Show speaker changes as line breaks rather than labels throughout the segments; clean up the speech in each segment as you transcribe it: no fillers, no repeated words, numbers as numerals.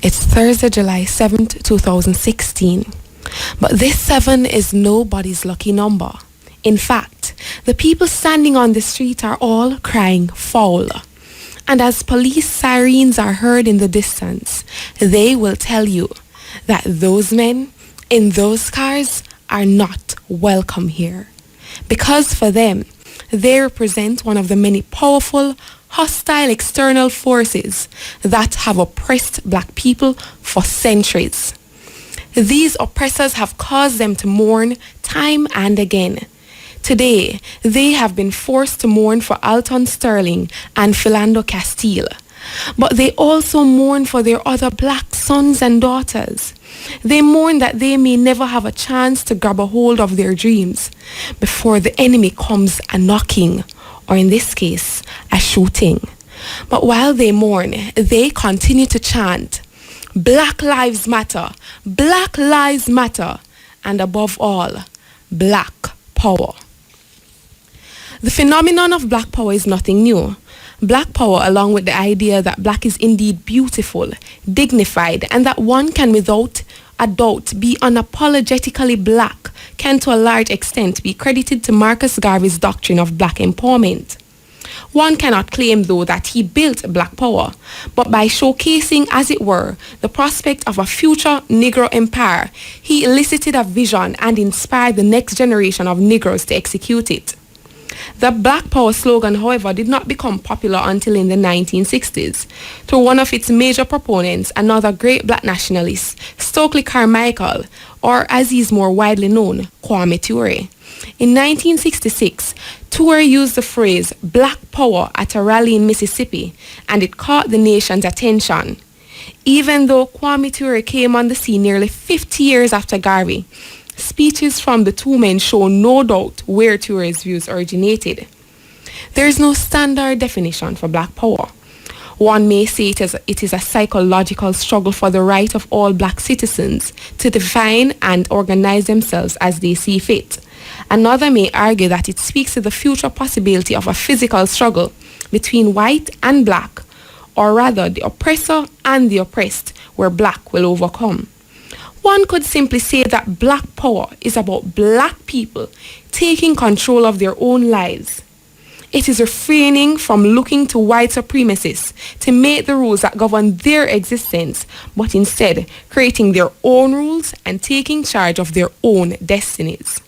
It's Thursday, July 7th, 2016. But this 7 is nobody's lucky number. In fact, the people standing on the street are all crying foul. And as police sirens are heard in the distance, they will tell you that those men in those cars are not welcome here. Because for them, they represent one of the many powerful, hostile external forces that have oppressed black people for centuries. These oppressors have caused them to mourn time and again. Today, they have been forced to mourn for Alton Sterling and Philando Castile. But they also mourn for their other black sons and daughters. They mourn that they may never have a chance to grab a hold of their dreams before the enemy comes a knocking, or in this case, a shooting. But while they mourn, they continue to chant, Black Lives Matter, Black Lives Matter, and above all, Black Power. The phenomenon of Black Power is nothing new. Black Power, along with the idea that black is indeed beautiful, dignified, and that one can without a doubt be unapologetically black, can to a large extent be credited to Marcus Garvey's doctrine of black empowerment. One cannot claim, though, that he built Black Power, but by showcasing, as it were, the prospect of a future Negro empire, he elicited a vision and inspired the next generation of Negroes to execute it. The Black Power slogan, however, did not become popular until in the 1960s, through one of its major proponents, another great black nationalist, Stokely Carmichael, or as he is more widely known, Kwame Ture. In 1966, Ture used the phrase Black Power at a rally in Mississippi, and it caught the nation's attention. Even though Kwame Ture came on the scene nearly 50 years after Garvey, speeches from the two men show no doubt where Ture's views originated. There is no standard definition for Black Power. One may say it is a psychological struggle for the right of all black citizens to define and organize themselves as they see fit. Another may argue that it speaks to the future possibility of a physical struggle between white and black, or rather the oppressor and the oppressed, where black will overcome. One could simply say that Black Power is about black people taking control of their own lives. It is refraining from looking to white supremacists to make the rules that govern their existence, but instead creating their own rules and taking charge of their own destinies.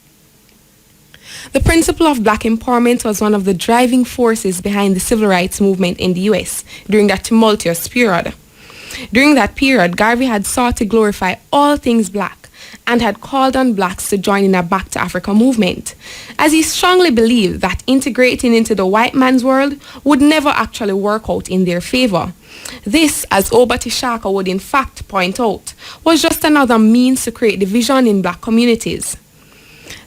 The principle of black empowerment was one of the driving forces behind the civil rights movement in the US during that tumultuous period. During that period, Garvey had sought to glorify all things black and had called on blacks to join in a Back to Africa movement, as he strongly believed that integrating into the white man's world would never actually work out in their favor. This, as Obati Shaka would in fact point out, was just another means to create division in black communities.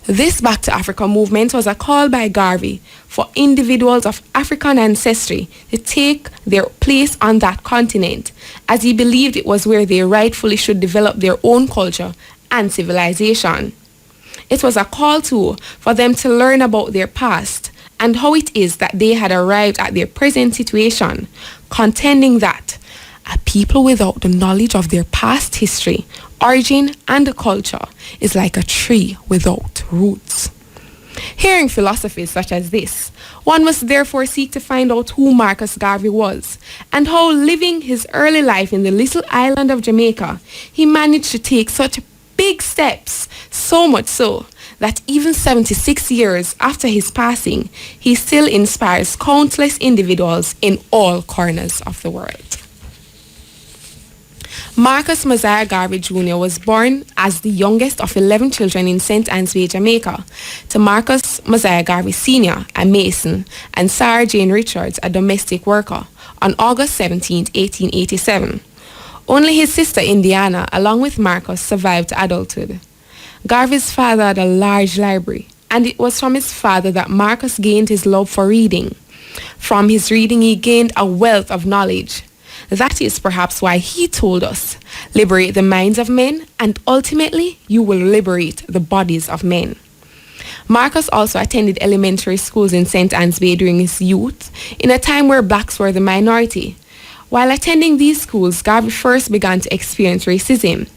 This Back to Africa movement was a call by Garvey for individuals of African ancestry to take their place on that continent, as he believed it was where they rightfully should develop their own culture and civilization. It was a call, too, for them to learn about their past and how it is that they had arrived at their present situation, contending that a people without the knowledge of their past history, origin, and culture is like a tree without roots. Hearing philosophies such as this, one must therefore seek to find out who Marcus Garvey was and how, living his early life in the little island of Jamaica, he managed to take such big steps, so much so that even 76 years after his passing, he still inspires countless individuals in all corners of the world. Marcus Mosiah Garvey Jr. was born as the youngest of 11 children in St. Anne's Bay, Jamaica, to Marcus Mosiah Garvey Sr., a mason, and Sarah Jane Richards, a domestic worker, on August 17, 1887. Only his sister Indiana, along with Marcus, survived to adulthood. Garvey's father had a large library, and it was from his father that Marcus gained his love for reading. From his reading, he gained a wealth of knowledge. That is perhaps why he told us, liberate the minds of men, and ultimately you will liberate the bodies of men. Marcus also attended elementary schools in St. Anne's Bay during his youth, in a time where blacks were the minority. While attending these schools, Garvey first began to experience racism.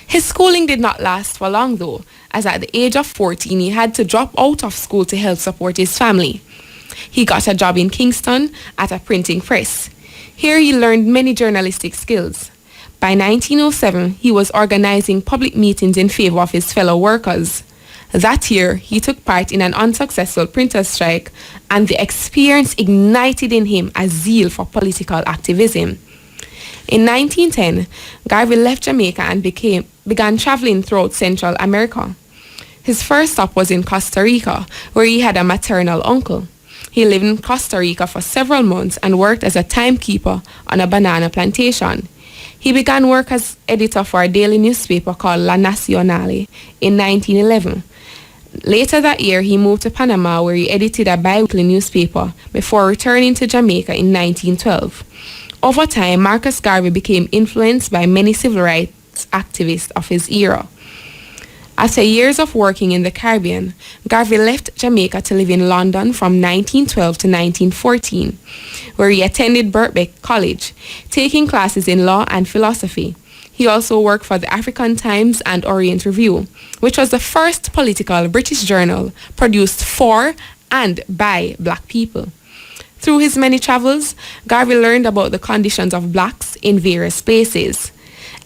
His schooling did not last for long though, as at the age of 14 he had to drop out of school to help support his family. He got a job in Kingston at a printing press. Here he learned many journalistic skills. By 1907, he was organizing public meetings in favor of his fellow workers. That year, he took part in an unsuccessful printers' strike, and the experience ignited in him a zeal for political activism. In 1910, Garvey left Jamaica and began traveling throughout Central America. His first stop was in Costa Rica, where he had a maternal uncle. He lived in Costa Rica for several months and worked as a timekeeper on a banana plantation. He began work as editor for a daily newspaper called La Nacional in 1911. Later that year, he moved to Panama, where he edited a bi-weekly newspaper before returning to Jamaica in 1912. Over time, Marcus Garvey became influenced by many civil rights activists of his era. After years of working in the Caribbean, Garvey left Jamaica to live in London from 1912 to 1914, where he attended Birkbeck College, taking classes in law and philosophy. He also worked for the African Times and Orient Review, which was the first political British journal produced for and by black people. Through his many travels, Garvey learned about the conditions of blacks in various places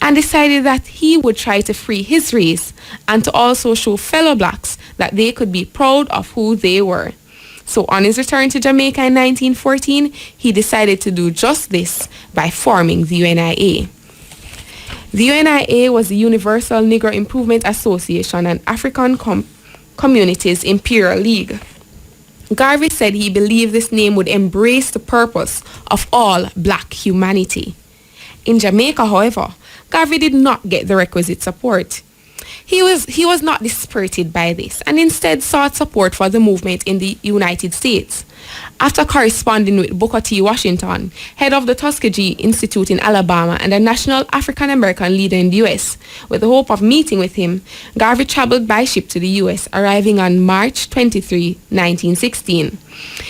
and decided that he would try to free his race and to also show fellow blacks that they could be proud of who they were. So on his return to Jamaica in 1914, he decided to do just this by forming the UNIA. The UNIA was the Universal Negro Improvement Association and African Communities Imperial League. Garvey said he believed this name would embrace the purpose of all black humanity. In Jamaica, however, Garvey did not get the requisite support. He was not dispirited by this and instead sought support for the movement in the United States. After corresponding with Booker T. Washington, head of the Tuskegee Institute in Alabama and a national African American leader in the U.S., with the hope of meeting with him, Garvey traveled by ship to the U.S., arriving on March 23, 1916.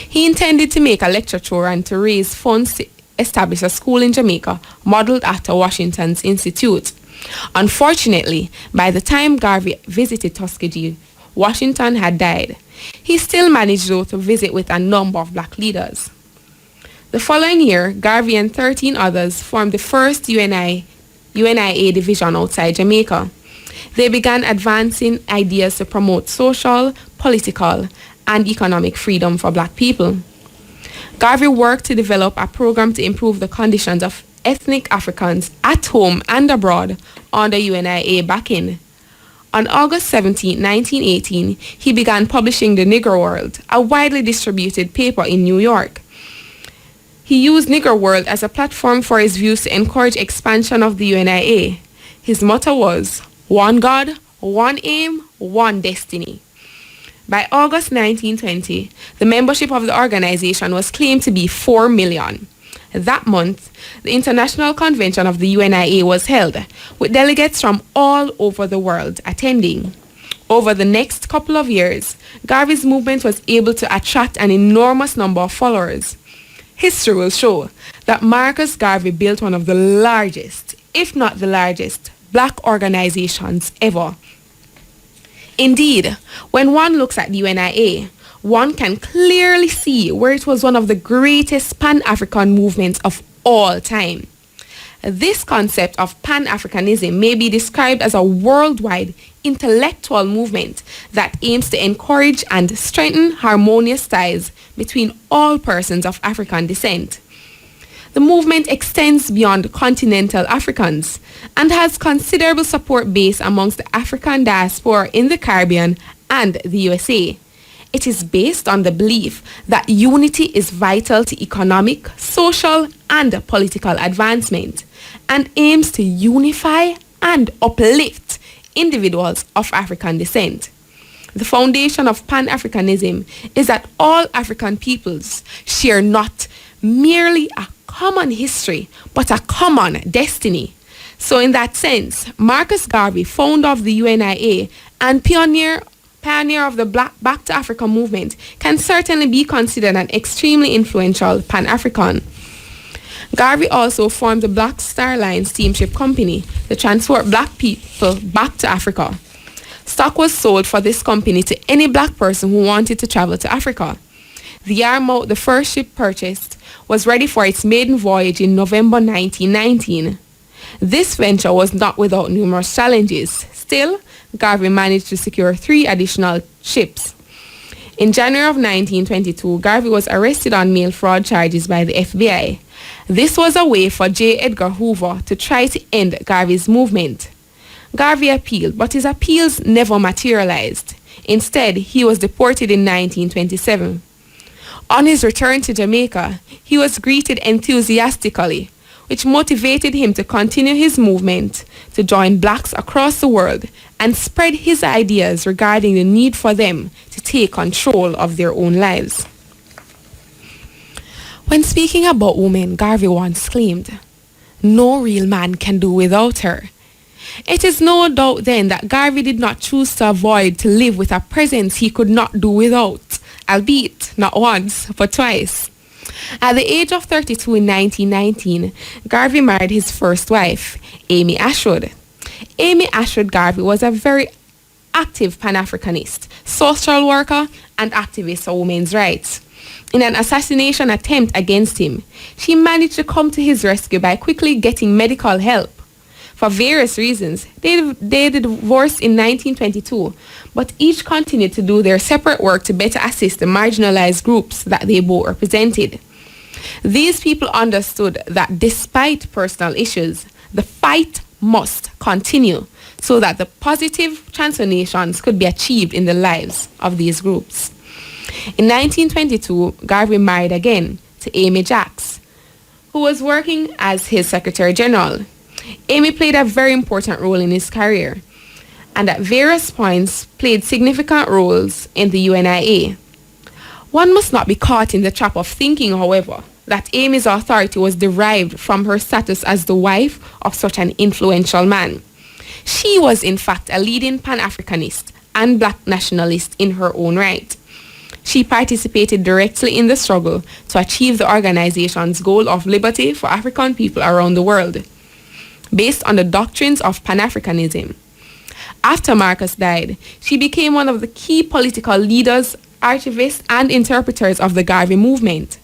He intended to make a lecture tour and to raise funds to establish a school in Jamaica modeled after Washington's institute. Unfortunately, by the time Garvey visited Tuskegee, Washington had died. He still managed, though, to visit with a number of black leaders. The following year, Garvey and 13 others formed the first UNIA division outside Jamaica. They began advancing ideas to promote social, political, and economic freedom for black people. Garvey worked to develop a program to improve the conditions of ethnic Africans at home and abroad under UNIA backing. On August 17, 1918, he began publishing The Negro World, a widely distributed paper in New York. He used Negro World as a platform for his views to encourage expansion of the UNIA. His motto was, "One God, one aim, one destiny." By August 1920, the membership of the organization was claimed to be 4 million. That month, the International Convention of the UNIA was held, with delegates from all over the world attending. Over the next couple of years, Garvey's movement was able to attract an enormous number of followers. History will show that Marcus Garvey built one of the largest, if not the largest, black organizations ever. Indeed, when one looks at the UNIA, one can clearly see where it was one of the greatest Pan-African movements of all time. This concept of Pan-Africanism may be described as a worldwide intellectual movement that aims to encourage and strengthen harmonious ties between all persons of African descent. The movement extends beyond continental Africans and has considerable support base amongst the African diaspora in the Caribbean and the USA. It is based on the belief that unity is vital to economic, social, and political advancement, and aims to unify and uplift individuals of African descent. The foundation of Pan-Africanism is that all African peoples share not merely a common history, but a common destiny. So in that sense, Marcus Garvey, founder of the UNIA and pioneer of the Back to Africa movement, can certainly be considered an extremely influential Pan-African. Garvey also formed the Black Star Line Steamship Company to transport black people back to Africa. Stock was sold for this company to any black person who wanted to travel to Africa. The Yarmouth, the first ship purchased, was ready for its maiden voyage in November 1919. This venture was not without numerous challenges. Still, Garvey managed to secure 3 additional ships. In January of 1922, Garvey was arrested on mail fraud charges by the FBI. This was a way for J. Edgar Hoover to try to end Garvey's movement. Garvey appealed, but his appeals never materialized. Instead, he was deported in 1927. On his return to Jamaica, he was greeted enthusiastically, which motivated him to continue his movement to join blacks across the world and spread his ideas regarding the need for them to take control of their own lives. When speaking about women, Garvey once claimed, "No real man can do without her." It is no doubt then that Garvey did not choose to avoid to live with a presence he could not do without, albeit not once, but twice. At the age of 32 in 1919, Garvey married his first wife, Amy Ashwood. Amy Ashwood Garvey was a very active Pan-Africanist, social worker, and activist for women's rights. In an assassination attempt against him, she managed to come to his rescue by quickly getting medical help. For various reasons, they divorced in 1922, but each continued to do their separate work to better assist the marginalized groups that they both represented. These people understood that despite personal issues, the fight must continue so that the positive transformations could be achieved in the lives of these groups. In 1922, Garvey married again to Amy Jacks, who was working as his Secretary General. Amy played a very important role in his career and at various points played significant roles in the UNIA. One must not be caught in the trap of thinking, however, that Amy's authority was derived from her status as the wife of such an influential man. She was in fact a leading Pan-Africanist and black nationalist in her own right. She participated directly in the struggle to achieve the organization's goal of liberty for African people around the world, based on the doctrines of Pan-Africanism. After Marcus died, she became one of the key political leaders, archivists, and interpreters of the Garvey movement.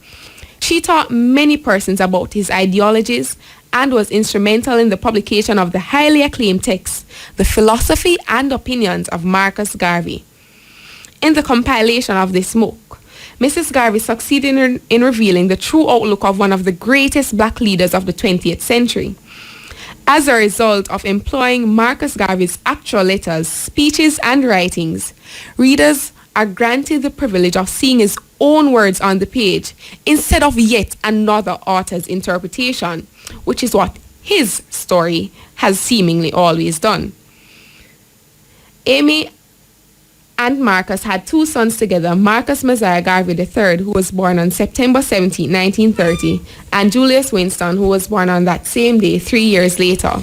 She taught many persons about his ideologies and was instrumental in the publication of the highly acclaimed text, The Philosophy and Opinions of Marcus Garvey. In the compilation of this book, Mrs. Garvey succeeded in revealing the true outlook of one of the greatest black leaders of the 20th century. As a result of employing Marcus Garvey's actual letters, speeches, and writings, readers are granted the privilege of seeing his own words on the page instead of yet another author's interpretation, which is what his story has seemingly always done. Amy and Marcus had 2 sons together, Marcus Messiah Garvey III, who was born on September 17, 1930, and Julius Winston, who was born on that same day 3 years later.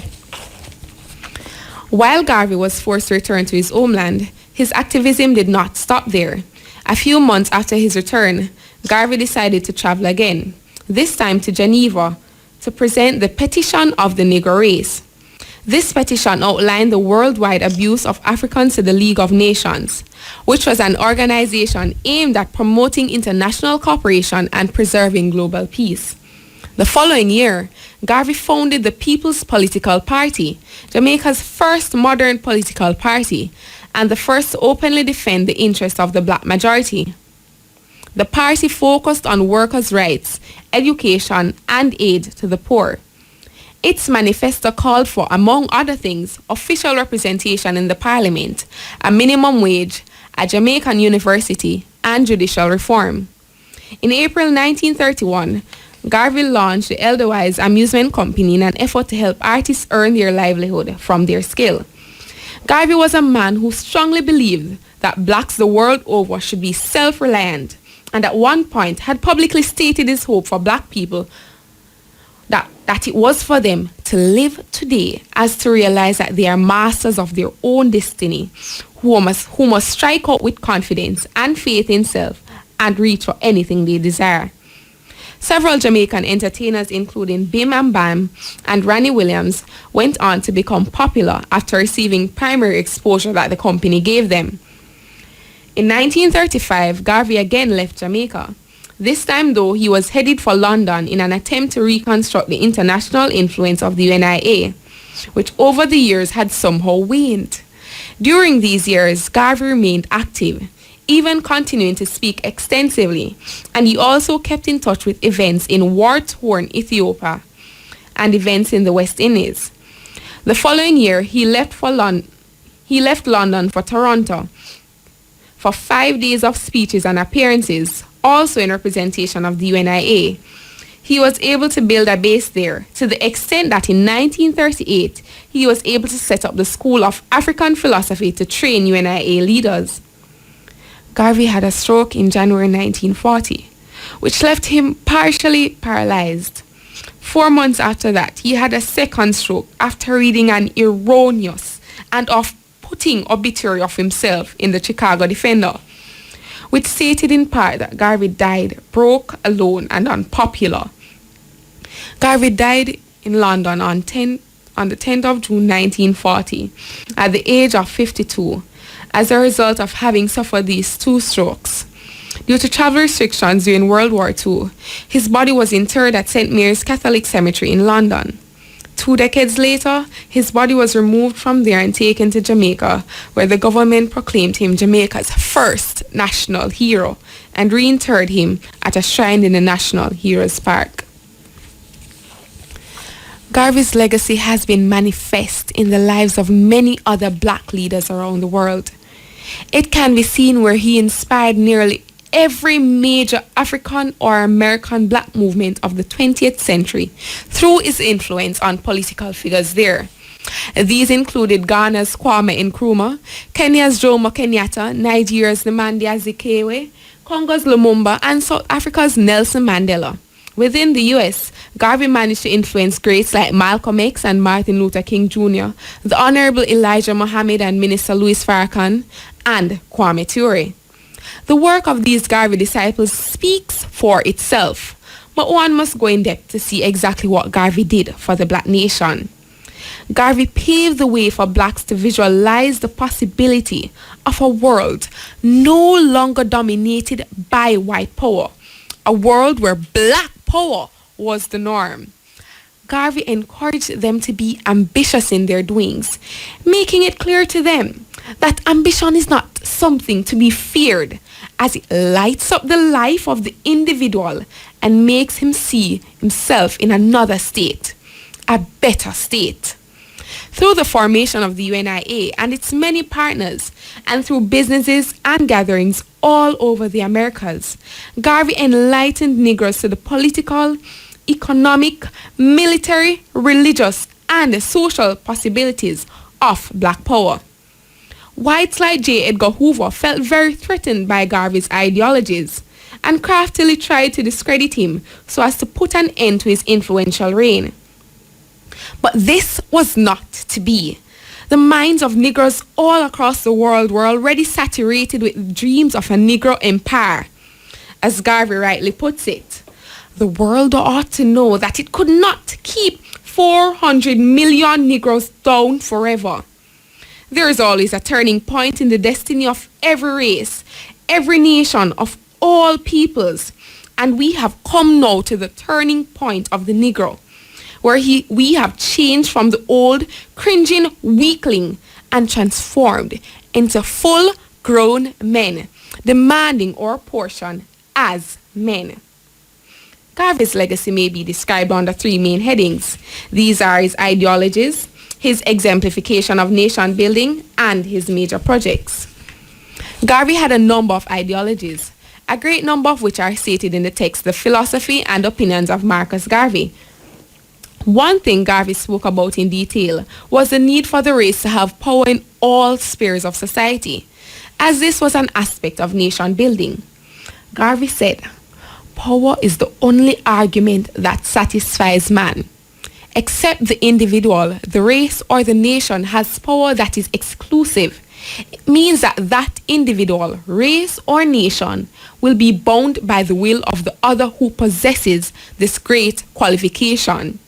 While Garvey was forced to return to his homeland, his activism did not stop there. A few months after his return, Garvey decided to travel again, this time to Geneva, to present the Petition of the Negro Race. This petition outlined the worldwide abuse of Africans to the League of Nations, which was an organization aimed at promoting international cooperation and preserving global peace. The following year, Garvey founded the People's Political Party, Jamaica's first modern political party, and the first to openly defend the interests of the black majority. The party focused on workers' rights, education, and aid to the poor. Its manifesto called for, among other things, official representation in the parliament, a minimum wage, a Jamaican university, and judicial reform. In April 1931, Garvey launched the Edelweiss Amusement Company in an effort to help artists earn their livelihood from their skill. Garvey was a man who strongly believed that blacks the world over should be self-reliant, and at one point had publicly stated his hope for black people that it was for them to live today as to realize that they are masters of their own destiny, who must strike out with confidence and faith in self and reach for anything they desire. Several Jamaican entertainers, including Bim and Bam and Ranny Williams, went on to become popular after receiving primary exposure that the company gave them. In 1935, Garvey again left Jamaica. This time, though, he was headed for London in an attempt to reconstruct the international influence of the UNIA, which over the years had somehow waned. During these years, Garvey remained active, even continuing to speak extensively, and he also kept in touch with events in war-torn Ethiopia and events in the West Indies. The following year, he left London for Toronto for 5 days of speeches and appearances, also in representation of the UNIA. He was able to build a base there to the extent that in 1938, he was able to set up the School of African Philosophy to train UNIA leaders. Garvey had a stroke in January 1940, which left him partially paralyzed. 4 months after that, he had a second stroke after reading an erroneous and off-putting obituary of himself in the Chicago Defender, which stated in part that Garvey died broke, alone, and unpopular. Garvey died in London on the 10th of June 1940 at the age of 52 as a result of having suffered these 2 strokes. Due to travel restrictions during World War II, his body was interred at St. Mary's Catholic Cemetery in London. 2 decades later, his body was removed from there and taken to Jamaica, where the government proclaimed him Jamaica's first national hero and reinterred him at a shrine in the National Heroes Park. Garvey's legacy has been manifest in the lives of many other black leaders around the world. It can be seen where he inspired nearly every major African or American black movement of the 20th century through his influence on political figures there. These included Ghana's Kwame Nkrumah, Kenya's Jomo Kenyatta, Nigeria's Nnamdi Azikiwe, Congo's Lumumba, and South Africa's Nelson Mandela. Within the US, Garvey managed to influence greats like Malcolm X and Martin Luther King Jr., the Honorable Elijah Muhammad and Minister Louis Farrakhan, and Kwame Ture. The work of these Garvey disciples speaks for itself, but one must go in depth to see exactly what Garvey did for the black nation. Garvey paved the way for blacks to visualize the possibility of a world no longer dominated by white power, a world where black power was the norm. Garvey encouraged them to be ambitious in their doings, making it clear to them that ambition is not something to be feared, as it lights up the life of the individual and makes him see himself in another state, a better state. Through the formation of the UNIA and its many partners, and through businesses and gatherings all over the Americas, Garvey enlightened Negroes to the political, economic, military, religious, and social possibilities of black power. Whites like J. Edgar Hoover felt very threatened by Garvey's ideologies and craftily tried to discredit him so as to put an end to his influential reign. But this was not to be. The minds of Negroes all across the world were already saturated with dreams of a Negro empire. As Garvey rightly puts it, the world ought to know that it could not keep 400 million Negroes down forever. There is always a turning point in the destiny of every race, every nation, of all peoples, and we have come now to the turning point of the Negro, where we have changed from the old, cringing weakling and transformed into full-grown men, demanding our portion as men. Garvey's legacy may be described under 3 main headings. These are his ideologies, his exemplification of nation building, and his major projects. Garvey had a number of ideologies, a great number of which are stated in the text, The Philosophy and Opinions of Marcus Garvey. One thing Garvey spoke about in detail was the need for the race to have power in all spheres of society, as this was an aspect of nation building. Garvey said, "Power is the only argument that satisfies man. Except the individual, the race or the nation has power that is exclusive. It means that that individual, race, or nation will be bound by the will of the other who possesses this great qualification.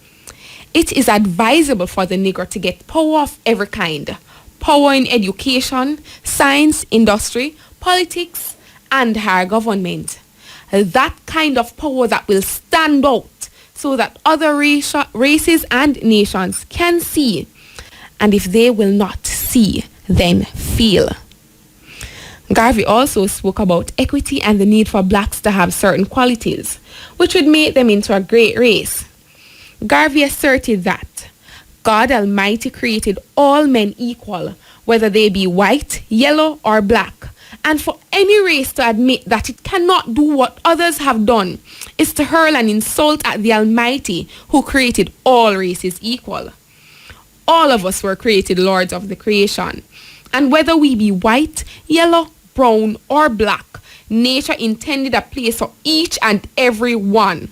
It is advisable for the Negro to get power of every kind. Power in education, science, industry, politics, and higher government. That kind of power that will stand out so that other races and nations can see. And if they will not see, then feel. Garvey also spoke about equity and the need for blacks to have certain qualities, which would make them into a great race. Garvey asserted that God Almighty created all men equal, whether they be white, yellow, or black. And for any race to admit that it cannot do what others have done is to hurl an insult at the Almighty who created all races equal. All of us were created lords of the creation. And whether we be white, yellow, brown, or black, nature intended a place for each and every one.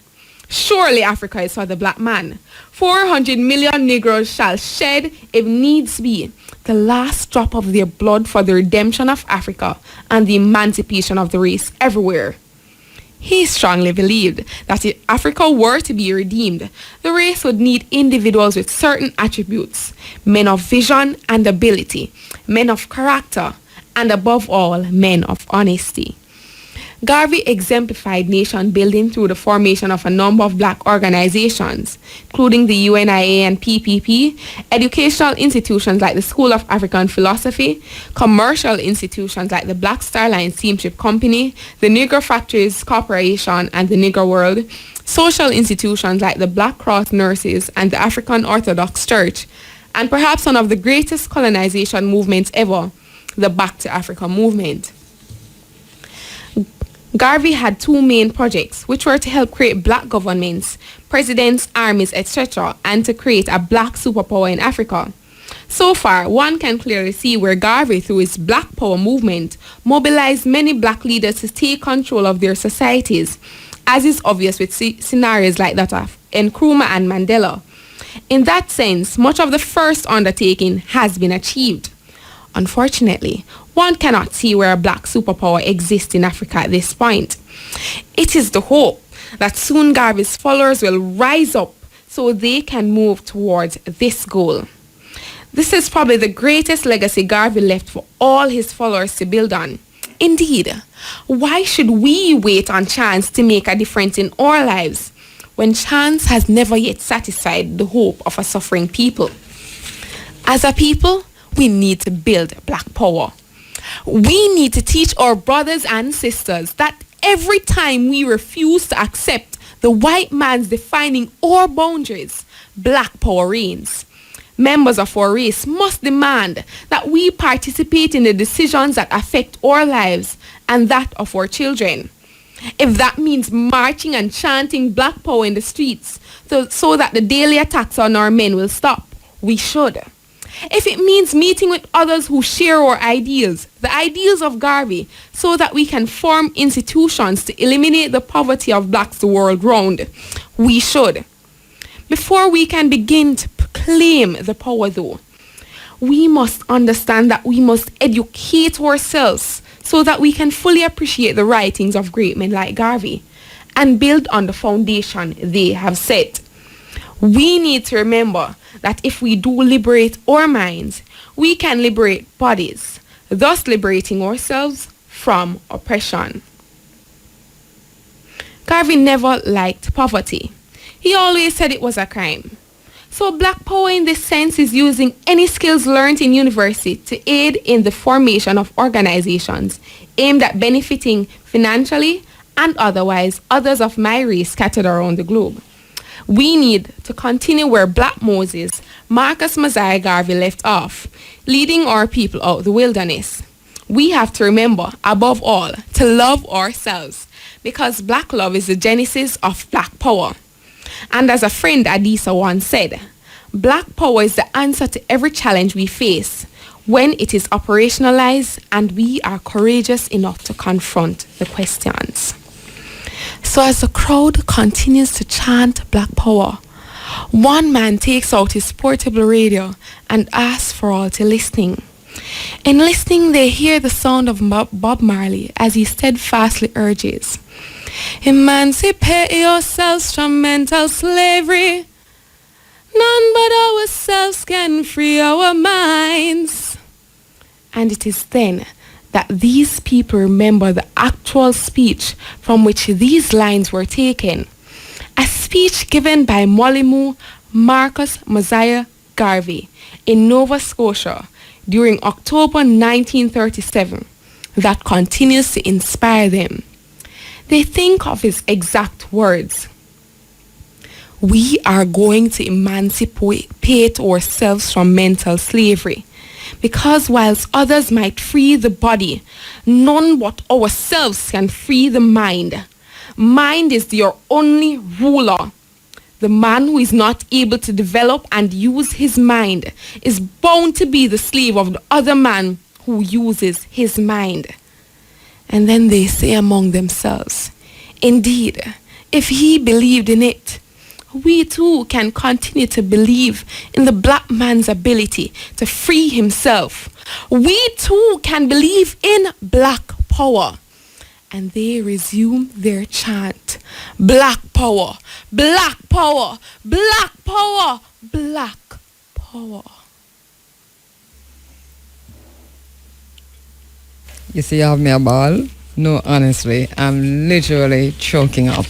Surely Africa is for the black man. 400 million Negroes shall shed, if needs be, the last drop of their blood for the redemption of Africa and the emancipation of the race everywhere. He strongly believed that if Africa were to be redeemed, the race would need individuals with certain attributes, men of vision and ability, men of character, and above all, men of honesty. Garvey exemplified nation building through the formation of a number of black organizations, including the UNIA and PPP, educational institutions like the School of African Philosophy, commercial institutions like the Black Star Line Steamship Company, the Negro Factories Corporation, and the Negro World, social institutions like the Black Cross Nurses and the African Orthodox Church, and perhaps one of the greatest colonization movements ever, the Back to Africa movement. Garvey had two main projects, which were to help create black governments, presidents, armies, etc., and to create a black superpower in Africa. So far, one can clearly see where Garvey, through his Black Power movement, mobilized many black leaders to take control of their societies, as is obvious with scenarios like that of Nkrumah and Mandela. In that sense, much of the first undertaking has been achieved. Unfortunately, one cannot see where a black superpower exists in Africa at this point. It is the hope that soon Garvey's followers will rise up so they can move towards this goal. This is probably the greatest legacy Garvey left for all his followers to build on. Indeed, why should we wait on chance to make a difference in our lives when chance has never yet satisfied the hope of a suffering people? As a people, we need to build black power. We need to teach our brothers and sisters that every time we refuse to accept the white man's defining our boundaries, black power reigns. Members of our race must demand that we participate in the decisions that affect our lives and that of our children. If that means marching and chanting black power in the streets so that the daily attacks on our men will stop, we should. If it means meeting with others who share our ideals, the ideals of Garvey, so that we can form institutions to eliminate the poverty of blacks the world round, we should. Before we can begin to claim the power though, we must understand that we must educate ourselves so that we can fully appreciate the writings of great men like Garvey and build on the foundation they have set. We need to remember that if we do liberate our minds, we can liberate bodies, thus liberating ourselves from oppression. Garvey never liked poverty. He always said it was a crime. So black power in this sense is using any skills learned in university to aid in the formation of organizations aimed at benefiting financially and otherwise others of my race scattered around the globe. We need to continue where Black Moses, Marcus Mosiah Garvey left off, leading our people out the wilderness. We have to remember, above all, to love ourselves, because black love is the genesis of black power. And as a friend Adisa once said, black power is the answer to every challenge we face when it is operationalized and we are courageous enough to confront the questions. So as the crowd continues to chant black power, one man takes out his portable radio and asks for all to listening. In listening, they hear the sound of Bob Marley as he steadfastly urges, emancipate yourselves from mental slavery. None but ourselves can free our minds. And it is then that these people remember the actual speech from which these lines were taken. A speech given by MWALIMO Marcus Mosiah Garvey in Nova Scotia during October 1937 that continues to inspire them. They think of his exact words. We are going to emancipate ourselves from mental slavery, because whilst others might free the body, none but ourselves can free the mind. Mind is your only ruler. The man who is not able to develop and use his mind is bound to be the slave of the other man who uses his mind. And then they say among themselves, indeed, if he believed in it, we too can continue to believe in the black man's ability to free himself. We too can believe in black power. And they resume their chant, black power, black power, black power, black power.
You see, you have me a ball? No, honestly, I'm literally choking up.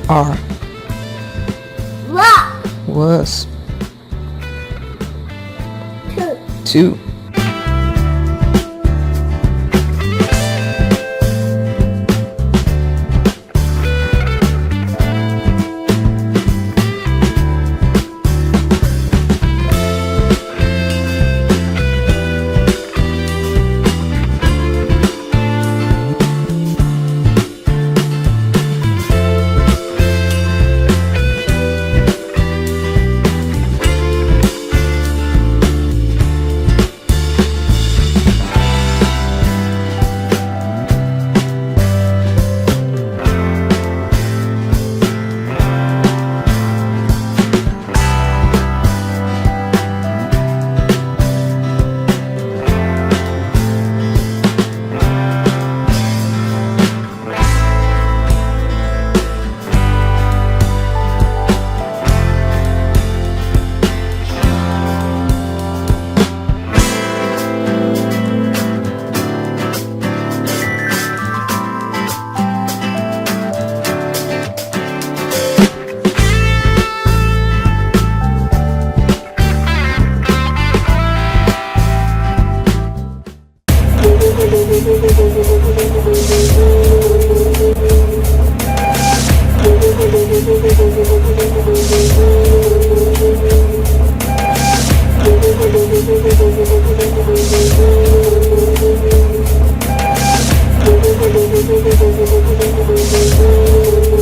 R. Was. Two.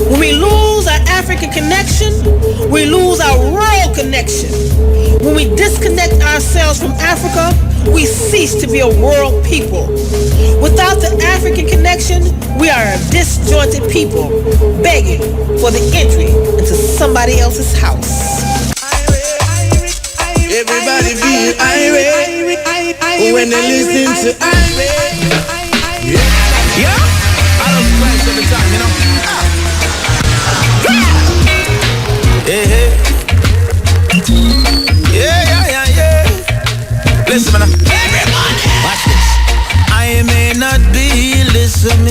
When we lose our African connection, we lose our rural connection. When we disconnect ourselves from Africa, we cease to be a world people. Without the African connection, we are a disjointed people, begging for the entry into somebody else's house.
Everybody feel irate when they listen to irate. Yeah? I love Christ every time, you know? Hey, hey. Yeah. Listen, man. Everybody! Watch this. I may not be listening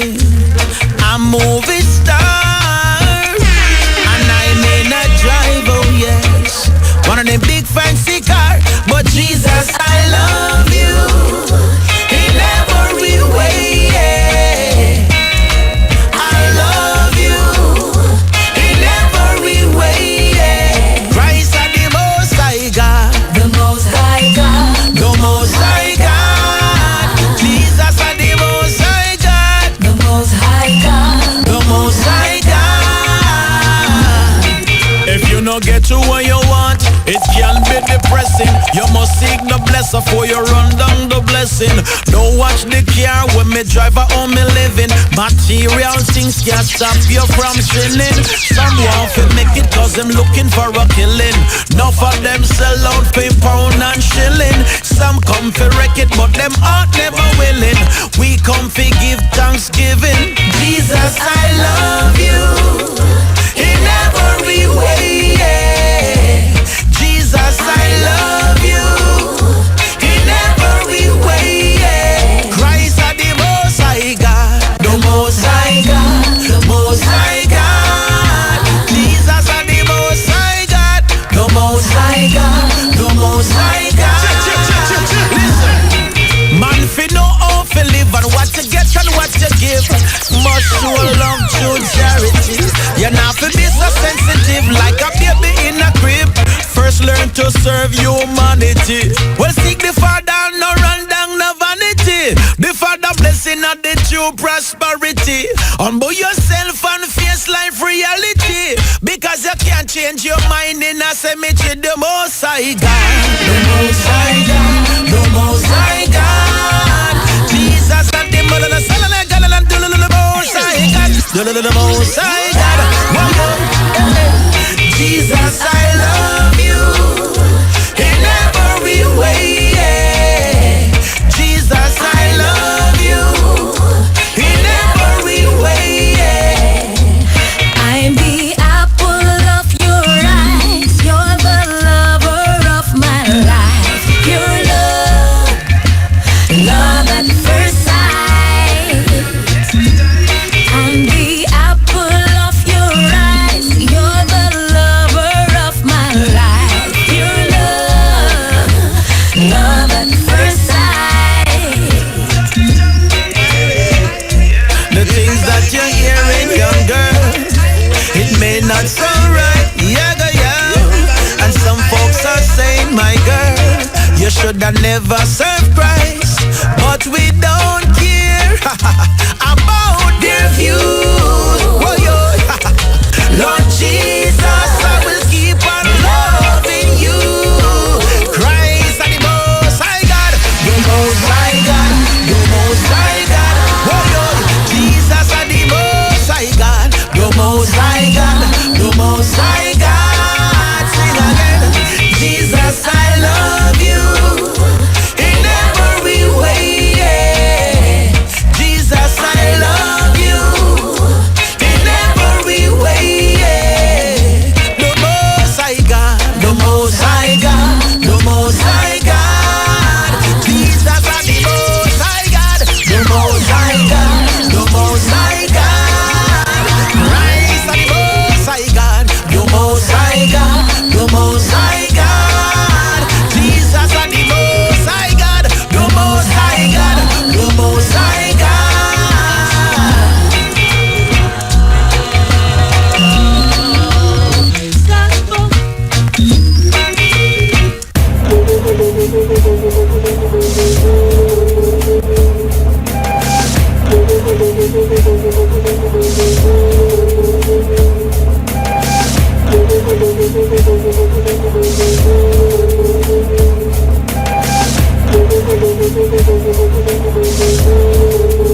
no get to what you want, it can be depressing. You must seek the blessing before you run down the blessing. Don't watch the car when me drive a home me living. Material things can't stop you from sinning. Some want to make it cause them looking for a killing. Enough of them sell out for pound and shilling. Some come for wreck it but them heart never willing. We come for give thanksgiving. Jesus, I love you in every way, yeah. Jesus, I love you in every way, yeah. Christ are the most high God, the most high God, the most high God. Jesus are the most high God, the most high God, the most high God. Listen, man, fi know how fi live and what you get and what you give. Must show love to charity. You're not to be so sensitive like a baby in a crib. First learn to serve humanity. Well, seek the Father, no run down, no vanity. The Father blessing and the true prosperity. Humble yourself and face life reality. Because you can't change your mind in a cemetery. The Most High God, the Most High God, the Most High God. Jesus and the mother of the son and God and the Most High God, the Most High God. Jesus, I love you in every way, yeah. Jesus, I love you in every way, yeah.
I'm the apple of your eyes. You're the lover of my life. Pure love, love at first sight. I'm the apple of your eyes. You're the lover of my life. Pure love, love at first sight.
The things that you're hearing, young girl, it may not sound right, yeah. And some folks are saying, my girl, you should have never served Christ. But we don't care about their views. Whoa, yo. Lord Jesus, I will keep on loving you. Christ and the Most High God, the Most High God, the Most High God. Whoa, yo. Jesus and the Most High God, the Most High God, the Most High God. Sing again. Jesus, I love you in every way, yeah. Jesus, I love you in every way, yeah. The Most High God, the Most High God, the Most High God. Jesus and the Most High God, the Most High God, the Most High God. Christ and the Most High God, the Most High God, the Most High God. Jesus and the Most High God, the Most High God, the Most High God.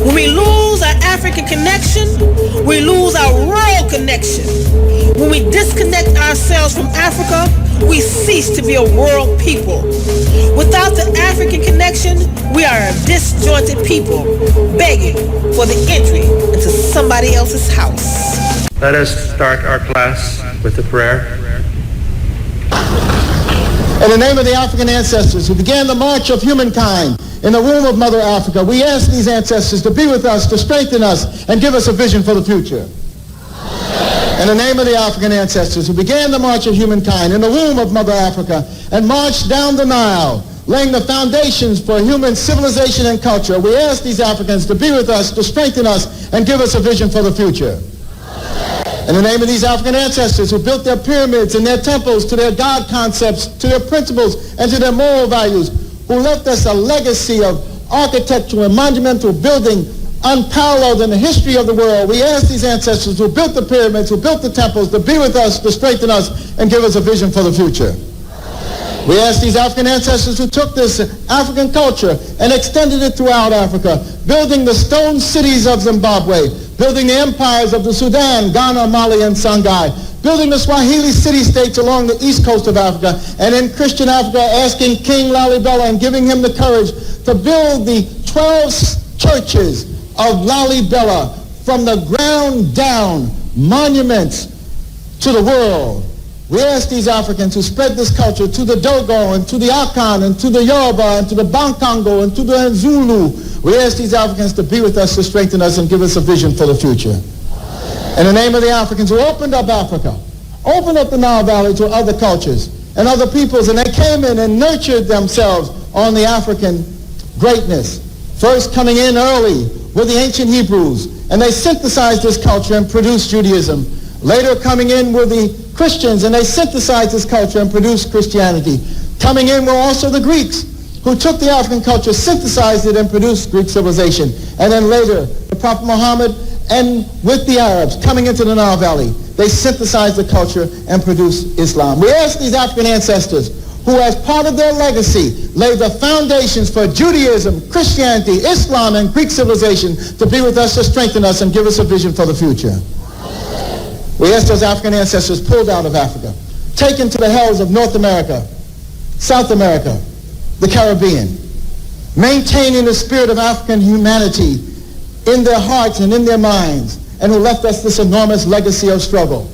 When we lose our African connection, we lose our rural connection. When we disconnect ourselves from Africa, we cease to be a world people. Without the African connection, we are a disjointed people, begging for the entry into somebody else's house.
Let us start our class with a prayer.
In the name of the African ancestors who began the march of humankind in the womb of Mother Africa, we ask these ancestors to be with us, to strengthen us, and give us a vision for the future. In the name of the African ancestors who began the march of humankind in the womb of Mother Africa and marched down the Nile, laying the foundations for human civilization and culture, we ask these Africans to be with us, to strengthen us, and give us a vision for the future. In the name of these African ancestors who built their pyramids and their temples to their God concepts, to their principles, and to their moral values, who left us a legacy of architectural and monumental building unparalleled in the history of the world. We ask these ancestors who built the pyramids, who built the temples, to be with us, to strengthen us, and give us a vision for the future. We ask these African ancestors who took this African culture and extended it throughout Africa, building the stone cities of Zimbabwe, building the empires of the Sudan, Ghana, Mali, and Songhai, building the Swahili city-states along the east coast of Africa, and in Christian Africa, asking King Lalibela and giving him the courage to build the 12 churches of Lalibela, from the ground down, monuments to the world. We ask these Africans who spread this culture to the Dogo and to the Akan and to the Yoruba and to the Bankango and to the Zulu. We ask these Africans to be with us, to strengthen us, and give us a vision for the future. In the name of the Africans who opened up Africa, opened up the Nile Valley to other cultures and other peoples, and they came in and nurtured themselves on the African greatness. First coming in early with the ancient Hebrews, and they synthesized this culture and produced Judaism. Later coming in were the Christians, and they synthesized this culture and produced Christianity. Coming in were also the Greeks, who took the African culture, synthesized it, and produced Greek civilization. And then later, the Prophet Muhammad, and with the Arabs coming into the Nile Valley, they synthesized the culture and produced Islam. We ask these African ancestors, who as part of their legacy laid the foundations for Judaism, Christianity, Islam, and Greek civilization, to be with us, to strengthen us, and give us a vision for the future. We ask those African ancestors pulled out of Africa, taken to the hells of North America, South America, the Caribbean, maintaining the spirit of African humanity in their hearts and in their minds, and who left us this enormous legacy of struggle.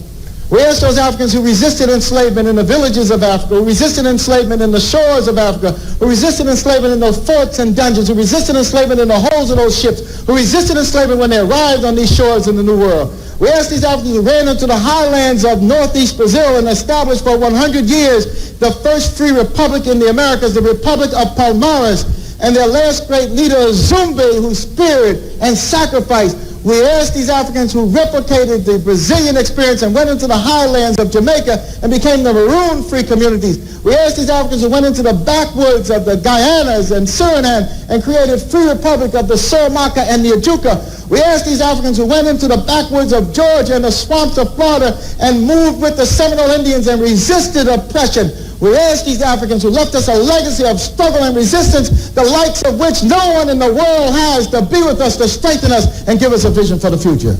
We ask those Africans who resisted enslavement in the villages of Africa, who resisted enslavement in the shores of Africa, who resisted enslavement in those forts and dungeons, who resisted enslavement in the holds of those ships, who resisted enslavement when they arrived on these shores in the New World. We ask these Africans who ran into the highlands of northeast Brazil and established for 100 years the first free republic in the Americas, the Republic of Palmares, and their last great leader, Zumbi, who speared and sacrificed. We ask these Africans who replicated the Brazilian experience and went into the highlands of Jamaica and became the maroon-free communities. We ask these Africans who went into the backwoods of the Guyanas and Suriname and created free republic of the Suramaka and the Ajuka. We ask these Africans who went into the backwoods of Georgia and the swamps of Florida and moved with the Seminole Indians and resisted oppression. We ask these Africans who left us a legacy of struggle and resistance, the likes of which no one in the world has, to be with us, to strengthen us, and give us a vision for the future.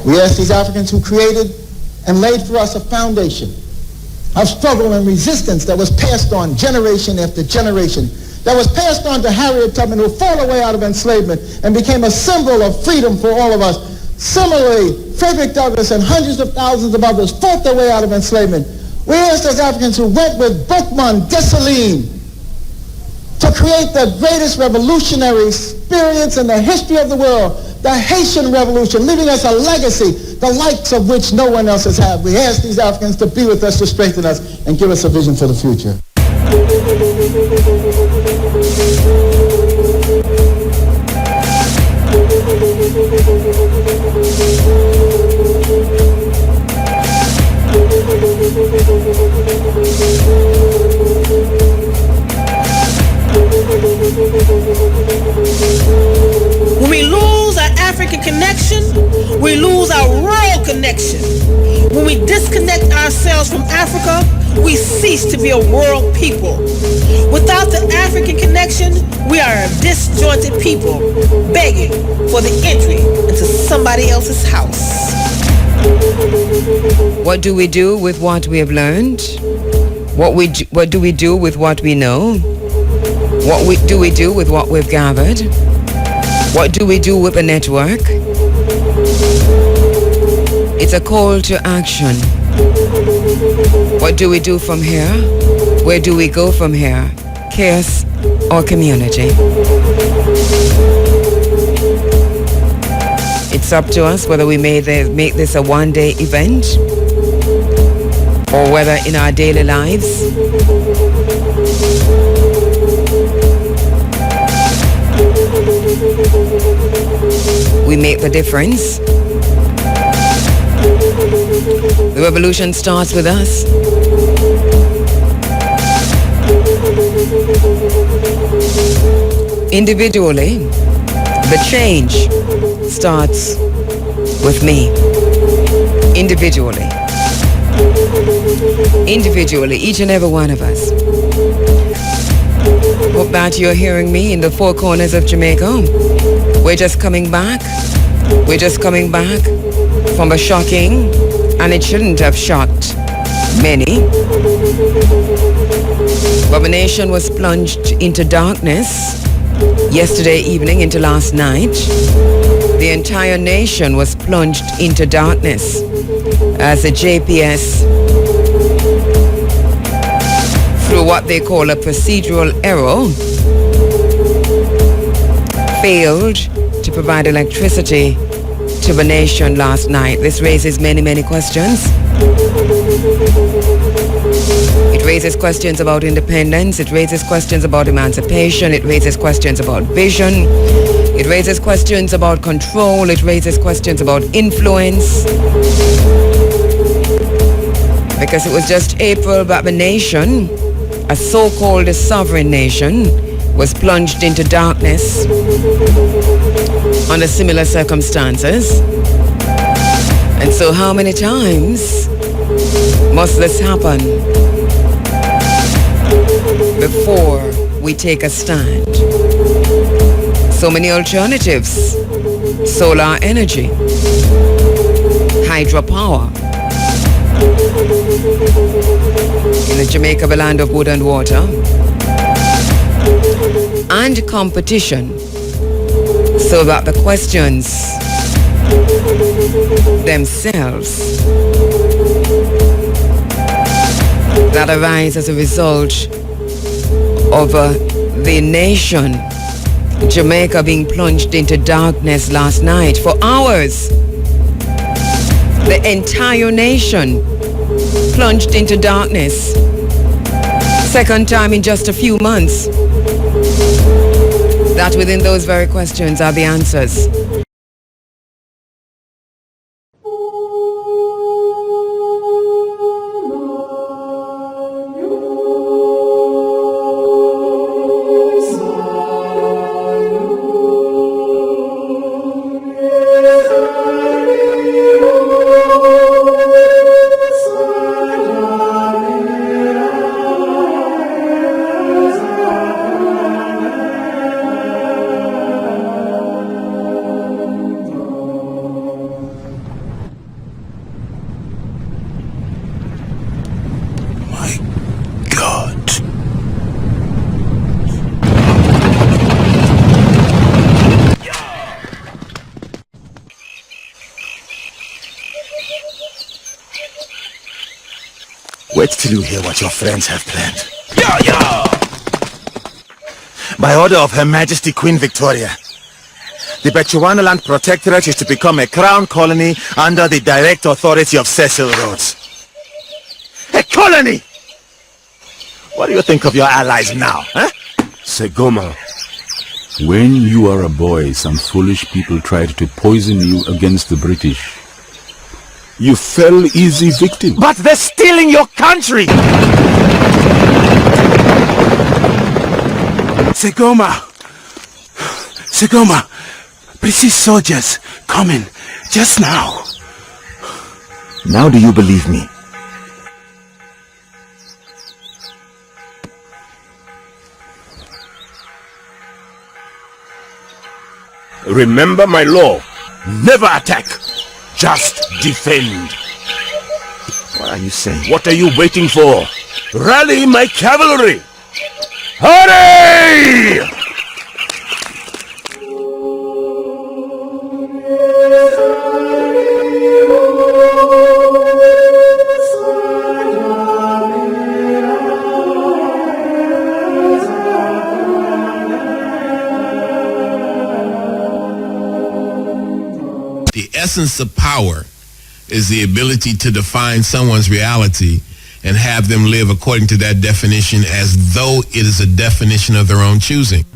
We ask these Africans who created and laid for us a foundation of struggle and resistance that was passed on generation after generation, that was passed on to Harriet Tubman, who fought her way out of enslavement and became a symbol of freedom for all of us. Similarly, Frederick Douglass and hundreds of thousands of others fought their way out of enslavement. We ask those Africans who went with Boukman Dessalines to create the greatest revolutionary experience in the history of the world, the Haitian Revolution, leaving us a legacy, the likes of which no one else has had. We ask these Africans to be with us, to strengthen us, and give us a vision for the future.
When we lose our African connection, we lose our world connection. When we disconnect ourselves from Africa, we cease to be a world people. Without the African connection, we are a disjointed people begging for the entry into somebody else's house.
What do we do with what we have learned? What do we do with what we know? What do we do with what we've gathered? What do we do with the network? It's a call to action. What do we do from here? Where do we go from here? Chaos or community? It's up to us whether we make this a one-day event or whether in our daily lives we make the difference. The revolution starts with us. Individually, The change starts with me. Individually. Individually, each and every one of us. Hope that you're hearing me in the four corners of Jamaica. We're just coming back. We're just coming back from a shocking, and it shouldn't have shocked many. But the nation was plunged into darkness yesterday evening into last night. The entire nation was plunged into darkness as the JPS, through what they call a procedural error, failed to provide electricity to the nation last night. This raises many, many questions. It raises questions about independence. It raises questions about emancipation. It raises questions about vision. It raises questions about control. It raises questions about influence. Because it was just April that the nation, a so-called sovereign nation, was plunged into darkness under similar circumstances. And so how many times must this happen before we take a stand? So many alternatives: solar energy, hydropower. In the Jamaica, the land of wood and water, and competition, so that the questions themselves that arise as a result of the nation, Jamaica, being plunged into darkness last night for hours. The entire nation plunged into darkness. Second time in just a few months that within those very questions are the answers.
Wait till you hear what your friends have planned. By order of Her Majesty Queen Victoria, the Bechuanaland Protectorate is to become a crown colony under the direct authority of Cecil Rhodes. A colony! What do you think of your allies now, huh?
Segoma, when you were a boy, some foolish people tried to poison you against the British. You fell easy victim.
But they're stealing your country! Segoma, British soldiers coming just now. Now do you believe me?
Remember my law. Never attack. Just defend.
What are you saying?
What are you waiting for? Rally my cavalry! Hurry!
The essence of power is the ability to define someone's reality and have them live according to that definition as though it is a definition of their own choosing.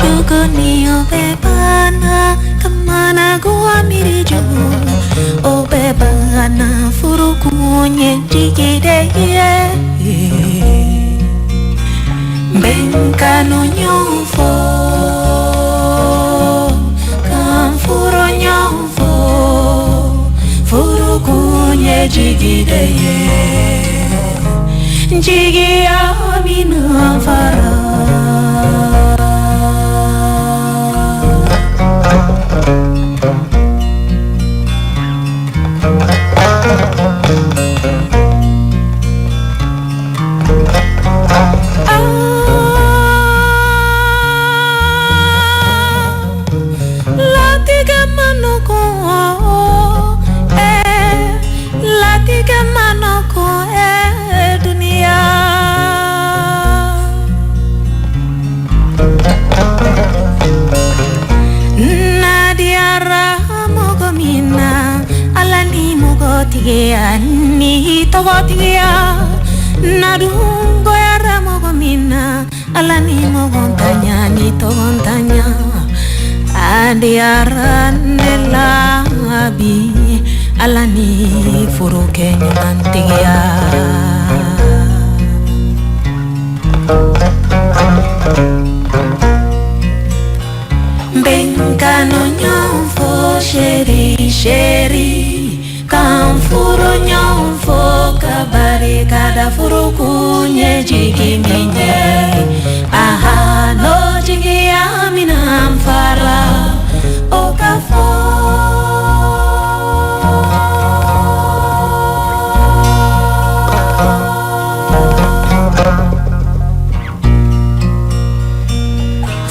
Juguni obebana kamana gua miriju obebana furukunye jigide Benkano nyofo Kamfuro nyofo Furukunye jigide Jigi amina fara Tigia ni togo tigia narungo ya ramo mina alani mogontanya ni togontanya adiara nela abi alani furuke nyantigia Benkano nyofo sheri sheri Kamfuro nyofo kabari kada furu kunye jigi minye Aha no jigi amina amfara okafo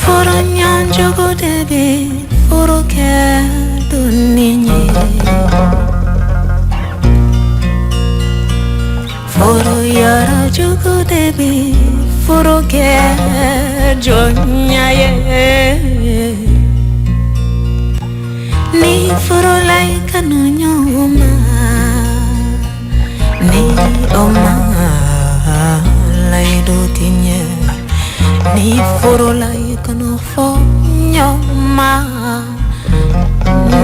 Furo nyanjogo debe furo ke duninye Foro yara jugo debi foro ke jonya ye Ni foro lai kanu nyoma Ni oma lai do tinye Ni foro lai kanu fo nyoma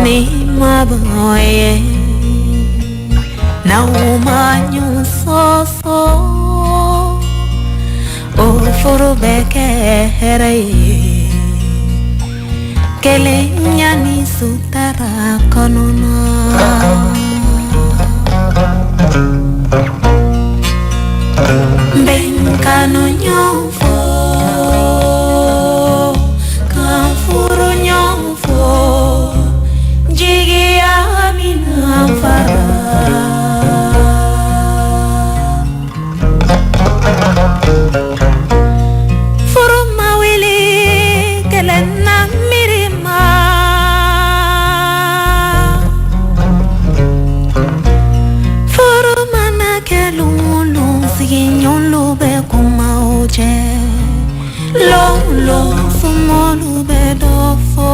Ni maboye Na umanyu so O furu beke herai Kele nyani sutara konuna Benkano nyofo Kamfuru nyofo Jigi amina fara Furuma wili kelena mirima Furuma na kelulu siginyon lube kuma uche Lolo sumo lube dofo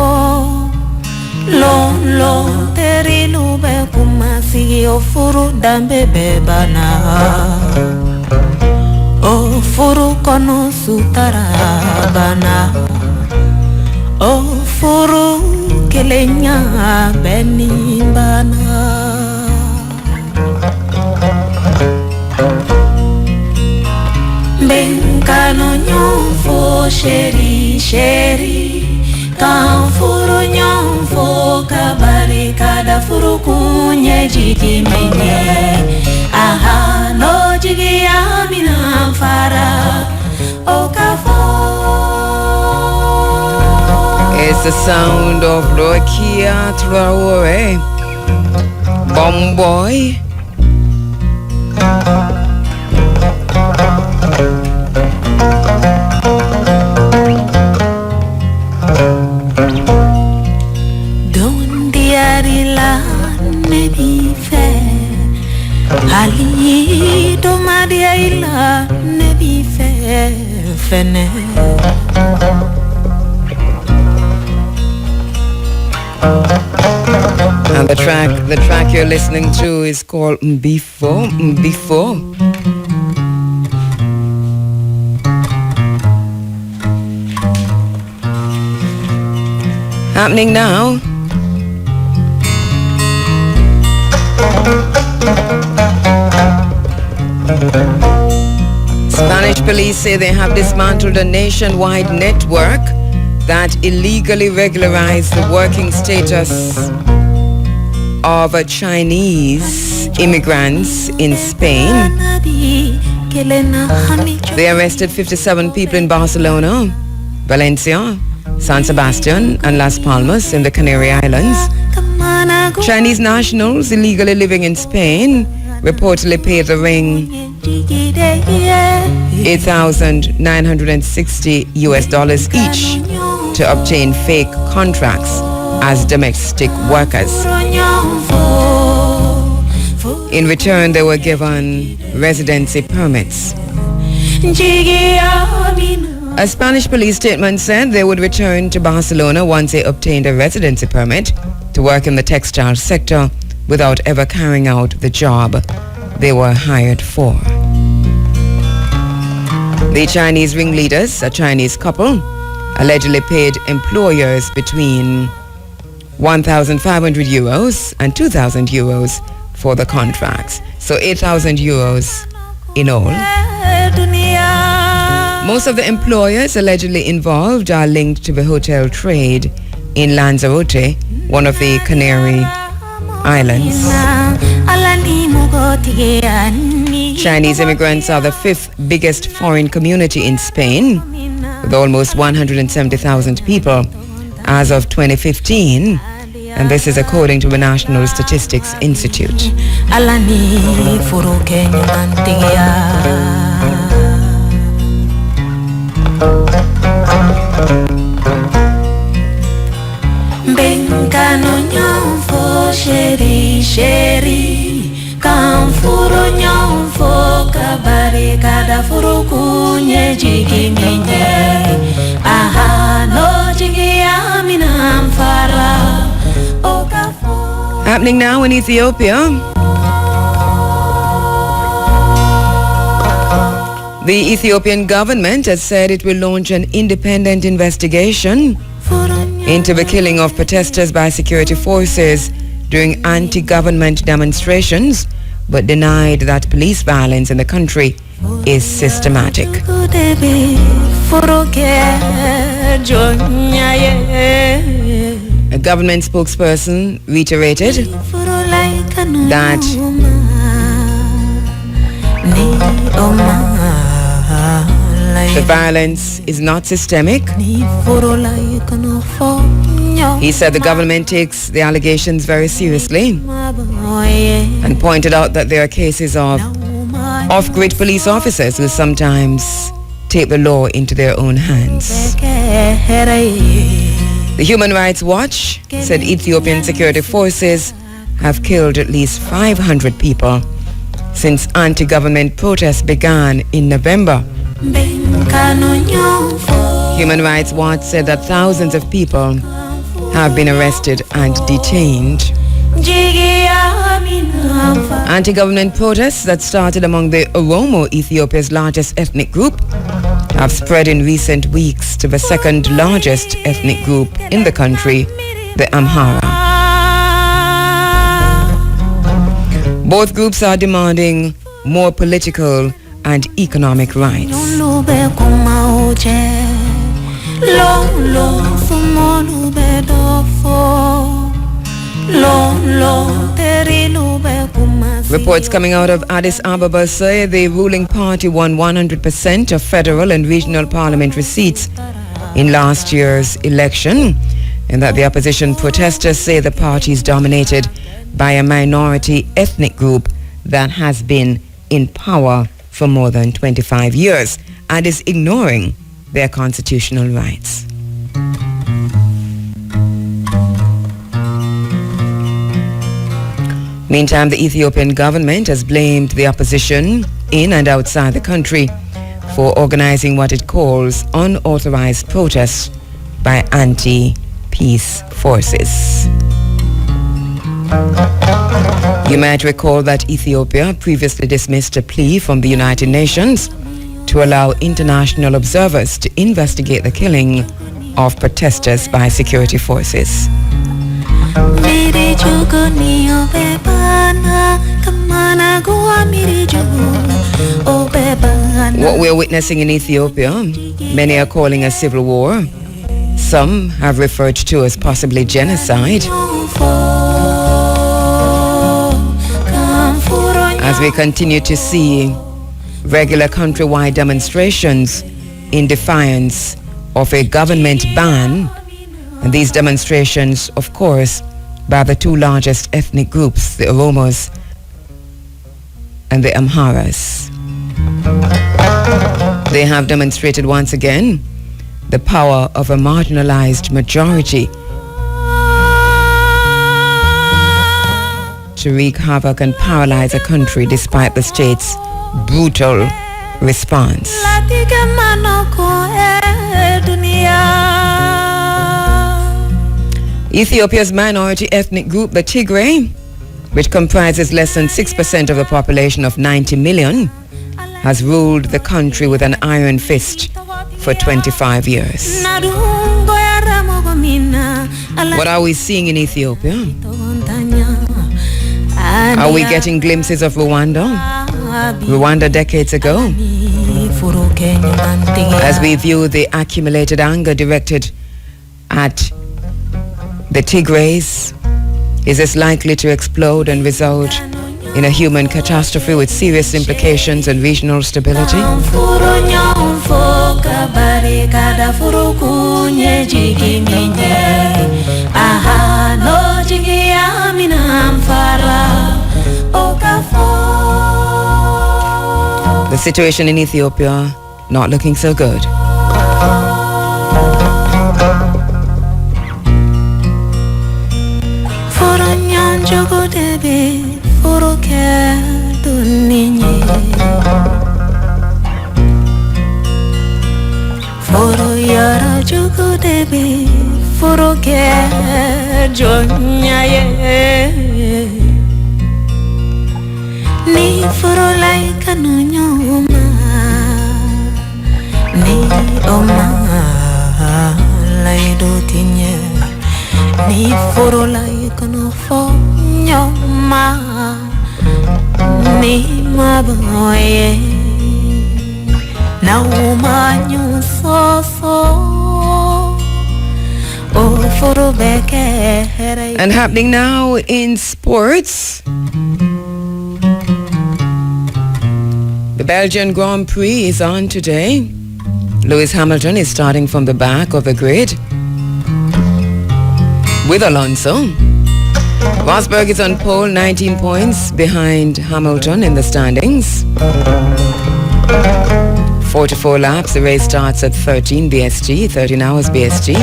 Lolo teri lube kuma sigio furu dambe bebana O furu kono sutara bana O furu kelenya beni bana Benkano nyofo sheri sheri Kan furu nyofo kabari kada furu kunye jigi menye Aha no jigi amina fara okafo
It's the sound of Lokia Traore Bomboy
Ali do madia ila nebi fene
And the track you're listening to is called Before. Happening now. Spanish police say they have dismantled a nationwide network that illegally regularized the working status of Chinese immigrants in Spain. They arrested 57 people in Barcelona, Valencia, San Sebastian and Las Palmas in the Canary Islands. Chinese nationals illegally living in Spain reportedly paid the ring $8,960 each to obtain fake contracts as domestic workers. In return, they were given residency permits. A Spanish police statement said they would return to Barcelona once they obtained a residency permit to work in the textile sector without ever carrying out the job they were hired for. The Chinese ringleaders, a Chinese couple, allegedly paid employers between 1,500 euros and 2,000 euros for the contracts. So 8,000 euros in all. Most of the employers allegedly involved are linked to the hotel trade in Lanzarote, one of the Canary Islands. Chinese immigrants are the fifth biggest foreign community in Spain, with almost 170,000 people as of 2015, and this is according to the National Statistics Institute. Happening now in Ethiopia. The Ethiopian government has said it will launch an independent investigation into the killing of protesters by security forces during anti-government demonstrations, but denied that police violence in the country is systematic. A government spokesperson reiterated that the violence is not systemic. He said the government takes the allegations very seriously and pointed out that there are cases of off-grid police officers who sometimes take the law into their own hands. The Human Rights Watch said Ethiopian security forces have killed at least 500 people since anti-government protests began in November. Human Rights Watch said that thousands of people have been arrested and detained. Anti-government protests that started among the Oromo, Ethiopia's largest ethnic group, have spread in recent weeks to the second largest ethnic group in the country, the Amhara. Both groups are demanding more political and economic rights. Reports coming out of Addis Ababa say the ruling party won 100% of federal and regional parliamentary seats in last year's election, and that the opposition protesters say the party is dominated by a minority ethnic group that has been in power for more than 25 years and is ignoring their constitutional rights. Meantime, the Ethiopian government has blamed the opposition in and outside the country for organizing what it calls unauthorized protests by anti-peace forces. You might recall that Ethiopia previously dismissed a plea from the United Nations to allow international observers to investigate the killing of protesters by security forces. What we're witnessing in Ethiopia, many are calling a civil war. Some have referred to as possibly genocide. As we continue to see regular countrywide demonstrations in defiance of a government ban, and these demonstrations, of course, by the two largest ethnic groups, the Oromos and the Amharas. They have demonstrated once again the power of a marginalized majority to wreak havoc and paralyze a country despite the state's brutal response. Ethiopia's minority ethnic group, the Tigray, which comprises less than 6% of the population of 90 million, has ruled the country with an iron fist for 25 years. What are we seeing in Ethiopia? Are we getting glimpses of Rwanda decades ago? As we view the accumulated anger directed at the Tigrays, is this likely to explode and result in a human catastrophe with serious implications and regional stability? The situation in Ethiopia not looking so good.
Foro yara jugo debi foro ke jonya ye ni foro lai kanunyo ma ni oma lai do tinye ni foro lai kanu fo nyoma ni maboye now manyu so
and happening now in sports, the Belgian Grand Prix is on today. Lewis Hamilton is starting from the back of the grid with Alonso. Rosberg is on pole, 19 points behind Hamilton in the standings. 44 laps, the race starts at 13 BST, 13 hours BST.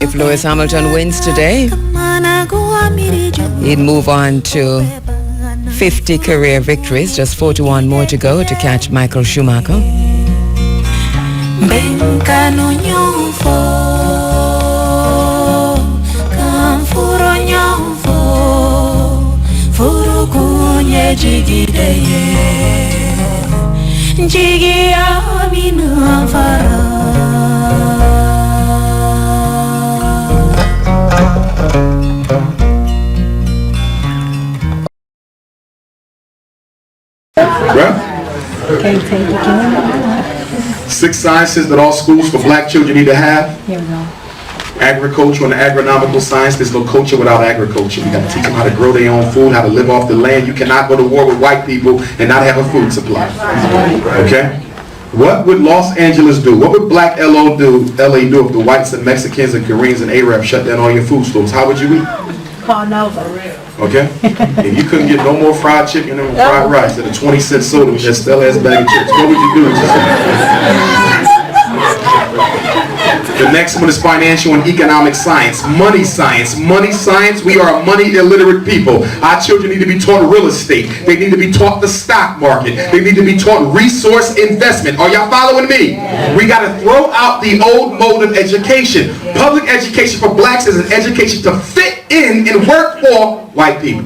If Lewis Hamilton wins today, he'd move on to 50 career victories, just 41 more to go to catch Michael Schumacher.
Benkano nyofo Kamfuro nyofo Furo kunye jigideye Jigi amina fara
Can't take the camera.
6 sciences that all schools for black children need to have.
Here we go.
Agriculture and agronomical science. There's no culture without agriculture. We got to teach them how to grow their own food, how to live off the land. You cannot go to war with white people and not have a food supply. Okay? What would Los Angeles do? What would black LA do if the whites and Mexicans and Koreans and Arabs shut down all your food stores? How would you eat?
Call Nova.
Okay? If you couldn't get no more fried chicken and fried rice at a 20-cent soda with that Stella's bag of chips, what would you do? The next one is financial and economic science. Money science. Money science. We are a money illiterate people. Our children need to be taught real estate. They need to be taught the stock market. They need to be taught resource investment. Are y'all following me? We got to throw out the old mode of education. Public education for blacks is an education to fit in and work for white people.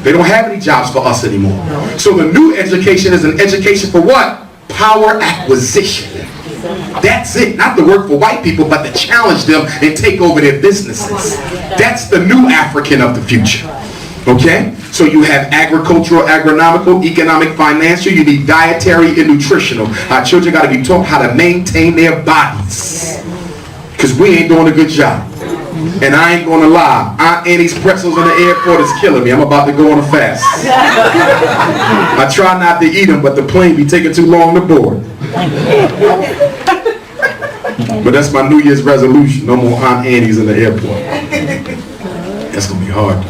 They don't have any jobs for us anymore. So the new education is an education for what? Power acquisition. That's it. Not to work for white people, but to challenge them and take over their businesses. That's the new African of the future. Okay? So you have agricultural, agronomical, economic, financial. You need dietary and nutritional. Our children got to be taught how to maintain their bodies. Because we ain't doing a good job. And I ain't gonna lie, Aunt Annie's pretzels in the airport is killing me. I'm about to go on a fast. I try not to eat them, but the plane be taking too long to board. But that's my New Year's resolution. No more Aunt Annie's in the airport. That's gonna be hard.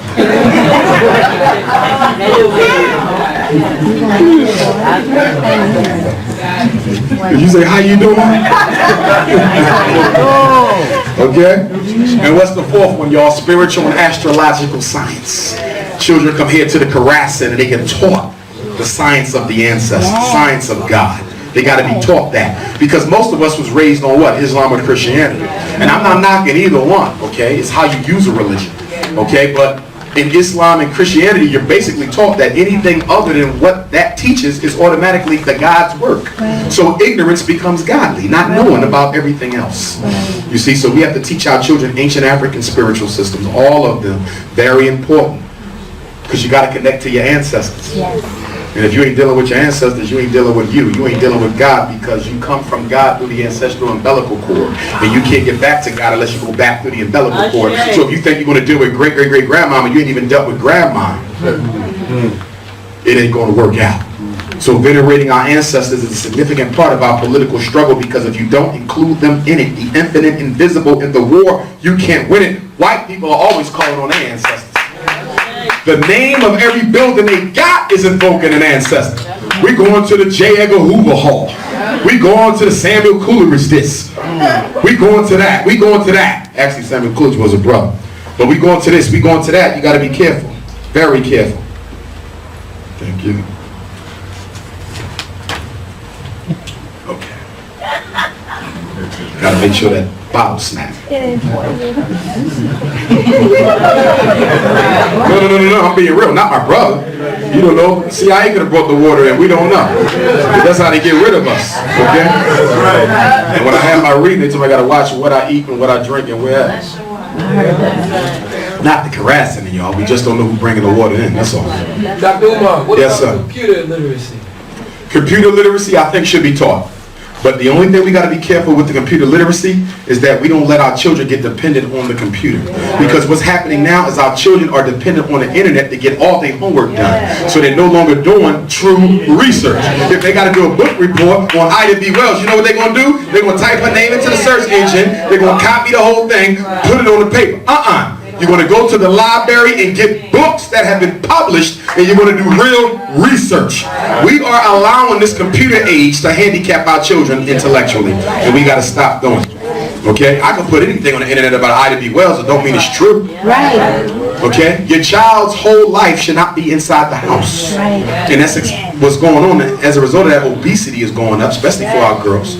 You say, how you doing? Okay? And what's the fourth one, y'all? Spiritual and astrological science. Children come here to the Karass Center and they get taught the science of the ancestors, science of God. They got to be taught that. Because most of us was raised on what? Islam or Christianity. And I'm not knocking either one, okay? It's how you use a religion, okay? But in Islam and Christianity, you're basically taught that anything other than what that teaches is automatically the God's work. So ignorance becomes godly, not knowing about everything else. You see, so we have to teach our children ancient African spiritual systems, all of them, very important. Because you got to connect to your ancestors. And if you ain't dealing with your ancestors, you ain't dealing with you. You ain't dealing with God because you come from God through the ancestral umbilical cord. And you can't get back to God unless you go back through the umbilical cord. So if you think you're going to deal with great-great-great-grandmama, you ain't even dealt with grandma. It ain't going to work out. So venerating our ancestors is a significant part of our political struggle because if you don't include them in it, the infinite, invisible, in the war, you can't win it. White people are always calling on their ancestors. The name of every building they got is invoking an ancestor. We going to the J. Edgar Hoover Hall. We going to the Samuel Coleridge this. We going to that. We going to that. Actually, Samuel Coleridge was a brother. But we going to this. We going to that. You got to be careful. Very careful. Thank you. Okay. Got to make sure that bottle snap. No, I'm being real. Not my brother. You don't know. CIA could have brought the water in. We don't know. But that's how they get rid of us. Okay? And when I have my reading, they tell me I got to watch what I eat and what I drink and where else. Not the harassing, y'all. We just don't know who's bringing the water in. That's all.
Dr. Umar, what
yes,
about
sir.
computer literacy?
Computer literacy, I think, should be taught. But the only thing we got to be careful with the computer literacy is that we don't let our children get dependent on the computer. Because what's happening now is our children are dependent on the internet to get all their homework done. So they're no longer doing true research. If they got to do a book report on Ida B. Wells, you know what they're going to do? They're going to type her name into the search engine. They're going to copy the whole thing, put it on the paper. You're going to go to the library and get books that have been published, and you're going to do real research. We are allowing this computer age to handicap our children intellectually, and we got to stop doing it. Okay? I can put anything on the internet about Ida B. Wells, it don't mean it's true.
Right.
Okay? Your child's whole life should not be inside the house. And that's what's going on. As a result of that, obesity is going up, especially for our girls.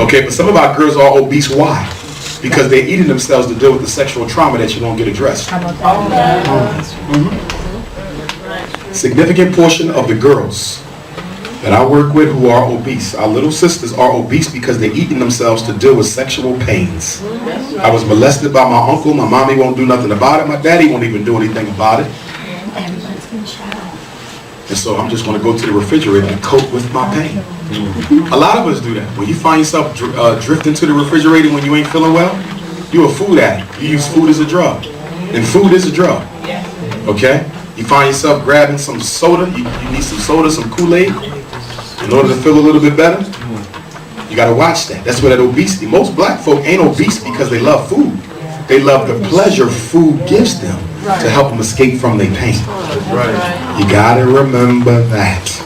Okay? But some of our girls are obese. Why? Because they're eating themselves to deal with the sexual trauma that you don't get addressed. Significant portion of the girls that I work with who are obese, our little sisters are obese because they're eating themselves to deal with sexual pains. I was molested by my uncle. My mommy won't do nothing about it. My daddy won't even do anything about it. And so I'm just going to go to the refrigerator and cope with my pain. A lot of us do that. When you find yourself drifting to the refrigerator when you ain't feeling well, you're a food addict. You use food as a drug. And food is a drug. Okay? You find yourself grabbing some soda. You need some soda, some Kool-Aid in order to feel a little bit better. You got to watch that. That's where that obesity. Most black folk ain't obese because they love food. They love the pleasure food gives them to help them escape from their pain. You got to remember that.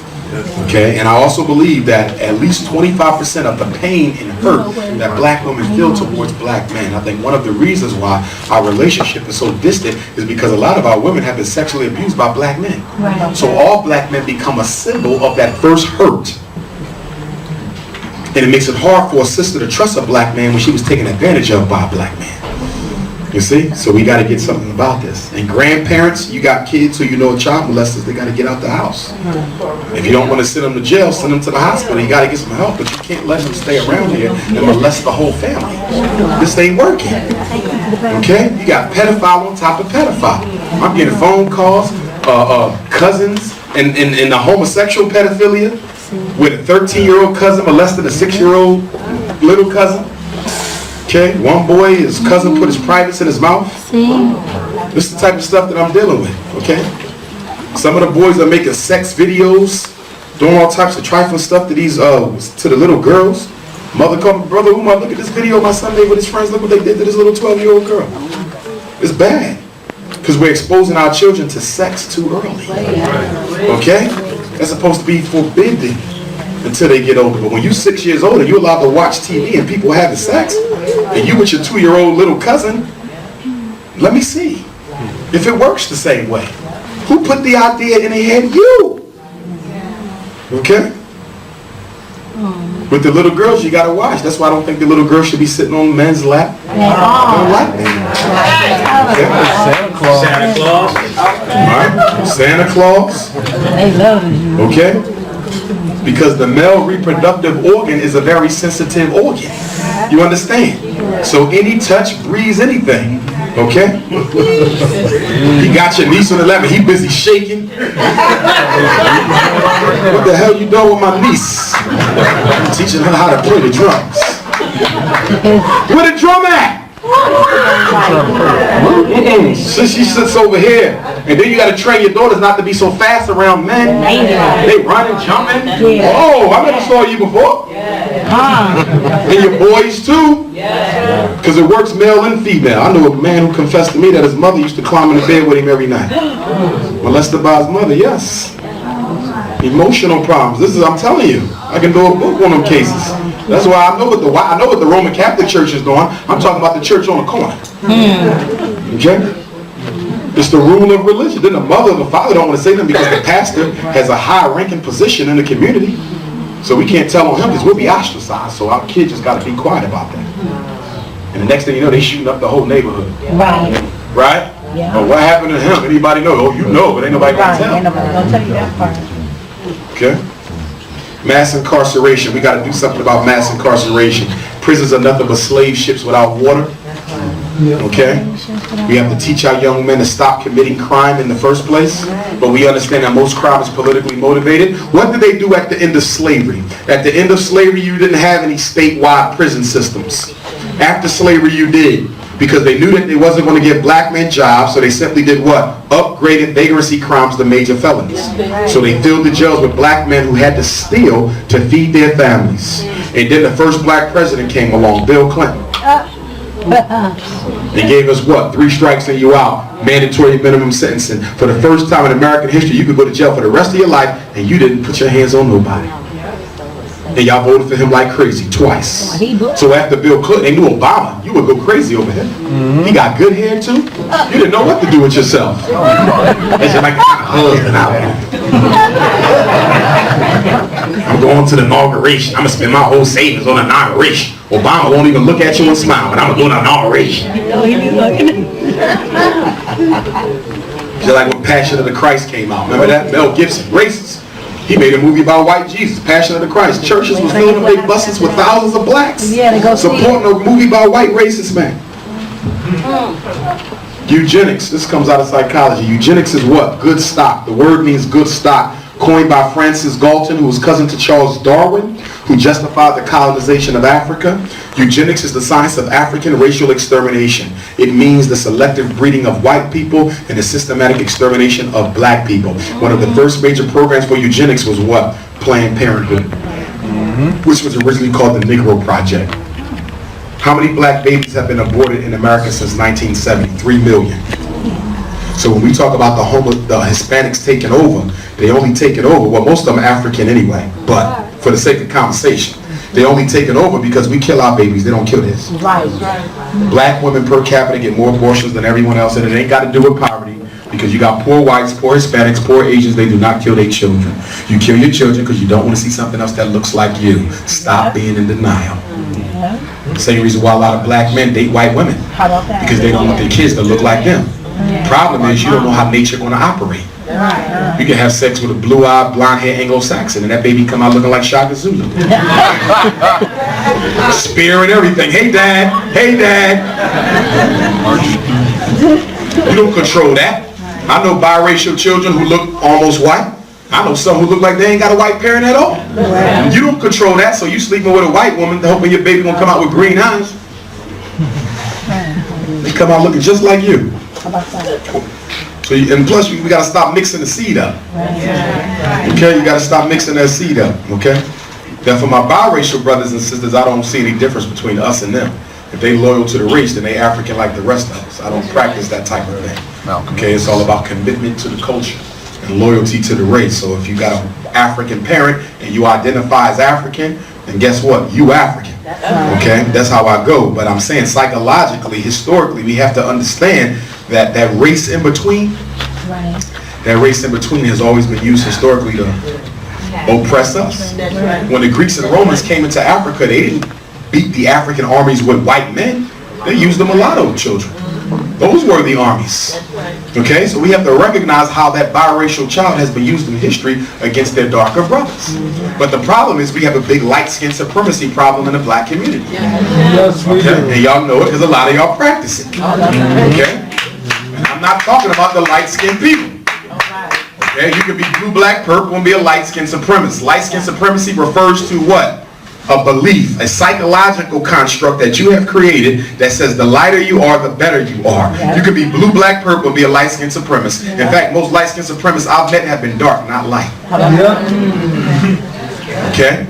Okay, and I also believe that at least 25% of the pain and hurt that black women feel towards black men. I think one of the reasons why our relationship is so distant is because a lot of our women have been sexually abused by black men. So all black men become a symbol of that first hurt. And it makes it hard for a sister to trust a black man when she was taken advantage of by a black man. You see? So we got to get something about this. And grandparents, you got kids who you know are child molesters, they got to get out the house. If you don't want to send them to jail, send them to the hospital. You got to get some help, but you can't let them stay around here and molest the whole family. This ain't working. Okay? You got pedophile on top of pedophile. I'm getting phone calls, cousins, and the homosexual pedophilia, with a 13-year-old cousin molested a 6-year-old little cousin. Okay, one boy, his cousin put his privates in his mouth. This is the type of stuff that I'm dealing with, okay? Some of the boys are making sex videos, doing all types of trifling stuff to these, to the little girls. Mother called me, brother, Umar, look at this video of my son made with his friends. Look what they did to this little 12-year-old girl. It's bad, because we're exposing our children to sex too early, okay? That's supposed to be forbidden until they get older. But when you're 6 years old and you're allowed to watch TV and people having sex, and you with your 2-year-old little cousin, let me see if it works the same way. Who put the idea in their head? You. Okay? With the little girls, you gotta watch. That's why I don't think the little girls should be sitting on men's lap. They don't like that. Santa Claus. Alright? Santa Claus.
They love you.
Okay? Because the male reproductive organ is a very sensitive organ. You understand? So any touch, breeze, anything. Okay? He got your niece on the lap and he busy shaking. What the hell you doing with my niece? I'm teaching her how to play the drums. Where the drum at? So she sits over here, and then you got to train your daughters not to be so fast around men. They running, jumping. Oh, I never saw you before. And your boys too, because it works male and female. I know a man who confessed to me that his mother used to climb in the bed with him every night. Molested by his mother, yes. Emotional problems. This is, I'm telling you, I can do a book on them cases. That's why I know what the Roman Catholic Church is doing. I'm talking about the church on the corner. Okay? It's the rule of religion. Then the mother and the father don't want to say them because the pastor has a high-ranking position in the community. So we can't tell on him because we'll be ostracized. So our kids just got to be quiet about that. And the next thing you know, they shooting up the whole neighborhood. Right? Yeah. Oh, what happened to him? Anybody know? Oh, you know, but ain't nobody gonna tell.
Ain't nobody gonna tell you that part.
Okay? Mass incarceration. We got to do something about mass incarceration. Prisons are nothing but slave ships without water. Okay? We have to teach our young men to stop committing crime in the first place. But we understand that most crime is politically motivated. What did they do at the end of slavery? At the end of slavery, you didn't have any statewide prison systems. After slavery, you did. Because they knew that they wasn't going to give black men jobs, so they simply did what? Upgraded vagrancy crimes to major felonies. So they filled the jails with black men who had to steal to feed their families. And then the first black president came along, Bill Clinton. They gave us what? 3 strikes and you out. Mandatory minimum sentencing. For the first time in American history, you could go to jail for the rest of your life and you didn't put your hands on nobody. And y'all voted for him like crazy twice. So after Bill Clinton, they knew Obama. You would go crazy over him. He got good hair too. You didn't know what to do with yourself. It's like a husband out. I'm going to the inauguration. I'm going to spend my whole savings on the inauguration. Obama won't even look at you and smile, but I'm going to do an inauguration. Just like when Passion of the Christ came out. Remember that? Mel Gibson, racist. He made a movie about white Jesus, Passion of the Christ. Churches was filling up big buses with thousands of blacks supporting a movie about white racist man. Eugenics. This comes out of psychology. Eugenics is what? Good stock. The word means good stock. Coined by Francis Galton, who was cousin to Charles Darwin, who justified the colonization of Africa. Eugenics is the science of African racial extermination. It means the selective breeding of white people and the systematic extermination of black people. One of the first major programs for eugenics was what? Planned Parenthood, which was originally called the Negro Project. How many black babies have been aborted in America since 1970? 3 million. So when we talk about the Hispanics taking over, they only take it over. Well, most of them are African anyway, but for the sake of conversation, they only take it over because we kill our babies. They don't kill theirs.
Right.
Black women per capita get more abortions than everyone else, and it ain't got to do with poverty, because you got poor whites, poor Hispanics, poor Asians. They do not kill their children. You kill your children because you don't want to see something else that looks like you. Stop being in denial. Same reason why a lot of black men date white women, because they don't want their kids to look like them. Problem is, you don't know how nature going to operate. You can have sex with a blue-eyed, blonde-haired Anglo-Saxon, and that baby come out looking like Shaka Zulu. Spear and everything. Hey, Dad. Hey, Dad. You don't control that. I know biracial children who look almost white. I know some who look like they ain't got a white parent at all. You don't control that, so you sleeping with a white woman hoping your baby gonna come out with green eyes. They come out looking just like you. So and plus we gotta stop mixing the seed up. Okay, you gotta stop mixing that seed up. Okay. Then for my biracial brothers and sisters, I don't see any difference between us and them. If they loyal to the race, then they African like the rest of us. I don't practice that type of thing. Okay, it's all about commitment to the culture and loyalty to the race. So if you got an African parent and you identify as African, then guess what? You African. Okay, that's how I go. But I'm saying psychologically, historically, we have to understand that that race in between, that race in between has always been used historically to oppress us. When the Greeks and the Romans came into Africa, they didn't beat the African armies with white men. They used the mulatto children. Those were the armies. Okay, so we have to recognize how that biracial child has been used in history against their darker brothers. But the problem is we have a big light-skin supremacy problem in the black community. Okay, and y'all know it because a lot of y'all practice it. Okay, and I'm not talking about the light-skinned people. Okay, you can be blue, black, purple, and be a light-skin supremacist. Light-skin supremacy refers to what? A belief, a psychological construct that you have created that says the lighter you are, the better you are. You could be blue, black, purple, and be a light-skinned supremacist. In fact, most light-skinned supremacists I've met have been dark, not light. Okay?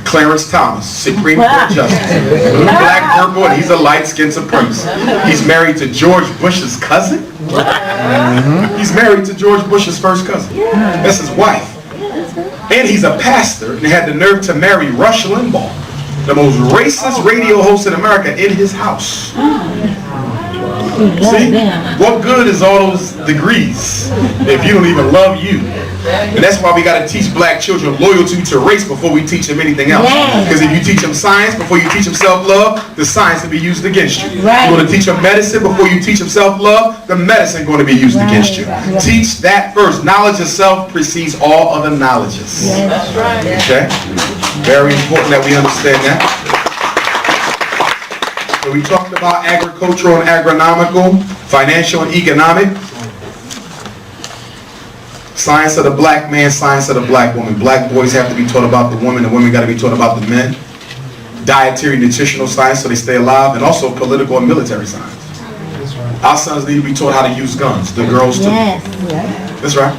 Clarence Thomas, Supreme Court Justice. Blue, black, purple, and he's a light-skinned supremacist. He's married to George Bush's cousin. He's married to George Bush's first cousin. That's his wife. And he's a pastor and had the nerve to marry Rush Limbaugh, the most racist radio host in America, in his house. See? What good is all those degrees if you don't even love you? And that's why we got to teach black children loyalty to race before we teach them anything else. Because if you teach them science before you teach them self-love, the science will be used against you. You're going to teach them medicine before you teach them self-love, the medicine is going to be used against you. Teach that first. Knowledge of self precedes all other knowledges. Okay? Very important that we understand that. So we talked about agricultural and agronomical, financial and economic. Science of the black man, science of the black woman. Black boys have to be taught about the women got to be taught about the men. Dietary, nutritional science so they stay alive, and also political and military science. Our sons need to be taught how to use guns. The girls too. That's right.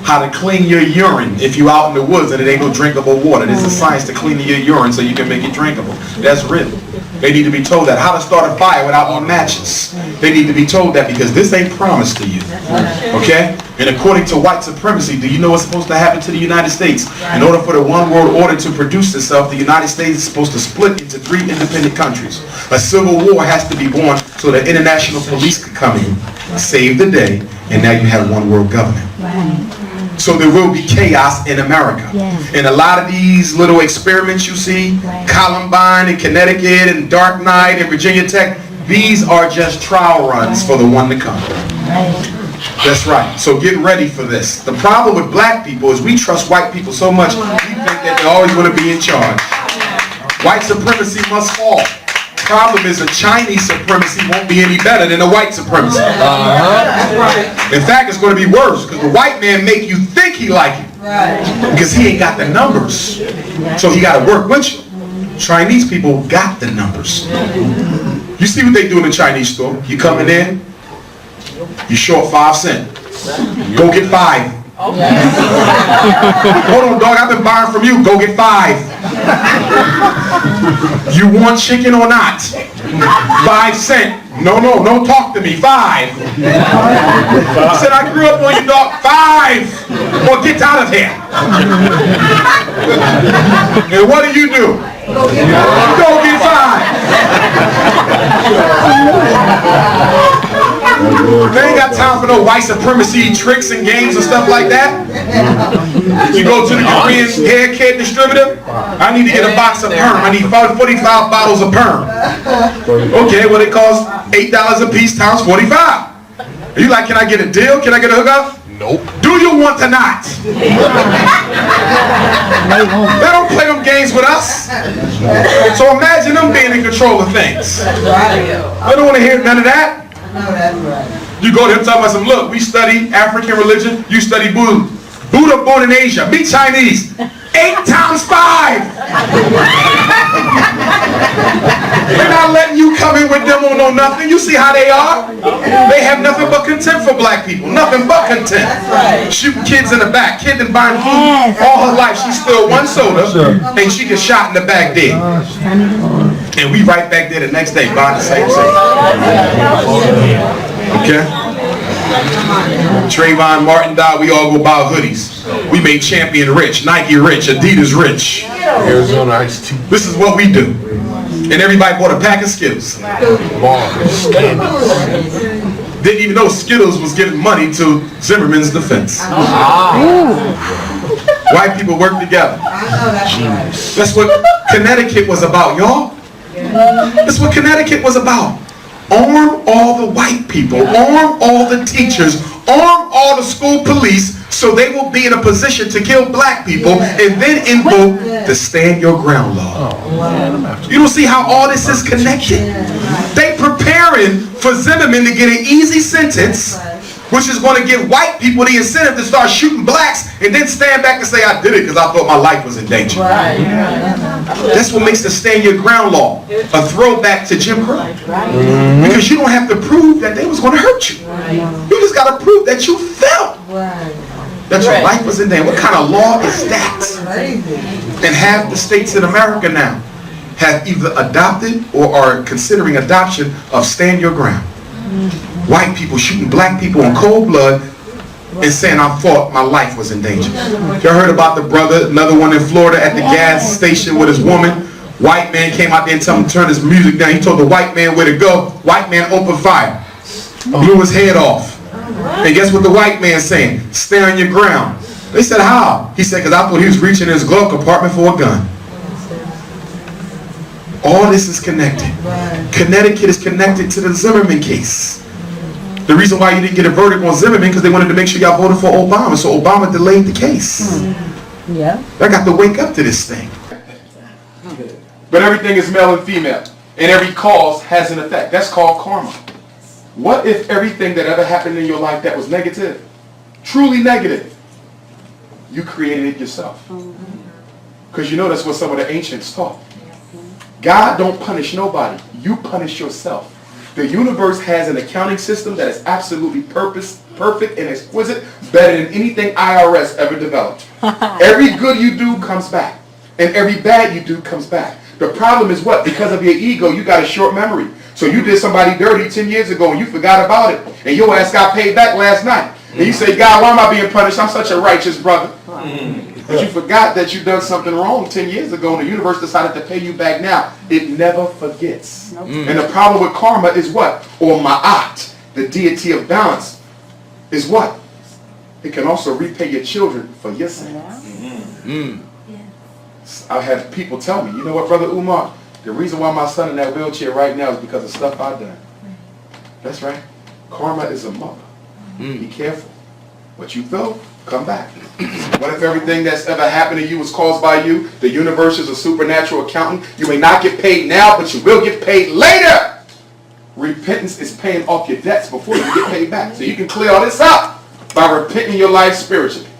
How to clean your urine if you're out in the woods and it ain't no drinkable water. There's a science to cleaning your urine so you can make it drinkable. That's real. They need to be told that. How to start a fire without more matches. They need to be told that because this ain't promised to you. Okay? And according to white supremacy, do you know what's supposed to happen to the United States? In order for the one world order to produce itself, the United States is supposed to split into 3 independent countries. A civil war has to be born so that international police could come in, save the day, and now you have one world government. So there will be chaos in America. And a lot of these little experiments you see, Columbine in Connecticut and Dark Knight and Virginia Tech, these are just trial runs for the one to come. That's right. So get ready for this. The problem with black people is we trust white people so much, we think that they're always going to be in charge. White supremacy must fall. Problem is the Chinese supremacy won't be any better than the white supremacy. In fact, it's going to be worse because the white man make you think he like you because he ain't got the numbers. So he got to work with you. Chinese people got the numbers. You see what they do in the Chinese store? You coming in, you short 5 cents. Go get 5. Hold on, dog, I've been buying from you. Go get 5. You want chicken or not? 5 cents. No, don't talk to me. 5. I said, I grew up on you, dog. 5. Or get out of here. And what do? Go get 5. They ain't got time for no white supremacy tricks and games and stuff like that. You go to the Korean hair care distributor, I need to get a box of perm. I need 45 bottles of perm. Okay, well it costs $8 a piece times 45. Are you like, can I get a deal? Can I get a hookup? Nope. Do you want to not? They don't play them games with us. So imagine them being in control of things. I don't want to hear none of that. You go there and tell them, look, we study African religion, you study Buddha. Buddha born in Asia, me Chinese. 8 times 5. They're not letting you come in with them on no nothing. You see how they are? They have nothing but contempt for black people. Nothing but contempt. Shooting kids in the back. Kid been buying food all her life. She spilled 1 soda and she gets shot in the back dead. And we right back there the next day buying the same thing. Okay? Trayvon Martin died, we all go buy hoodies. We made Champion rich, Nike rich, Adidas rich.
Arizona iced tea.
This is what we do. And everybody bought a pack of Skittles. Didn't even know Skittles was giving money to Zimmerman's defense. White people work together. That's what Connecticut was about, y'all. That's what Connecticut was about. Arm all the white people, arm all the teachers, arm all the school police so they will be in a position to kill black people and then invoke the stand your ground law. You don't see how all this is connected? They preparing for Zimmerman to get an easy sentence, which is going to give white people the incentive to start shooting blacks and then stand back and say, I did it because I thought my life was in danger. That's what makes the stand your ground law a throwback to Jim Crow. Because you don't have to prove that they was going to hurt you. You just got to prove that you felt that your life was in danger. What kind of law is that? And half the states in America now have either adopted or are considering adoption of stand your ground. White people shooting black people in cold blood and saying I thought my life was in danger. Y'all heard about the brother, another one in Florida at the gas station with his woman. White man came out there and told him to turn his music down. He told the white man where to go. White man opened fire. Blew his head off. And guess what the white man saying? Stay on your ground. They said, how? He said, because I thought he was reaching in his glove compartment for a gun. All this is connected. Connecticut is connected to the Zimmerman case. The reason why you didn't get a verdict on Zimmerman because they wanted to make sure y'all voted for Obama, so Obama delayed the case. Yeah. I got to wake up to this thing. But everything is male and female, and every cause has an effect. That's called karma. What if everything that ever happened in your life that was negative, truly negative, you created it yourself? Because you know that's what some of the ancients taught. God don't punish nobody. You punish yourself. The universe has an accounting system that is absolutely perfect and exquisite, better than anything IRS ever developed. Every good you do comes back, and every bad you do comes back. The problem is what? Because of your ego, you got a short memory. So you did somebody dirty 10 years ago, and you forgot about it, and your ass got paid back last night. And you say, God, why am I being punished? I'm such a righteous brother. But you forgot that you done something wrong 10 years ago and the universe decided to pay you back now. It never forgets. And the problem with karma is what? Or ma'at, the deity of balance, is what? It can also repay your children for your sins. I've had people tell me, you know what, Brother Umar? The reason why my son in that wheelchair right now is because of stuff I've done. That's right. Karma is a mother. Be careful. What you feel, come back. What if everything that's ever happened to you was caused by you? The universe is a supernatural accountant. You may not get paid now, but you will get paid later. Repentance is paying off your debts before you get paid back. So you can clear all this up by repenting your life spiritually.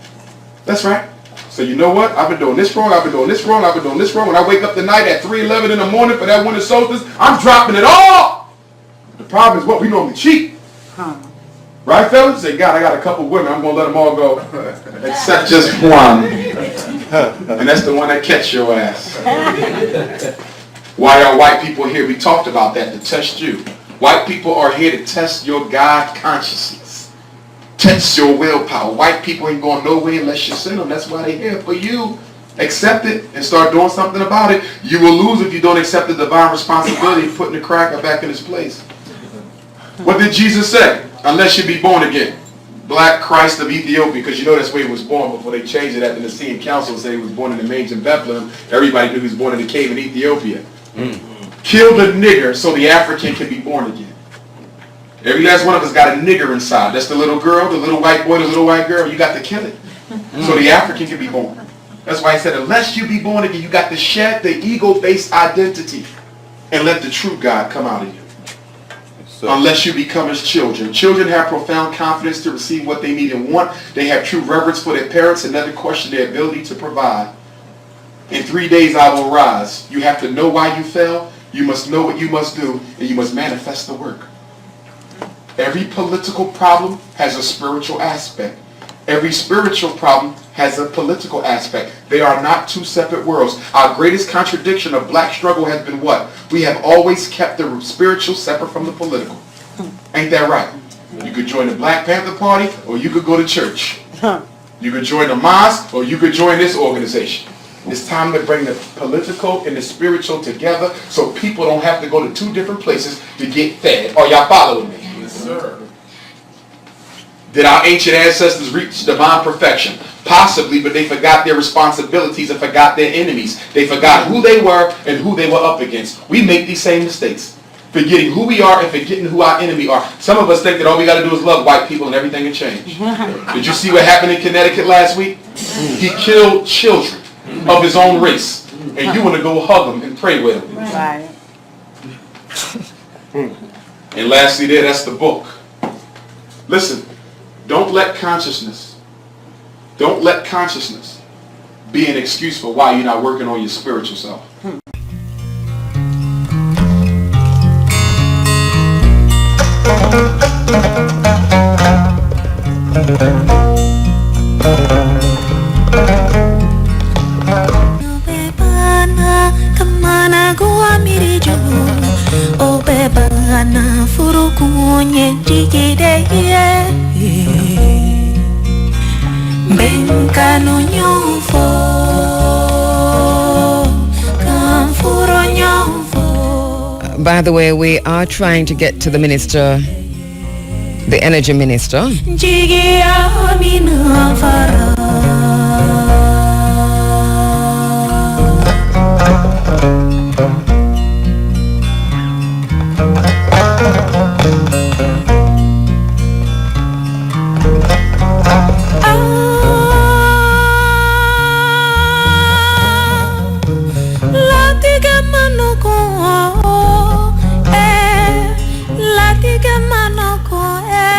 That's right. So you know what? I've been doing this wrong, I've been doing this wrong, I've been doing this wrong. When I wake up tonight at 3:11 in the morning for that winter solstice, I'm dropping it all. The problem is what? We normally cheat. Right, fellas? Say, God, I got a couple women. I'm going to let them all go. Except just one. And that's the one that catch your ass. Why are white people here? We talked about that, to test you. White people are here to test your God consciousness. Test your willpower. White people ain't going nowhere unless you send them. That's why they're here for you. Accept it and start doing something about it. You will lose if you don't accept the divine responsibility of putting the cracker back in its place. What did Jesus say? Unless you be born again. Black Christ of Ethiopia, because you know that's where he was born before they changed it at the Nicene Council and said he was born in the manger in Bethlehem. Everybody knew he was born in the cave in Ethiopia. Kill the nigger so the African can be born again. Every last one of us got a nigger inside. That's the little girl, the little white boy, the little white girl. You got to kill it so the African can be born. That's why he said, unless you be born again, you got to shed the ego-based identity and let the true God come out of you. Unless you become his children. Children have profound confidence to receive what they need and want. They have true reverence for their parents and never question their ability to provide. In 3 days I will rise. You have to know why you fell. You must know what you must do, and you must manifest the work. Every political problem has a spiritual aspect. Every spiritual problem has a political aspect. They are not two separate worlds. Our greatest contradiction of black struggle has been what? We have always kept the spiritual separate from the political. Ain't that right? You could join the Black Panther Party, or you could go to church. You could join the mosque, or you could join this organization. It's time to bring the political and the spiritual together so people don't have to go to two different places to get fed. Are y'all following me? Yes, sir. Did our ancient ancestors reach divine perfection? Possibly, but they forgot their responsibilities and forgot their enemies. They forgot who they were and who they were up against. We make these same mistakes. Forgetting who we are and forgetting who our enemy are. Some of us think that all we got to do is love white people and everything will change. Did you see what happened in Connecticut last week? He killed children of his own race. And you want to go hug them and pray with them.
Right.
And lastly there, that's the book. Listen, don't let consciousness be an excuse for why you're not working on your spiritual self.
Kemana gua miriju, oh bebana furukunye digide, bengkano nyofo, kamfuro nyofo.
By the way, we are trying to get to the minister, the energy minister.
Jigia mina fara.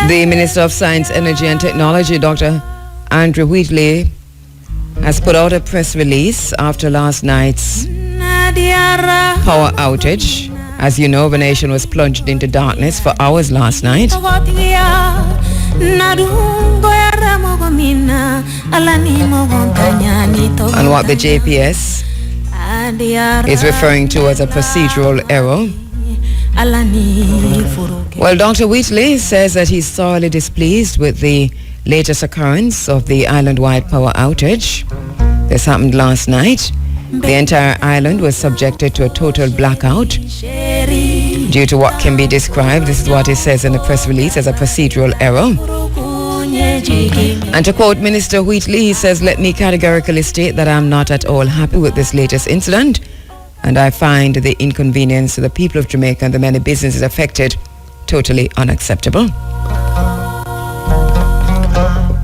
The Minister of Science, Energy and Technology, Dr. Andrew Wheatley, has put out a press release after last night's power outage. As you know, the nation was plunged into darkness for hours last night. And what the JPS is referring to as a procedural error. Well, Dr. Wheatley says that he's thoroughly displeased with the latest occurrence of the island-wide power outage. This happened last night. The entire island was subjected to a total blackout due to what can be described, this is what he says in the press release, as a procedural error. And to quote Minister Wheatley, he says, "Let me categorically state that I'm not at all happy with this latest incident, and I find the inconvenience to the people of Jamaica and the many businesses affected totally unacceptable."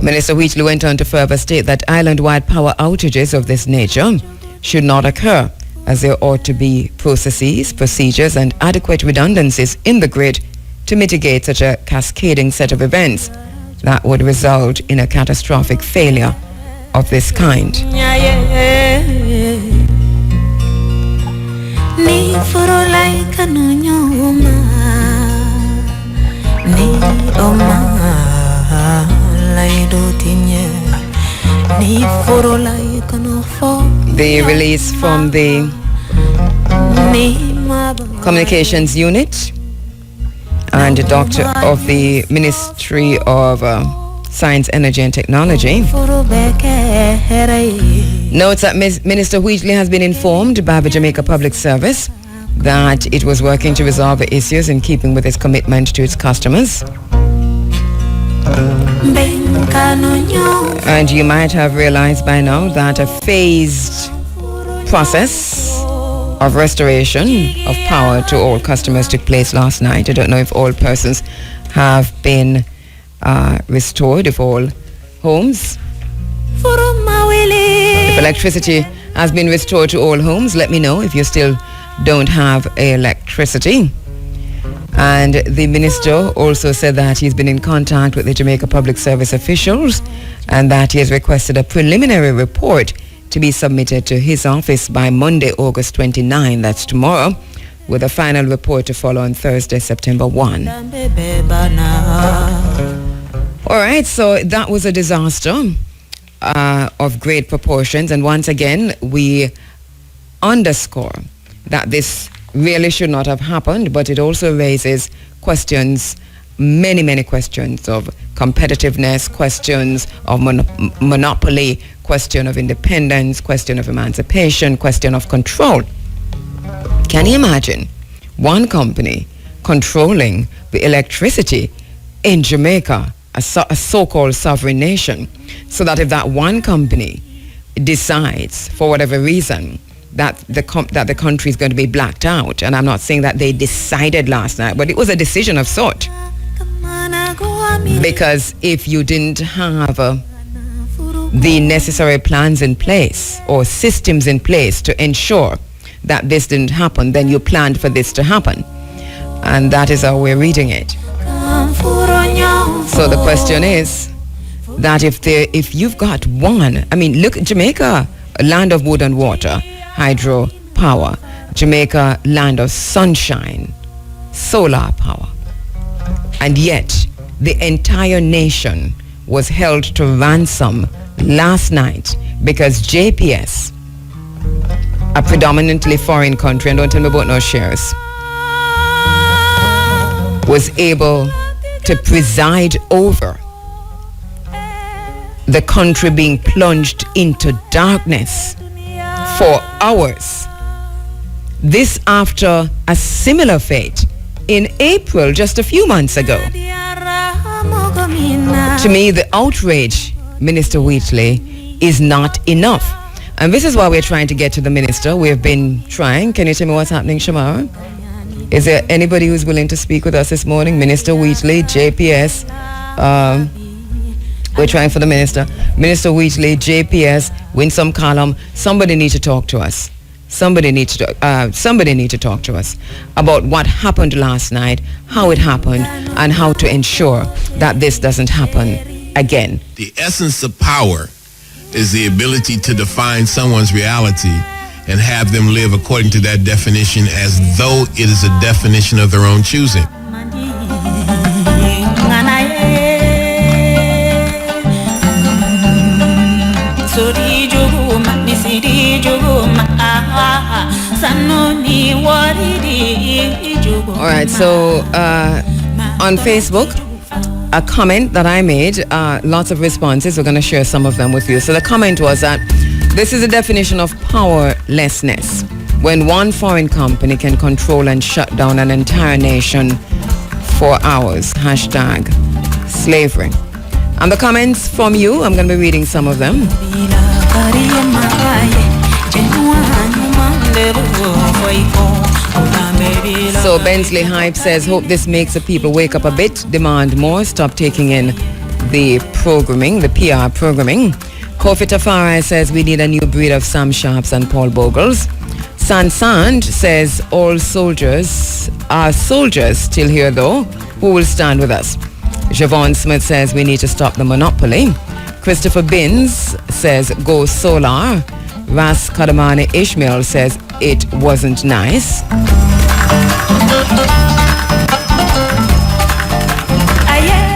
Minister Wheatley went on to further state that island-wide power outages of this nature should not occur, as there ought to be processes, procedures, and adequate redundancies in the grid to mitigate such a cascading set of events that would result in a catastrophic failure of this kind.
Ni furo like a no nyoma, ni oma.
The release from the Communications Unit and the Doctor of the Ministry of Science, Energy and Technology notes that Minister Wheatley has been informed by the Jamaica Public Service that it was working to resolve the issues in keeping with its commitment to its customers. And you might have realized by now that a phased process of restoration of power to all customers took place last night. I don't know if all persons have been restored, if all homes. If electricity has been restored to all homes, let me know if you still don't have electricity. And the minister also said that he's been in contact with the Jamaica Public Service officials and that he has requested a preliminary report to be submitted to his office by Monday, August 29, that's tomorrow, with a final report to follow on Thursday, September 1. All right, so that was a disaster of great proportions. And once again, we underscore that this really should not have happened, but it also raises questions, many questions of competitiveness, questions of monopoly, question of independence, question of emancipation, question of control. Can you imagine one company controlling the electricity in Jamaica, a so-called sovereign nation, so that if that one company decides, for whatever reason, that the country is going to be blacked out, and I'm not saying that they decided last night, but it was a decision of sort. Because if you didn't have the necessary plans in place or systems in place to ensure that this didn't happen, then you planned for this to happen. And that is how we're reading it. So the question is that if you've got one, I mean, look, Jamaica, a land of wood and water, hydro power. Jamaica, land of sunshine, solar power. And yet, the entire nation was held to ransom last night because JPS, a predominantly foreign country, and don't tell me about no shares, was able to preside over the country being plunged into darkness for hours. This after a similar fate in April, just a few months ago. To me, the outrage, Minister Wheatley, is not enough. And this is why we're trying to get to the minister. We've been trying. Can you tell me what's happening, Shamara? Is there anybody who's willing to speak with us this morning? Minister Wheatley, JPS. We're trying for the minister. Minister Wheatley, JPS, win some column. Somebody need to talk to us. Somebody need to talk to us about what happened last night, how it happened, and how to ensure that this doesn't happen again.
The essence of power is the ability to define someone's reality and have them live according to that definition as though it is a definition of their own choosing.
All right, so on Facebook, a comment that I made, lots of responses. We're going to share some of them with you. So the comment was that this is a definition of powerlessness, when one foreign company can control and shut down an entire nation for hours. Hashtag slavery. And the comments from you, I'm going to be reading some of them. So Bensley Hype says, hope this makes the people wake up a bit, demand more, stop taking in the programming, the PR programming. Kofi Tafari says, we need a new breed of Sam Sharps and Paul Bogles. Sand says, all soldiers are soldiers still here though. Who will stand with us? Javon Smith says, we need to stop the monopoly. Christopher Binns says, go solar. Ras Kadamani Ishmael says, it wasn't nice.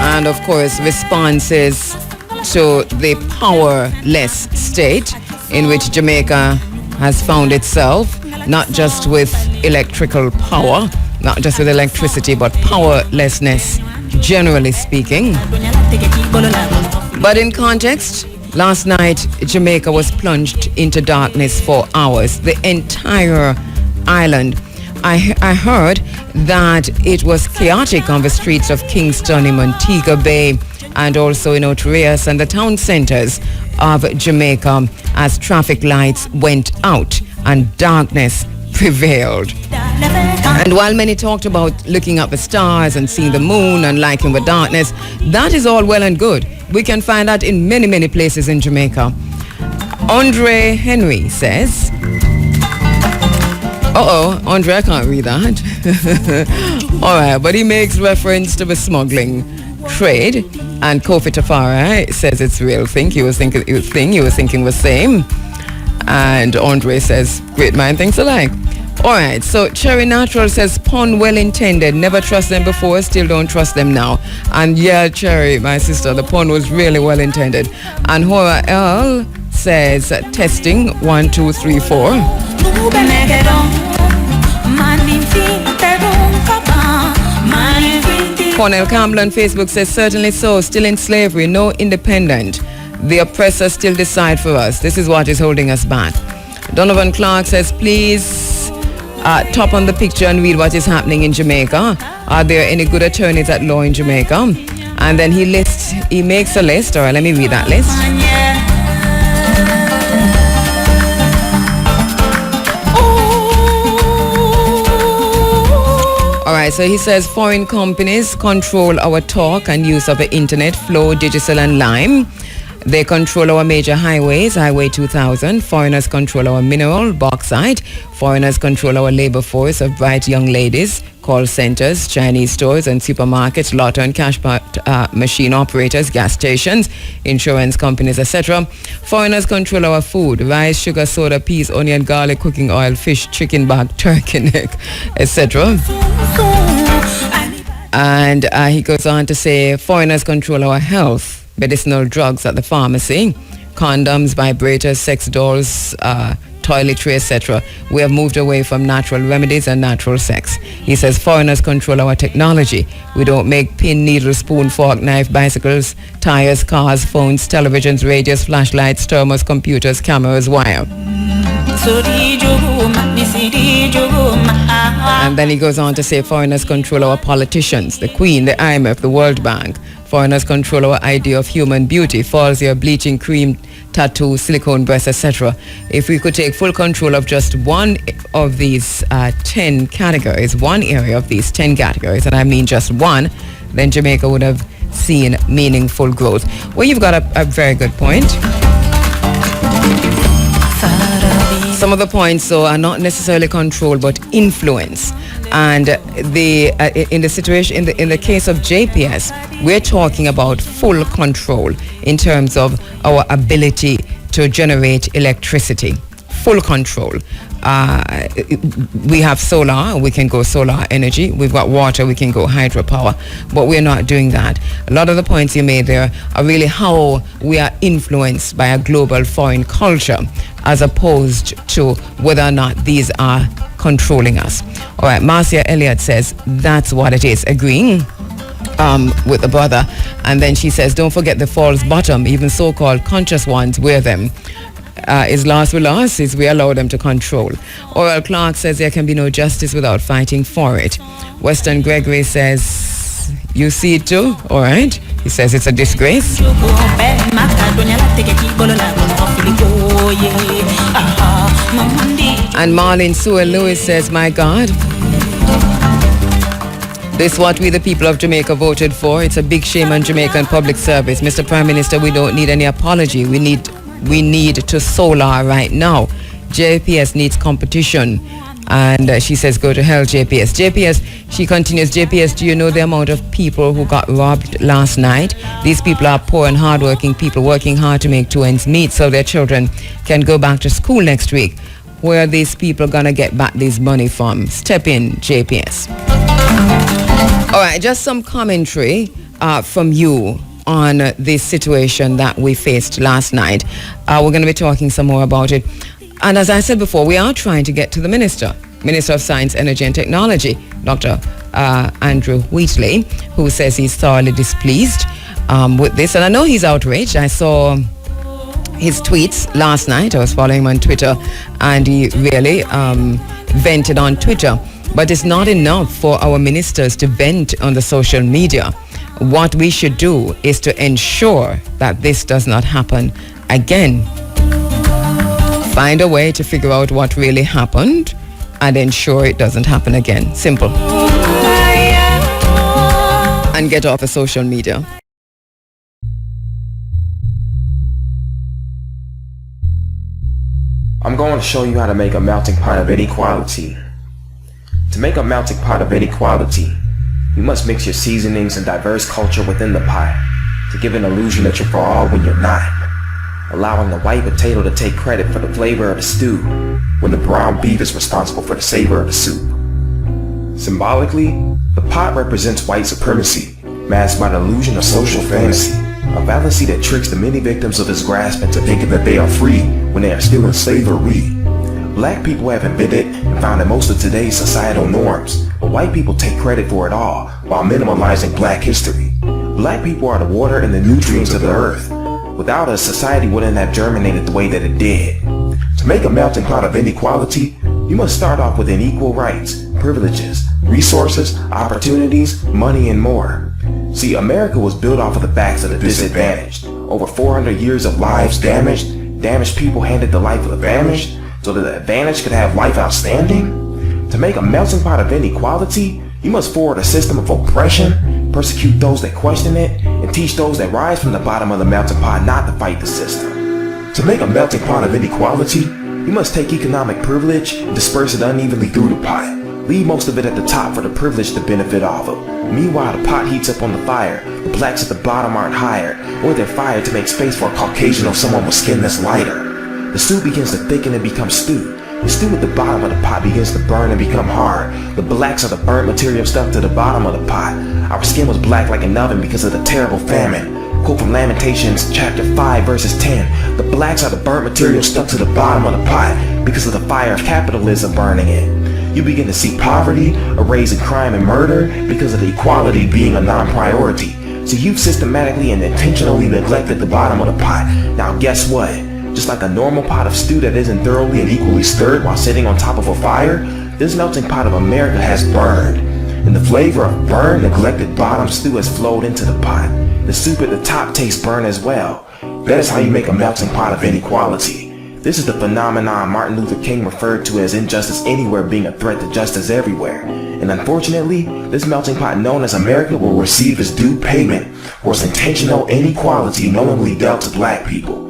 And of course, responses to the powerless state in which Jamaica has found itself, not just with electrical power, not just with electricity, but powerlessness, generally speaking. But in context, last night, Jamaica was plunged into darkness for hours. The entire island. I heard that it was chaotic on the streets of Kingston, in Montego Bay, and also in Otrias and the town centers of Jamaica as traffic lights went out and darkness prevailed. And while many talked about looking at the stars and seeing the moon and liking the darkness, that is all well and good. We can find that in many, many places in Jamaica. Andre Henry says, Andre, I can't read that. All right, but he makes reference to the smuggling trade, and Kofi Tafari says it's real thing. He was thinking the same. And Andre says, great mind thinks alike. All right, so Cherry Natural says, pun well intended. Never trust them before, still don't trust them now. And yeah, Cherry, my sister, the pun was really well intended. And Hora L says, testing 1, 2, 3, 4. Cornell Campbell on Facebook says, certainly so, still in slavery, no independent. The oppressors still decide for us. This is what is holding us back. Donovan Clark says, please top on the picture and read what is happening in Jamaica. Are there any good attorneys at law in Jamaica? And then he makes a list. All right, let me read that list. All right, so he says foreign companies control our talk and use of the internet, Flow, Digital, and Lime. They control our major highways, Highway 2000. Foreigners control our mineral, bauxite. Foreigners control our labor force of bright young ladies, call centers, Chinese stores and supermarkets, lotto and cash machine operators, gas stations, insurance companies, etc. Foreigners control our food, rice, sugar, soda, peas, onion, garlic, cooking oil, fish, chicken bag, turkey neck, etc. And he goes on to say, foreigners control our health, medicinal drugs at the pharmacy, condoms, vibrators, sex dolls, toiletry, etc. We have moved away from natural remedies and natural sex. He says foreigners control our technology. We don't make pin, needle, spoon, fork, knife, bicycles, tires, cars, phones, televisions, radios, flashlights, thermos, computers, cameras, wire. And then he goes on to say foreigners control our politicians, the Queen, the IMF, the World Bank. Foreigners control our idea of human beauty, falls hair, bleaching cream, tattoo, silicone breasts, etc. If we could take full control of just one of these 10 categories, one area of these 10 categories, and I mean just one, then Jamaica would have seen meaningful growth. Well, you've got a very good point. Some of the points, though, are not necessarily control, but influence. And in the situation, in the case of JPS, we're talking about full control in terms of our ability to generate electricity. Full control. We have solar, we can go solar energy. We've got water, we can go hydropower. But we're not doing that. A lot of the points you made there are really how we are influenced by a global foreign culture, as opposed to whether or not these are controlling us. All right, Marcia Elliott says that's what it is, agreeing with the brother. And then she says, don't forget the false bottom, even so-called conscious ones wear them. Is lost with loss is we allow them to control. Oral Clark says there can be no justice without fighting for it. Weston Gregory says, you see it too? All right. He says it's a disgrace. And Marlene Sewell Lewis says, my God, this is what we the people of Jamaica voted for. It's a big shame on Jamaican public service. Mr. Prime Minister, we don't need any apology. We need to solar right now. JPS needs competition. And she says, go to hell, JPS. JPS, she continues, JPS, do you know the amount of people who got robbed last night? These people are poor and hardworking people working hard to make two ends meet so their children can go back to school next week. Where are these people going to get back this money from? Step in, JPS. All right, just some commentary from you on this situation that we faced last night. We're going to be talking some more about it. And as I said before, we are trying to get to the Minister of Science, Energy and Technology, Dr. Andrew Wheatley, who says he's thoroughly displeased with this. And I know he's outraged. I saw his tweets last night. I was following him on Twitter, and he really vented on Twitter. But it's not enough for our ministers to vent on the social media. What we should do is to ensure that this does not happen again. Find a way to figure out what really happened and ensure it doesn't happen again. Simple. And get off of social media.
I'm going to show you how to make a melting pot of inequality. To make a melting pot of inequality, you must mix your seasonings and diverse culture within the pot to give an illusion that you're for all when you're not, allowing the white potato to take credit for the flavor of the stew when the brown beef is responsible for the savor of the soup. Symbolically, the pot represents white supremacy, masked by the illusion of social fantasy, a fallacy that tricks the many victims of its grasp into thinking that they are free when they are still in slavery. Black people have invented and founded most of today's societal norms, but white people take credit for it all while minimalizing black history. Black people are the water and the nutrients of the earth. Without us, society wouldn't have germinated the way that it did. To make a melting pot of inequality, you must start off with equal rights, privileges, resources, opportunities, money, and more. See, America was built off of the backs of the disadvantaged. Over 400 years of lives damaged people handed the life of the famished, so that the advantage could have life outstanding. To make a melting pot of inequality, you must forward a system of oppression, persecute those that question it, and teach those that rise from the bottom of the melting pot not to fight the system. To make a melting pot of inequality, you must take economic privilege and disperse it unevenly through the pot. Leave most of it at the top for the privileged to benefit off of. Meanwhile, the pot heats up on the fire. The blacks at the bottom aren't hired, or they're fired to make space for a Caucasian or someone with skin that's lighter. The stew begins to thicken and become stew. The stew at the bottom of the pot begins to burn and become hard. The blacks are the burnt material stuck to the bottom of the pot. Our skin was black like an oven because of the terrible famine. Quote from Lamentations chapter 5 verses 10. The blacks are the burnt material stuck to the bottom of the pot because of the fire of capitalism burning it. You begin to see poverty, a raise in crime and murder because of the equality being a non-priority. So you've systematically and intentionally neglected the bottom of the pot. Now guess what? Just like a normal pot of stew that isn't thoroughly and equally stirred while sitting on top of a fire, this melting pot of America has burned. And the flavor of burned, neglected bottom stew has flowed into the pot. The soup at the top tastes burnt as well. That is how you make a melting pot of inequality. This is the phenomenon Martin Luther King referred to as injustice anywhere being a threat to justice everywhere. And unfortunately, this melting pot known as America will receive its due payment for its intentional inequality knowingly dealt to black people.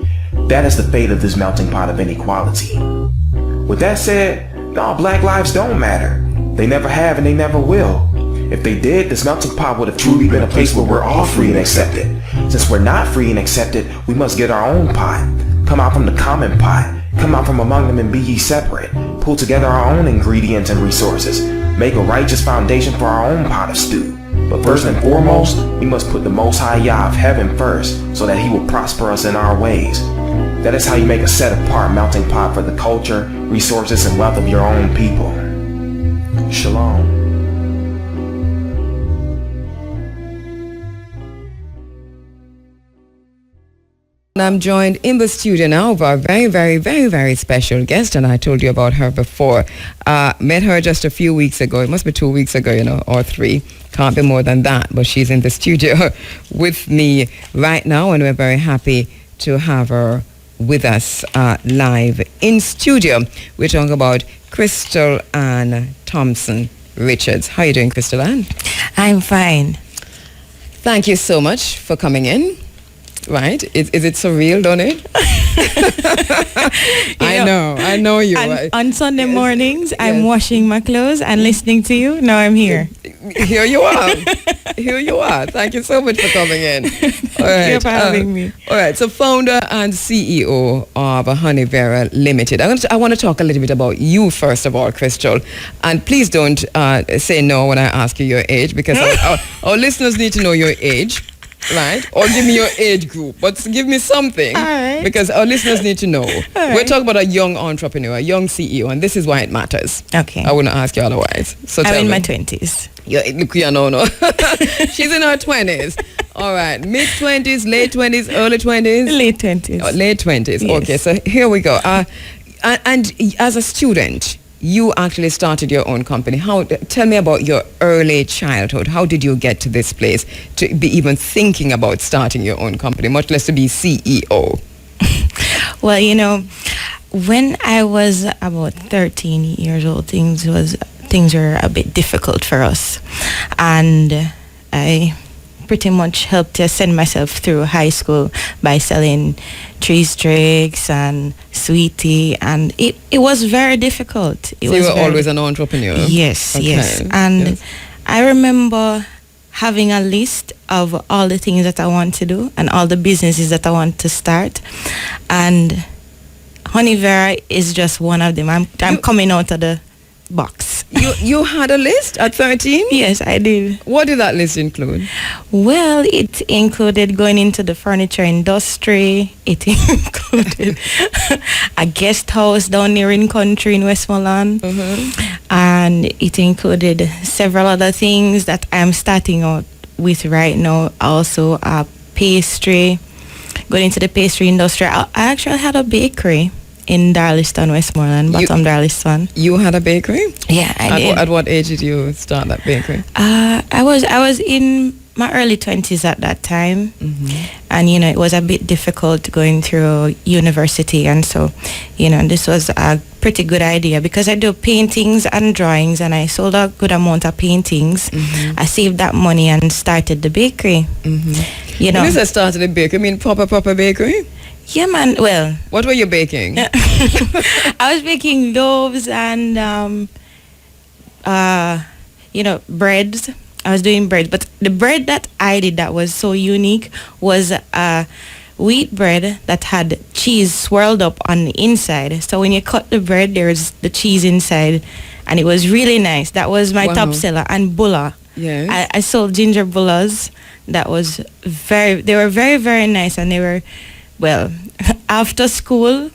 That is the fate of this melting pot of inequality. With that said, no, black lives don't matter. They never have and they never will. If they did, this melting pot would have truly been a place where we're all free and accepted. Since we're not free and accepted, we must get our own pot. Come out from the common pot. Come out from among them and be ye separate. Pull together our own ingredients and resources. Make a righteous foundation for our own pot of stew. But first and foremost, we must put the Most High Yah of heaven first so that he will prosper us in our ways. That is how you make a set-apart melting pot for the culture, resources, and wealth of your own people. Shalom.
I'm joined in the studio now by a very, very, very, very special guest, and I told you about her before. Met her just a few weeks ago. It must be 2 weeks ago, or 3. Can't be more than that, but she's in the studio with me right now, and we're very happy to have her with us live in studio. We're talking about Crystal Ann Thompson Richards. How are you doing, Crystal Ann?
I'm fine.
Thank you so much for coming in. Right? Is it surreal, don't it? I know you.
On Sunday mornings, I'm washing my clothes and listening to you. Now I'm here.
Here you are. Here you are. Thank you so much for coming in. All right.
Thank you for having me.
All right. So founder and CEO of Honey Vera Limited. I want to talk a little bit about you, first of all, Crystal. And please don't say no when I ask you your age, because our listeners need to know your age. right? Or give me your age group, but give me something.
All right.
Because our listeners need to know.
Right.
We're talking about a young entrepreneur, a young CEO, and this is why it matters.
Okay.
I wouldn't ask you otherwise. So
I'm
tell
in
me.
my 20s.
Yeah, no. She's in her 20s. All right. Mid-20s, late 20s, early 20s?
Late 20s.
Oh, late 20s.
Yes.
Okay, so here we go. And as a student, you actually started your own company. Tell me about your early childhood. How did you get to this place to be even thinking about starting your own company, much less to be CEO?
Well, you know, when I was about 13 years old, things were a bit difficult for us, and I pretty much helped to send myself through high school by selling cheese tricks and sweetie, and it was very difficult.
So you were always an entrepreneur?
Yes,
okay.
yes. And I remember having a list of all the things that I want to do and all the businesses that I want to start, and Honey Vera is just one of them. I'm coming out of the box.
You had a list at 13?
Yes, I did.
What did that list include?
Well, it included going into the furniture industry. It included a guest house down near in country in Westmoreland. And it included several other things that I'm starting out with right now. Also a pastry, going into the pastry industry. I actually had a bakery in Darliston, Westmoreland, bottom Darliston.
You had a bakery?
Yeah, I did.
At what age did you start that bakery?
I was in my early 20s at that time, and you know, it was a bit difficult going through university, and so, you know, this was a pretty good idea because I do paintings and drawings, and I sold a good amount of paintings. I saved that money and started the bakery. You know,
when you said started a bakery, I mean proper bakery?
Yeah, man. Well,
what were you baking?
I was baking loaves and you know, breads. I was doing bread, but the bread that I did that was so unique was wheat bread that had cheese swirled up on the inside. So when you cut the bread, there's the cheese inside, and it was really nice. That was my top seller. And bulla.
Yes.
I sold ginger bullas. That was they were very, very nice, and they were, well, after school,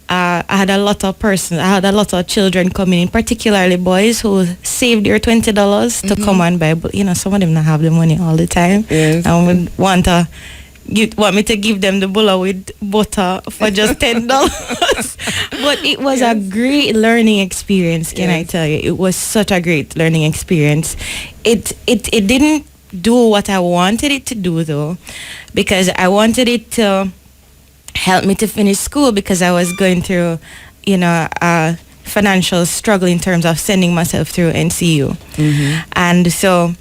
I had a lot of children coming in, particularly boys who saved their $20 to come and buy. But you know, some of them don't have the money all the time, and would want me to give them the bulla with butter for just $10. But it was a great learning experience. Can I tell you? It was such a great learning experience. It didn't do what I wanted it to do though, because I wanted it to help me to finish school, because I was going through, you know, a financial struggle in terms of sending myself through NCU. And so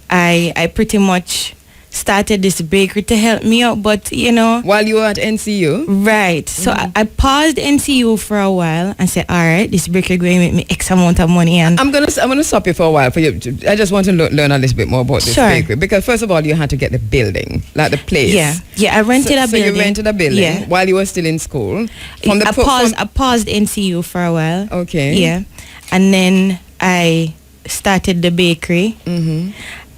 I pretty much started this bakery to help me out, but you know,
while you were at NCU,
right? So I paused NCU for a while and said, all right, this bakery going to make me X amount of money, and
I'm gonna stop you for a while. I just want to learn a little bit more about this bakery, because first of all, you had to get the building, like the place.
Yeah. I rented a building.
So you rented a building while you were still in school.
I paused NCU for a while.
Okay.
Yeah, and then I started the bakery.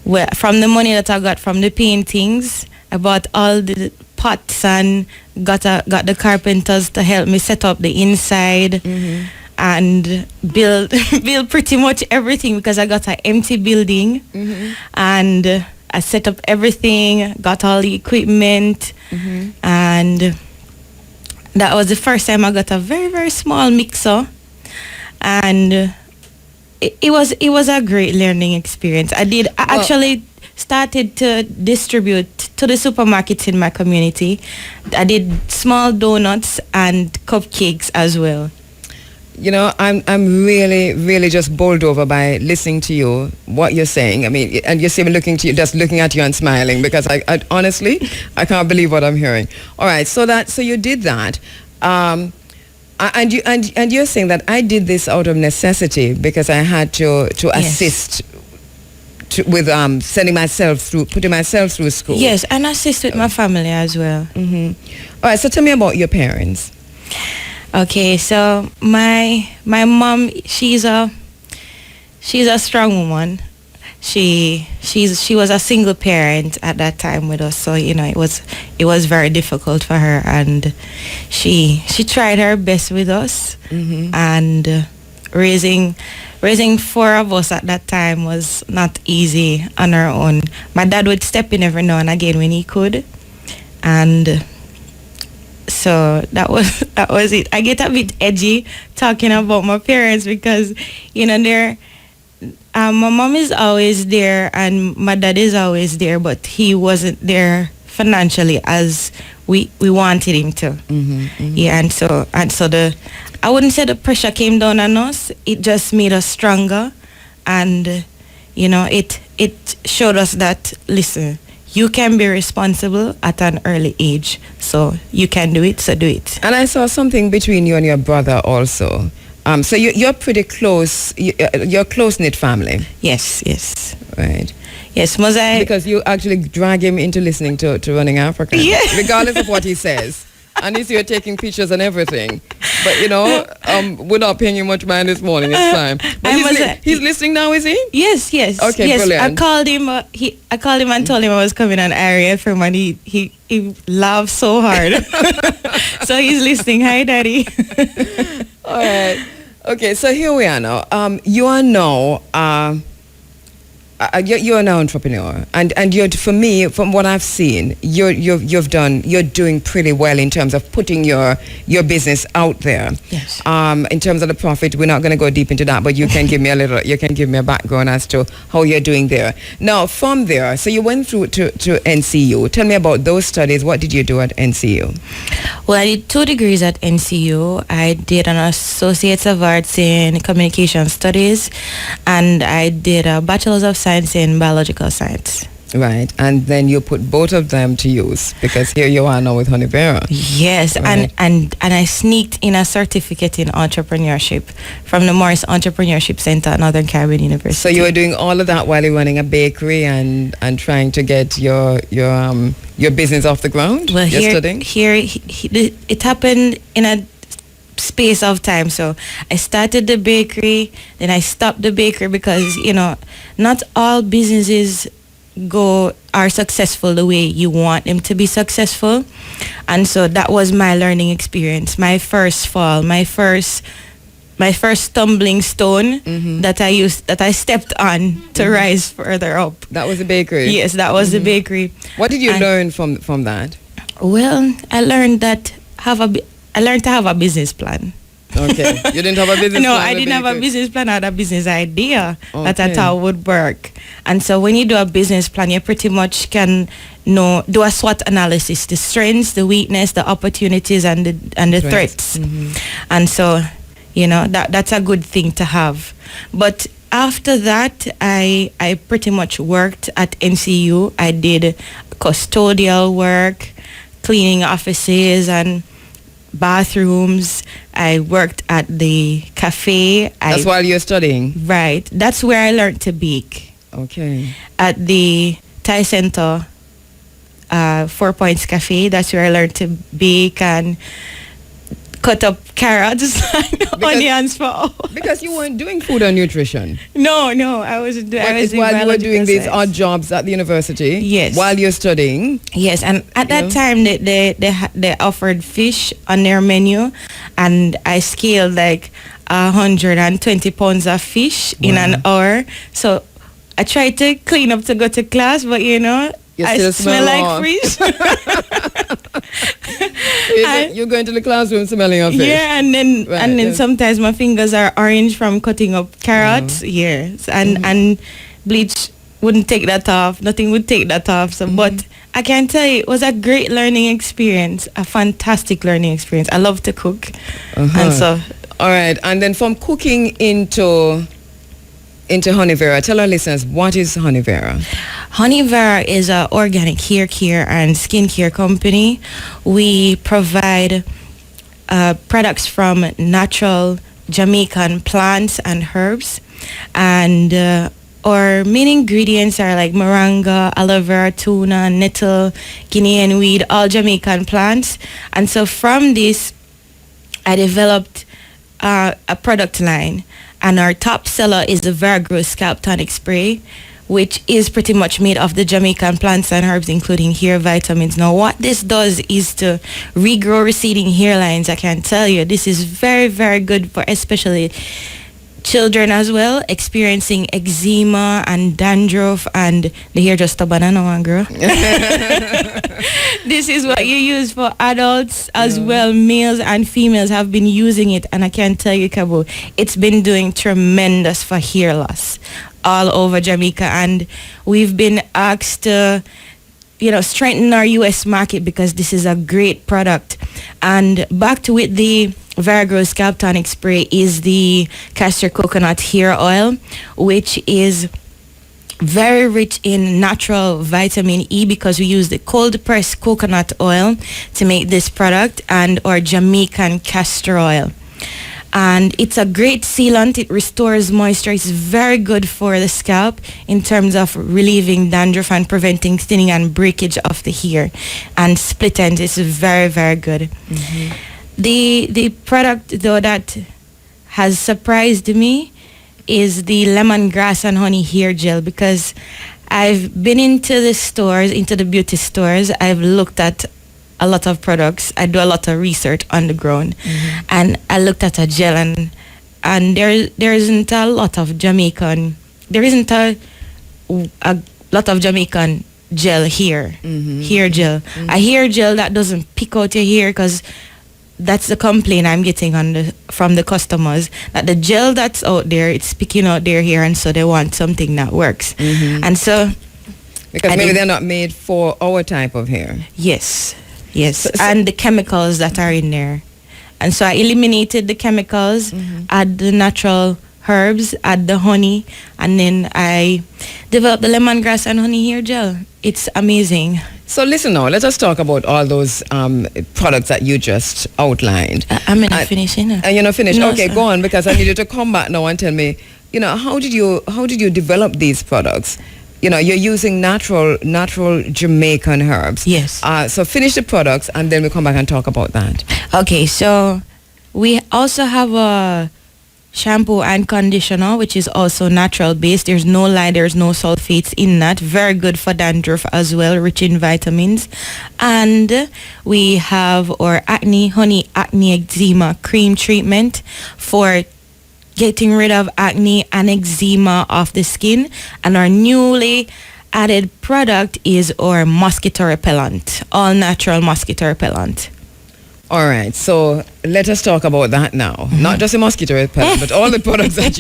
Well, from the money that I got from the paintings, I bought all the pots and got the carpenters to help me set up the inside and build pretty much everything, because I got an empty building and I set up everything, got all the equipment, and that was the first time I got a very, very small mixer, and it was a great learning experience. I actually started to distribute to the supermarkets in my community. I did small donuts and cupcakes as well.
You know, I'm really, really just bowled over by listening to you, what you're saying. I mean, and you see me looking at you and smiling, because I honestly, I can't believe what I'm hearing. All right, so you did that. And you're saying that I did this out of necessity, because I had to assist with putting myself through school.
Yes, and assist with my family as well.
All right, so tell me about your parents.
Okay, so my mom, she's a strong woman. she was a single parent at that time with us, so it was very difficult for her, and she tried her best with us. And raising 4 of us at that time was not easy on her own. My dad would step in every now and again when he could, and so that was it. I get a bit edgy talking about my parents because they're my mom is always there and my dad is always there, but he wasn't there financially as we wanted him to. Yeah, and so I wouldn't say the pressure came down on us. It just made us stronger, and it showed us that, listen, you can be responsible at an early age, so you can do it, so do it.
And I saw something between you and your brother also. So you're pretty close. You're a close-knit family.
Yes.
Right.
Yes, Mosaic.
Because you actually drag him into listening to Running Africa.
Yes.
Regardless of what he says. And he's here taking pictures and everything. But, we're not paying you much mind this morning. It's fine. But he's listening now, is he?
Yes.
Okay,
yes.
brilliant.
I called him and told him I was coming on Area FM, and he laughed so hard. So he's listening. Hi, Daddy.
All right. Okay, so here we are now. You are now you're an entrepreneur, and you're, for me, from what I've seen, you're doing pretty well in terms of putting your business out there.
Yes.
In terms of the profit, we're not going to go deep into that, but you can give me a background as to how you're doing there. Now, from there, so you went through to NCU. Tell me about those studies. What did you do at NCU?
Well, I did 2 degrees at NCU. I did an Associate of Arts in Communication Studies, and I did a Bachelor's of Science in Biological Science.
Right, and then you put both of them to use, because here you are now with Honeyvera.
Yes, right. and I sneaked in a certificate in entrepreneurship from the Morris Entrepreneurship Center at Northern Caribbean University.
So you were doing all of that while you're running a bakery and trying to get your business off the ground?
Well,
studying?
It happened in a space of time. So I started the bakery, then I stopped the bakery because not all businesses are successful the way you want them to be successful, and so that was my learning experience, my first fall, my first stumbling stone that I stepped on to rise further up.
That was the bakery.
Yes, that was the bakery.
What did you learn from that?
Well, I learned to have a business plan.
Okay. You didn't have a business plan?
No, I didn't have a business plan. I had a business idea that I thought would work. And so when you do a business plan, you pretty much can do a SWOT analysis, the strengths, the weakness, the opportunities, and the threats. And so, that's a good thing to have. But after that, I pretty much worked at NCU. I did custodial work, cleaning offices and bathrooms. I worked at the cafe.
That's while you're studying?
Right. That's where I learned to bake.
Okay.
At the Thai Center, 4 Points Cafe, that's where I learned to bake and cut up carrots and onions for all.
Because you weren't doing food and nutrition.
No, I wasn't doing.
While you were doing these odd jobs at the university.
Yes.
While you're studying.
Yes, and at that time they offered fish on their menu, and I scaled like 120 pounds of fish in an hour. So I tried to clean up to go to class, but I smell like fish.
You're going to the classroom smelling of fish.
Yeah, and then sometimes my fingers are orange from cutting up carrots. Yes, and bleach wouldn't take that off. Nothing would take that off. So, but I can tell you, it was a great learning experience, a fantastic learning experience. I love to cook, and so.
All right, and then from cooking into Honeyvera, tell our listeners, what is Honeyvera?
Honeyvera is an organic hair care and skincare company. We provide products from natural Jamaican plants and herbs, and our main ingredients are like moringa, aloe vera, tuna, nettle, Guinean weed, all Jamaican plants. And so from this, I developed a product line, and our top seller is the Veragro Scalp Tonic Spray, which is pretty much made of the Jamaican plants and herbs, including hair vitamins. Now, what this does is to regrow receding hairlines. I can tell you, this is very, very good for especially children as well, experiencing eczema and dandruff and the hair just a banana one, girl. This is what you use for adults as well. Males and females have been using it, and I can tell you, Kabo, it's been doing tremendous for hair loss all over Jamaica, and we've been asked to strengthen our US market because this is a great product. And back to it, the Veragrow Scalp Tonic Spray is the castor coconut hair oil, which is very rich in natural vitamin E because we use the cold pressed coconut oil to make this product, and our Jamaican castor oil. And it's a great sealant. It restores moisture. It's very good for the scalp in terms of relieving dandruff and preventing thinning and breakage of the hair. And split ends is very, very good. Mm-hmm. The product, though, that has surprised me is the lemongrass and honey hair gel, because I've been into the stores, into the beauty stores. I've looked at a lot of products. I do a lot of research on the ground, and I looked at a gel, and there isn't a lot of Jamaican. There isn't a lot of Jamaican gel here. Hair gel, a hair gel that doesn't pick out your hair, because that's the complaint I'm getting from the customers, that the gel that's out there, it's picking out their hair, and so they want something that works. And so
because maybe they're not made for our type of hair.
Yes. And the chemicals that are in there. And so I eliminated the chemicals, add the natural herbs, add the honey, and then I developed the lemongrass and honey hair gel. It's amazing.
So listen now, let us talk about all those products that you just outlined.
I'm not finishing.
And you're not finished?
No,
okay,
sir.
Go on, because I need you to come back now and tell me, how did you develop these products? You're using natural Jamaican herbs.
Yes.
So finish the products, and then we'll come back and talk about that.
Okay, so we also have a shampoo and conditioner, which is also natural based. There's no lye, there's no sulfates in that. Very good for dandruff as well, rich in vitamins. And we have our honey acne eczema cream treatment for getting rid of acne and eczema off the skin. And our newly added product is our mosquito repellent, all natural mosquito repellent.
All right, so let us talk about that now. Not just the mosquito repellent, but all the products that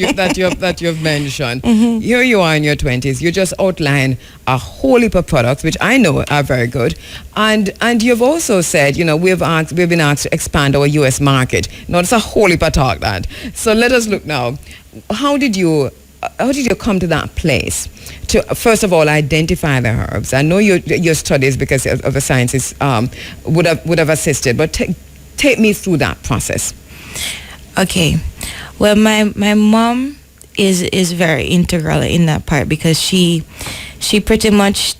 you've mentioned. Here you are in your 20s. You just outlined a whole heap of products, which I know are very good. And you've also said, we've been asked to expand our U.S. market. Now, it's a whole heap of talk that. So let us look now. How did you come to that place to, first of all, identify the herbs? I know your studies, because of the sciences, would have assisted, but take me through that process.
Okay. Well, my mom is very integral in that part, because she pretty much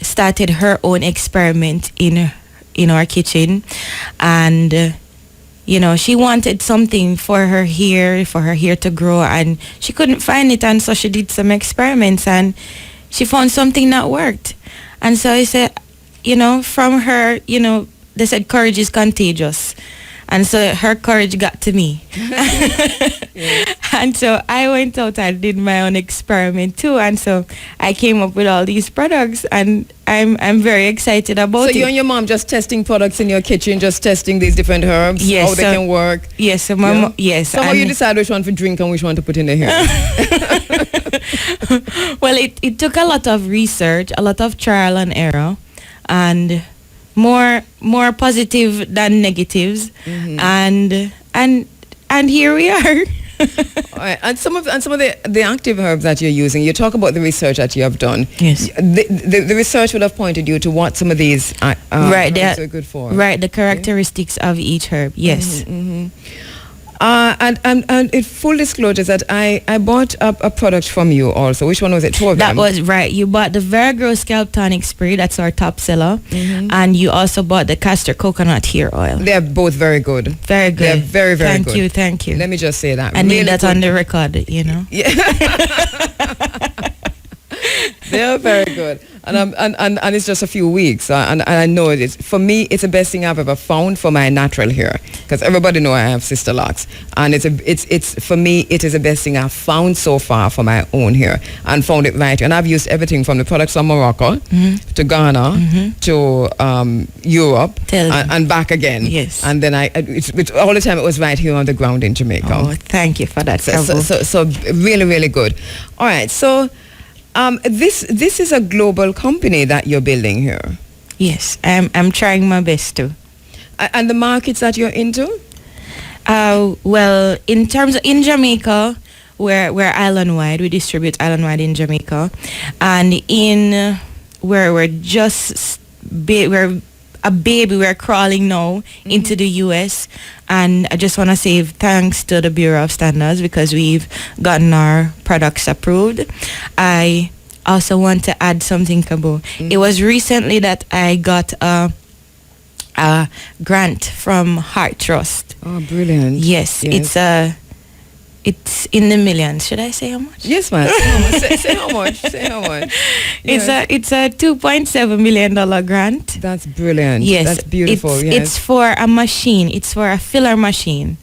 started her own experiment in our kitchen, and she wanted something for her hair to grow, and she couldn't find it, and so she did some experiments, and she found something that worked. And so I said, from her, they said courage is contagious. And so her courage got to me. And so I went out and did my own experiment too. And so I came up with all these products, and I'm very excited about it.
So you and your mom just testing products in your kitchen, just testing these different herbs,
yes,
how they can work?
Yes, so mom, yes.
So how you decide which one to drink and which one to put in the hair?
Well, it took a lot of research, a lot of trial and error, and more positive than negatives, and here we are.
All right. And some of the active herbs that you're using, you talk about the research that you have done.
Yes.
The research would have pointed you to what some of these herbs are good for.
Right, the characteristics of each herb. Yes.
And in full disclosure that I bought a product from you also. Which one was it? Two of them.
That was right. You bought the Veragrow Scalp Tonic Spray. That's our top seller. And you also bought the castor coconut hair oil.
They're both very good.
Very good.
They're very, very good.
Thank you.
Let me just say that.
I need that on the record,
Yeah. They are very good, and it's just a few weeks, and I know it is. For me, it's the best thing I've ever found for my natural hair, because everybody know I have sister locks, and it's for me it is the best thing I've found so far for my own hair, and found it right. And I've used everything from the products from Morocco to Ghana to Europe and back again.
Yes,
and then all the time it was right here on the ground in Jamaica.
Oh, thank you for that.
So really, really good. All right, so this is a global company that you're building here.
Yes, I'm trying my best to.
And the markets that you're into?
Well, in Jamaica, we're island-wide. We distribute island-wide in Jamaica, and we're crawling now into the US, and I just want to say thanks to the Bureau of Standards because we've gotten our products approved. I also want to add something, Kabo. It was recently that I got a grant from Heart Trust.
Oh, brilliant.
Yes. It's in the millions. Should I say how much?
Yes, ma'am. Say how much. Say how much. Yes.
It's a $2.7 million grant.
That's brilliant.
Yes.
That's beautiful.
It's for a machine. It's for a filler machine.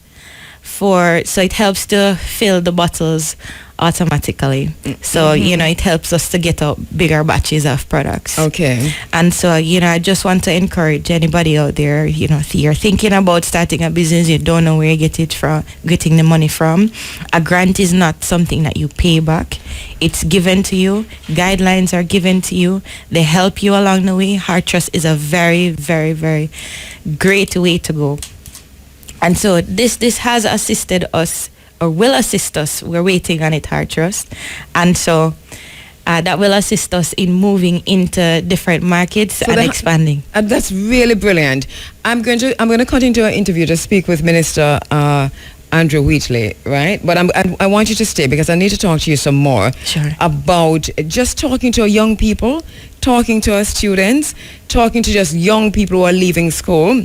So it helps to fill the bottles automatically. So, it helps us to get out bigger batches of products.
Okay.
And so, I just want to encourage anybody out there, if you're thinking about starting a business, you don't know where you getting the money from. A grant is not something that you pay back. It's given to you. Guidelines are given to you. They help you along the way. Heart Trust is a very, very, very great way to go. And so this has assisted us, or will assist us. We're waiting on it, Heart Trust. And so that will assist us in moving into different markets and expanding.
That's really brilliant. I'm going to cut into an interview to speak with Minister Andrew Wheatley, right? But I want you to stay because I need to talk to you some more about just talking to our young people, talking to our students, talking to just young people who are leaving school.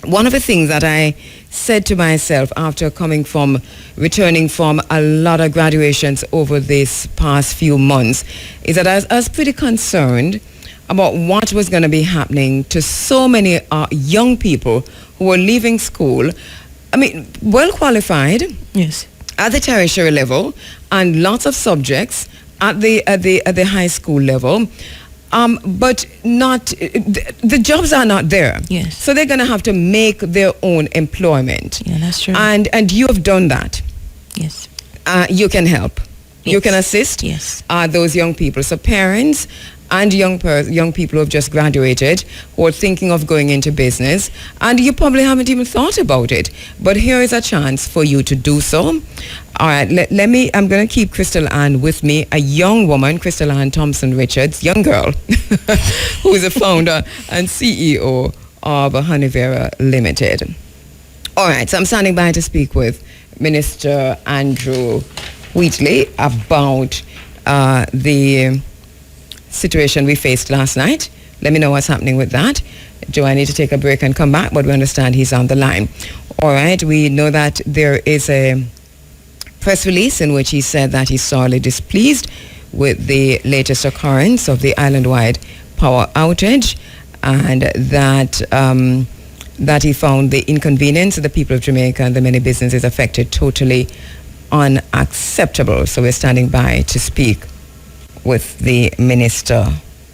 One of the things that I said to myself after returning from a lot of graduations over this past few months is that I was pretty concerned about what was going to be happening to so many young people who were leaving school. I mean, well qualified.
Yes.
At the tertiary level and lots of subjects at the high school level. But the jobs are not there.
Yes.
So they're going to have to make their own employment.
Yeah, that's true.
And you have done that.
Yes.
You can help.
Yes.
You can assist.
Yes.
Those young people. So parents and young people who have just graduated who are thinking of going into business, and you probably haven't even thought about it. But here is a chance for you to do so. All right, I'm going to keep Crystal Ann with me, a young woman, Crystal Ann Thompson Richards, young girl, who is a founder and CEO of Honeywera Limited. All right, so I'm standing by to speak with Minister Andrew Wheatley about the situation we faced last night. Let me know what's happening with that. Do I need to take a break and come back? But we understand he's on the line. All right, we know that there is a press release in which he said that he's sorely displeased with the latest occurrence of the island-wide power outage, and that he found the inconvenience of the people of Jamaica and the many businesses affected totally unacceptable. So we're standing by to speak with the minister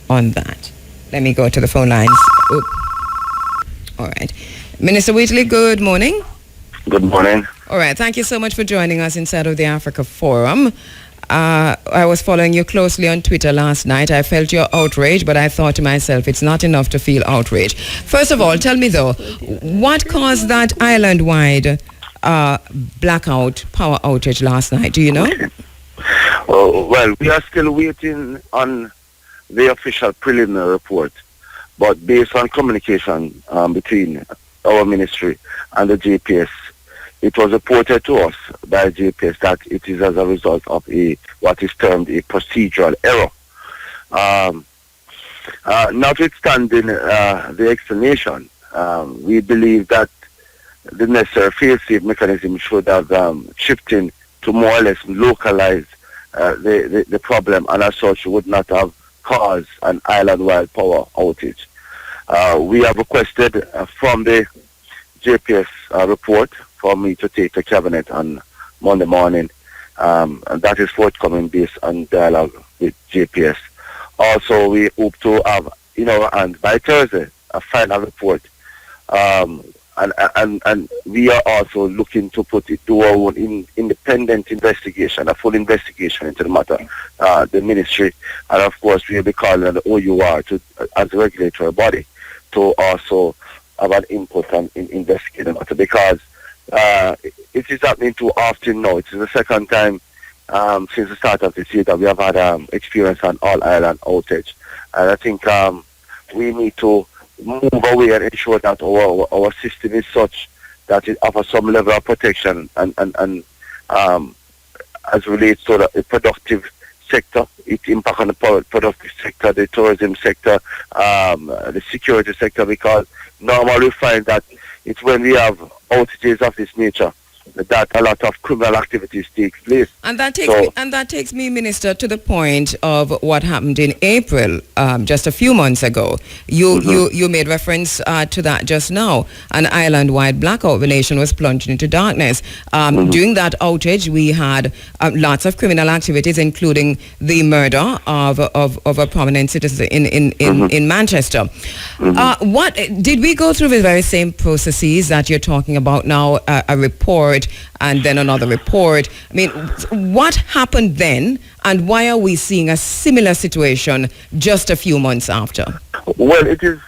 on that. Let me go to the phone lines. Oop. All right. Minister Wheatley, good morning.
Good morning.
All right. Thank you so much for joining us inside of the Africa Forum. I was following you closely on Twitter last night. I felt your outrage, but I thought to myself, it's not enough to feel outrage. First of all, tell me though, what caused that island-wide blackout power outage last night? Do you know?
Well, we are still waiting on the official preliminary report, but based on communication between our ministry and the GPS, it was reported to us by GPS that it is as a result of what is termed a procedural error. Notwithstanding the explanation, we believe that the necessary fail-safe mechanism should have shifted to more or less localize the problem, and as such would not have cause an island-wide power outage. We have requested from the JPS report for me to take to cabinet on Monday morning, and that is forthcoming based on dialogue with JPS. Also, we hope to have, and by Thursday, a final report. And we are also looking to do our own independent investigation, a full investigation into the matter, the ministry, and of course we'll be calling on the OUR as a regulatory body to also have an input in investigating the matter, because it is happening too often now. It is the second time since the start of this year that we have had experience an all-island outage, and I think we need to move away and ensure that our system is such that it offers some level of protection and as relates to the productive sector, it impact on the productive sector, the tourism sector, the security sector, because normally we find that it's when we have outages of this nature that a lot of criminal activities take place.
And that takes me, Minister, to the point of what happened in April, just a few months ago. You made reference to that just now. An island-wide blackout. The nation was plunged into darkness. During that outage, we had lots of criminal activities, including the murder of a prominent citizen in Manchester. What did we go through the very same processes that you're talking about now? A report and then another report. I mean, what happened then, and why are we seeing a similar situation just a few months after?
Well, it is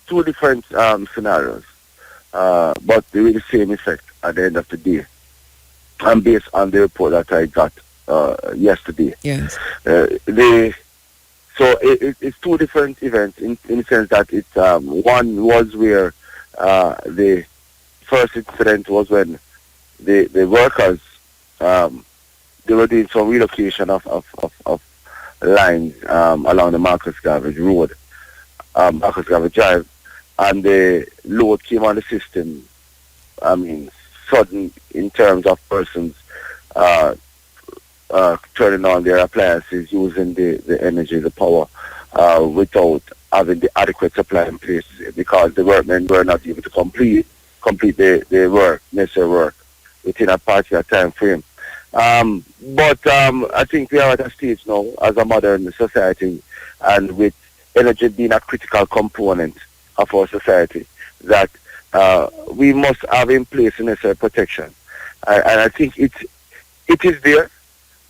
two different scenarios, but they will the same effect at the end of the day. And based on the report that I got yesterday.
Yes.
It's two different events in the sense that it's one was where the first incident was when the workers they were doing some relocation of lines along the Marcus Garvey Road, Marcus Garvey Drive, and the load came on the system. I mean, sudden in terms of persons turning on their appliances using the energy, the power, without having the adequate supply in place, because the workmen were not able to complete the work, necessary work, within a particular time frame. But I think we are at a stage now as a modern society, and with energy being a critical component of our society, that we must have in place necessary protection. And I think it is there.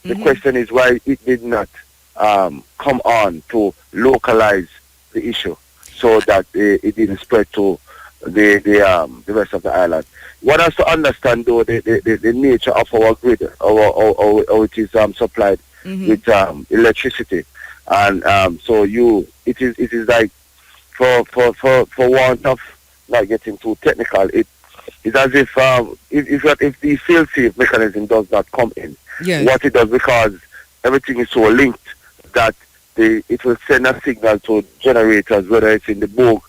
The question is why it did not come on to localize the issue so that it didn't spread to the rest of the island. One has to understand, though, the nature of our grid, how it is supplied with electricity, and so it is like for want of not getting too technical, it's as if the fail-safe mechanism does not come in.
Yes.
What it does, because everything is so linked that it will send a signal to generators, whether it's in the Bogue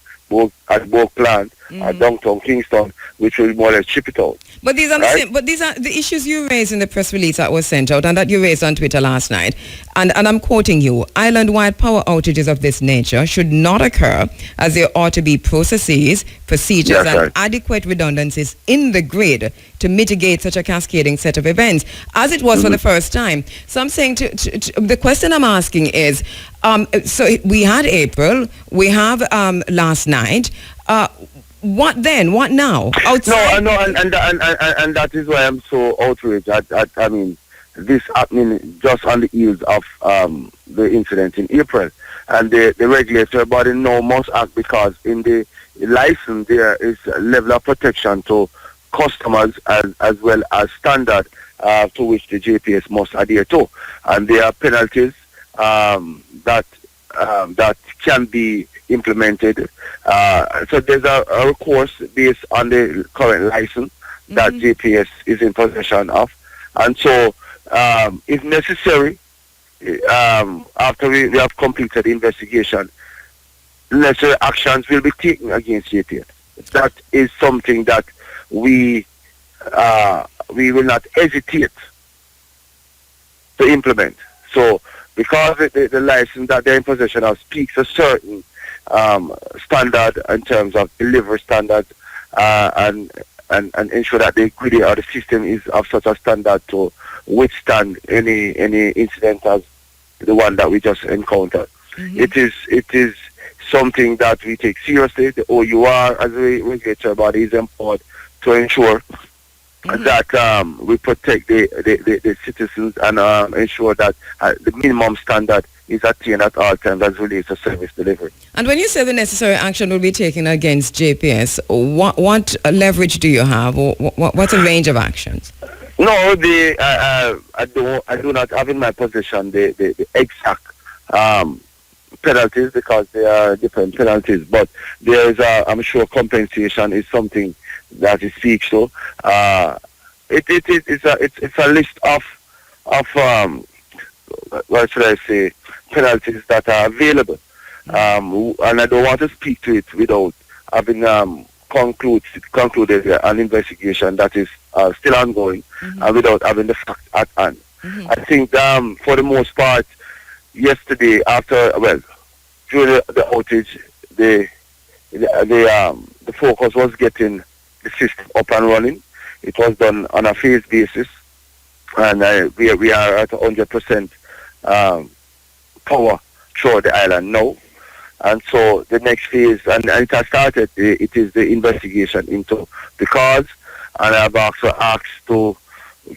plant or downtown Kingston, which will more or less chip it out.
But these are the issues you raised in the press release that was sent out and that you raised on Twitter last night. And I'm quoting you: island-wide power outages of this nature should not occur, as there ought to be processes, procedures, and adequate redundancies in the grid to mitigate such a cascading set of events, as it was for the first time. So I'm saying, the question I'm asking is, so we had April, we have last night. What then? What now? Outside?
No, and that is why I'm so outraged. I mean, this happening just on the heels of the incident in April, and the regulatory body now must act, because in the license there is a level of protection to customers as well as standard to which the JPS must adhere to, and there are penalties that can be implemented. So there's a recourse based on the current license that JPS is in possession of, and so if necessary, after we have completed the investigation, necessary actions will be taken against JPS. That is something that we will not hesitate to implement. So because the license that they're in possession of speaks a certain standard in terms of delivery standards, and ensure that the ingredient or the system is of such a standard to withstand any incident as the one that we just encountered. It is something that we take seriously. The OUR as a regulatory body is empowered to ensure that we protect the citizens and ensure that the minimum standard is attained at all times as relates to service delivery.
And when you say the necessary action will be taken against JPS, what leverage do you have, or what's a range of actions?
No, I do not have in my possession the exact penalties, because there are different penalties, but there is I'm sure compensation is something that it speaks to. It's a list of what should I say, penalties that are available, and I don't want to speak to it without having concluded an investigation that is still ongoing, and without having the facts at hand. I think for the most part, yesterday during the outage, the focus was getting the system up and running. It was done on a phase basis, and we are at 100% power throughout the island now. And so the next phase, and it has started, it is the investigation into the cause, and I've also asked to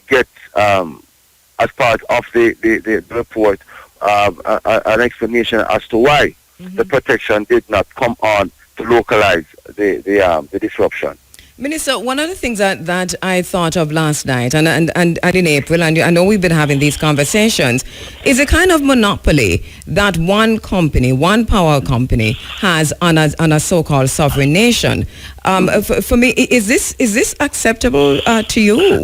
get, as part of the report, an explanation as to why the protection did not come on to localize the disruption.
Minister, one of the things that I thought of last night and in April, and I know we've been having these conversations, is a kind of monopoly that one company, one power company, has on a so-called sovereign nation. For me, is this acceptable to you?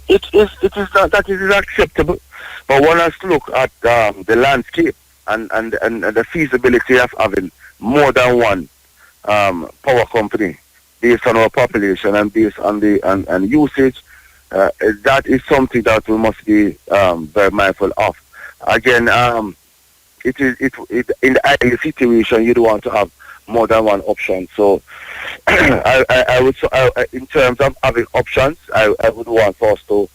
It is not that it is acceptable, but one has to look at the landscape and the feasibility of having more than one power company based on our population and based on the and usage. That is something that we must be very mindful of. Again, it in the ideal situation, you don't want to have more than one option. So I would, in terms of having options, I would want us to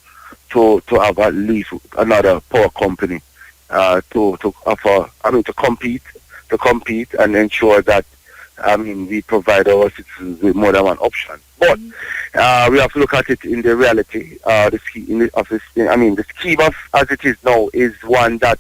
have at least another power company to offer, to compete and ensure that we provide our citizens with more than one option. But we have to look at it in the reality. The scheme of as it is now is one that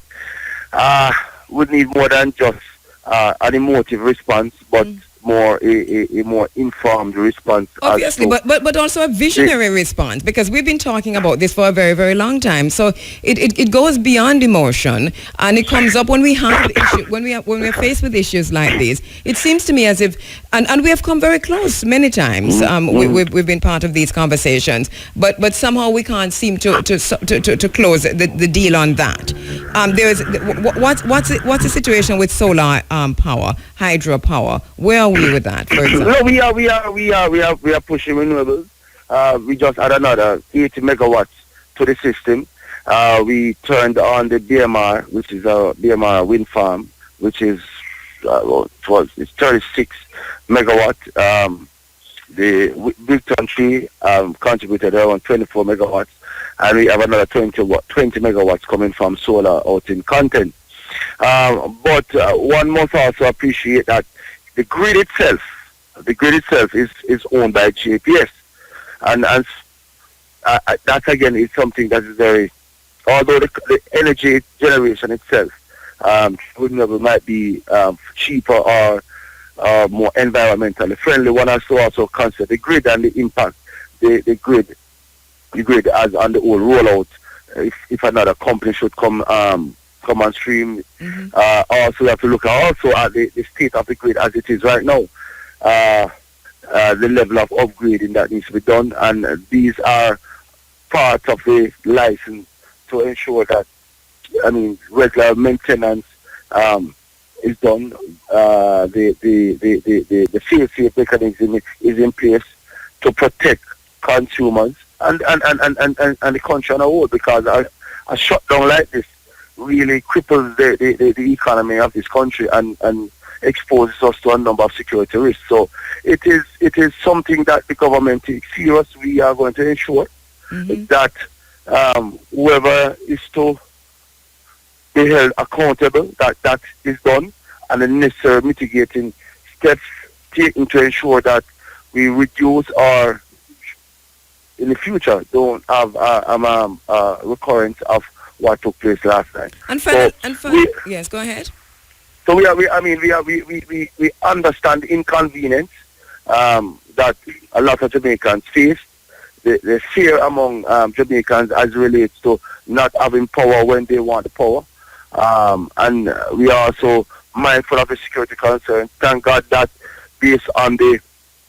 would need more than just an emotive response, but more a more informed response.
Obviously, but also a visionary response, because we've been talking about this for a very, very long time. So it goes beyond emotion, and it comes up when we have when we're faced with issues like these. It seems to me as if, and we have come very close many times. We've been part of these conversations, but somehow we can't seem to close the deal on that. What's the situation with solar power, hydropower? Where are we with that, for example?
No, we are pushing renewables. We just had another 80 megawatts to the system. We turned on the BMR, which is a BMR wind farm, which is it's 36 megawatt. The Big Country contributed around 24 megawatts, and we have another 20 megawatts coming from solar out in Content. But one must also appreciate that the grid itself is owned by JPS, and that again is something that is very, although the energy generation itself renewable might be cheaper or more environmentally friendly, one has to also consider the grid and the impact the grid has on the whole rollout. If another company should come on stream, also we have to look at the state of the grid as it is right now, the level of upgrading that needs to be done, and these are parts of the license to ensure that regular maintenance is done. The fail-safe mechanism is in place to protect consumers and the country on the whole, because a shutdown like this really cripples the economy of this country and exposes us to a number of security risks. So it is something that the government takes serious. We are going to ensure that whoever is to be held accountable, that is done, and the necessary mitigating steps taken to ensure that we reduce or in the future don't have a recurrence of what took place last night.
Yes, go ahead.
So we understand the inconvenience that a lot of Jamaicans face, the fear among Jamaicans as relates to not having power when they want the power, and we are also mindful of the security concerns. Thank God that based on the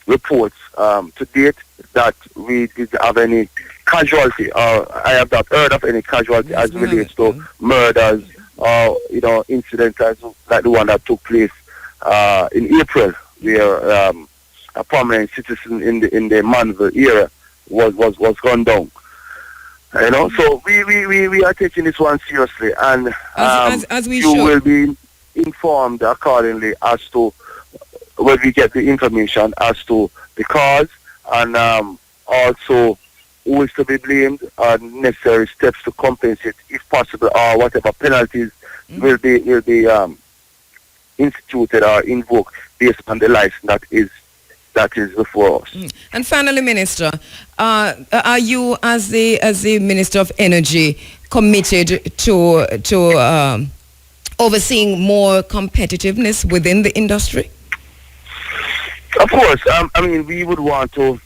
reports to date that we didn't have any casualty, or I have not heard of any casualty as relates to murders or incidents like the one that took place in April, where a prominent citizen in the Manville area was gunned down. So we are taking this one seriously, and
as we
you will be informed accordingly as to when we get the information as to the cause, and also who is to be blamed, and necessary steps to compensate if possible, or whatever penalties will be instituted or invoked based on the license that is before us.
And finally, Minister, are you as the Minister of Energy committed to overseeing more competitiveness within the industry?
Of course. We would want to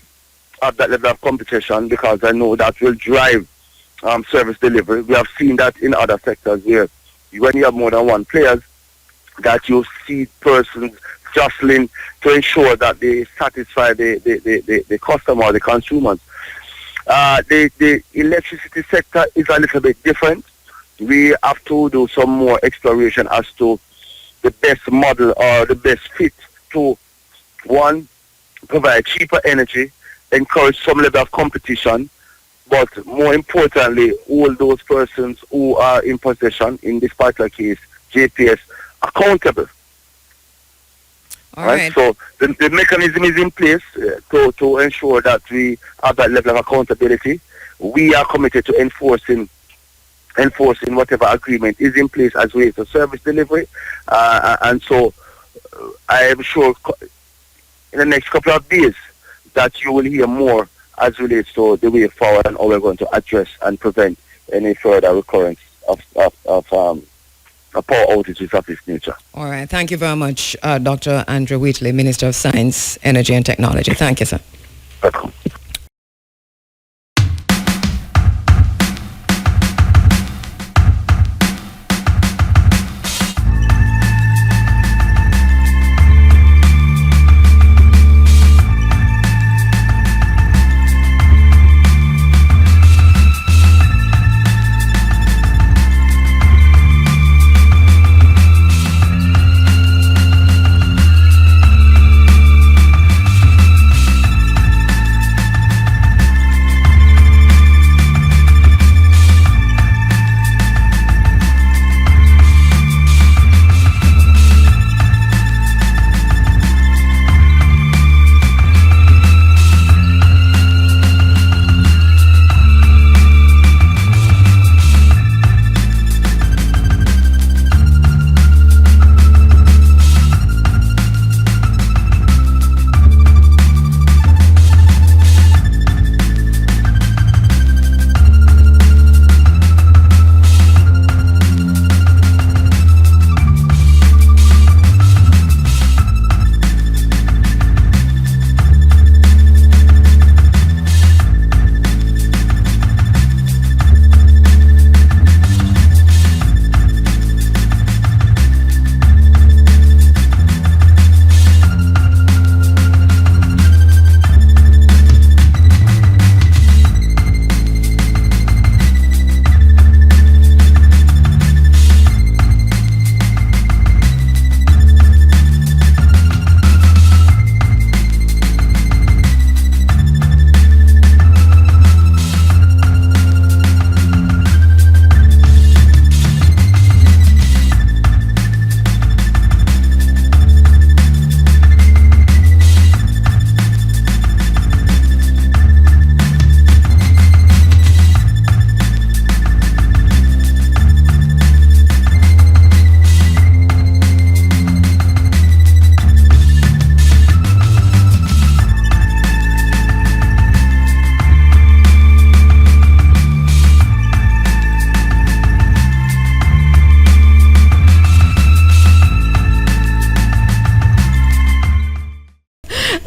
have that level of competition, because I know that will drive service delivery. We have seen that in other sectors where when you have more than one player, that you see persons jostling to ensure that they satisfy the customer, the consumers. The electricity sector is a little bit different. We have to do some more exploration as to the best model or the best fit to, one, provide cheaper energy, encourage some level of competition, but more importantly, all those persons who are in possession, in this particular case, JPS, accountable.
All right.
So the mechanism is in place to ensure that we have that level of accountability. We are committed to enforcing whatever agreement is in place as ways of service delivery, and so I am sure in the next couple of days that you will hear more as relates to the way forward and how we're going to address and prevent any further recurrence of power outages of this nature.
All right. Thank you very much, Dr. Andrew Wheatley, Minister of Science, Energy and Technology. Thank you, sir.
Welcome.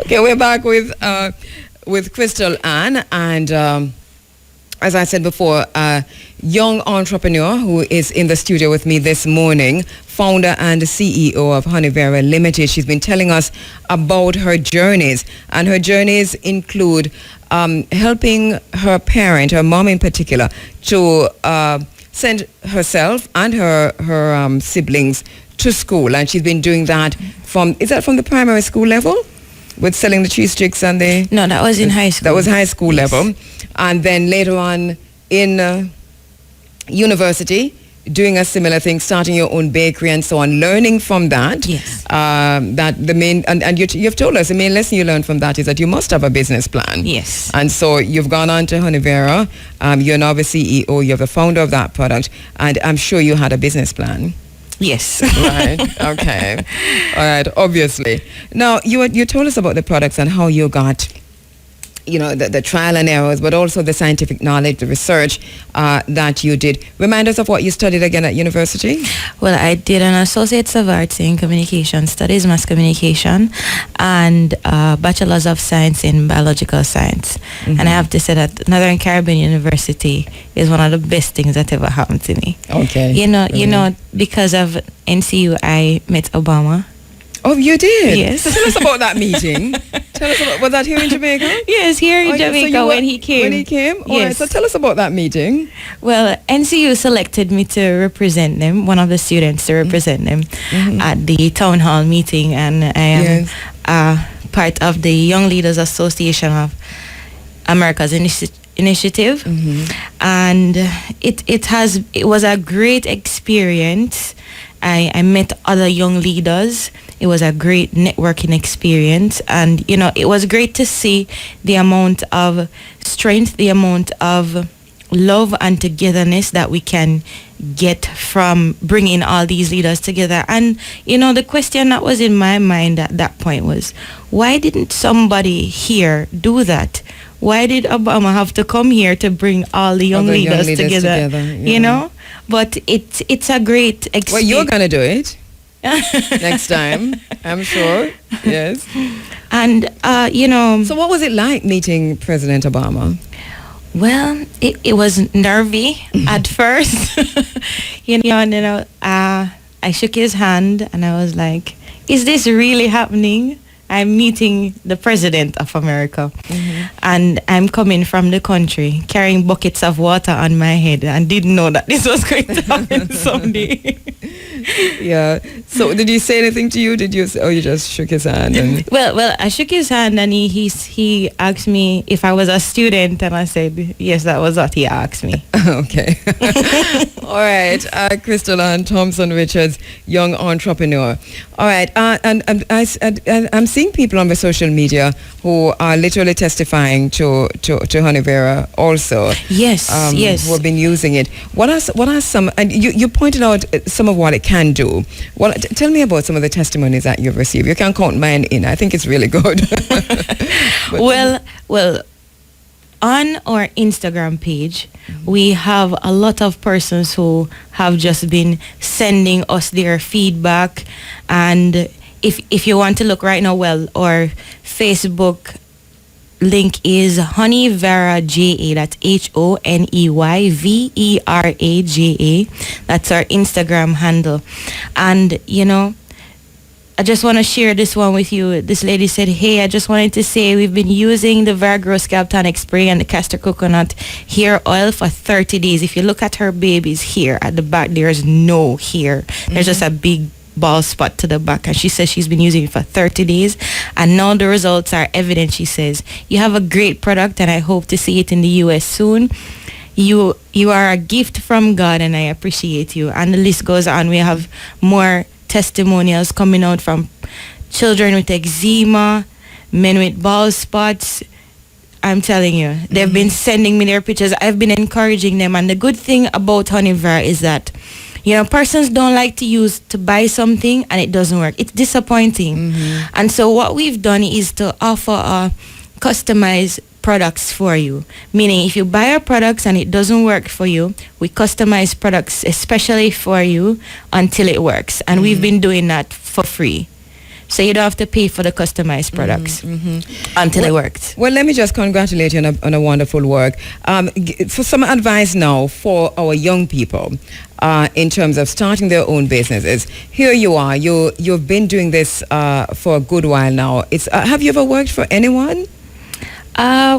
Okay, we're back with Crystal Ann, and as I said before, a young entrepreneur who is in the studio with me this morning, founder and CEO of Honey Vera Limited. She's been telling us about her journeys, and her journeys include helping her parent, her mom in particular, to send herself and her siblings to school, and she's been doing that from the primary school level, with selling the cheese sticks and the...
No, that was in high school.
That was high school level. And then later on in university, doing a similar thing, starting your own bakery and so on, learning from that.
Yes.
That the main, and you've told us the main lesson you learned from that is that you must have a business plan.
Yes.
And so you've gone on to Honey Vera, you're now the CEO, you're the founder of that product, and I'm sure you had a business plan.
Yes.
Right. Okay. All right. Obviously. Now, you told us about the products and how you got, the trial and errors, but also the scientific knowledge, the research that you did. Remind us of what you studied again at university.
Well, I did an Associates of Arts in Communication Studies, Mass Communication, and Bachelor's of Science in Biological Science. Mm-hmm. And I have to say that Northern Caribbean University is one of the best things that ever happened to me.
Okay.
Because of NCU, I met Obama.
Oh, you did?
Yes.
So tell us about that meeting. Tell us about, was that here in Jamaica?
Yes, here in Jamaica when he came.
When he came?
Yes.
All right, so tell us about that meeting.
Well, NCU selected me to represent them, one of the students to represent them at the town hall meeting, and I am part of the Young Leaders Association of America's Initiative. And it was a great experience. I met other young leaders. It was a great networking experience, and it was great to see the amount of strength, the amount of love and togetherness that we can get from bringing all these leaders together. And the question that was in my mind at that point was, why didn't somebody here do that? Why did Obama have to come here to bring all the young leaders together? But it's a great experience.
Well, you're going to do it next time, I'm sure. Yes.
And,
So what was it like meeting President Obama?
Well, it was nervy at first. I shook his hand and I was like, is this really happening? I'm meeting the President of America, and I'm coming from the country carrying buckets of water on my head and didn't know that this was going to happen someday.
Yeah. So did he say anything to you? Did you say, you just shook his hand? And
Well, I shook his hand and he asked me if I was a student, and I said, yes, that was what he asked me.
Okay. All right. Crystal Ann Thompson Richards, young entrepreneur. All right. And I'm seeing people on the social media who are literally testifying to Honey Vera also.
Yes, yes.
Who have been using it. What are some? And you pointed out some of what it can do. Well, tell me about some of the testimonies that you've received. You can count mine in. I think it's really good.
Well. On our Instagram page, we have a lot of persons who have just been sending us their feedback. And if you want to look right now, our Facebook link is honeyveraja. That's HONEYVERAJA. That's our Instagram handle. And I just want to share this one with you. This lady said, hey, I just wanted to say we've been using the Viagra Scalp Tonic Spray and the castor coconut hair oil for 30 days. If you look at her baby's hair at the back, there's no hair. There's just a big bald spot to the back. And she says she's been using it for 30 days. And now the results are evident, she says. You have a great product and I hope to see it in the U.S. soon. You are a gift from God and I appreciate you. And the list goes on. We have more testimonials coming out from children with eczema, men with bald spots. I'm telling you, they've been sending me their pictures. I've been encouraging them. And the good thing about Honey Vera is that, persons don't like to buy something and it doesn't work. It's disappointing. And so what we've done is to offer customized products for you. Meaning if you buy our products and it doesn't work for you, we customize products especially for you until it works. And we've been doing that for free. So you don't have to pay for the customized products until it worked.
Well, let me just congratulate you on a wonderful work. For some advice now for our young people in terms of starting their own businesses. Here you are. You've been doing this for a good while now. Have you ever worked for anyone?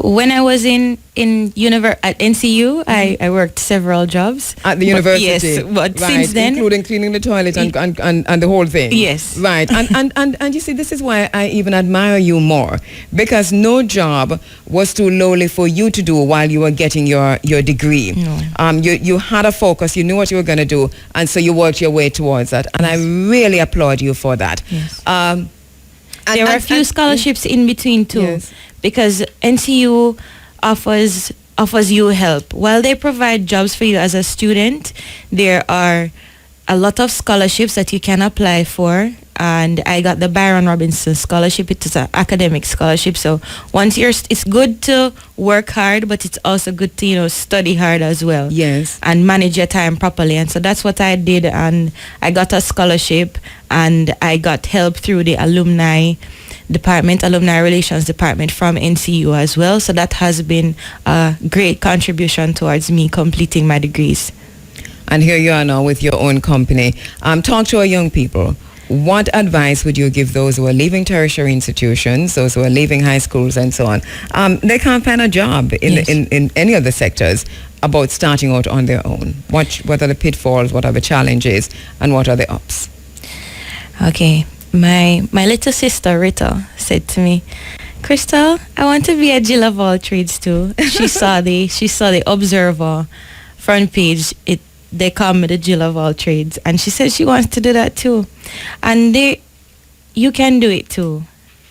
When I was at NCU, I worked several jobs
at the university.
Yes, but
right,
since then,
including cleaning the toilet and the whole thing.
Yes,
right. And you see, this is why I even admire you more, because no job was too lowly for you to do while you were getting your degree. No. You had a focus. You knew what you were going to do, and so you worked your way towards that. And I really applaud you for that.
Yes. There were a few scholarships in between too. Yes. Because NCU offers you help. While they provide jobs for you as a student, there are a lot of scholarships that you can apply for. And I got the Byron Robinson scholarship. It is an academic scholarship. So it's good to work hard, but it's also good to study hard as well.
Yes.
And manage your time properly. And so that's what I did. And I got a scholarship, and I got help through the alumni relations department from NCU as well. So that has been a great contribution towards me completing my degrees.
And here you are now with your own company. Talk to our young people. What advice would you give those who are leaving tertiary institutions, those who are leaving high schools and so on? They can't find a job in any of the sectors about starting out on their own. What are the pitfalls, what are the challenges, and what are the ups?
Okay. My little sister Rita said to me, "Crystal, I want to be a Jill of all trades too." She saw the Observer front page. They call me the Jill of all trades, and she said she wants to do that too. And you can do it too,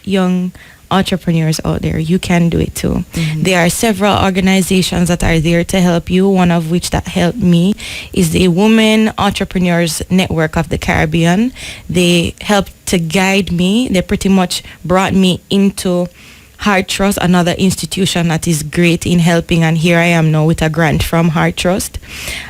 young entrepreneurs out there. You can do it too. There are several organizations that are there to help you. One of which that helped me is the Women Entrepreneurs Network of the Caribbean. They helped to guide me. They pretty much brought me into Heart Trust, another institution that is great in helping, and here I am now with a grant from Heart Trust.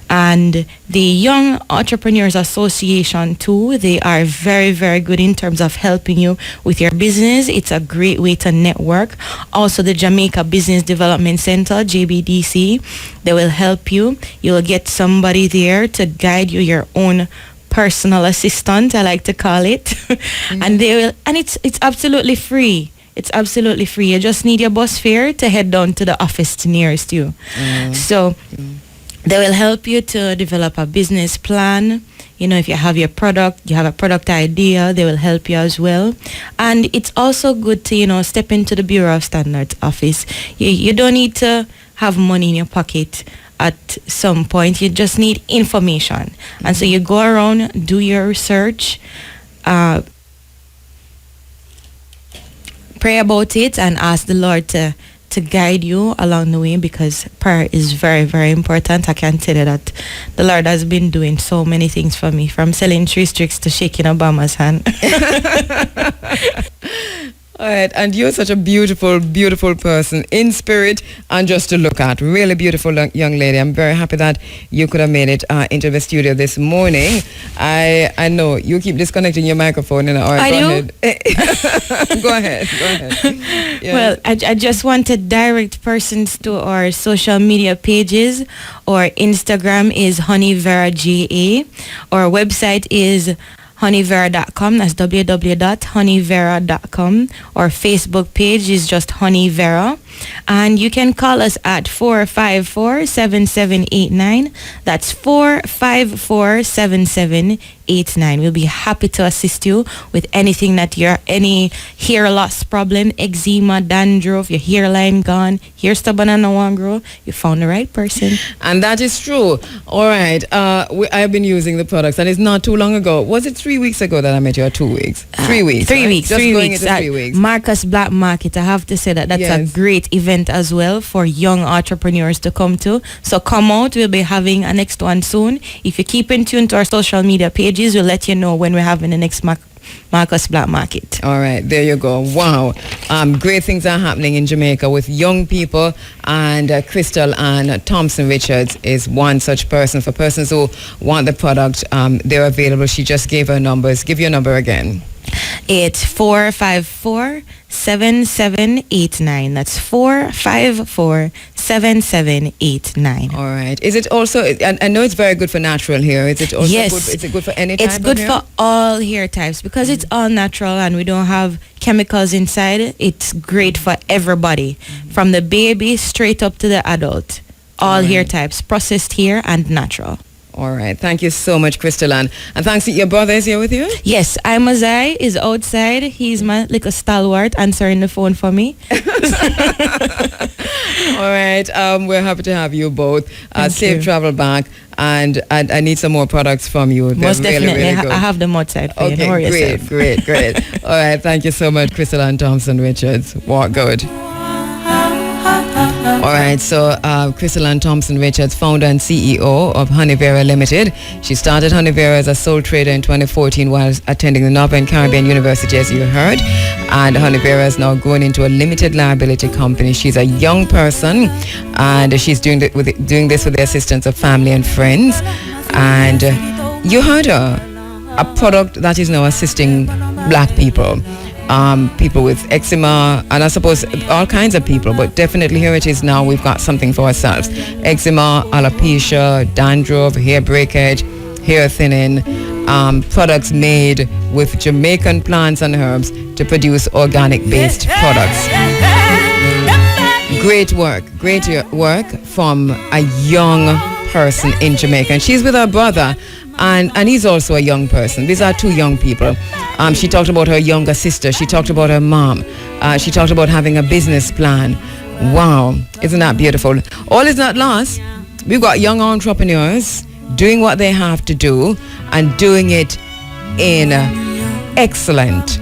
And the Young Entrepreneurs Association too, they are very, very good in terms of helping you with your business. It's a great way to network. Also the Jamaica Business Development Center, JBDC, they will help you. You'll get somebody there to guide you, your own personal assistant, I like to call it. And it's absolutely free. It's absolutely free. You just need your bus fare to head down to the office nearest you. So they will help you to develop a business plan. If you have a product idea, they will help you as well. And it's also good to, step into the Bureau of Standards office. You don't need to have money in your pocket at some point. You just need information. And so you go around, do your research, pray about it, and ask the Lord to guide you along the way, because prayer is very, very important. I can tell you that the Lord has been doing so many things for me, from selling 3 sticks to shaking Obama's hand.
All right, and you're such a beautiful, beautiful person in spirit and just to look at. Really beautiful young lady. I'm very happy that you could have made it into the studio this morning. I know you keep disconnecting your microphone. All right, go ahead. Go ahead. Yeah.
Well, I just want to direct persons to our social media pages. Our Instagram is HoneyVeraJA. Our website is honeywera.com. That's www.honeywera.com. Our Facebook page is just Honeywera. And you can call us at 454-7789. That's 454-7789. We'll be happy to assist you with anything that any hair loss problem, eczema, dandruff, your hairline gone, hair stubborn and no one grow. You found the right person.
And that is true. All right. I've been using the products, and it's not too long ago. Was it 3 weeks ago that I met you, or 2 weeks? 3 weeks.
3 weeks.
Just
3
going
weeks.
into 3 weeks.
Marcus Black Market. I have to say that's a great event as well for young entrepreneurs to come to. So come out. We'll be having a next one soon. If you keep in tune to our social media pages, we'll let you know when we're having the next Marcus Black Market.
All right, there you go. Wow. Great things are happening in Jamaica with young people, and Crystal and Thompson Richards is one such person. For persons who want the product, they're available. She just gave her numbers. Give your number again.
It's 454-7789. That's 454-7789.
All right. Is it also, I know it's very good for natural hair. Is it also
Yes.
good, is it good for any type
It's
of
good
hair?
for all hair types because it's all natural and we don't have chemicals inside. It's great for everybody, from the baby straight up to the adult. All hair types, processed hair and natural.
All right. Thank you so much, Crystal Ann. And thanks to your brother is here with you?
Yes, Imazai is outside. He's my little stalwart answering the phone for me.
All right. We're happy to have you both.
Thank
Safe
you.
travel back. And I need some more products from you. They're
Most
really,
definitely.
really good.
I have them outside for you.
Okay,
Don't worry yourself.
great. All right. Thank you so much, Crystal Ann Thompson Richards. Walk good. All right, so Crystal Ann Thompson Richards, founder and CEO of Honeywera Limited. She started Honeywera as a sole trader in 2014 while attending the Northern Caribbean University, as you heard. And Honeywera is now going into a limited liability company. She's a young person, and she's doing this with the assistance of family and friends. And you heard her, a product that is now assisting black people. People with eczema, and I suppose all kinds of people, but definitely here it is now. We've got something for ourselves. Eczema, alopecia, dandruff, hair breakage, hair thinning, products made with Jamaican plants and herbs to produce organic-based products. Great work from a young person in Jamaica. And she's with her brother, and he's also a young person. These are two young people. She talked about her younger sister. She talked about her mom. She talked about having a business plan. Wow, isn't that beautiful? All is not lost. We've got young entrepreneurs doing what they have to do and doing it in excellent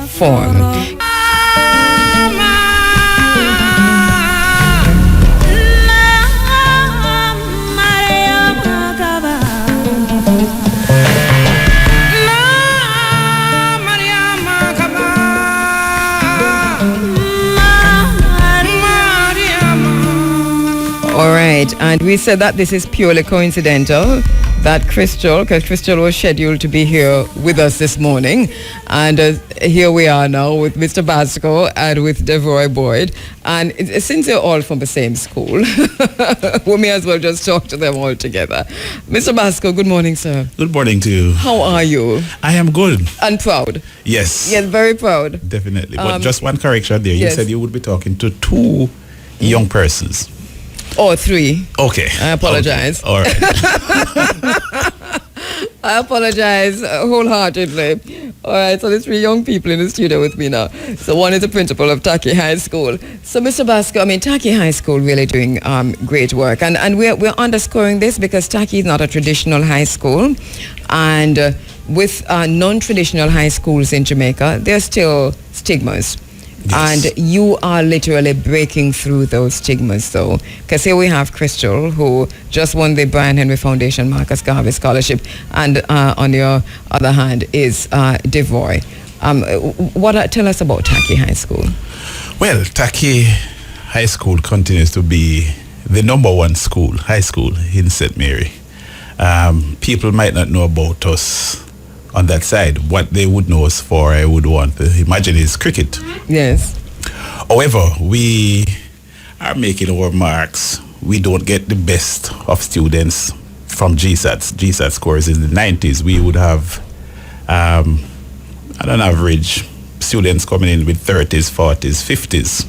form. All right, and we said that this is purely coincidental, that Crystal was scheduled to be here with us this morning, and here we are now with Mr. Basco and with Devroy Boyd, and since they're all from the same school, we may as well just talk to them all together. Mr. Basco, good morning, sir.
Good morning to you.
How are you?
I am good.
And proud?
Yes.
Yes, very proud.
Definitely. But just one correction there. You
yes.
said you would be talking to two young persons.
Or three.
Okay.
I apologize.
Okay. All right.
I apologize wholeheartedly. All right, so there's three young people in the studio with me now. So one is the principal of Taki High School. So Mr. Basco, Taki High School really doing great work. And we're underscoring this because Taki is not a traditional high school. And with non-traditional high schools in Jamaica, there's still stigmas. Yes. And you are literally breaking through those stigmas, though. Because here we have Crystal, who just won the Brian Henry Foundation Marcus Garvey Scholarship. And on your other hand is Devroy. Tell us about Taki High School.
Well, Taki High School continues to be the number one high school in St. Mary. People might not know about us on that side. What they would know us for, I would want to imagine, is cricket.
Yes.
However, we are making our marks. We don't get the best of students from GSATs. GSAT scores in the 90s. We would have, on an average, students coming in with 30s, 40s, 50s.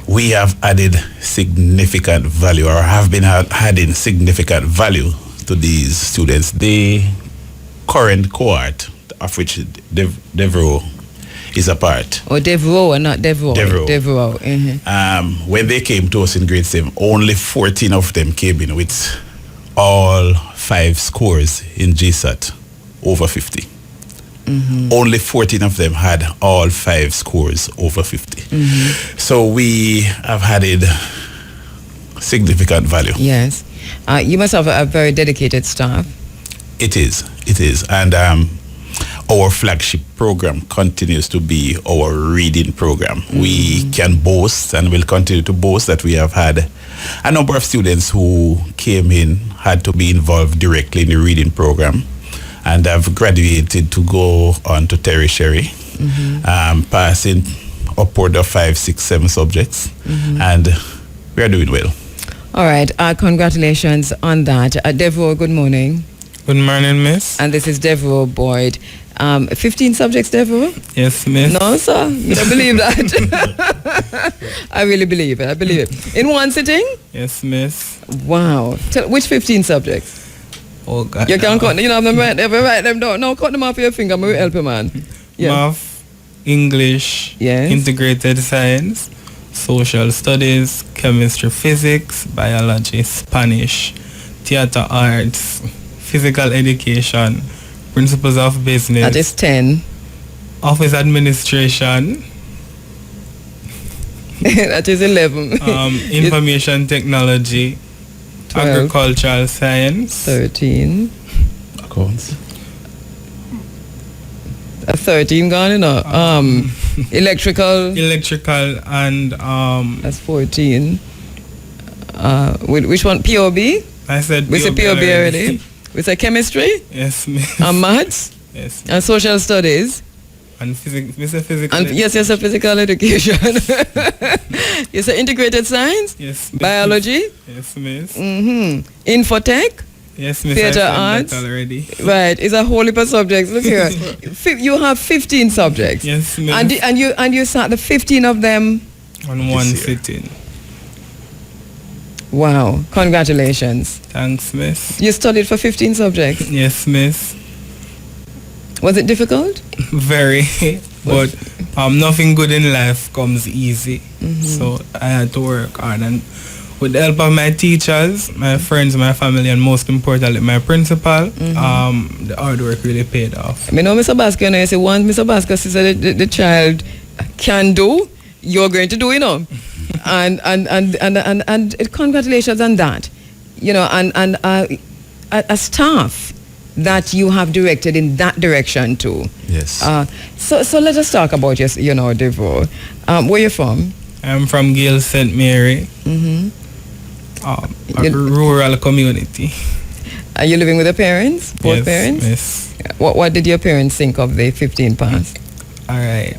We have added significant value, or have been adding significant value to these students. The current cohort, of which Devro is a part.
Oh, Devro, not Devro.
Devro.
Mm-hmm.
When they came to us in grade 7, only 14 of them came in with all 5 scores in GSAT over 50. Mm-hmm. Only 14 of them had all 5 scores over 50. Mm-hmm. So we have added significant value.
Yes. You must have a very dedicated staff.
It is. And our flagship program continues to be our reading program. Mm-hmm. We can boast and will continue to boast that we have had a number of students who came in, had to be involved directly in the reading program. and I've graduated to go on to tertiary, passing upward of 5, 6, 7 subjects, and we are doing well.
All right, congratulations on that. Devo, good morning.
Good morning, miss.
And this is Devo Boyd. 15 subjects, Devo?
Yes, miss.
No, sir. You don't believe that? I really believe it. I believe it. In one sitting?
Yes, miss.
Wow. Which 15 subjects?
Oh, God.
You can't cut them. You know, write them down. No, cut them off your finger. I'm going to help you, man. Yeah.
Math, English,
yes.
Integrated Science, Social Studies, Chemistry, Physics, Biology, Spanish, Theater Arts, Physical Education, Principles of Business.
That is 10.
Office Administration.
That is 11.
Information Technology, 12. Agricultural Science.
13.
Accounts.
13 gone, you know. Electrical
and
that's 14. Which one? POB?
I said
we said POB already. We said chemistry?
Yes, miss.
And maths?
Yes.
And social studies?
And physics. We said physical.
And yes, yes, physical education. You said integrated science?
Yes,
miss. Biology?
Yes, miss.
Infotech?
Yes, miss.
Theater arts
already.
Right, it's a whole heap of subjects. Look here, you have 15 subjects.
Yes, miss.
And you sat the 15 of them
on one sitting.
Wow! Congratulations.
Thanks, miss.
You studied for 15 subjects.
Yes, miss.
Was it difficult?
Very, but nothing good in life comes easy. So I had to work hard, and with the help of my teachers, my friends, my family, and most importantly, my principal, the hard work really paid off.
I know Mr. Basco, you know, you say once Mr. Basco says that the child can do, you're going to do, you know. and congratulations on that. You know, and a staff that you have directed in that direction too.
Yes.
So let us talk about your, you know, Devo. Where you from?
I'm from Gale St. Mary. A rural community.
Are you living with your parents? Both parents?
Yes.
What did your parents think of the 15 pass?
All right.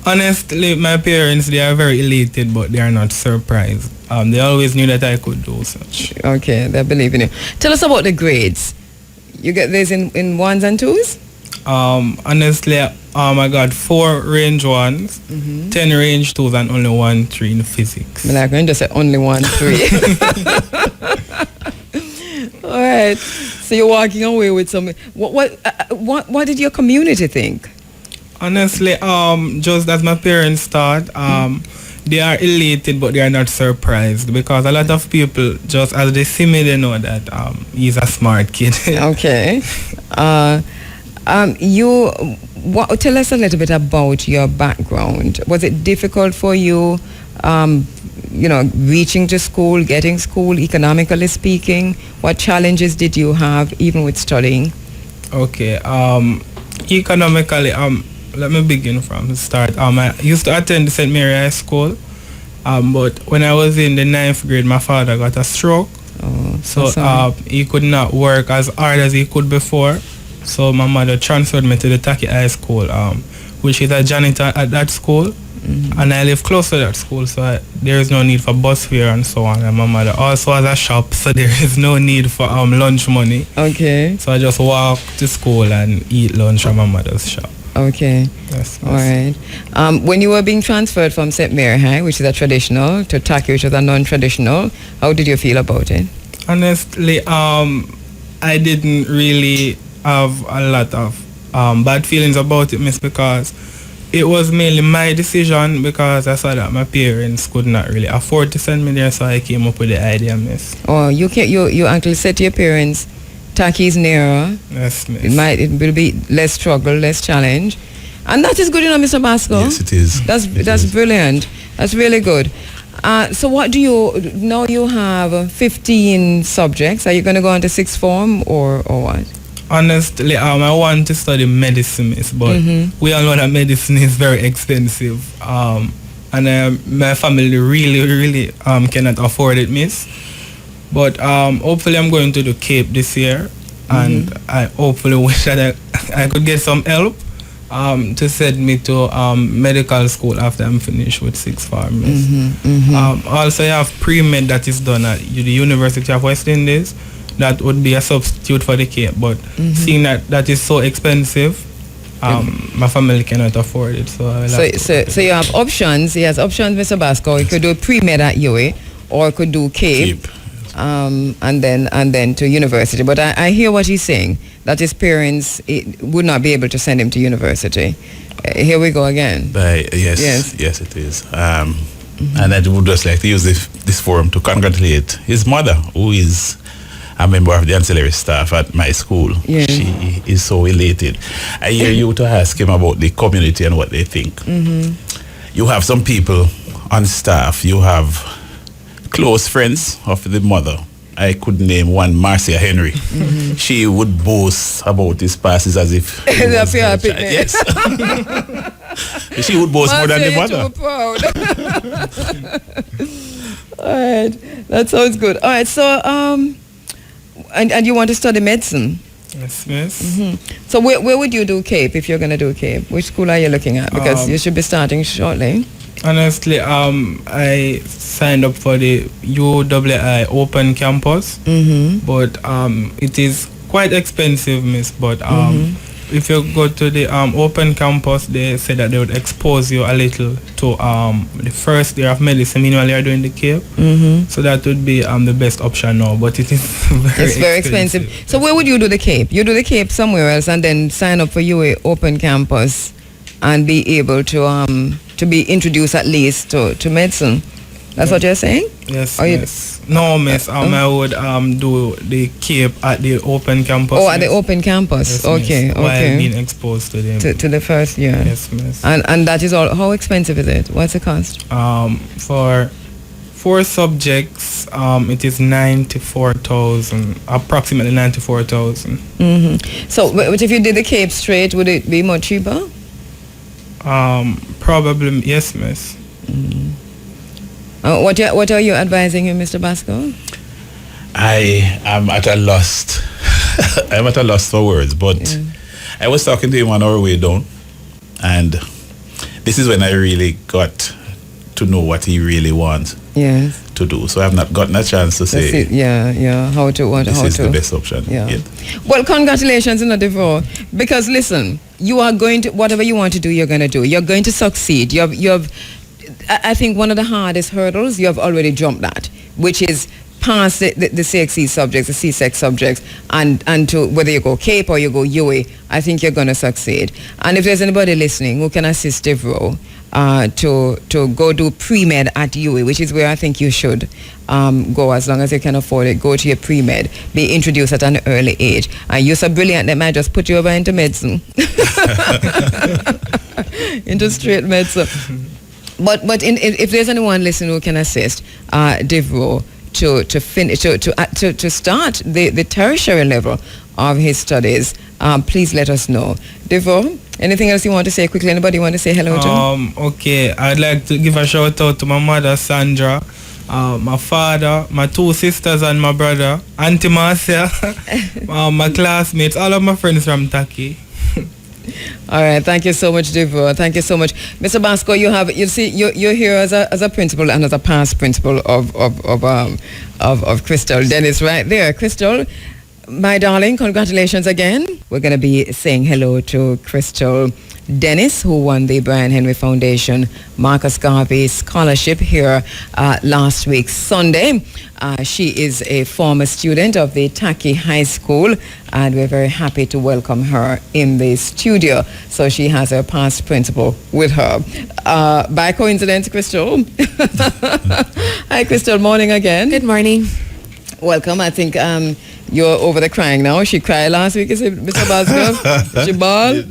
Honestly, my parents, they are very elated, but they are not surprised. They always knew that I could do such.
Okay, they believe in you. Tell us about the grades. You get this in ones and twos?
Honestly, I got 4 range 1s, 10 range 2s, and only 1 3 in physics.
I'm going to say only 1 3. All right. So you're walking away with some. What did your community think?
Honestly, just as my parents thought, they are elated, but they are not surprised, because a lot of people, just as they see me, they know that he's a smart kid.
Okay. Tell us a little bit about your background. Was it difficult for you, you know, reaching to school, getting school, economically speaking? What challenges did you have, even with studying?
Okay. Economically, let me begin from the start. I used to attend St. Mary High School, but when I was in the 9th grade, my father got a stroke. So he could not work as hard as he could before. So my mother transferred me to the Taki High School, which is a janitor at that school. And I live close to that school, so there is no need for bus fare and so on. And my mother also has a shop, so there is no need for lunch money.
Okay.
So I just walk to school and eat lunch at my mother's shop.
Okay.
Yes.
All right. When you were being transferred from St. Mary High, which is a traditional, to Taki, which is a non-traditional, how did you feel about it?
Honestly, I didn't really have a lot of bad feelings about it, miss, because it was mainly my decision, because I saw that my parents could not really afford to send me there, so I came up with the idea, miss.
Oh, you actually said to your parents, Taki is nearer.
Yes, miss.
It will be less struggle, less challenge. And that is good enough, Mr. Basco.
Yes, it is.
That's brilliant. That's really good. So what do now you have 15 subjects. Are you going to go on to 6th form or what?
Honestly, I want to study medicine, miss, but we all know that medicine is very expensive. And my family really cannot afford it, miss. But hopefully I'm going to the Cape this year. and I hopefully wish that I could get some help to send me to medical school after I'm finished with 6th form. Also, you have pre-med that is done at the University of West Indies. That would be a substitute for the Cape, but seeing that is so expensive, my family cannot afford it. So
you have options. He has options, Mr. Basco. You could do pre-med at UA, or could do Cape. And then to university. But I hear what he's saying, that his parents would not be able to send him to university. Here we go again.
Yes, it is. And I would just like to use this forum to congratulate his mother, who is a member of the ancillary staff at my school.
Yeah.
She is so elated. I hear you to ask him about the community and what they think. You have some people on staff, you have close friends of the mother. I could name one, Marcia Henry. She would boast about his passes as if he was her child. Yes. She would boast more than the mother.
All right, that sounds good. All right, so and you want to study medicine?
Yes, miss.
So where would you do Cape if you're going to do Cape? Which school are you looking at? Because you should be starting shortly.
Honestly, I signed up for the UWI Open Campus, but it is quite expensive, miss. But if you go to the Open Campus, they say that they would expose you a little to the first year of medicine. Meanwhile, you are doing the Cape, so that would be the best option now. But it is very expensive.
So where would you do the Cape? You do the Cape somewhere else, and then sign up for UA Open Campus, and be able to be introduced at least to medicine. That's what you're saying?
Yes, miss. No, miss. I would do the Cape at the Open Campus.
Oh, at the Open Campus.
Yes,
okay,
miss.
okay.
While being exposed to them.
To the first year.
Yes, miss.
And that is all. How expensive is it? What's the cost?
For 4 subjects, it is 94,000, approximately 94,000.
So, but if you did the Cape straight, would it be more cheaper?
Probably, yes, miss.
What are you advising him, Mr. Basco?
I am at a loss. I'm at a loss for words, but I was talking to him on our way down, and this is when I really got to know what he really wants to do. So I have not gotten a chance to say,
this is
the best option.
Yeah. Well, congratulations, Devo, because listen, you are going to, whatever you want to do, you're going to do. You're going to succeed. You have I think one of the hardest hurdles you have already jumped that, which is past the CXC subjects, the CSEC subjects, and to whether you go Cape or you go UA, I think you're going to succeed. And if there's anybody listening who can assist Devro to go do pre-med at UA, which is where I think you should go as long as you can afford it. Go to your pre-med, be introduced at an early age. And you're so brilliant that might just put you over into medicine. Into straight medicine. But if there's anyone listening who can assist Devro to finish to start the tertiary level of his studies, please let us know. Devro, anything else you want to say quickly? Anybody want to say hello to?
Okay, I'd like to give a shout out to my mother Sandra, my father, my 2 sisters and my brother, Auntie Marcia, my classmates, all of my friends from Taki.
All right, thank you so much, Devro. Thank you so much, Mr. Basco. You're here as a principal and as a past principal of Crystal Dennis right there. Crystal, my darling, congratulations again. We're going to be saying hello to Crystal Dennis, who won the Brian Henry Foundation Marcus Garvey Scholarship here last week, Sunday. She is a former student of the Taki High School, and we're very happy to welcome her in the studio. So she has her past principal with her. By coincidence, Crystal. Hi, Crystal. Morning again.
Good morning.
Welcome. I think you're over the crying now. She cried last week, is it, Mr. Basco? She bawled?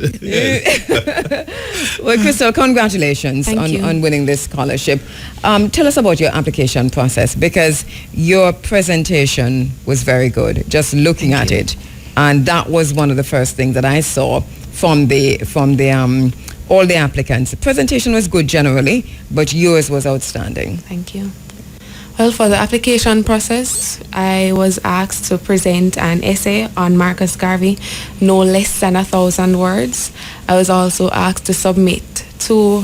Well, Crystal, congratulations on winning this scholarship. Tell us about your application process, because your presentation was very good, just looking at it. And that was one of the first things that I saw from all the applicants. The presentation was good generally, but yours was outstanding.
Thank you. Well, for the application process, I was asked to present an essay on Marcus Garvey, no less than 1,000 words. I was also asked to submit 2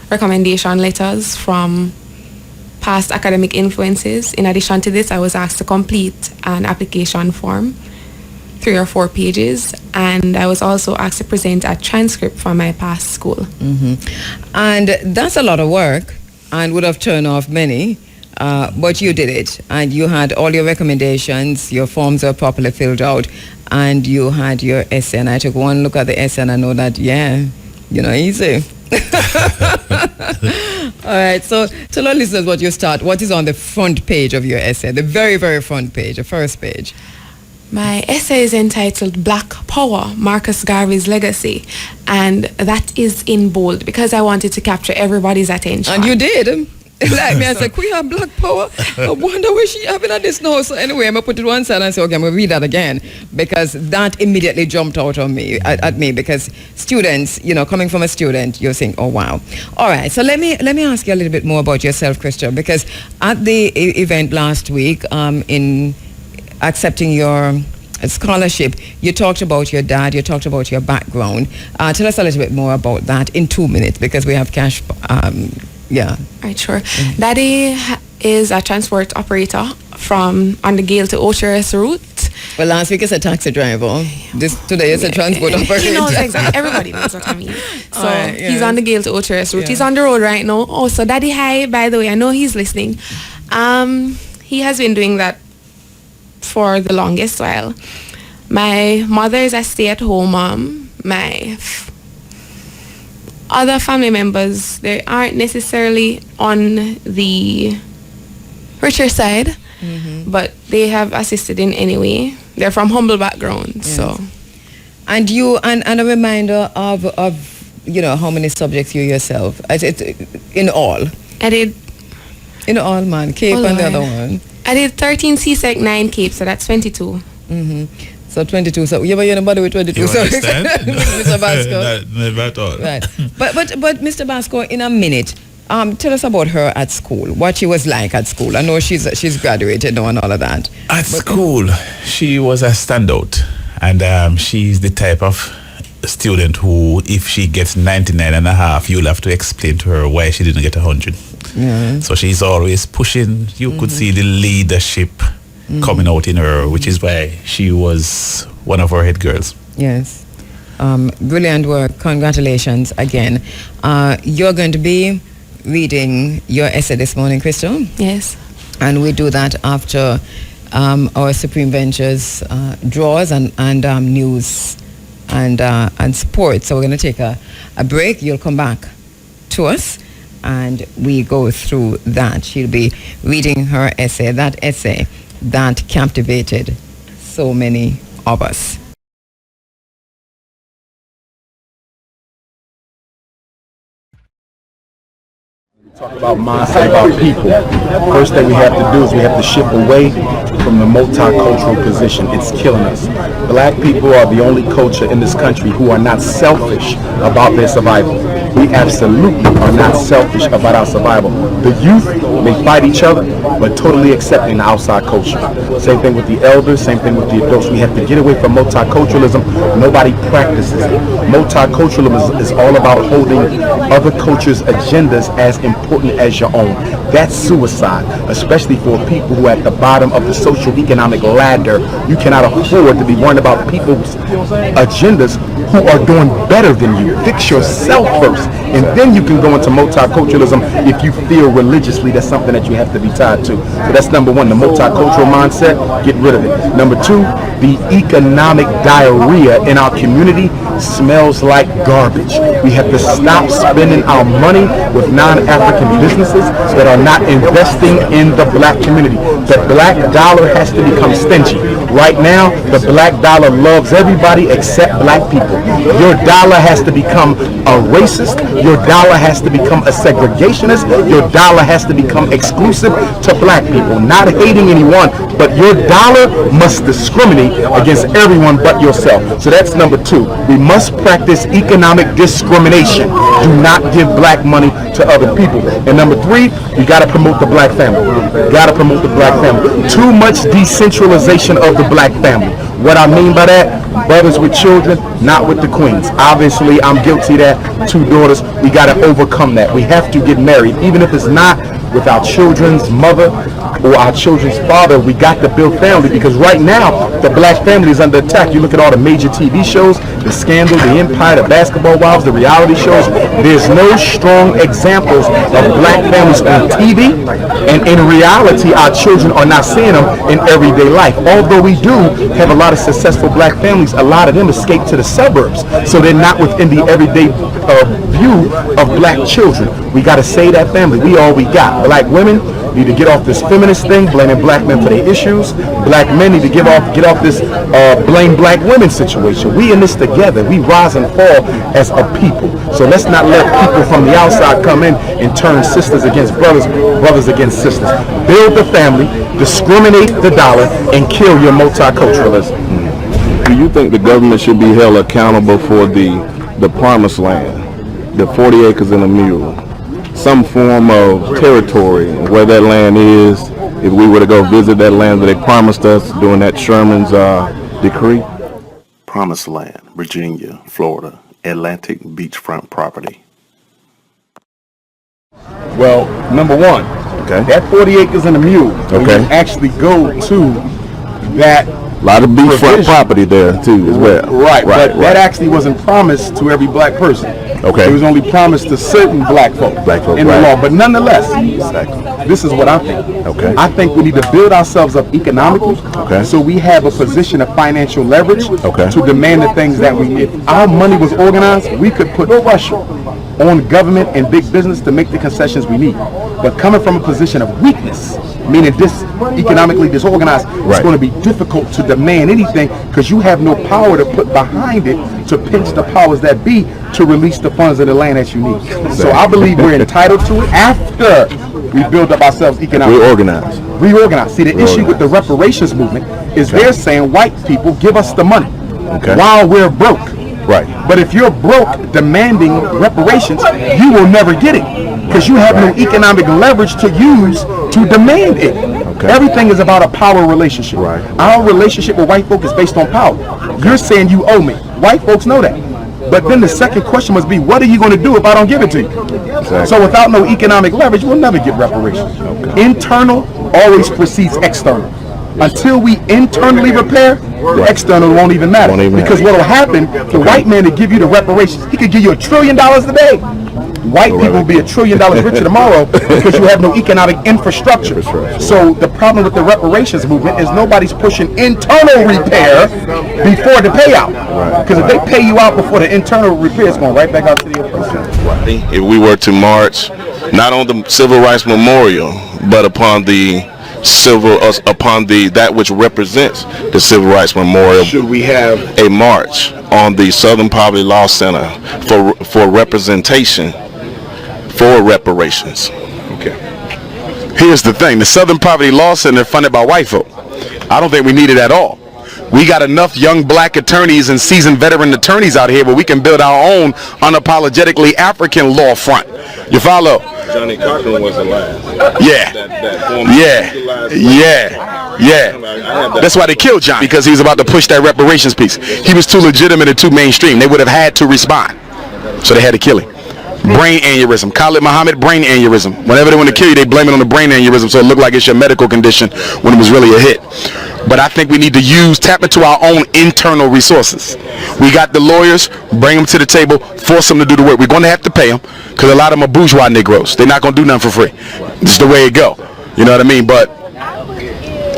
recommendation letters from past academic influences. In addition to this, I was asked to complete an application form, 3 or 4 pages, and I was also asked to present a transcript from my past school.
And that's a lot of work and would have turned off many. But you did it, and you had all your recommendations, your forms are properly filled out, and you had your essay. And I took one look at the essay and I know that, easy. All right, so tell our listeners what is on the front page of your essay, the very, very front page, the first page.
My essay is entitled Black Power, Marcus Garvey's Legacy, and that is in bold because I wanted to capture everybody's attention.
And you did. Like me, I said, we have black power. I wonder where she having at this now. So anyway, I'm going to put it one side and say, okay, I'm going to read that again because that immediately jumped out on me, at me, because students, coming from a student, you're saying, oh, wow. All right, so let me ask you a little bit more about yourself, Christian, because at the event last week, in accepting your scholarship, you talked about your dad, you talked about your background. Tell us a little bit more about that in 2 minutes because we have cash. Yeah.
Right, sure. Daddy is a transport operator on the Gale to Ocherous route.
Well, last week is a taxi driver. Today is a transport operator.
He knows exactly. Everybody knows what I mean. So he's on the Gale to Ocherous route. Yeah. He's on the road right now. Oh, so Daddy, hi, by the way, I know he's listening. He has been doing that for the longest while. My mother is a stay-at-home mom. My other family members, they aren't necessarily on the richer side, but they have assisted in any way. They're from humble backgrounds, so.
And you, and a reminder of how many subjects you yourself, in all?
I did.
In all, man, Cape and the other one.
I did 13 CSEC, 9 Cape, so that's 22.
So 22. So you ever nobody with 22.
You understand?
Mr. Basco.
Never at all.
Right. But Mr. Basco, in a minute, tell us about her at school. What she was like at school. I know she's graduated now and all of that.
At school, she was a standout, and she's the type of student who, if she gets 99.5, you'll have to explain to her why she didn't get 100. Yeah. So she's always pushing. You could see the leadership coming out in her, which is why she was one of our head girls.
Yes. Brilliant work. Congratulations again. You're going to be reading your essay this morning, Crystal?
Yes.
And we do that after our Supreme Ventures draws and news and sports. So we're going to take a break. You'll come back to us and we go through that. She'll be reading her essay, that captivated so many of us.
Talk about mindset, about people. First thing we have to do is we have to shift away from the multicultural position. It's killing us. Black people are the only culture in this country who are not selfish about their survival. We absolutely are not selfish about our survival. The youth may fight each other, but totally accepting the outside culture. Same thing with the elders, same thing with the adults. We have to get away from multiculturalism. Nobody practices it. Multiculturalism is all about holding other cultures' agendas as important as your own. That's suicide, especially for people who are at the bottom of the socio-economic ladder. You cannot afford to be worried about people's agendas who are doing better than you. Fix yourself first, and then you can go into multiculturalism if you feel religiously that's something that you have to be tied to. So that's number one, the multicultural mindset, get rid of it. Number two, the economic diarrhea in our community smells like garbage. We have to stop spending our money with non-African businesses that are not investing in the black community. The black dollar has to become stingy. Right now, the black dollar loves everybody except black people.
Your dollar has to become a racist. Your dollar has to become a segregationist. Your dollar has to become exclusive to black people. Not hating anyone, but your dollar must discriminate against everyone but yourself. So that's number 2. We must practice economic discrimination. Do not give black money to other people. And number 3, you got to promote the black family. You got to promote the black family. Too much decentralization of the black family. What I mean by that, brothers with children, not with the queens. Obviously, I'm guilty of that. 2 daughters, we got to overcome that. We have to get married, even if it's not with our children's mother or our children's father. We got to build family, because right now the black family is under attack. You look at all the major TV shows, the Scandal, the Empire, the Basketball Wives, the reality shows. There's no strong examples of black families on TV, and in reality our children are not seeing them in everyday life. Although we do have a lot of successful black families, a lot of them escape to the suburbs, so they're not within the everyday view of black children. We got to save that family. We all we got. Black women need to get off this feminist thing, blaming black men for their issues. Black men need to get off this blame black women situation. We in this together. We rise and fall as a people. So let's not let people from the outside come in and turn sisters against brothers, brothers against sisters. Build the family, discriminate the dollar, and kill your multiculturalism.
Do you think the government should be held accountable for the promised land, the 40 acres and a mule? Some form of territory where that land is, if we were to go visit that land that they promised us during that Sherman's decree?
Promised land, Virginia, Florida, Atlantic beachfront property.
Well, number 1, that 40 acres and a mule, when you actually go to that,
a lot of beachfront property there too as well.
Right, but that actually wasn't promised to every black person. It was only promised to certain black folk in the law. But nonetheless, this is what I think. I think we need to build ourselves up economically, so we have a position of financial leverage to demand the things that we. If our money was organized, we could put pressure on government and big business to make the concessions we need. But coming from a position of weakness, meaning economically disorganized, it's going to be difficult to demand anything, because you have no power to put behind it to pinch the powers that be to release the funds of the land that you need. So I believe we're entitled to it after we build up ourselves economically. Reorganize. See, the issue with the reparations movement is they're saying white people give us the money while we're broke. But if you're broke demanding reparations, you will never get it, because you have no economic leverage to use to demand it. Everything is about a power relationship. Our relationship with white folk is based on power. You're saying you owe me. White folks know that. But then the second question must be, what are you going to do if I don't give it to you? So without no economic leverage, we'll never get reparations. Internal always precedes external. Until we internally repair, the external won't even matter. Because what will happen, the white man to give you the reparations, he could give you $1 trillion today. White people will be $1 trillion richer tomorrow because you have no economic infrastructure. So the problem with the reparations movement is nobody's pushing internal repair before the payout. Because if they pay you out before the internal repair, it's going right back out to the oppressor.
If we were to march, not on the Civil Rights Memorial, but upon that which represents the Civil Rights Memorial, should we have a march on the Southern Poverty Law Center for representation for reparations? Here's the thing: the Southern Poverty Law Center funded by white folk. I don't think we need it at all. We got enough young black attorneys and seasoned veteran attorneys out here where we can build our own unapologetically African law front. You follow?
Johnny Cochran was the last.
That's why they killed John, because he was about to push that reparations piece. He was too legitimate and too mainstream. They would have had to respond, so they had to kill him. Brain aneurysm. Khalid Muhammad, brain aneurysm. Whenever they want to kill you, they blame it on the brain aneurysm, so it looked like it's your medical condition when it was really a hit. But I think we need to tap into our own internal resources. We got the lawyers, bring them to the table, force them to do the work. We're going to have to pay them, because a lot of them are bourgeois Negroes. They're not going to do nothing for free. This is the way it go. You know what I mean? But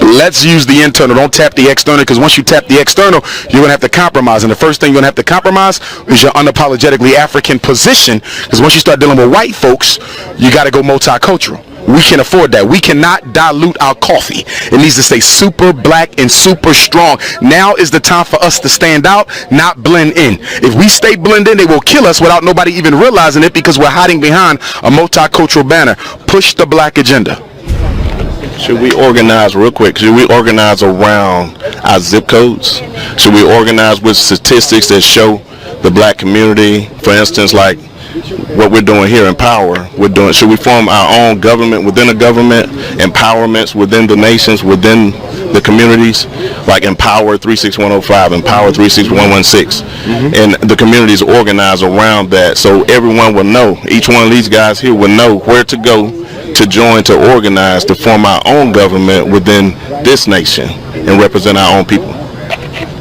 let's use the internal. Don't tap the external, because once you tap the external, you're going to have to compromise. And the first thing you're going to have to compromise is your unapologetically African position, because once you start dealing with white folks, you got to go multicultural. We can afford that. We cannot dilute our coffee. It needs to stay super black and super strong. Now is the time for us to stand out, not blend in. If we stay blend in, they will kill us without nobody even realizing it because we're hiding behind a multicultural banner. Push the black agenda.
Should we organize, real quick, should we organize around our zip codes? Should we organize with statistics that show the black community? For instance, like what we're doing here in Power, should we form our own government within a government, empowerments within the nations, within the communities, like Empower 36105, Empower 36116, and the communities organize around that so everyone will know, each one of these guys here will know where to go to join, to organize, to form our own government within this nation and represent our own people.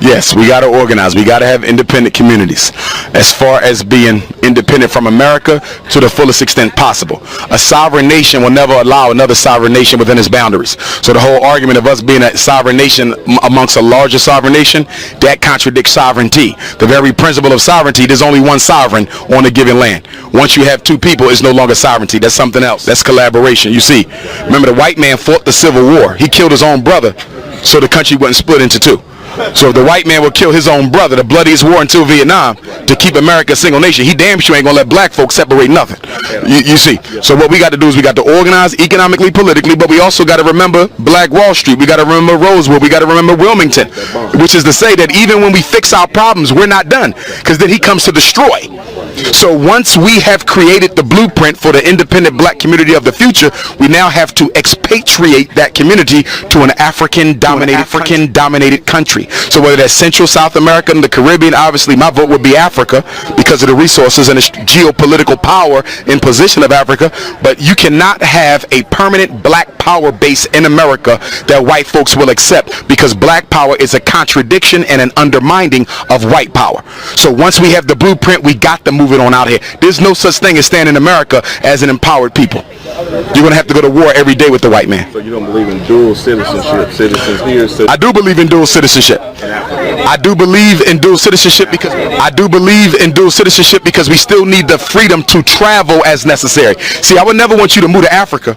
Yes, we got to organize. We got to have independent communities as far as being independent from America to the fullest extent possible. A sovereign nation will never allow another sovereign nation within its boundaries. So the whole argument of us being a sovereign nation amongst a larger sovereign nation, that contradicts sovereignty. The very principle of sovereignty, there's only one sovereign on a given land. Once you have two people, it's no longer sovereignty. That's something else. That's collaboration. You see, remember the white man fought the Civil War. He killed his own brother so the country wasn't split into two. So if the white man will kill his own brother, the bloodiest war until Vietnam, to keep America a single nation, he damn sure ain't gonna let black folks separate nothing. You see. So what we got to do is we got to organize economically, politically, but we also got to remember Black Wall Street. We got to remember Rosewood. We got to remember Wilmington, which is to say that even when we fix our problems, we're not done, because then he comes to destroy. So once we have created the blueprint for the independent black community of the future, we now have to expatriate that community to an African-dominated country. So whether that's Central, South America, and the Caribbean, obviously my vote would be Africa because of the resources and the geopolitical power and position of Africa. But you cannot have a permanent black power base in America that white folks will accept, because black power is a contradiction and an undermining of white power. So once we have the blueprint, we got to move it on out here. There's no such thing as staying in America as an empowered people. You're going to have to go to war every day with the white man.
So you don't believe in dual citizenship, citizens here?
I do believe in dual citizenship. I do believe in dual citizenship because we still need the freedom to travel as necessary. See, I would never want you to move to Africa,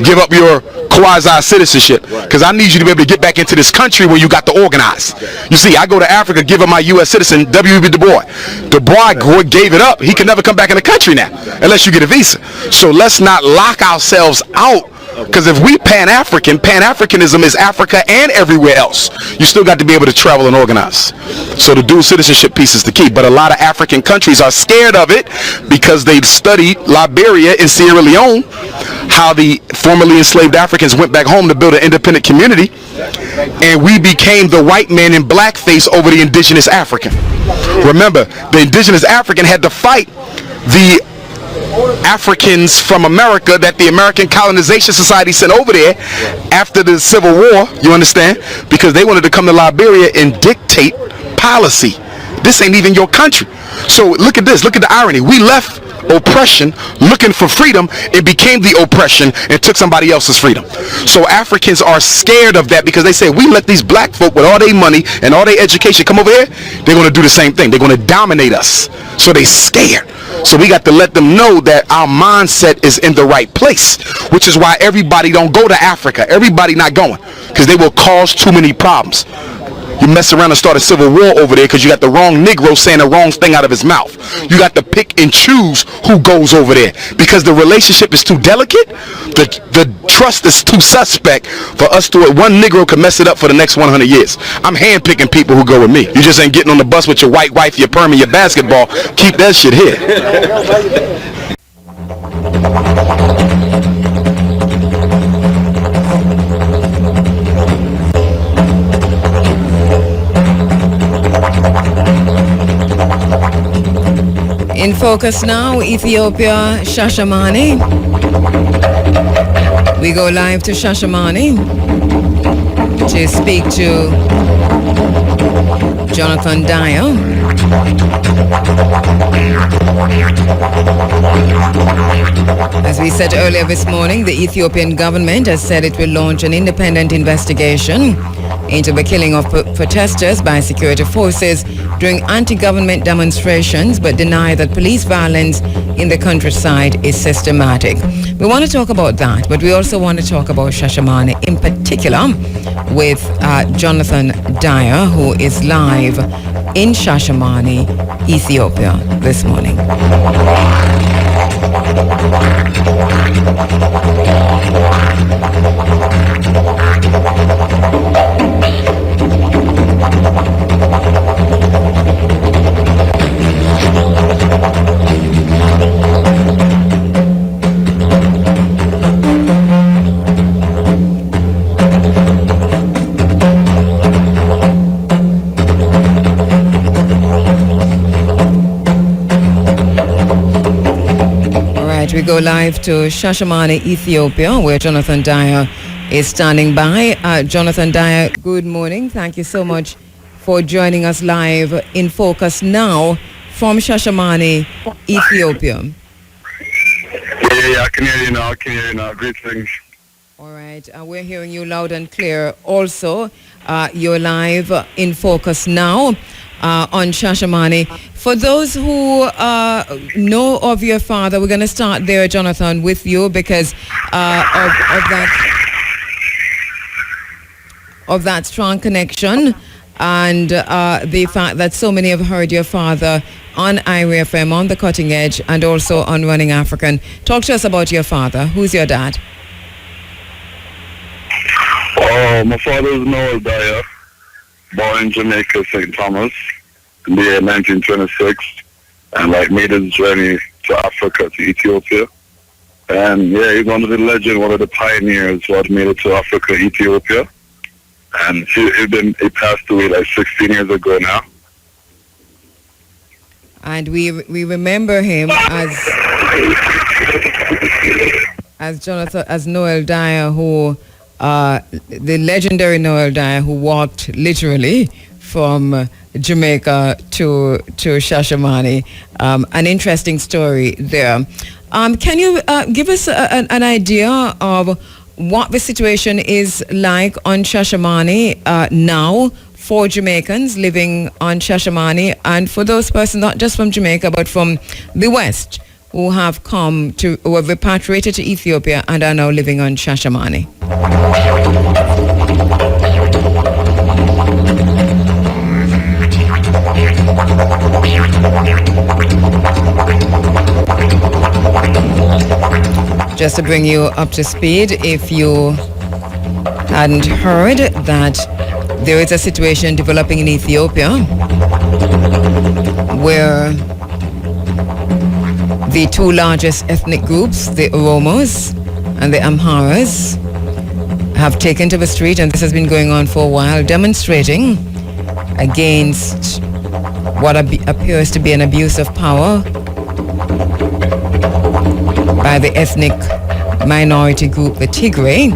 give up your quasi-citizenship, because I need you to be able to get back into this country where you got to organize. You see, I go to Africa, give up my U.S. citizen, W.B. Du Bois. Du Bois gave it up. He can never come back in the country now unless you get a visa. So let's not lock ourselves out, because if we Pan-Africanism is Africa and everywhere else. You still got to be able to travel and organize. So the dual citizenship piece is the key. But a lot of African countries are scared of it because they've studied Liberia and Sierra Leone, how the formerly enslaved Africans went back home to build an independent community, and we became the white man in blackface over the indigenous African. Remember, the indigenous African had to fight the Africans from America that the American Colonization Society sent over there after the Civil War, you understand, because they wanted to come to Liberia and dictate policy. This ain't even your country. So look at this, look at the irony. We left oppression looking for freedom and became the oppression and took somebody else's freedom. So Africans are scared of that because they say, we let these black folk with all their money and all their education come over here, they're going to do the same thing. They're going to dominate us. So they scared. So we got to let them know that our mindset is in the right place, which is why everybody don't go to Africa. Everybody not going, because they will cause too many problems. You mess around and start a civil war over there because you got the wrong Negro saying the wrong thing out of his mouth. You got to pick and choose who goes over there because the relationship is too delicate. The trust is too suspect for us to, one Negro can mess it up for the next 100 years. I'm hand-picking people who go with me. You just ain't getting on the bus with your white wife, your perm, and your basketball. Keep that shit here.
In focus now, Ethiopia, Shashamane. We go live to Shashamane to speak to Jonathan Dyer. As we said earlier this morning, the Ethiopian government has said it will launch an independent investigation into the killing of protesters by security forces during anti-government demonstrations, but deny that police violence in the countryside is systematic. We want to talk about that, but we also want to talk about Shashamane in particular with Jonathan Dyer, who is live in Shashamane, Ethiopia this morning. We go live to Shashamane, Ethiopia, where Jonathan Dyer is standing by. Jonathan Dyer, good morning. Thank you so much for joining us live in Focus Now from Shashamane, Ethiopia.
Yeah, I can hear you now. Greetings.
All right, we're hearing you loud and clear. Also, you're live in Focus Now on Shashamane. For those who know of your father, we're going to start there, Jonathan, with you because of that strong connection and the fact that so many have heard your father on IRFM, on The Cutting Edge, and also on Running African. Talk to us about your father. Who's your dad?
Oh, my father is Noel Dyer, born in Jamaica, St. Thomas, in the year 1926, and made his journey to Africa, to Ethiopia. And yeah, he's one of the legends, one of the pioneers who had made it to Africa, Ethiopia. And he passed away 16 years ago now.
And we remember him as Jonathan, as Noel Dyer, who the legendary Noel Dyer, who walked literally from Jamaica to Shashamane. An interesting story there. Can you give us an idea of what the situation is like on Shashamane now for Jamaicans living on Shashamane, and for those persons not just from Jamaica but from the West who have repatriated to Ethiopia and are now living on Shashamane? Just to bring you up to speed, if you hadn't heard, that there is a situation developing in Ethiopia where the two largest ethnic groups, the Oromos and the Amharas, have taken to the street, and this has been going on for a while, demonstrating against what appears to be an abuse of power by the ethnic minority group, the Tigray,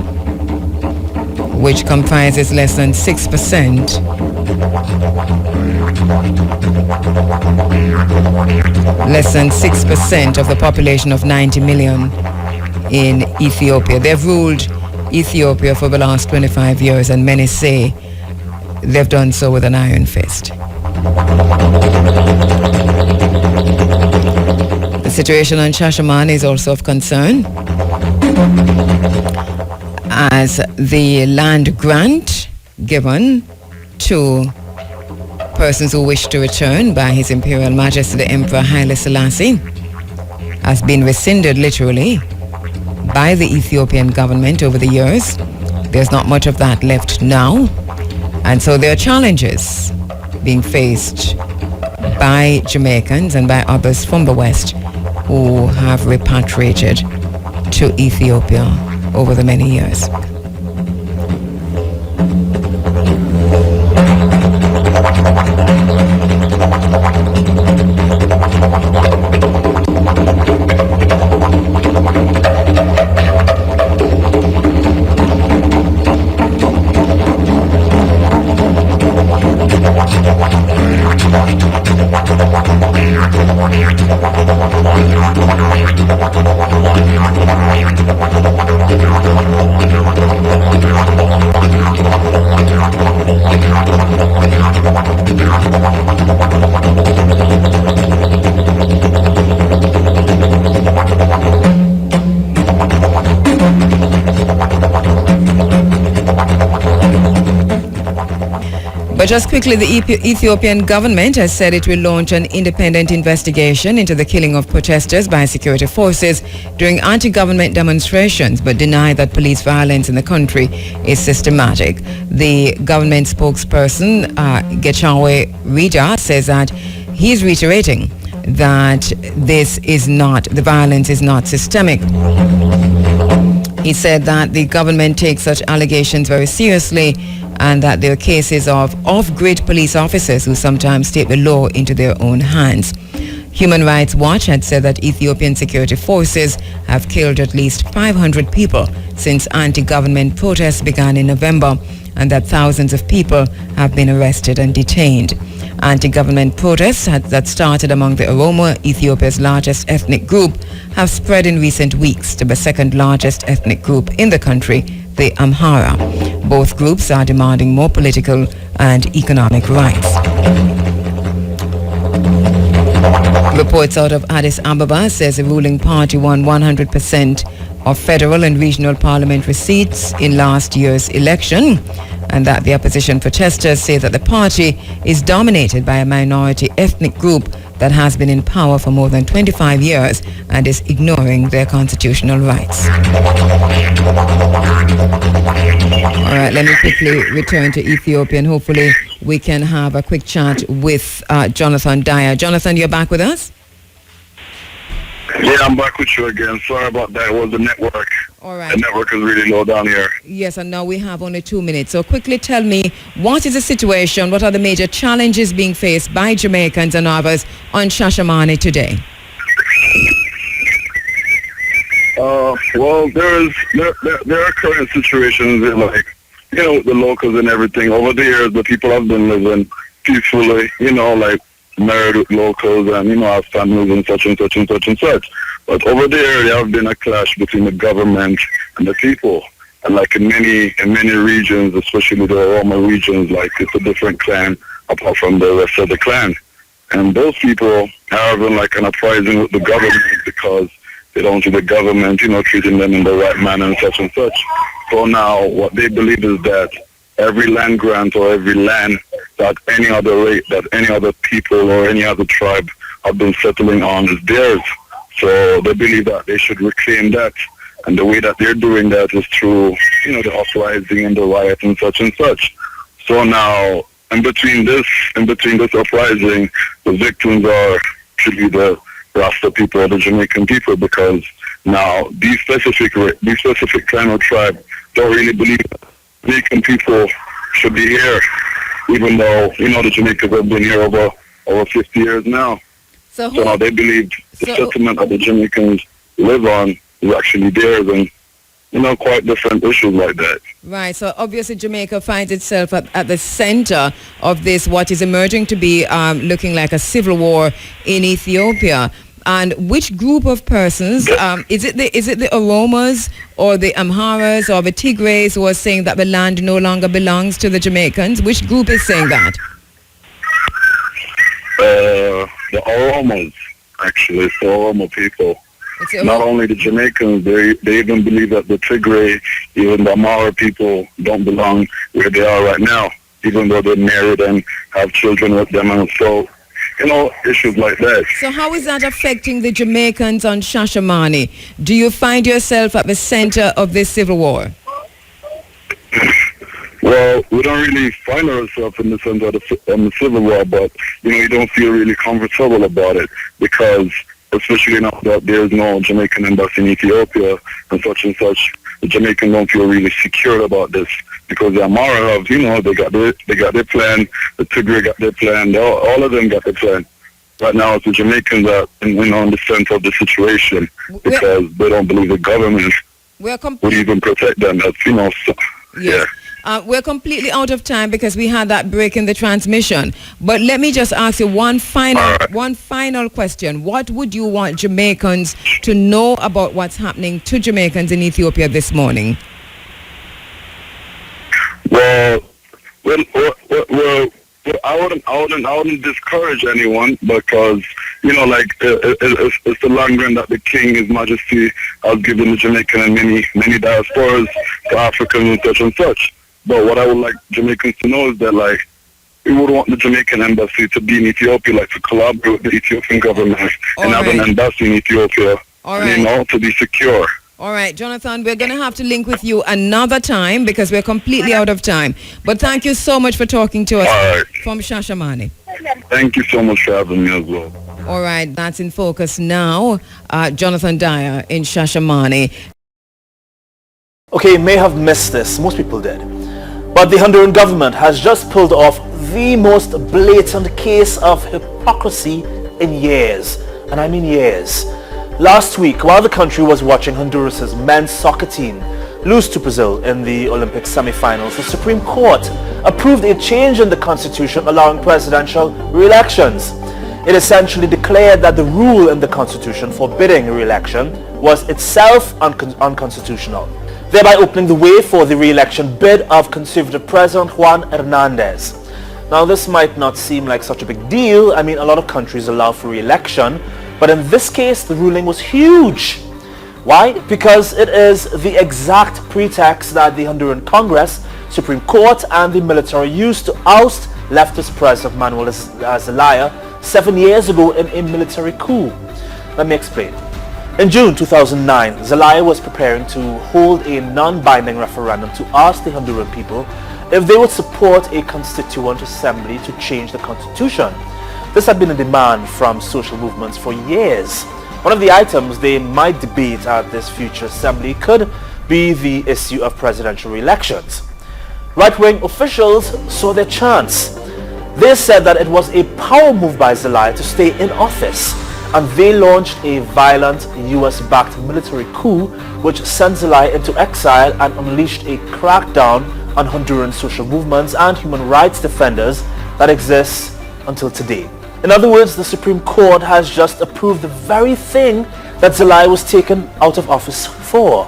which comprises less than 6% of the population of 90 million in Ethiopia. They've ruled Ethiopia for the last 25 years, and many say they've done so with an iron fist. The situation on Shashamane is also of concern, as the land grant given to persons who wish to return by His Imperial Majesty the Emperor Haile Selassie has been rescinded literally by the Ethiopian government over the years. There's not much of that left now, and so there are challenges being faced by Jamaicans and by others from the West who have repatriated to Ethiopia over the many years. just quickly, the Ethiopian government has said it will launch an independent investigation into the killing of protesters by security forces during anti-government demonstrations, but denied that police violence in the country is systematic. The government spokesperson, Getachew Reda, says that he's reiterating that the violence is not systemic. He said that the government takes such allegations very seriously and that there are cases of off-grid police officers who sometimes take the law into their own hands. Human Rights Watch had said that Ethiopian security forces have killed at least 500 people since anti-government protests began in November, and that thousands of people have been arrested and detained. Anti-government protests that started among the Oromo, Ethiopia's largest ethnic group, have spread in recent weeks to the second largest ethnic group in the country, the Amhara. Both groups are demanding more political and economic rights. Reports out of Addis Ababa says the ruling party won 100% of federal and regional parliamentary seats in last year's election, and that the opposition protesters say that the party is dominated by a minority ethnic group that has been in power for more than 25 years and is ignoring their constitutional rights. All right, let me quickly return to Ethiopia, and hopefully we can have a quick chat with Jonathan Dyer. Jonathan, you're back with us?
Yeah, I'm back with you again. Sorry about that. It was the network.
All right.
The network is really low down here.
Yes, and now we have only 2 minutes. So quickly tell me, what is the situation? What are the major challenges being faced by Jamaicans and others on Shashamane today?
Well, there are current situations in, like, the locals and everything. Over the years, the people have been living peacefully, like married with locals and, have families and such and such and such and such. But over there, there have been a clash between the government and the people. And like in many regions, especially the Oromo regions, like it's a different clan apart from the rest of the clan. And those people are having like an uprising with the government because they don't see the government, treating them in the right manner and such and such. So now what they believe is that every land grant or every land that any other people or any other tribe have been settling on is theirs. So they believe that they should reclaim that. And the way that they're doing that is through, the uprising and the riot and such and such. So now, in between this uprising, the victims are actually the Rasta people or the Jamaican people, because now these specific clan or tribe don't really believe that Jamaican people should be here, even though, the Jamaicans have been here over 50 years now. So now they believe the settlement that the Jamaicans live on is actually theirs, and, quite different issues like that.
Right, so obviously Jamaica finds itself at the center of this, what is emerging to be looking like a civil war in Ethiopia. And which group of persons, is it the Oromos or the Amharas or the Tigrays who are saying that the land no longer belongs to the Jamaicans? Which group is saying that?
The Oromos, actually, it's the Oromo people. Not only the Jamaicans, they even believe that the Tigray, even the Amhara people don't belong where they are right now, even though they're married and have children with them, and so, issues like that.
So how is that affecting the Jamaicans on Shashamane? Do you find yourself at the center of this civil war?
Well, we don't really find ourselves in the center of the civil war, but, you don't feel really comfortable about it, because especially now that there's no Jamaican embassy in Ethiopia and such, the Jamaicans don't feel really secure about this, because the Amara have, they got their plan, the Tigray got their plan, all of them got their plan. Right now, it's the Jamaicans that, in the center of the situation, because they don't believe the government would even protect them. That's, yeah.
We're completely out of time because we had that break in the transmission. But let me just ask you one final question. What would you want Jamaicans to know about what's happening to Jamaicans in Ethiopia this morning?
Well, I wouldn't discourage anyone, because it's the long run that the King, His Majesty, has given the Jamaican and many diasporas to Africans and such and such. But what I would like Jamaicans to know is that, we would want the Jamaican embassy to be in Ethiopia, like to collaborate with the Ethiopian government and have an embassy in Ethiopia, to be secure.
All right, Jonathan, we're going to have to link with you another time because we're completely out of time. But thank you so much for talking to us from Shashamane.
Thank you so much for having me as well.
All right, that's in focus now. Jonathan Dyer in Shashamane.
Okay, you may have missed this. Most people did. But the Honduran government has just pulled off the most blatant case of hypocrisy in years. And I mean years. Last week, while the country was watching Honduras' men's soccer team lose to Brazil in the Olympic semi-finals, the Supreme Court approved a change in the constitution allowing presidential re-elections. It essentially declared that the rule in the constitution forbidding re-election was itself unconstitutional, thereby opening the way for the re-election bid of conservative President Juan Hernandez. Now, this might not seem like such a big deal. I mean, a lot of countries allow for re-election, but in this case, the ruling was huge. Why? Because it is the exact pretext that the Honduran Congress, Supreme Court, and the military used to oust leftist President Manuel Zelaya 7 years ago in a military coup. Let me explain. In June 2009, Zelaya was preparing to hold a non-binding referendum to ask the Honduran people if they would support a constituent assembly to change the constitution. This had been a demand from social movements for years. One of the items they might debate at this future assembly could be the issue of presidential elections. Right-wing officials saw their chance. They said that it was a power move by Zelaya to stay in office, and they launched a violent US-backed military coup which sent Zelaya into exile and unleashed a crackdown on Honduran social movements and human rights defenders that exists until today. In other words, the Supreme Court has just approved the very thing that Zelaya was taken out of office for.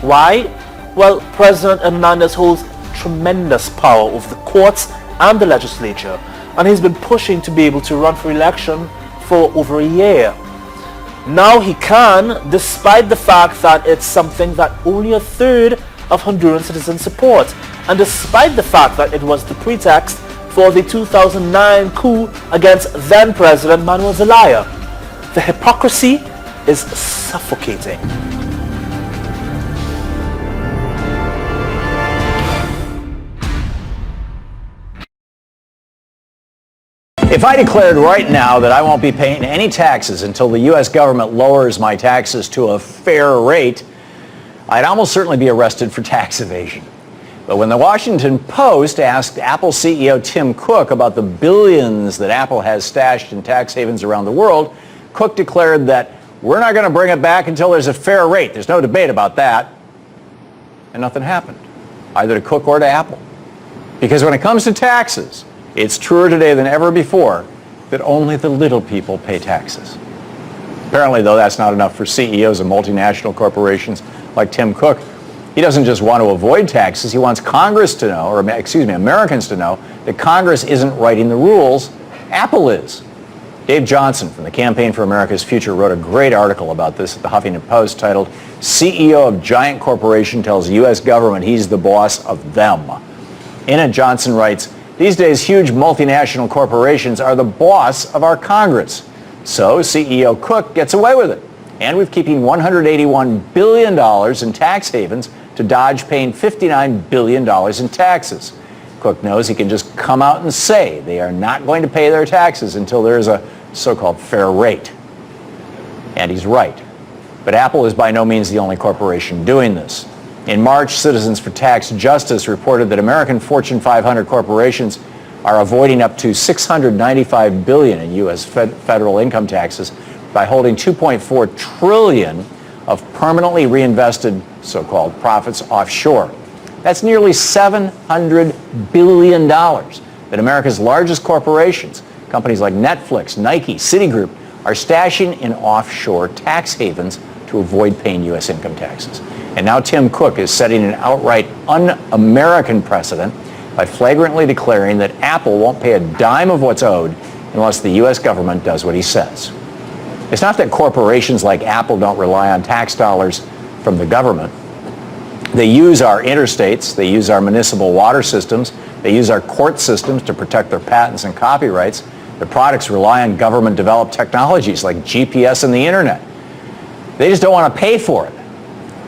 Why? Well, President Hernandez holds tremendous power over the courts and the legislature, and he's been pushing to be able to run for election for over a year. Now he can, despite the fact that it's something that only a third of Honduran citizens support, and despite the fact that it was the pretext for the 2009 coup against then-President Manuel Zelaya. The hypocrisy is suffocating.
If I declared right now that I won't be paying any taxes until the U.S. government lowers my taxes to a fair rate, I'd almost certainly be arrested for tax evasion. But when the Washington Post asked Apple CEO Tim Cook about the billions that Apple has stashed in tax havens around the world, Cook declared that we're not going to bring it back until there's a fair rate. There's no debate about that. And nothing happened, either to Cook or to Apple. Because when it comes to taxes, it's truer today than ever before that only the little people pay taxes. Apparently, though, that's not enough for CEOs of multinational corporations like Tim Cook. He doesn't just want to avoid taxes. He wants Congress to know, or Americans to know, that Congress isn't writing the rules. Apple is. Dave Johnson from the Campaign for America's Future wrote a great article about this at the Huffington Post titled, CEO of Giant Corporation Tells U.S. Government He's the Boss of Them. In it, Johnson writes, these days huge multinational corporations are the boss of our Congress. So CEO Cook gets away with it. And with keeping $181 billion in tax havens to dodge paying $59 billion in taxes. Cook knows he can just come out and say they are not going to pay their taxes until there is a so-called fair rate. And he's right. But Apple is by no means the only corporation doing this. In March, Citizens for Tax Justice reported that American Fortune 500 corporations are avoiding up to $695 billion in U.S. federal income taxes by holding $2.4 trillion of permanently reinvested so-called profits offshore. That's nearly $700 billion that America's largest corporations, companies like Netflix, Nike, Citigroup, are stashing in offshore tax havens to avoid paying U.S. income taxes. And now Tim Cook is setting an outright un-American precedent by flagrantly declaring that Apple won't pay a dime of what's owed unless the U.S. government does what he says. It's not that corporations like Apple don't rely on tax dollars from the government. They use our interstates, they use our municipal water systems, they use our court systems to protect their patents and copyrights. Their products rely on government-developed technologies like GPS and the internet. They just don't want to pay for it.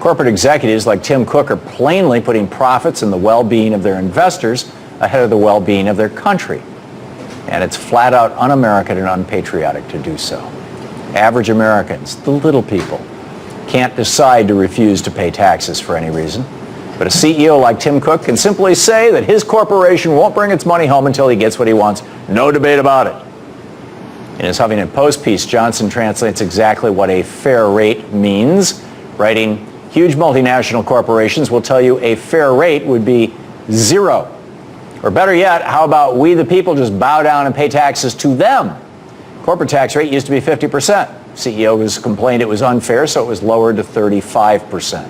Corporate executives like Tim Cook are plainly putting profits and the well-being of their investors ahead of the well-being of their country. And it's flat out un-American and unpatriotic to do so. Average Americans, the little people, can't decide to refuse to pay taxes for any reason. But a CEO like Tim Cook can simply say that his corporation won't bring its money home until he gets what he wants. No debate about it. In his Huffington Post piece, Johnson translates exactly what a fair rate means, writing, huge multinational corporations will tell you a fair rate would be zero. Or better yet, how about we the people just bow down and pay taxes to them? Corporate tax rate used to be 50%. CEO complained it was unfair, so it was lowered to 35%.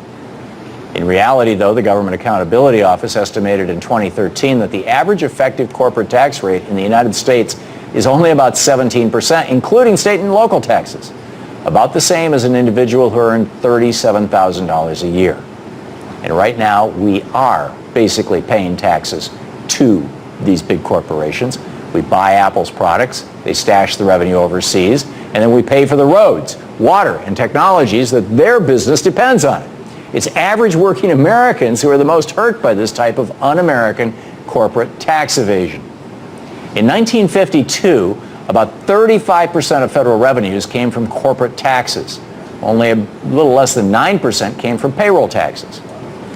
In reality, though, the Government Accountability Office estimated in 2013 that the average effective corporate tax rate in the United States is only about 17%, including state and local taxes, about the same as an individual who earned $37,000 a year. And right now, we are basically paying taxes to these big corporations. We buy Apple's products, they stash the revenue overseas, and then we pay for the roads, water, and technologies that their business depends on. It's average working Americans who are the most hurt by this type of un-American corporate tax evasion. In 1952, about 35% of federal revenues came from corporate taxes. Only a little less than 9% came from payroll taxes.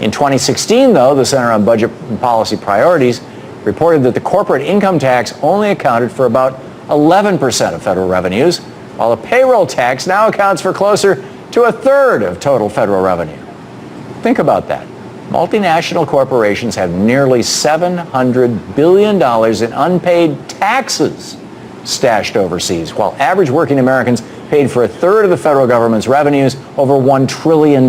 In 2016, though, the Center on Budget and Policy Priorities reported that the corporate income tax only accounted for about 11% of federal revenues, while the payroll tax now accounts for closer to a third of total federal revenue. Think about that. Multinational corporations have nearly $700 billion in unpaid taxes stashed overseas, while average working Americans paid for a third of the federal government's revenues, over $1 trillion.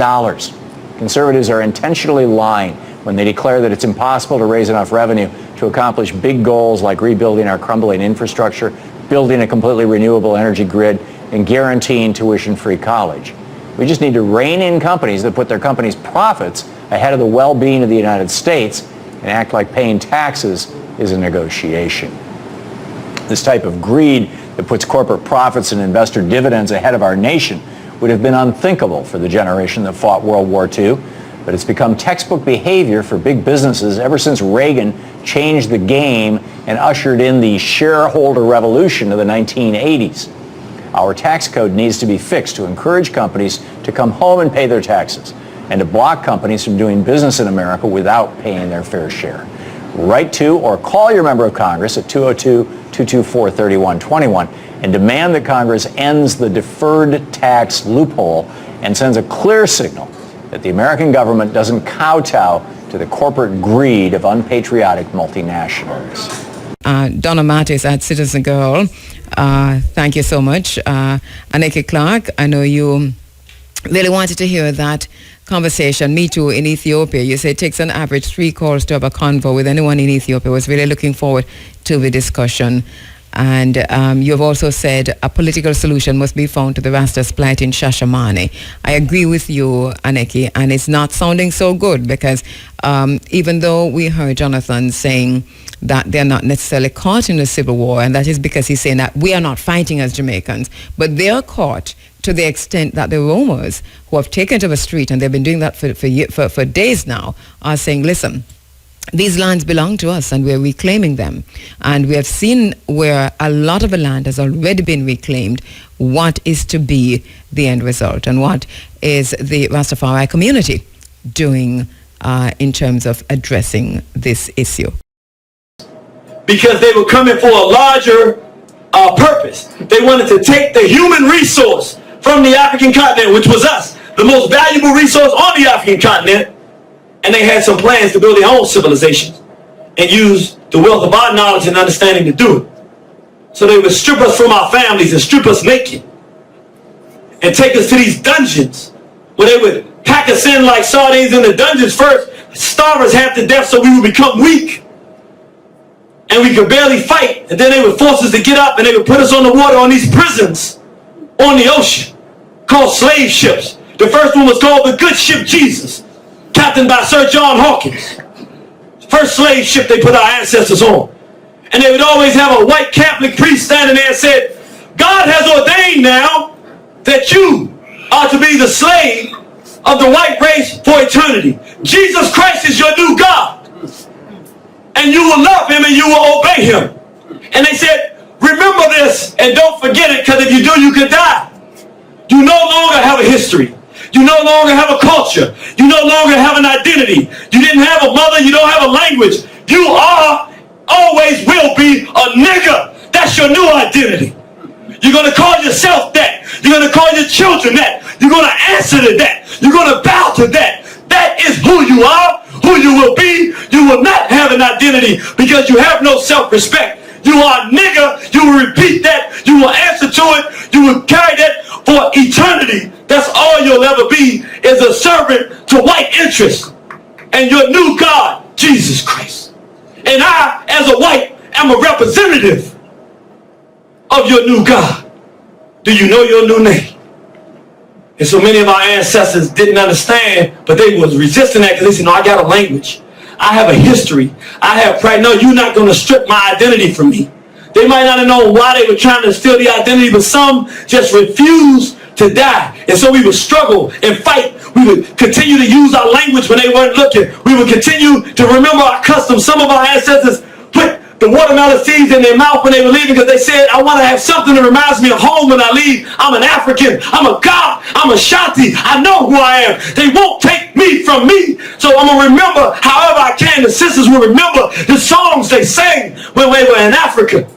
Conservatives are intentionally lying when they declare that it's impossible to raise enough revenue to accomplish big goals like rebuilding our crumbling infrastructure, building a completely renewable energy grid, and guaranteeing tuition-free college. We just need to rein in companies that put their company's profits ahead of the well-being of the United States and act like paying taxes is a negotiation. This type of greed that puts corporate profits and investor dividends ahead of our nation would have been unthinkable for the generation that fought World War II, but it's become textbook behavior for big businesses ever since Reagan changed the game and ushered in the shareholder revolution of the 1980s. Our tax code needs to be fixed to encourage companies to come home and pay their taxes and to block companies from doing business in America without paying their fair share. Write to or call your member of Congress at 202-224-3121 and demand that Congress ends the deferred tax loophole and sends a clear signal that the American government doesn't kowtow to the corporate greed of unpatriotic multinationals.
Donna Mattis at Citizen Girl, thank you so much. Aneke Clark, I know you really wanted to hear that conversation. Me too, in Ethiopia. You say it takes an average 3 calls to have a convo with anyone in Ethiopia. I was really looking forward to the discussion. And you've also said a political solution must be found to the Rastas' plight in Shashamane. I agree with you, Aneki, and it's not sounding so good because even though we heard Jonathan saying that they're not necessarily caught in a civil war, and that is because he's saying that we are not fighting as Jamaicans, but they are caught to the extent that the roamers who have taken to the street, and they've been doing that for days now, are saying, listen, these lands belong to us and we're reclaiming them. And we have seen where a lot of the land has already been reclaimed, what is to be the end result and what is the Rastafari community doing in terms of addressing this issue.
Because they were coming for a larger purpose. They wanted to take the human resource from the African continent, which was us, the most valuable resource on the African continent, and they had some plans to build their own civilizations and use the wealth of our knowledge and understanding to do it. So they would strip us from our families and strip us naked and take us to these dungeons where they would pack us in like sardines in the dungeons first, starve us half to death so we would become weak and we could barely fight, and then they would force us to get up and they would put us on the water on these prisons on the ocean called slave ships. The first one was called the Good Ship Jesus. captained by Sir John Hawkins. First slave ship they put our ancestors on. And they would always have a white Catholic priest standing there and said, God has ordained now that you are to be the slave of the white race for eternity. Jesus Christ is your new God. And you will love him and you will obey him. And they said, remember this and don't forget it, because if you do, you could die. You no longer have a history. You no longer have a culture. You no longer have an identity. You didn't have a mother. You don't have a language. You are, always will be a nigger. That's your new identity. You're going to call yourself that. You're going to call your children that. You're going to answer to that. You're going to bow to that. That is who you are, who you will be. You will not have an identity because you have no self-respect. You are a nigger. You will repeat that. You will answer to it. You will carry that for eternity. That's all you'll ever be, is a servant to white interests and your new God, Jesus Christ. And I, as a white, am a representative of your new God. Do you know your new name? And so many of our ancestors didn't understand, but they was resisting that because they said, no, I got a language. I have a history. I have pride. No, you're not going to strip my identity from me. They might not have known why they were trying to steal the identity, but some just refused to die. And so we would struggle and fight. We would continue to use our language when they weren't looking. We would continue to remember our customs. Some of our ancestors put the watermelon seeds in their mouth when they were leaving because they said, I want to have something that reminds me of home when I leave. I'm an African. I'm a God. I'm a Shanti. I know who I am. They won't take me from me. So I'm going to remember however I can. The sisters will remember the songs they sang when we were in Africa.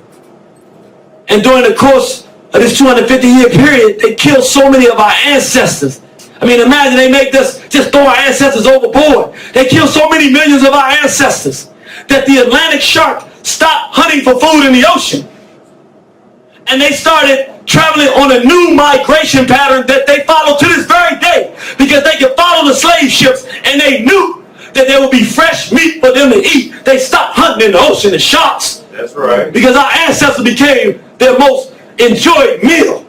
And during the course of this 250-year period, they killed so many of our ancestors. I mean, imagine they make us just throw our ancestors overboard. They killed so many millions of our ancestors that the Atlantic shark stopped hunting for food in the ocean. And they started traveling on a new migration pattern that they follow to this very day, because they could follow the slave ships and they knew that there would be fresh meat for them to eat. They stopped hunting in the ocean, the sharks.
That's right.
Because our ancestors became their most enjoyed meal.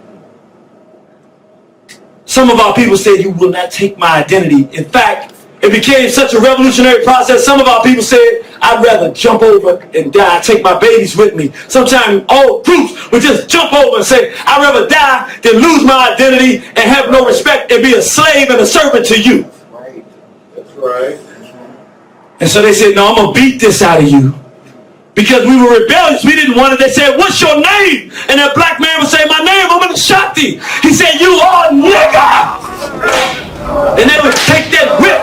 Some of our people said, you will not take my identity. In fact, it became such a revolutionary process. Some of our people said, I'd rather jump over and die, take my babies with me. Sometimes all groups would just jump over and say, I'd rather die than lose my identity and have no respect and be a slave and a servant to you.
Right. That's right.
And so they said, no, I'm going to beat this out of you. Because we were rebellious, we didn't want it. They said, what's your name? And that black man would say, my name, I'm an Ashanti. He said, you are a nigger. And they would take that whip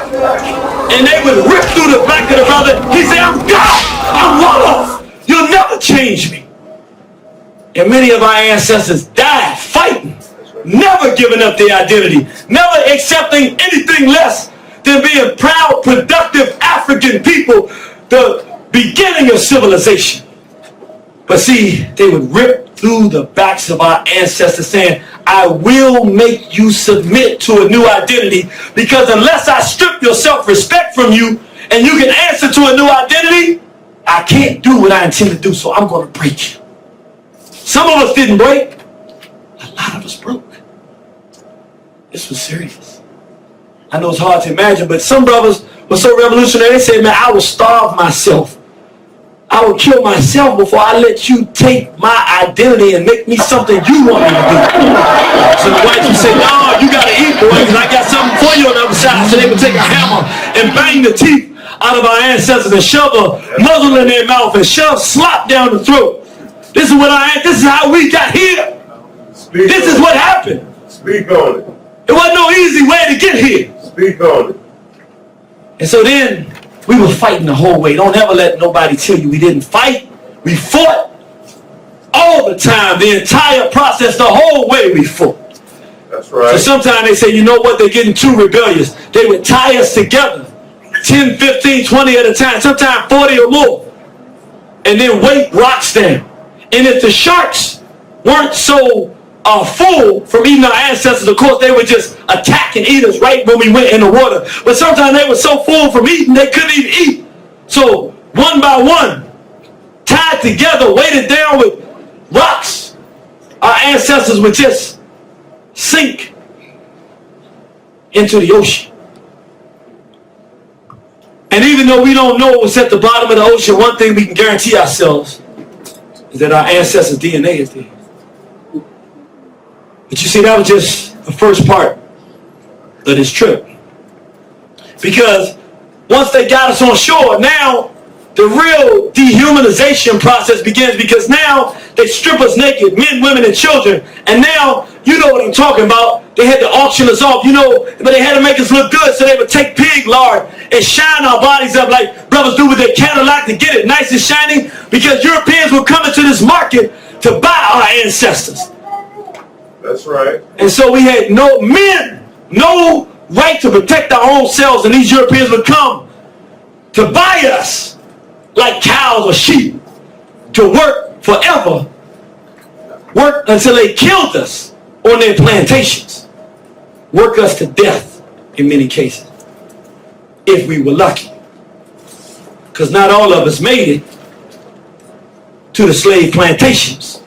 and they would rip through the back of the brother. He said, I'm God, I'm Wolof. You'll never change me. And many of our ancestors died fighting, never giving up their identity, never accepting anything less than being proud, productive African people, the beginning of civilization. But see, they would rip through the backs of our ancestors saying, I will make you submit to a new identity, because unless I strip your self-respect from you and you can answer to a new identity, I can't do what I intend to do, so I'm going to break you. Some of us didn't break. A lot of us broke. This was serious. I know it's hard to imagine, but some brothers were so revolutionary, they said, man, I will starve myself. I will kill myself before I let you take my identity and make me something you want me to be. So the whites would say, no, you got to eat, boy, because I got something for you on the other side. So they would take a hammer and bang the teeth out of our ancestors and shove a muzzle in their mouth and shove slop down the throat. This is this is how we got here. This is what happened.
Speak on it.
It wasn't no easy way to get here.
Speak on it.
And so then we were fighting the whole way. Don't ever let nobody tell you we didn't fight. We fought all the time. The entire process, the whole way we fought.
That's right.
So sometimes they say, you know what, they're getting too rebellious. They would tie us together, 10, 15, 20 at a time, sometimes 40 or more, and then weight rocks down. And if the sharks weren't so full from eating our ancestors, of course, they would just attack and eat us right when we went in the water. But sometimes they were so full from eating, they couldn't even eat. So one by one, tied together, weighted down with rocks, our ancestors would just sink into the ocean. And even though we don't know what's at the bottom of the ocean, one thing we can guarantee ourselves is that our ancestors' DNA is there. But you see, that was just the first part of this trip. Because once they got us on shore, now the real dehumanization process begins, because now they strip us naked, men, women, and children. And now, you know what I'm talking about. They had to auction us off, you know, but they had to make us look good, so they would take pig lard and shine our bodies up like brothers do with their Cadillac to get it nice and shiny, because Europeans were coming to this market to buy our ancestors.
That's right.
And so we had no right to protect our own selves, and these Europeans would come to buy us like cows or sheep, to work forever, work until they killed us on their plantations, work us to death in many cases, if we were lucky. Because not all of us made it to the slave plantations.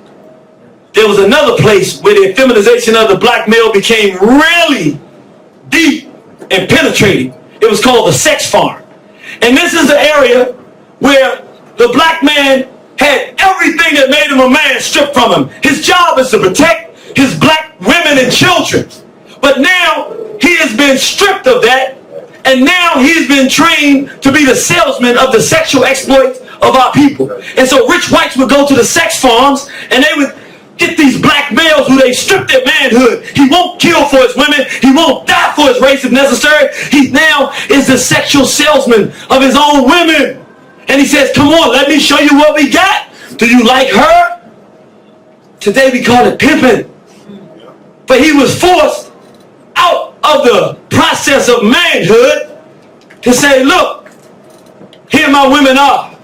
There was another place where the feminization of the black male became really deep and penetrating. It was called the sex farm. And this is the area where the black man had everything that made him a man stripped from him. His job is to protect his black women and children. But now he has been stripped of that, and now he's been trained to be the salesman of the sexual exploit of our people. And so rich whites would go to the sex farms, and they would get these black males who they strip their manhood. He won't kill for his women. He won't die for his race if necessary. He now is the sexual salesman of his own women. And he says, come on, let me show you what we got. Do you like her? Today we call it pimping. But he was forced out of the process of manhood to say, look, here my women are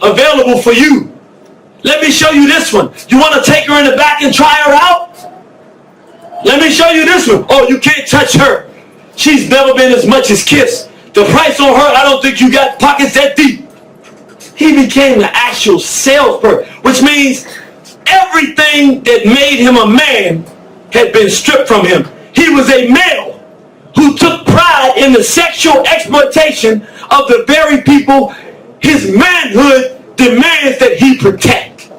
available for you. Let me show you this one. You want to take her in the back and try her out? Let me show you this one. Oh, you can't touch her. She's never been as much as kissed. The price on her, I don't think you got pockets that deep. He became the actual salesperson, which means everything that made him a man had been stripped from him. He was a male who took pride in the sexual exploitation of the very people his manhood demands that he protect.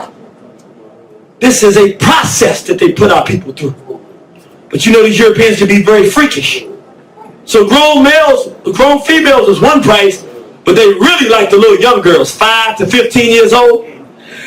This is a process that they put our people through. But you know, these Europeans can be very freakish. So grown females was one price, but they really liked the little young girls, 5 to 15 years old.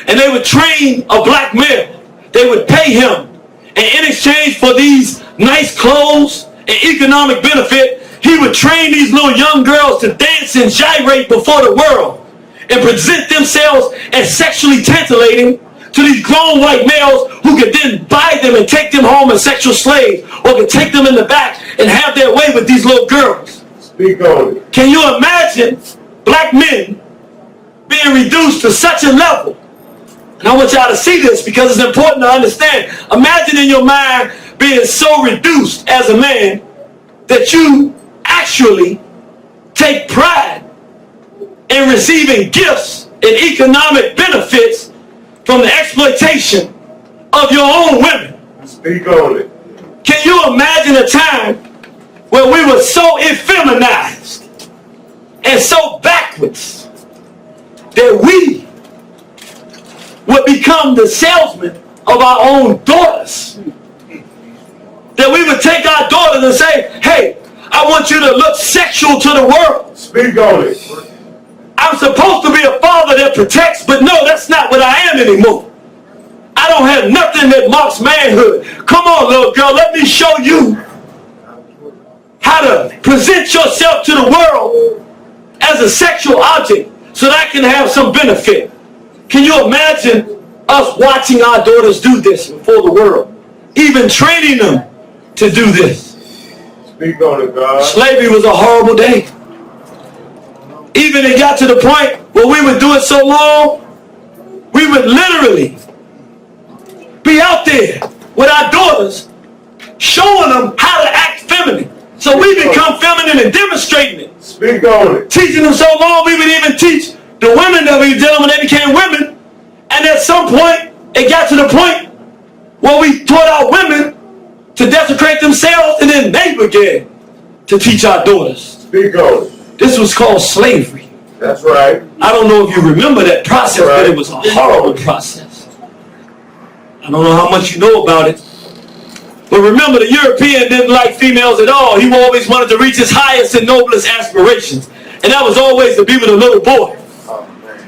And they would train a black male. They would pay him. And in exchange for these nice clothes and economic benefit, he would train these little young girls to dance and gyrate before the world and present themselves as sexually tantalating to these grown white males who could then buy them and take them home as sexual slaves, or could take them in the back and have their way with these little girls.
Speak on it.
Can you imagine black men being reduced to such a level? And I want y'all to see this because it's important to understand. Imagine in your mind being so reduced as a man that you actually take pride in receiving gifts and economic benefits from the exploitation of your own women.
Speak on it.
Can you imagine a time where we were so effeminized and so backwards that we would become the salesman of our own daughters? That we would take our daughters and say, hey, I want you to look sexual to the world.
Speak on it.
I'm supposed to be a father that protects, but no, that's not what I am anymore. I don't have nothing that marks manhood. Come on, little girl, let me show you how to present yourself to the world as a sexual object so that I can have some benefit. Can you imagine us watching our daughters do this before the world? Even training them to do this.
Speak on it, God.
Slavery was a horrible day. Even it got to the point where we would do it so long, we would literally be out there with our daughters showing them how to act feminine. So we become feminine and demonstrating it.
Speak on it.
Teaching them so long, we would even teach the women that we were dealing with, they became women. And at some point, it got to the point where we taught our women to desecrate themselves, and then they began to teach our daughters.
Speak on it.
This was called slavery.
That's right.
I don't know if you remember that process,
Right.
but it was a horrible process. I don't know how much you know about it. But remember, the European didn't like females at all. He always wanted to reach his highest and noblest aspirations. And that was always to be with a little boy.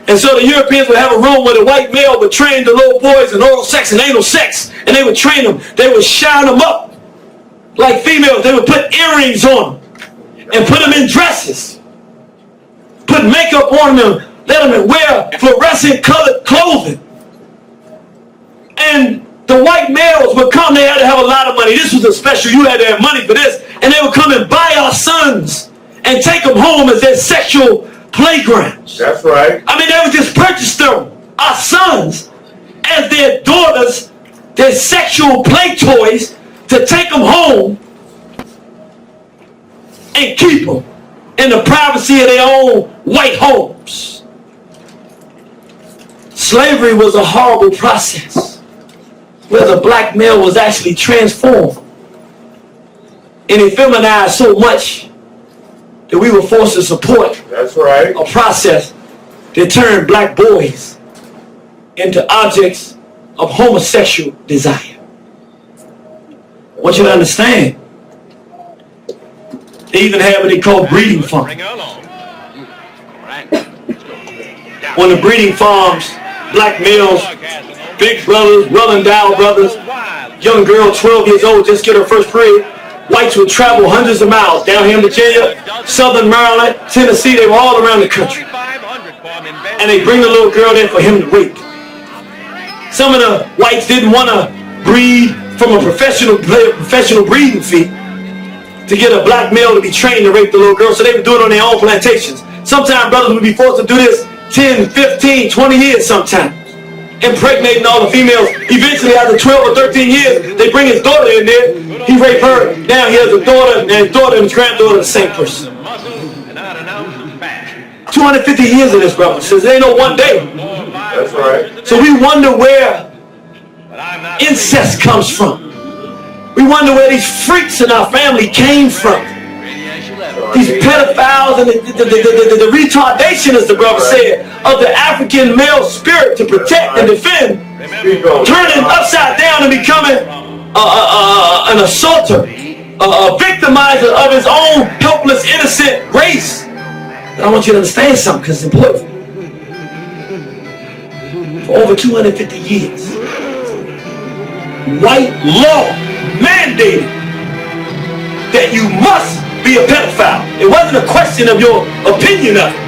And so the Europeans would have a room where the white male would train the little boys in oral sex and anal sex. And they would train them. They would shine them up like females. They would put earrings on them and put them in dresses. Put makeup on them. Let them wear fluorescent colored clothing. And the white males would come. They had to have a lot of money. This was a special. You had to have money for this. And they would come and buy our sons and take them home as their sexual playgrounds.
That's right.
I mean, they would just purchase them, our sons, as their daughters, their sexual play toys, to take them home and keep them in the privacy of their own white homes. Slavery was a horrible process where the black male was actually transformed and effeminized so much that we were forced to support
That's right.
a process that turned black boys into objects of homosexual desire. I want you to understand, they even have what they call breeding farms. On the breeding farms, black males, big brothers, well-endowed brothers, young girl 12 years old just get her first period. Whites would travel hundreds of miles down here in Virginia, Southern Maryland, Tennessee. They were all around the country. And they bring the little girl there for him to rape. Some of the whites didn't want to breed from a professional breeding fee to get a black male to be trained to rape the little girl, so they would do it on their own plantations. Sometimes brothers would be forced to do this 10, 15, 20 years sometimes, impregnating all the females. Eventually, after 12 or 13 years, they bring his daughter in there. He raped her. Now he has a daughter, and his daughter and his granddaughter are the same person. 250 years of this, brother. Says there ain't no one day.
That's right.
So we wonder where incest comes from. We wonder where these freaks in our family came from. These pedophiles and the retardation, as the brother said, of the African male spirit to protect and defend, turning upside down and becoming an assaulter, a victimizer of his own helpless, innocent race. And I want you to understand something, because it's important. For over 250 years, white law mandated that you must be a pedophile. It wasn't a question of your opinion of it.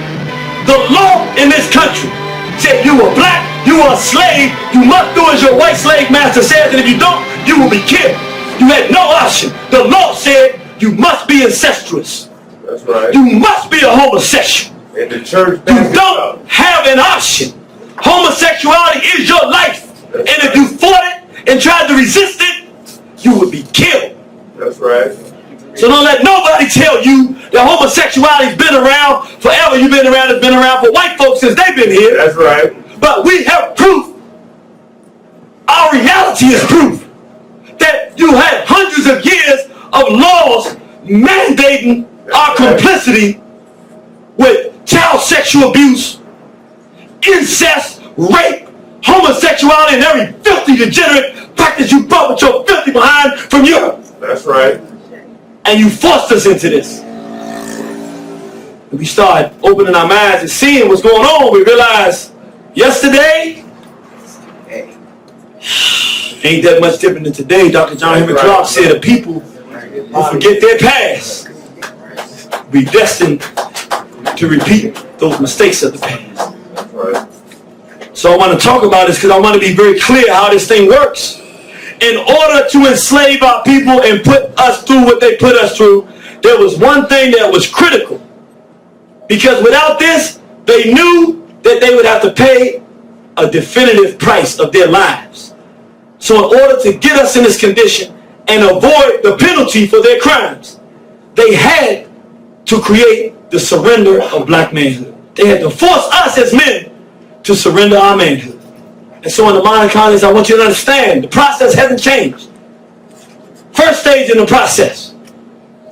The law in this country said you were black, you were a slave, you must do as your white slave master says, and if you don't, you will be killed. You had no option. The law said you must be incestuous.
That's right.
You must be a homosexual.
And the church
you don't have an option. Homosexuality is your life. And if you fought it and tried to resist it, you would be killed.
That's right.
So don't let nobody tell you that homosexuality's been around forever. You've been around, it's been around for white folks since they've been here.
That's right.
But we have proof. Our reality is proof that you had hundreds of years of laws mandating our complicity with child sexual abuse, incest, rape, homosexuality, and every filthy, degenerate practice you brought with your filthy behind from Europe.
That's right.
And you forced us into this. And we started opening our minds and seeing what's going on. We realized yesterday ain't that much different than today. Dr. John Henry Clark said the people who forget their past be destined to repeat those mistakes of the past. So I want to talk about this because I want to be very clear how this thing works. In order to enslave our people and put us through what they put us through, there was one thing that was critical. Because without this, they knew that they would have to pay a definitive price of their lives. So in order to get us in this condition and avoid the penalty for their crimes, they had to create the surrender of black manhood. They had to force us as men to surrender our manhood. And so in the modern colonies, I want you to understand, the process hasn't changed. First stage in the process,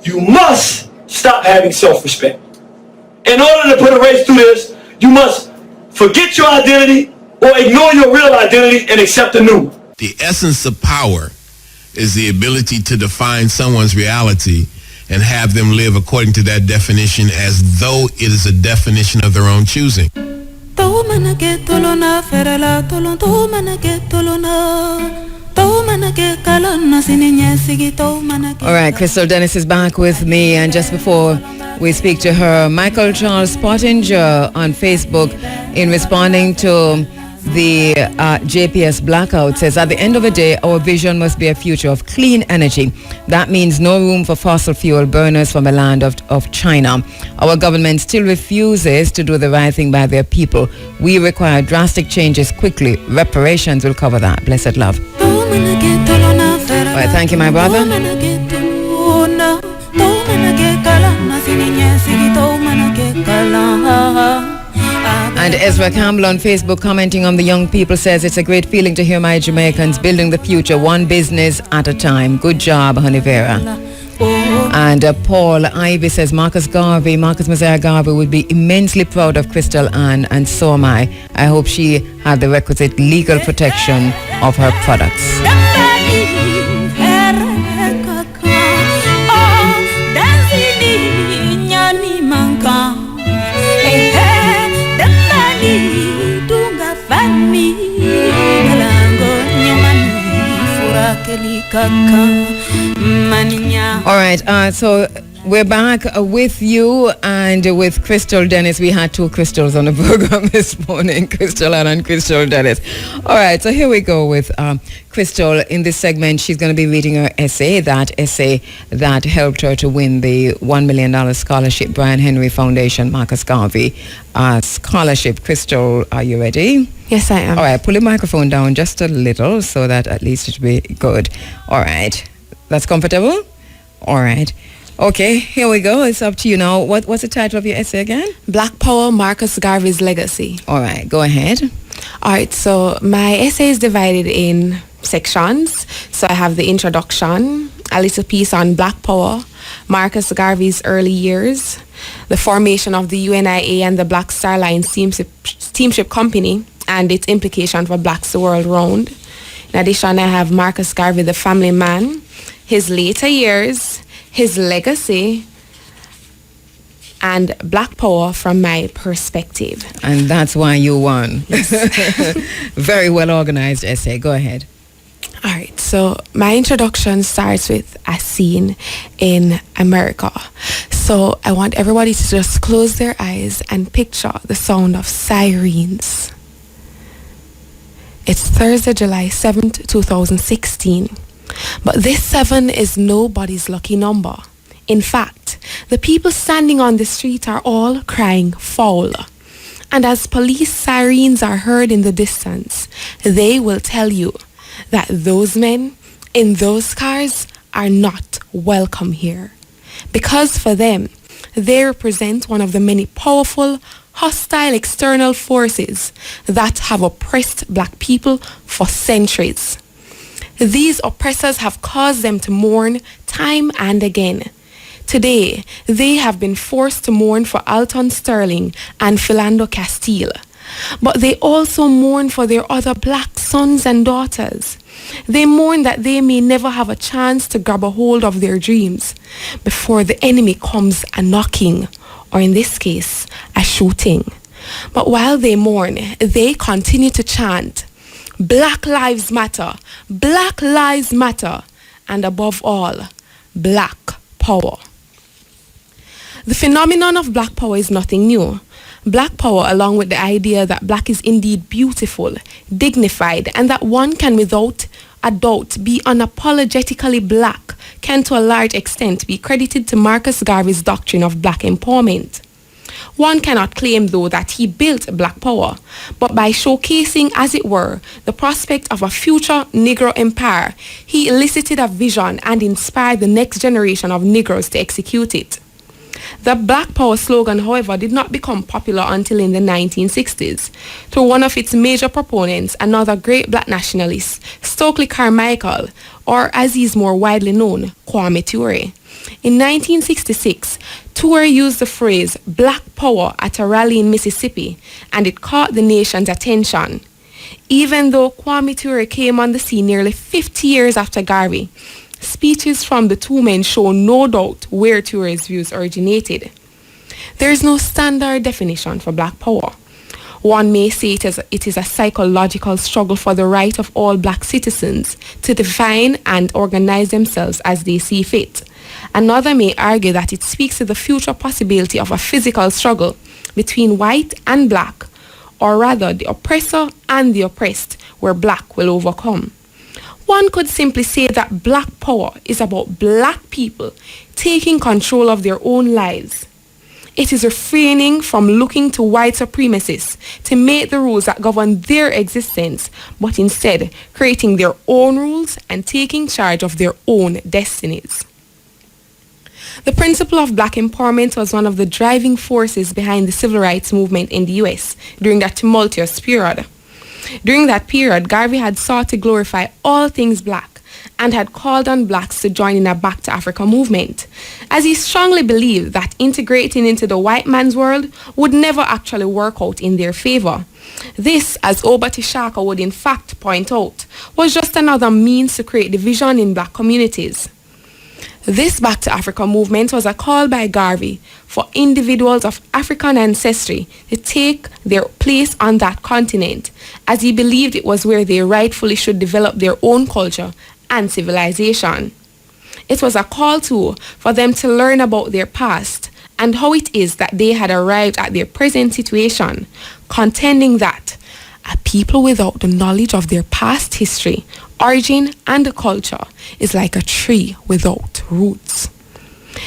you must stop having self-respect. in order to put a race through this, you must forget your identity or ignore your real identity and accept the new.
The essence of power is the ability to define someone's reality and have them live according to that definition as though it is a definition of their own choosing.
All right, Crystal Dennis is back with me, and just before we speak to her, Michael Charles Pottinger on Facebook, in responding to the JPS blackout, says, at the end of the day, our vision must be a future of clean energy. That means no room for fossil fuel burners from the land of China. Our government still refuses to do the right thing by their people. We require drastic changes quickly. Reparations will cover that. Blessed love. All right, thank you, my brother. And Ezra Campbell on Facebook, commenting on the young people, says, it's a great feeling to hear my Jamaicans building the future one business at a time. Good job, Honeyvera. And Paul Ivy says, Marcus Messiah Garvey would be immensely proud of Crystal Ann, and so am I. I hope she had the requisite legal protection of her products. All right, so we're back with you and with Crystal Dennis. We had two Crystals on the program this morning, Crystal Ann and Crystal Dennis. All right, so here we go with Crystal. In this segment, she's going to be reading her essay that helped her to win the $1 million scholarship, Brian Henry Foundation, Marcus Garvey scholarship. Crystal, are you ready?
Yes, I am.
All right, pull the microphone down just a little so that at least it will be good. All right, that's comfortable? All right. Okay, here we go. It's up to you now. What's the title of your essay again?
Black Power, Marcus Garvey's Legacy.
All right, go ahead.
All right, so my essay is divided in sections. So I have the introduction, a little piece on Black Power, Marcus Garvey's early years, the formation of the UNIA and the Black Star Line steamship company, and its implication for blacks the world round. In addition, I have Marcus Garvey, the family man, his later years, his legacy, and Black Power from my perspective.
And that's why you won.
Yes.
Very well organized essay. Go ahead.
All right, so my introduction starts with a scene in America. So I want everybody to just close their eyes and picture the sound of sirens. It's Thursday, July 7th, 2016. But this 7 is nobody's lucky number. In fact, the people standing on the street are all crying foul. And as police sirens are heard in the distance, they will tell you that those men in those cars are not welcome here. Because for them, they represent one of the many powerful, hostile external forces that have oppressed black people for centuries. These oppressors have caused them to mourn time and again. Today, they have been forced to mourn for Alton Sterling and Philando Castile. But they also mourn for their other black sons and daughters. They mourn that they may never have a chance to grab a hold of their dreams before the enemy comes a knocking, or in this case, a shooting. But while they mourn, they continue to chant, Black Lives Matter, Black Lives Matter, and above all, Black Power. The phenomenon of Black Power is nothing new. Black Power, along with the idea that black is indeed beautiful, dignified, and that one can without a doubt be unapologetically black, can to a large extent be credited to Marcus Garvey's doctrine of black empowerment. One cannot claim, though, that he built Black Power, but by showcasing, as it were, the prospect of a future Negro empire, he elicited a vision and inspired the next generation of Negroes to execute it. The Black Power slogan, however, did not become popular until in the 1960s, through one of its major proponents, another great black nationalist, Stokely Carmichael, or as he is more widely known, Kwame Ture. In 1966, Ture used the phrase Black Power at a rally in Mississippi, and it caught the nation's attention. Even though Kwame Ture came on the scene nearly 50 years after Garvey, speeches from the two men show no doubt where Ture's views originated. There is no standard definition for Black Power. One may say it is a psychological struggle for the right of all black citizens to define and organize themselves as they see fit. Another may argue that it speaks to the future possibility of a physical struggle between white and black, or rather the oppressor and the oppressed, where black will overcome. One could simply say that Black Power is about black people taking control of their own lives. It is refraining from looking to white supremacists to make the rules that govern their existence, but instead creating their own rules and taking charge of their own destinies. The principle of black empowerment was one of the driving forces behind the civil rights movement in the US during that tumultuous period. During that period, Garvey had sought to glorify all things black and had called on blacks to join in a Back to Africa movement, as he strongly believed that integrating into the white man's world would never actually work out in their favor. This, as Obati Shaka would in fact point out, was just another means to create division in black communities. This Back to Africa movement was a call by Garvey for individuals of African ancestry to take their place on that continent, as he believed it was where they rightfully should develop their own culture and civilization. It was a call too for them to learn about their past and how it is that they had arrived at their present situation, contending that a people without the knowledge of their past history, origin, and culture is like a tree without roots.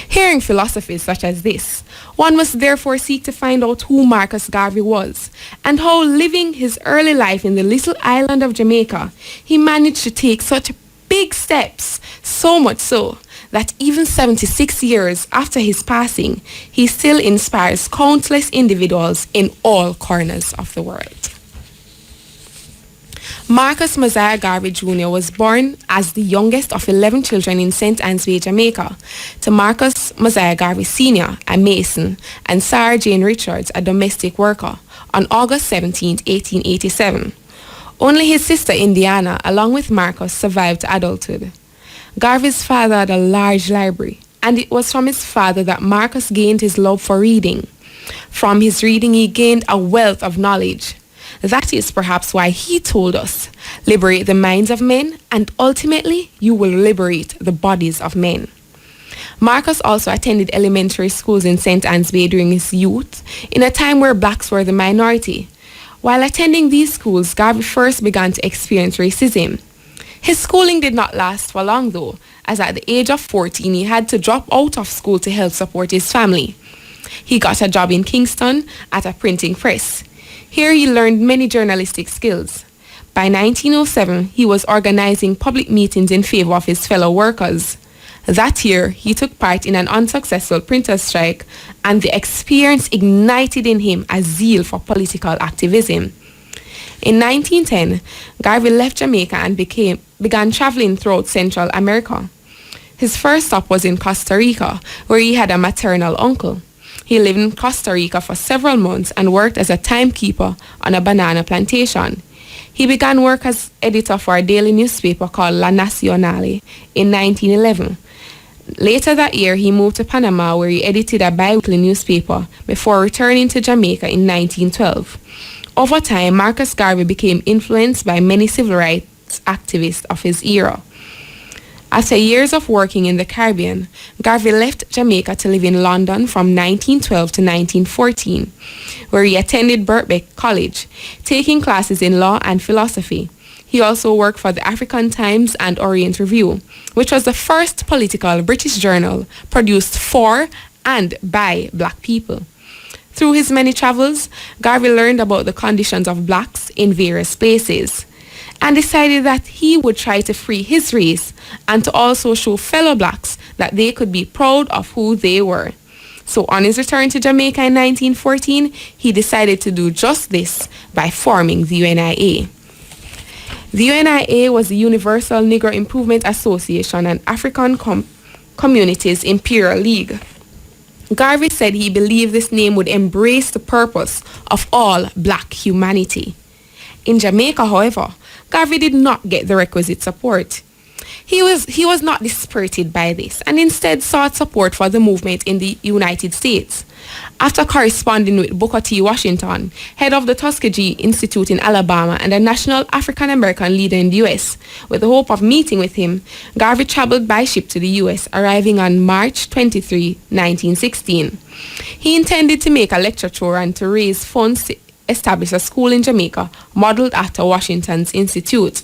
Hearing philosophies such as this, one must therefore seek to find out who Marcus Garvey was and how, living his early life in the little island of Jamaica, he managed to take such big steps, so much so that even 76 years after his passing, he still inspires countless individuals in all corners of the world. Marcus Mosiah Garvey Jr. was born as the youngest of 11 children in St. Anne's Bay, Jamaica, to Marcus Mosiah Garvey Sr., a mason, and Sarah Jane Richards, a domestic worker, on August 17, 1887. Only his sister Indiana, along with Marcus, survived to adulthood. Garvey's father had a large library, and it was from his father that Marcus gained his love for reading. From his reading, he gained a wealth of knowledge. That is perhaps why he told us, liberate the minds of men, and ultimately you will liberate the bodies of men. Marcus also attended elementary schools in St. Anne's Bay during his youth, in a time where blacks were the minority. While attending these schools, Garvey first began to experience racism. His schooling did not last for long though, as at the age of 14 he had to drop out of school to help support his family. He got a job in Kingston at a printing press. Here he learned many journalistic skills. By 1907, he was organizing public meetings in favor of his fellow workers. That year, he took part in an unsuccessful printers' strike, and the experience ignited in him a zeal for political activism. In 1910, Garvey left Jamaica and began traveling throughout Central America. His first stop was in Costa Rica, where he had a maternal uncle. He lived in Costa Rica for several months and worked as a timekeeper on a banana plantation. He began work as editor for a daily newspaper called La Nacional in 1911. Later that year, he moved to Panama, where he edited a bi-weekly newspaper before returning to Jamaica in 1912. Over time, Marcus Garvey became influenced by many civil rights activists of his era. After years of working in the Caribbean, Garvey left Jamaica to live in London from 1912 to 1914, where he attended Birkbeck College, taking classes in law and philosophy. He also worked for the African Times and Orient Review, which was the first political British journal produced for and by black people. Through his many travels, Garvey learned about the conditions of blacks in various places, and decided that he would try to free his race and to also show fellow blacks that they could be proud of who they were. So on his return to Jamaica in 1914, he decided to do just this by forming the UNIA. The UNIA was the Universal Negro Improvement Association and African Communities Imperial League. Garvey said he believed this name would embrace the purpose of all black humanity. In Jamaica, however, Garvey did not get the requisite support. He was not dispirited by this and instead sought support for the movement in the United States. After corresponding with Booker T. Washington, head of the Tuskegee Institute in Alabama and a national African American leader in the U.S., with the hope of meeting with him, Garvey traveled by ship to the U.S., arriving on March 23, 1916. He intended to make a lecture tour and to raise funds to establish a school in Jamaica modeled after Washington's institute.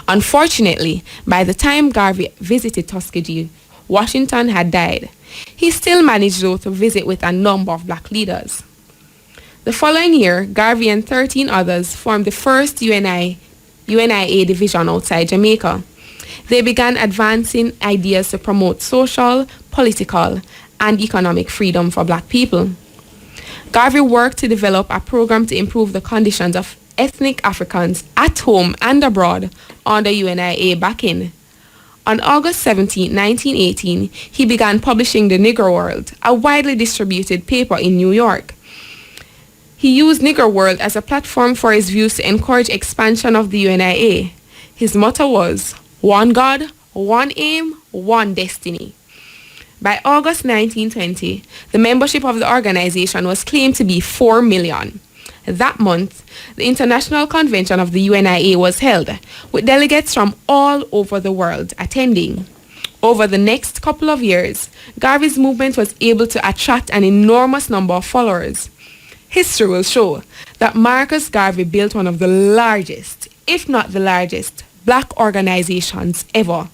Unfortunately, by the time Garvey visited Tuskegee, Washington had died. He still managed, though, to visit with a number of black leaders. The following year, Garvey and 13 others formed the first UNIA division outside Jamaica. They began advancing ideas to promote social, political, and economic freedom for black people. Garvey worked to develop a program to improve the conditions of ethnic Africans at home and abroad under UNIA backing. On August 17, 1918, he began publishing The Negro World, a widely distributed paper in New York. He used Negro World as a platform for his views to encourage expansion of the UNIA. His motto was, "One God, one aim, one destiny." By August 1920, the membership of the organization was claimed to be 4 million. That month, the International Convention of the UNIA was held, with delegates from all over the world attending. Over the next couple of years, Garvey's movement was able to attract an enormous number of followers. History will show that Marcus Garvey built one of the largest, if not the largest, black organizations ever.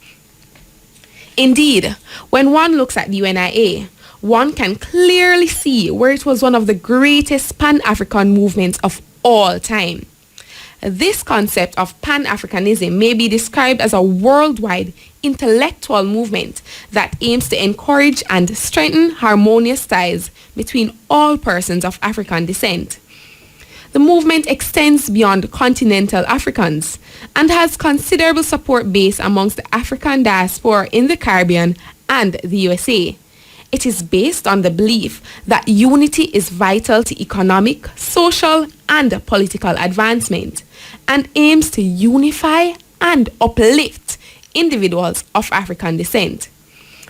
Indeed, when one looks at the UNIA, one can clearly see where it was one of the greatest Pan-African movements of all time. This concept of Pan-Africanism may be described as a worldwide intellectual movement that aims to encourage and strengthen harmonious ties between all persons of African descent. The movement extends beyond continental Africans and has considerable support base amongst the African diaspora in the Caribbean and the USA. It is based on the belief that unity is vital to economic, social, and political advancement, and aims to unify and uplift individuals of African descent.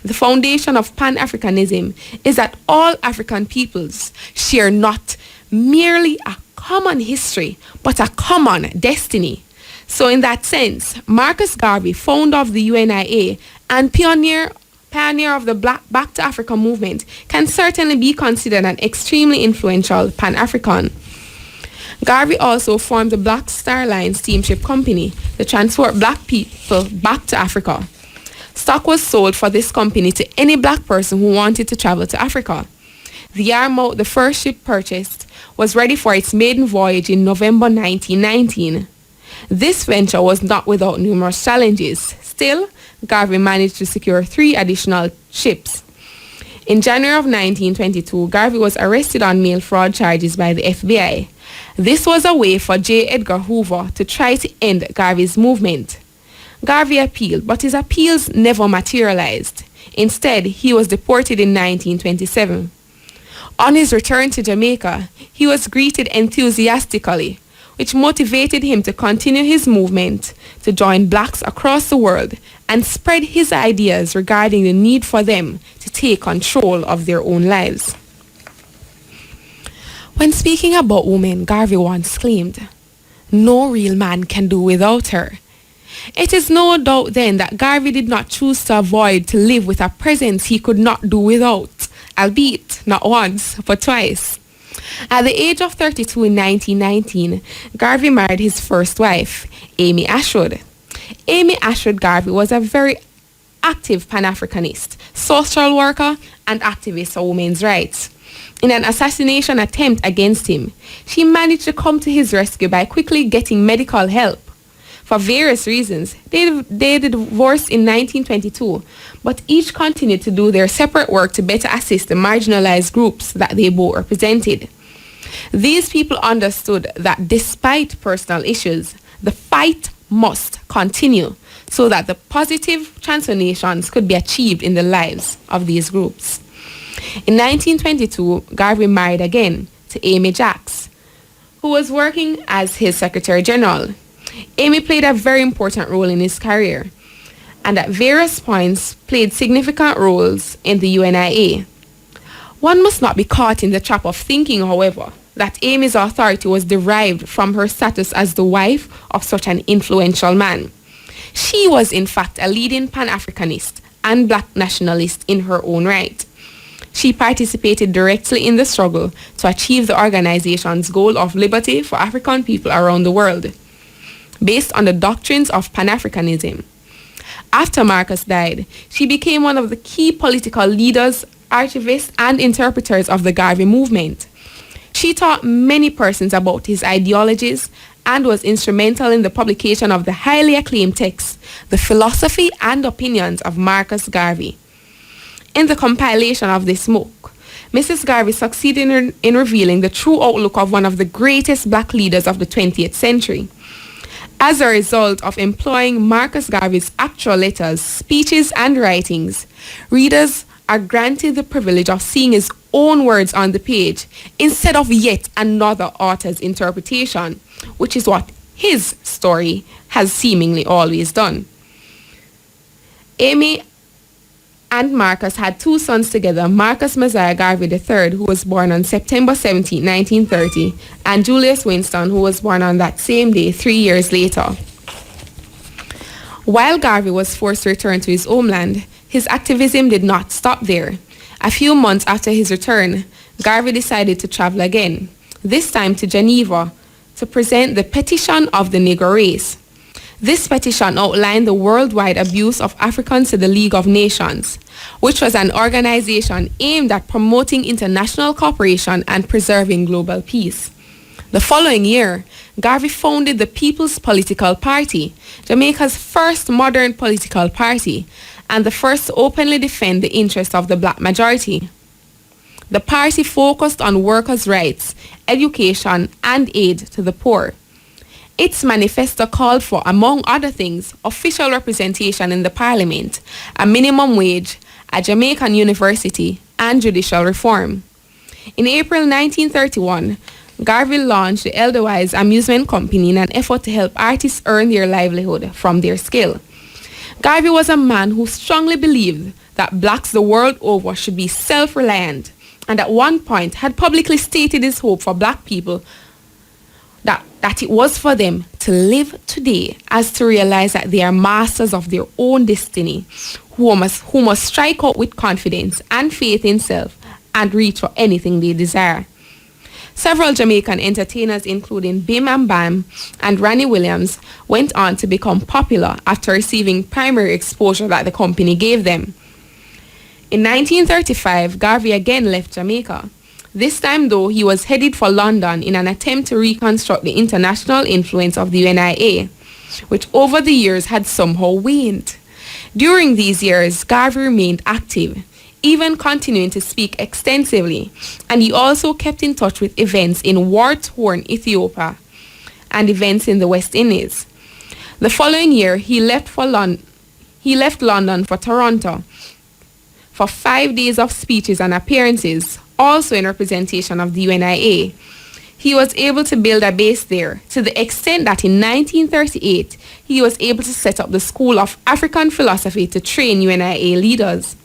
The foundation of Pan-Africanism is that all African peoples share not merely a common history, but a common destiny. So in that sense, Marcus Garvey, founder of the UNIA and pioneer of the Back to Africa movement, can certainly be considered an extremely influential Pan-African. Garvey also formed the Black Star Line Steamship Company to transport black people back to Africa. Stock was sold for this company to any black person who wanted to travel to Africa. The Yarmouth, the first ship purchased, was ready for its maiden voyage in November 1919. This venture was not without numerous challenges. Still, Garvey managed to secure 3 additional ships. In January of 1922, Garvey was arrested on mail fraud charges by the FBI. This was a way for J. Edgar Hoover to try to end Garvey's movement. Garvey appealed, but his appeals never materialized. Instead, he was deported in 1927. On his return to Jamaica, he was greeted enthusiastically, which motivated him to continue his movement to join blacks across the world and spread his ideas regarding the need for them to take control of their own lives. When speaking about women, Garvey once claimed, "No real man can do without her." It is no doubt then that Garvey did not choose to avoid to live with a presence he could not do without, albeit not once, but twice. At the age of 32 in 1919, Garvey married his first wife, Amy Ashwood. Amy Ashwood Garvey was a very active Pan-Africanist, social worker, and activist for women's rights. In an assassination attempt against him, she managed to come to his rescue by quickly getting medical help. For various reasons, they divorced in 1922, but each continued to do their separate work to better assist the marginalized groups that they both represented. These people understood that despite personal issues, the fight must continue so that the positive transformations could be achieved in the lives of these groups. In 1922, Garvey married again to Amy Jacks, who was working as his Secretary General. Amy played a very important role in his career, and at various points played significant roles in the UNIA. One must not be caught in the trap of thinking, however, that Amy's authority was derived from her status as the wife of such an influential man. She was in fact a leading Pan-Africanist and black nationalist in her own right. She participated directly in the struggle to achieve the organization's goal of liberty for African people around the world, based on the doctrines of Pan-Africanism. After Marcus died, she became one of the key political leaders, archivists, and interpreters of the Garvey movement. She taught many persons about his ideologies and was instrumental in the publication of the highly acclaimed text, The Philosophy and Opinions of Marcus Garvey. In the compilation of this book, Mrs. Garvey succeeded in revealing the true outlook of one of the greatest black leaders of the 20th century. As a result of employing Marcus Garvey's actual letters, speeches, and writings, readers are granted the privilege of seeing his own words on the page instead of yet another author's interpretation, which is what his story has seemingly always done. Amy and Marcus had two sons together, Marcus Messiah Garvey III, who was born on September 17, 1930, and Julius Winston, who was born on that same day 3 years later. While Garvey was forced to return to his homeland, his activism did not stop there. A few months after his return, Garvey decided to travel again, this time to Geneva, to present the Petition of the Negro Race. This petition outlined the worldwide abuse of Africans to the League of Nations, which was an organization aimed at promoting international cooperation and preserving global peace. The following year, Garvey founded the People's Political Party, Jamaica's first modern political party, and the first to openly defend the interests of the black majority. The party focused on workers' rights, education, and aid to the poor. Its manifesto called for, among other things, official representation in the parliament, a minimum wage, a Jamaican university, and judicial reform. In April 1931, Garvey launched the Edelweiss Amusement Company in an effort to help artists earn their livelihood from their skill. Garvey was a man who strongly believed that blacks the world over should be self-reliant, and at one point had publicly stated his hope for black people that it was for them to live today as to realize that they are masters of their own destiny, who must strike out with confidence and faith in self and reach for anything they desire. Several Jamaican entertainers, including Bim and Bam and Ronnie Williams, went on to become popular after receiving primary exposure that the company gave them. In 1935, Garvey again left Jamaica. This time, though, he was headed for London in an attempt to reconstruct the international influence of the UNIA, which over the years had somehow waned. During these years, Garvey remained active, even continuing to speak extensively, and he also kept in touch with events in war-torn Ethiopia and events in the West Indies. The following year, he left London for Toronto for 5 days of speeches and appearances, also in representation of the UNIA. He was able to build a base there to the extent that in 1938, he was able to set up the School of African Philosophy to train UNIA leaders.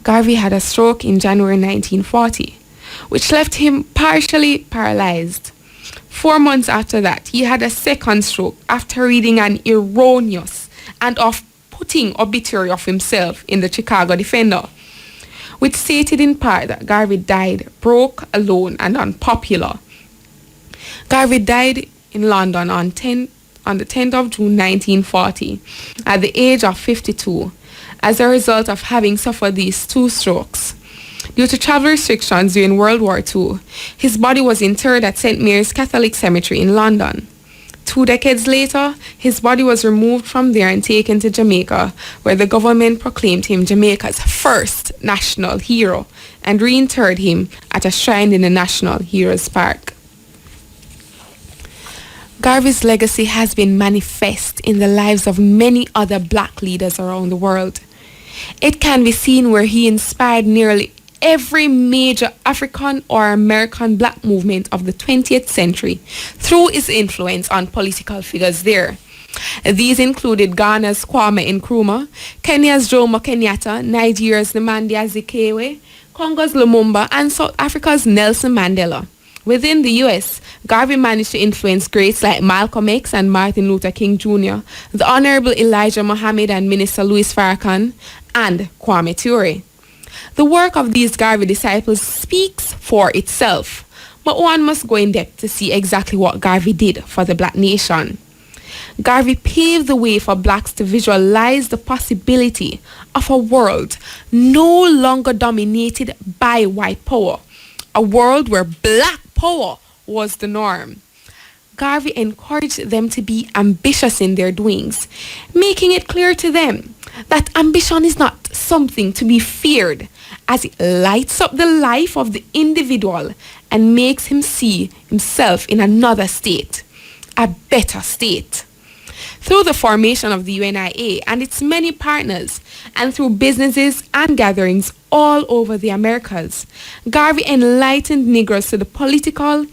Garvey had a stroke in January 1940, which left him partially paralyzed. 4 months after that, he had a second stroke after reading an erroneous and off-putting obituary of himself in the Chicago Defender, which stated in part that Garvey died broke, alone, and unpopular. Garvey died in London on the 10th of June 1940 at the age of 52 as a result of having suffered these 2 strokes. Due to travel restrictions during World War II, his body was interred at St. Mary's Catholic Cemetery in London. 2 decades later, his body was removed from there and taken to Jamaica, where the government proclaimed him Jamaica's first national hero and reinterred him at a shrine in the National Heroes Park. Garvey's legacy has been manifest in the lives of many other black leaders around the world. It can be seen where he inspired nearly every major African or American black movement of the 20th century through his influence on political figures there. These included Ghana's Kwame Nkrumah, Kenya's Jomo Kenyatta, Nigeria's Nnamdi Azikiwe, Congo's Lumumba, and South Africa's Nelson Mandela. Within the US, Garvey managed to influence greats like Malcolm X and Martin Luther King Jr., the Honorable Elijah Muhammad and Minister Louis Farrakhan, and Kwame Ture. The work of these Garvey disciples speaks for itself, but one must go in depth to see exactly what Garvey did for the black nation. Garvey paved the way for blacks to visualize the possibility of a world no longer dominated by white power, a world where black power was the norm. Garvey encouraged them to be ambitious in their doings, making it clear to them that ambition is not something to be feared, as it lights up the life of the individual and makes him see himself in another state, a better state. Through the formation of the UNIA and its many partners, and through businesses and gatherings all over the Americas, Garvey enlightened Negroes to the political,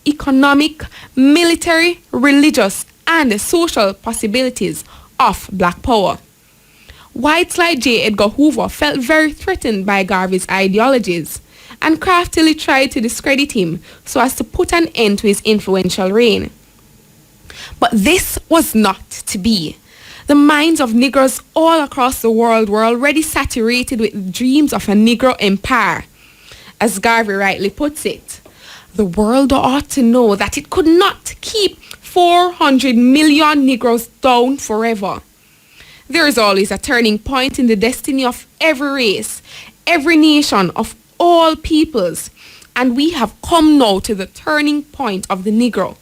economic, military, religious, and social possibilities of black power. Whites like J. Edgar Hoover felt very threatened by Garvey's ideologies and craftily tried to discredit him so as to put an end to his influential reign. But this was not to be. The minds of Negroes all across the world were already saturated with dreams of a Negro empire. As Garvey rightly puts it, the world ought to know that it could not keep 400 million Negroes down forever. There is always a turning point in the destiny of every race, every nation, of all peoples, and we have come now to the turning point of the Negro,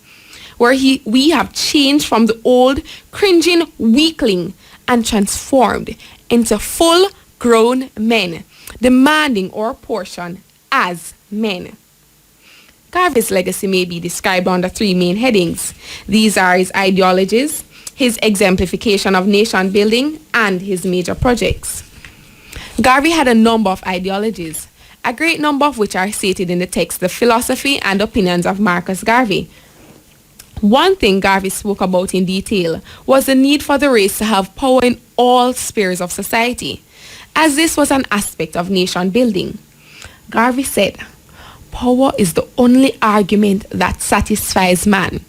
where we have changed from the old, cringing weakling and transformed into full-grown men, demanding our portion as men. Garvey's legacy may be described under 3 main headings. These are his ideologies, his exemplification of nation building, and his major projects. Garvey had a number of ideologies, a great number of which are stated in the text, The Philosophy and Opinions of Marcus Garvey. One thing Garvey spoke about in detail was the need for the race to have power in all spheres of society, as this was an aspect of nation building. Garvey said, "Power is the only argument that satisfies man.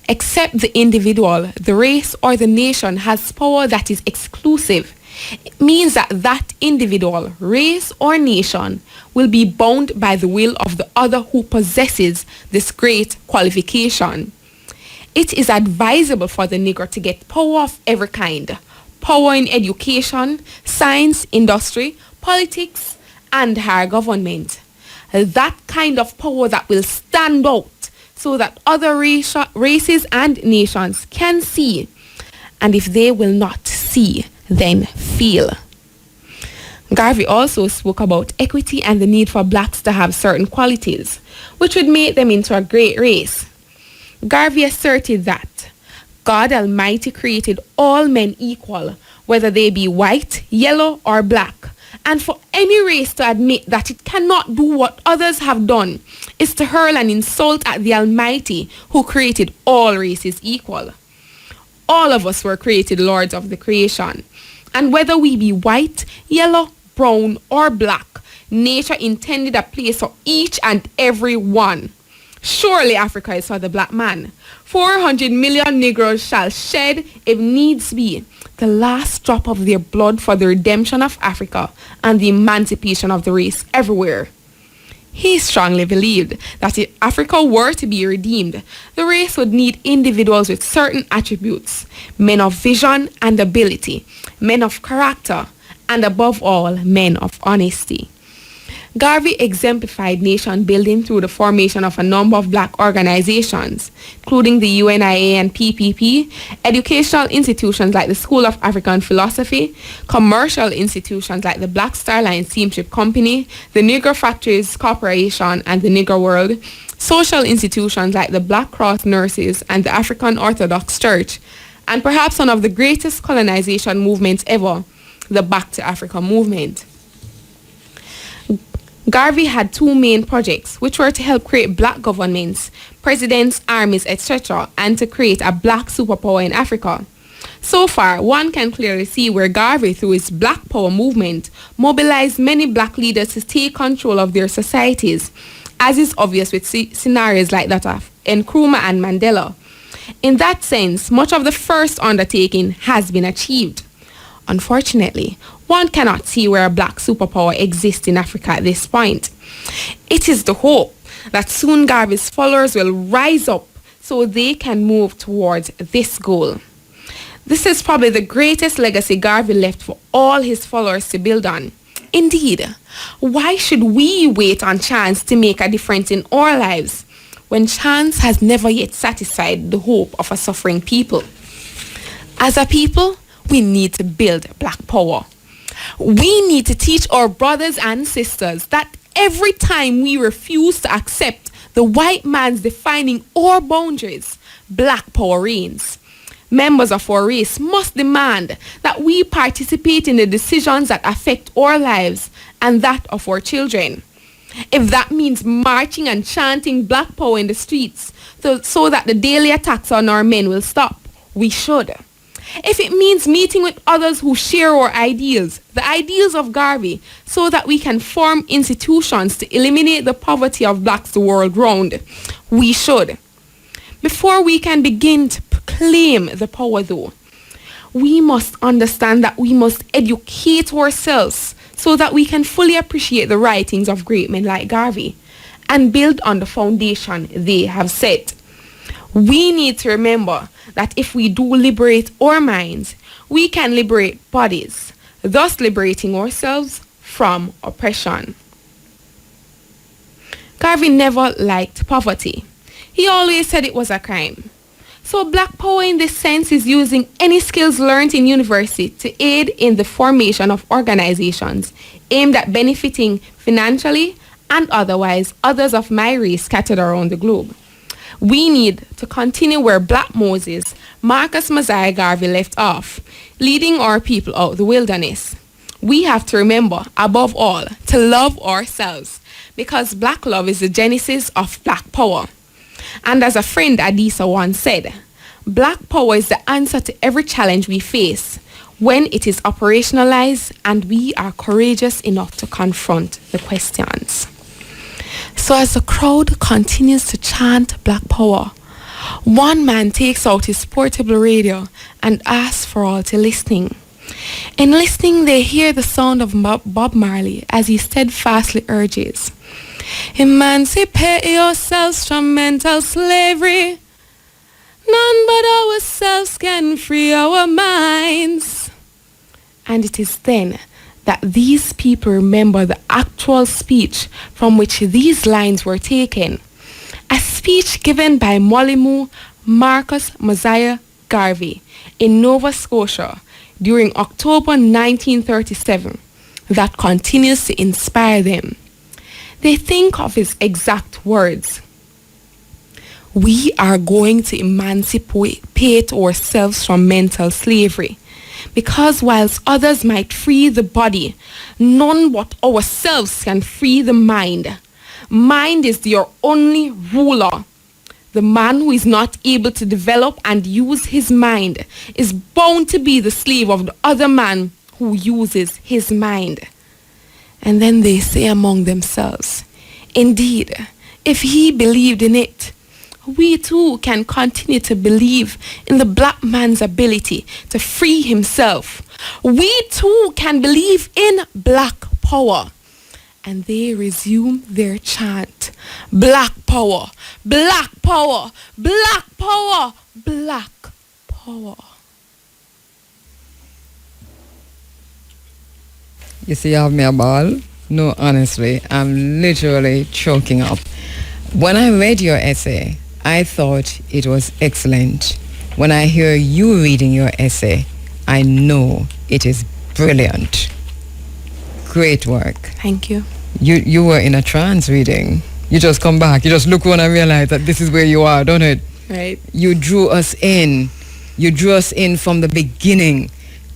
Except the individual, the race, or the nation has power that is exclusive. It means that that individual, race, or nation will be bound by the will of the other who possesses this great qualification. It is advisable for the Negro to get power of every kind, power in education, science, industry, politics, and higher government. That kind of power that will stand out so that other races and nations can see, and if they will not see, then feel." Garvey also spoke about equity and the need for blacks to have certain qualities, which would make them into a great race. Garvey asserted that God Almighty created all men equal, whether they be white, yellow, or black, and for any race to admit that it cannot do what others have done is to hurl an insult at the Almighty who created all races equal. All of us were created lords of the creation, and whether we be white, yellow, brown, or black, nature intended a place for each and every one. Surely Africa is for the black man. 400 million Negroes shall shed, if needs be, the last drop of their blood for the redemption of Africa and the emancipation of the race everywhere. He strongly believed that if Africa were to be redeemed, the race would need individuals with certain attributes, men of vision and ability, men of character, and above all, men of honesty. Garvey exemplified nation building through the formation of a number of black organizations, including the UNIA and PPP, educational institutions like the School of African Philosophy, commercial institutions like the Black Star Line Steamship Company, the Negro Factories Corporation, and the Negro World, social institutions like the Black Cross Nurses and the African Orthodox Church, and perhaps one of the greatest colonization movements ever, the Back to Africa movement. Garvey had two main projects, which were to help create black governments, presidents, armies, etc., and to create a black superpower in Africa. So far, one can clearly see where Garvey, through his Black Power movement, mobilized many black leaders to take control of their societies, as is obvious with scenarios like that of Nkrumah and Mandela. In that sense, much of the first undertaking has been achieved. Unfortunately, one cannot see where a black superpower exists in Africa at this point. It is the hope that soon Garvey's followers will rise up so they can move towards this goal. This is probably the greatest legacy Garvey left for all his followers to build on. Indeed, why should we wait on chance to make a difference in our lives when chance has never yet satisfied the hope of a suffering people? As a people, we need to build black power. We need to teach our brothers and sisters that every time we refuse to accept the white man's defining our boundaries, black power reigns. Members of our race must demand that we participate in the decisions that affect our lives and that of our children. If that means marching and chanting black power in the streets so that the daily attacks on our men will stop, we should. If it means meeting with others who share our ideals, the ideals of Garvey, so that we can form institutions to eliminate the poverty of blacks the world round, we should. Before we can begin to claim the power though, we must understand that we must educate ourselves so that we can fully appreciate the writings of great men like Garvey and build on the foundation they have set. We need to remember that if we do liberate our minds, we can liberate bodies, thus liberating ourselves from oppression. Garvey never liked poverty. He always said it was a crime. So black power in this sense is using any skills learned in university to aid in the formation of organizations aimed at benefiting financially and otherwise others of my race scattered around the globe. We need to continue where Black Moses, Marcus Mosiah Garvey left off, leading our people out the wilderness. We have to remember, above all, to love ourselves, because black love is the genesis of black power. And as a friend Adisa once said, black power is the answer to every challenge we face when it is operationalized and we are courageous enough to confront the questions. So as the crowd continues to chant black power, one man takes out his portable radio and asks for all to listening. In listening, they hear the sound of Bob Marley as he steadfastly urges, "Emancipate yourselves from mental slavery. None but ourselves can free our minds." And it is then that these people remember the actual speech from which these lines were taken. A speech given by MWALIMO Marcus Mosiah Garvey in Nova Scotia during October 1937 that continues to inspire them. They think of his exact words. "We are going to emancipate ourselves from mental slavery, because whilst others might free the body, none but ourselves can free the mind. Mind is your only ruler. The man who is not able to develop and use his mind is bound to be the slave of the other man who uses his mind." And then they say among themselves, "Indeed, if he believed in it, we too can continue to believe in the black man's ability to free himself. We too can believe in black power." And they resume their chant, "Black power, black power, black power, black power."
You see, you have me a ball. No, honestly, I'm literally choking up. When I read your essay, I thought it was excellent. When I hear you reading your essay, I know it is brilliant. Great work.
Thank you.
You were in a trance reading. You just come back. You just look around and realize that this is where you are, don't it?
Right.
You drew us in. You drew us in from the beginning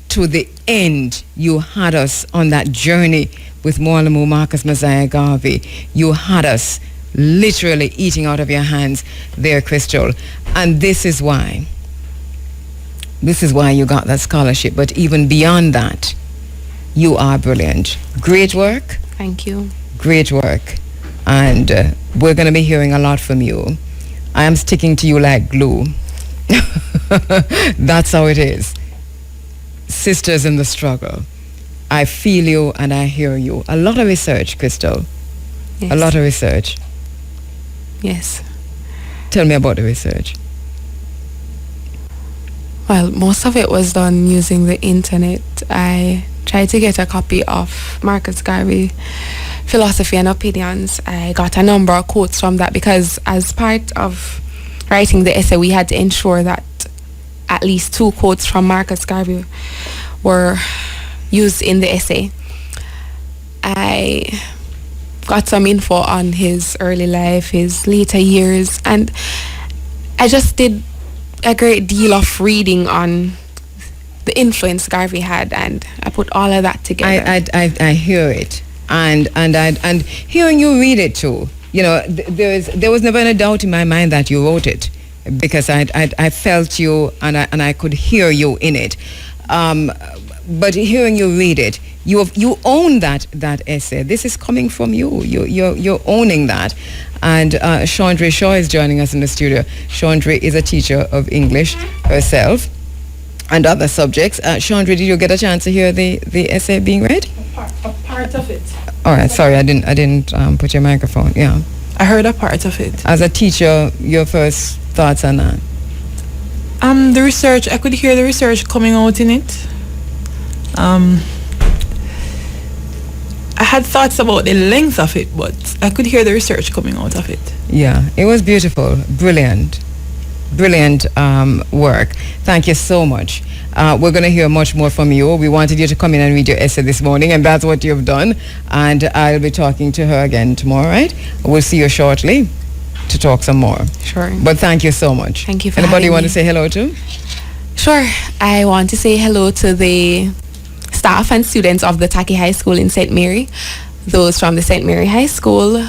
to the end. You had us on that journey with MWALIMO Marcus Messiah Garvey. You had us literally eating out of your hands there, Crystal. And this is why you got that scholarship. But even beyond that, you are brilliant. Great work.
Thank you.
Great work. And we're going to be hearing a lot from you. I am sticking to you like glue. That's how it is. Sisters in the struggle. I feel you and I hear you. A lot of research, Crystal.
Yes.
A lot of research.
Yes.
Tell me about the research.
Well, most of it was done using the internet. I tried to get a copy of Marcus Garvey Philosophy and Opinions. I got a number of quotes from that because as part of writing the essay, we had to ensure that at least 2 quotes from Marcus Garvey were used in the essay. I got some info on his early life, his later years, and I just did a great deal of reading on the influence Garvey had, and I put all of that together.
I hear it, and hearing you read it too. You know, there was never any doubt in my mind that you wrote it, because I felt you and I could hear you in it. But hearing you read it, you own that essay. This is coming from you. You're owning that. And Chandra Shaw is joining us in the studio. Chandra is a teacher of English herself and other subjects. Chandra, did you get a chance to hear the essay being read?
A part of it.
All right, sorry, I didn't put your microphone. Yeah,
I heard a part of it.
As a teacher, your first thoughts on that?
The research, I could hear the research coming out in it. I had thoughts about the length of it, but I could hear the research coming out of it.
Yeah, it was beautiful. Brilliant work. Thank you so much. We're going to hear much more from you. We wanted you to come in and read your essay this morning, and that's what you've done. And I'll be talking to her again tomorrow, right? We'll see you shortly to talk some more.
Sure.
But thank you so much.
Thank you for
Anybody
having
you want
me.
to say hello to?
Sure. I want to say hello to the staff and students of the Taki High School in St. Mary, those from the St. Mary High School,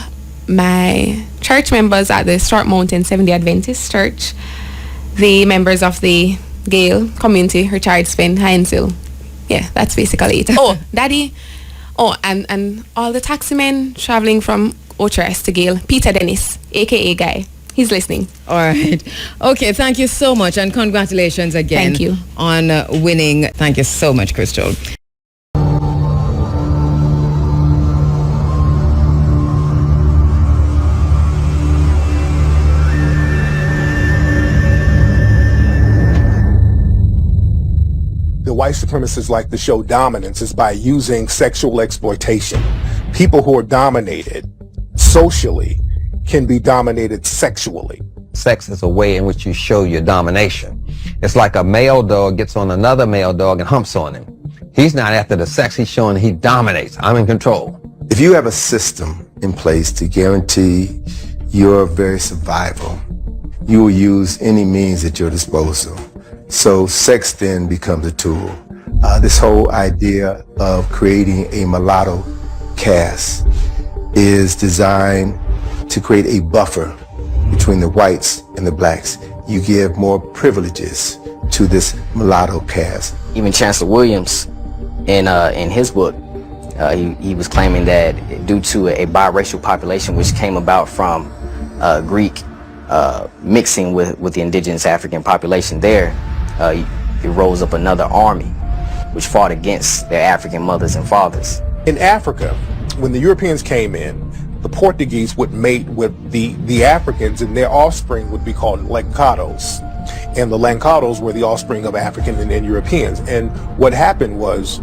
my church members at the Short Mountain Seventh-day Adventist Church, the members of the Gale Community, Richards Fen, Hinesville. Yeah, that's basically it. Oh, Daddy. Oh, and all the taximen traveling from Ocherest to Gale. Peter Dennis, a.k.a. Guy. He's listening.
All right. Okay, thank you so much, and congratulations again.
Thank you.
On winning. Thank you so much, Crystal.
The white supremacists like to show dominance is by using sexual exploitation. People who are dominated socially can be dominated sexually.
Sex is a way in which you show your domination. It's like a male dog gets on another male dog and humps on him. He's not after the sex, he's showing he dominates. I'm in control.
If you have a system in place to guarantee your very survival, you will use any means at your disposal. So sex then becomes a tool. This whole idea of creating a mulatto caste is designed to create a buffer between the whites and the blacks. You give more privileges to this mulatto caste.
Even Chancellor Williams, in his book, he was claiming that due to a biracial population which came about from Greek mixing with the indigenous African population there, it rose up another army which fought against their African mothers and fathers.
In Africa, when the Europeans came in, the Portuguese would mate with the Africans, and their offspring would be called Lancados. And the Lancados were the offspring of African and Europeans. And what happened was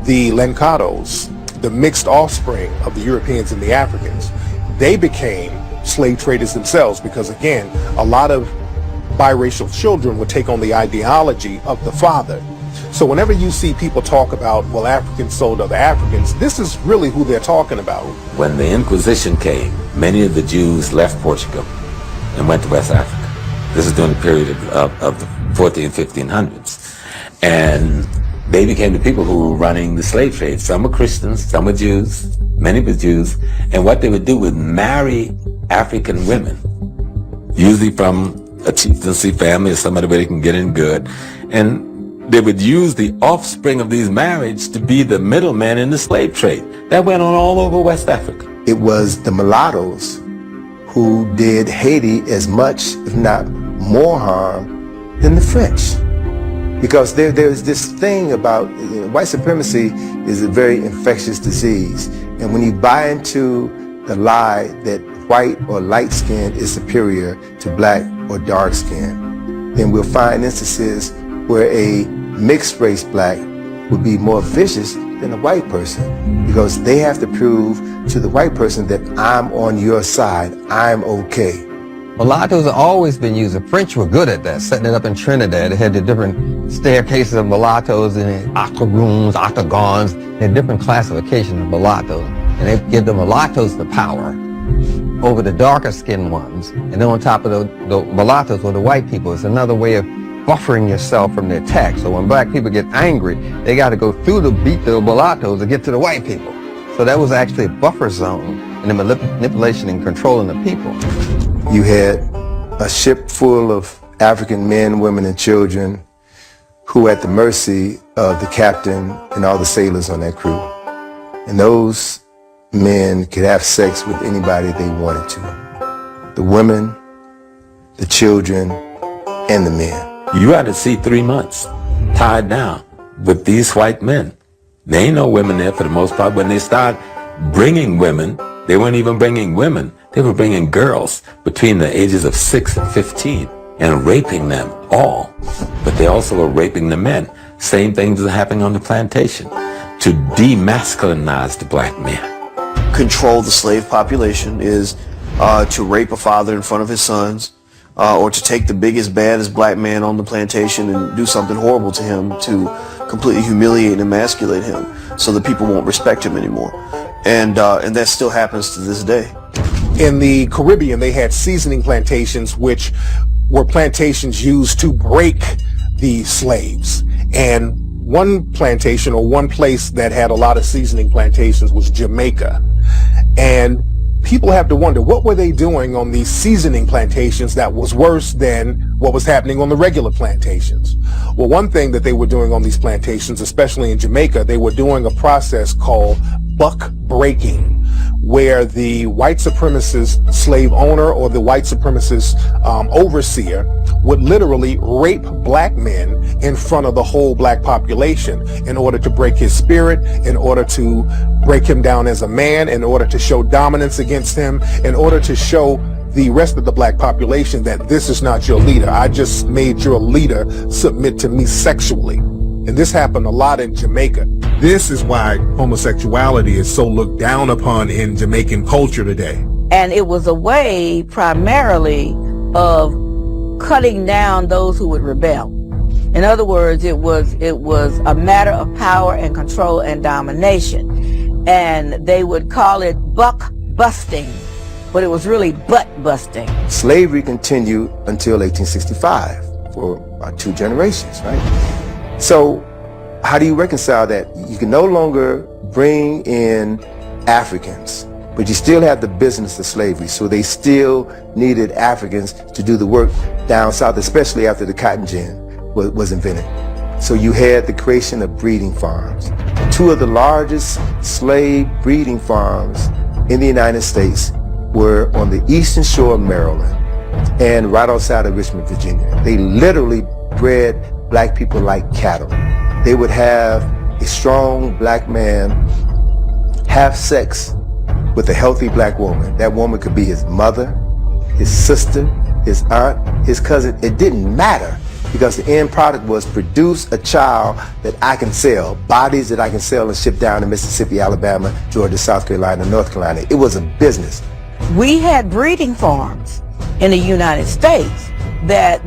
the Lancados the mixed offspring of the Europeans and the Africans, they became slave traders themselves because, again, a lot of biracial children would take on the ideology of the father. So whenever you see people talk about, well, Africans sold other Africans, this is really who they're talking about.
When the Inquisition came, many of the Jews left Portugal and went to West Africa. This is during the period of the 1400s, 1500s. And they became the people who were running the slave trade. Some were Christians, some were Jews, many were Jews. And what they would do was marry African women, usually from a chieftaincy family or somebody where they can get in good. And they would use the offspring of these marriages to be the middlemen in the slave trade. That went on all over West Africa.
It was the mulattoes who did Haiti as much, if not more harm than the French. Because there's this thing about, white supremacy is a very infectious disease. And when you buy into the lie that white or light skin is superior to black or dark skin, then we'll find instances where a mixed race black would be more vicious than a white person because they have to prove to the white person that I'm on your side, I'm okay.
Mulattoes have always been used. The French were good at that, setting it up in Trinidad. They had the different staircases of mulattoes and octoroons, octagons, and different classifications of mulattoes. And they give the mulattoes the power over the darker skinned ones. And then on top of the mulattoes were the white people. It's another way of buffering yourself from the attack. So when black people get angry, they got to go through the beat the mulattoes to get to the white people. So that was actually a buffer zone in the manipulation and controlling the people.
You had a ship full of African men, women, and children who were at the mercy of the captain and all the sailors on that crew. And those men could have sex with anybody they wanted to. The women, the children, and the men.
You had to see 3 months tied down with these white men. There ain't no women there for the most part. When they start bringing women, they weren't even bringing women. They were bringing girls between the ages of 6 and 15 and raping them all. But they also were raping the men. Same things are happening on the plantation to demasculinize the black man.
Control the slave population is to rape a father in front of his sons, or to take the biggest, baddest black man on the plantation and do something horrible to him to completely humiliate and emasculate him so that people won't respect him anymore. And that still happens to this day.
In the Caribbean, they had seasoning plantations, which were plantations used to break the slaves. And one plantation or one place that had a lot of seasoning plantations was Jamaica. And people have to wonder, what were they doing on these seasoning plantations that was worse than what was happening on the regular plantations? Well, one thing that they were doing on these plantations, especially in Jamaica, they were doing a process called buck breaking, where the white supremacist slave owner or the white supremacist overseer would literally rape black men in front of the whole black population in order to break his spirit, in order to break him down as a man, in order to show dominance against him, in order to show the rest of the black population that this is not your leader. I just made your leader submit to me sexually. And this happened a lot in Jamaica. This is why homosexuality is so looked down upon in Jamaican culture today.
And it was a way primarily of cutting down those who would rebel. In other words, it was a matter of power and control and domination. And they would call it buck busting, but it was really butt busting.
Slavery continued until 1865 for about 2 generations, right? So how do you reconcile that? You can no longer bring in Africans, but you still have the business of slavery. So they still needed Africans to do the work down south, especially after the cotton gin was invented. So you had the creation of breeding farms. 2 of the largest slave breeding farms in the United States were on the eastern shore of Maryland and right outside of Richmond, Virginia. They literally bred black people like cattle. They would have a strong black man have sex with a healthy black woman. That woman could be his mother, his sister, his aunt, his cousin. It didn't matter. because the end product was produce a child that I can sell, bodies that I can sell and ship down to Mississippi, Alabama, Georgia, South Carolina, North Carolina. It was a business.
We had breeding farms in the United States that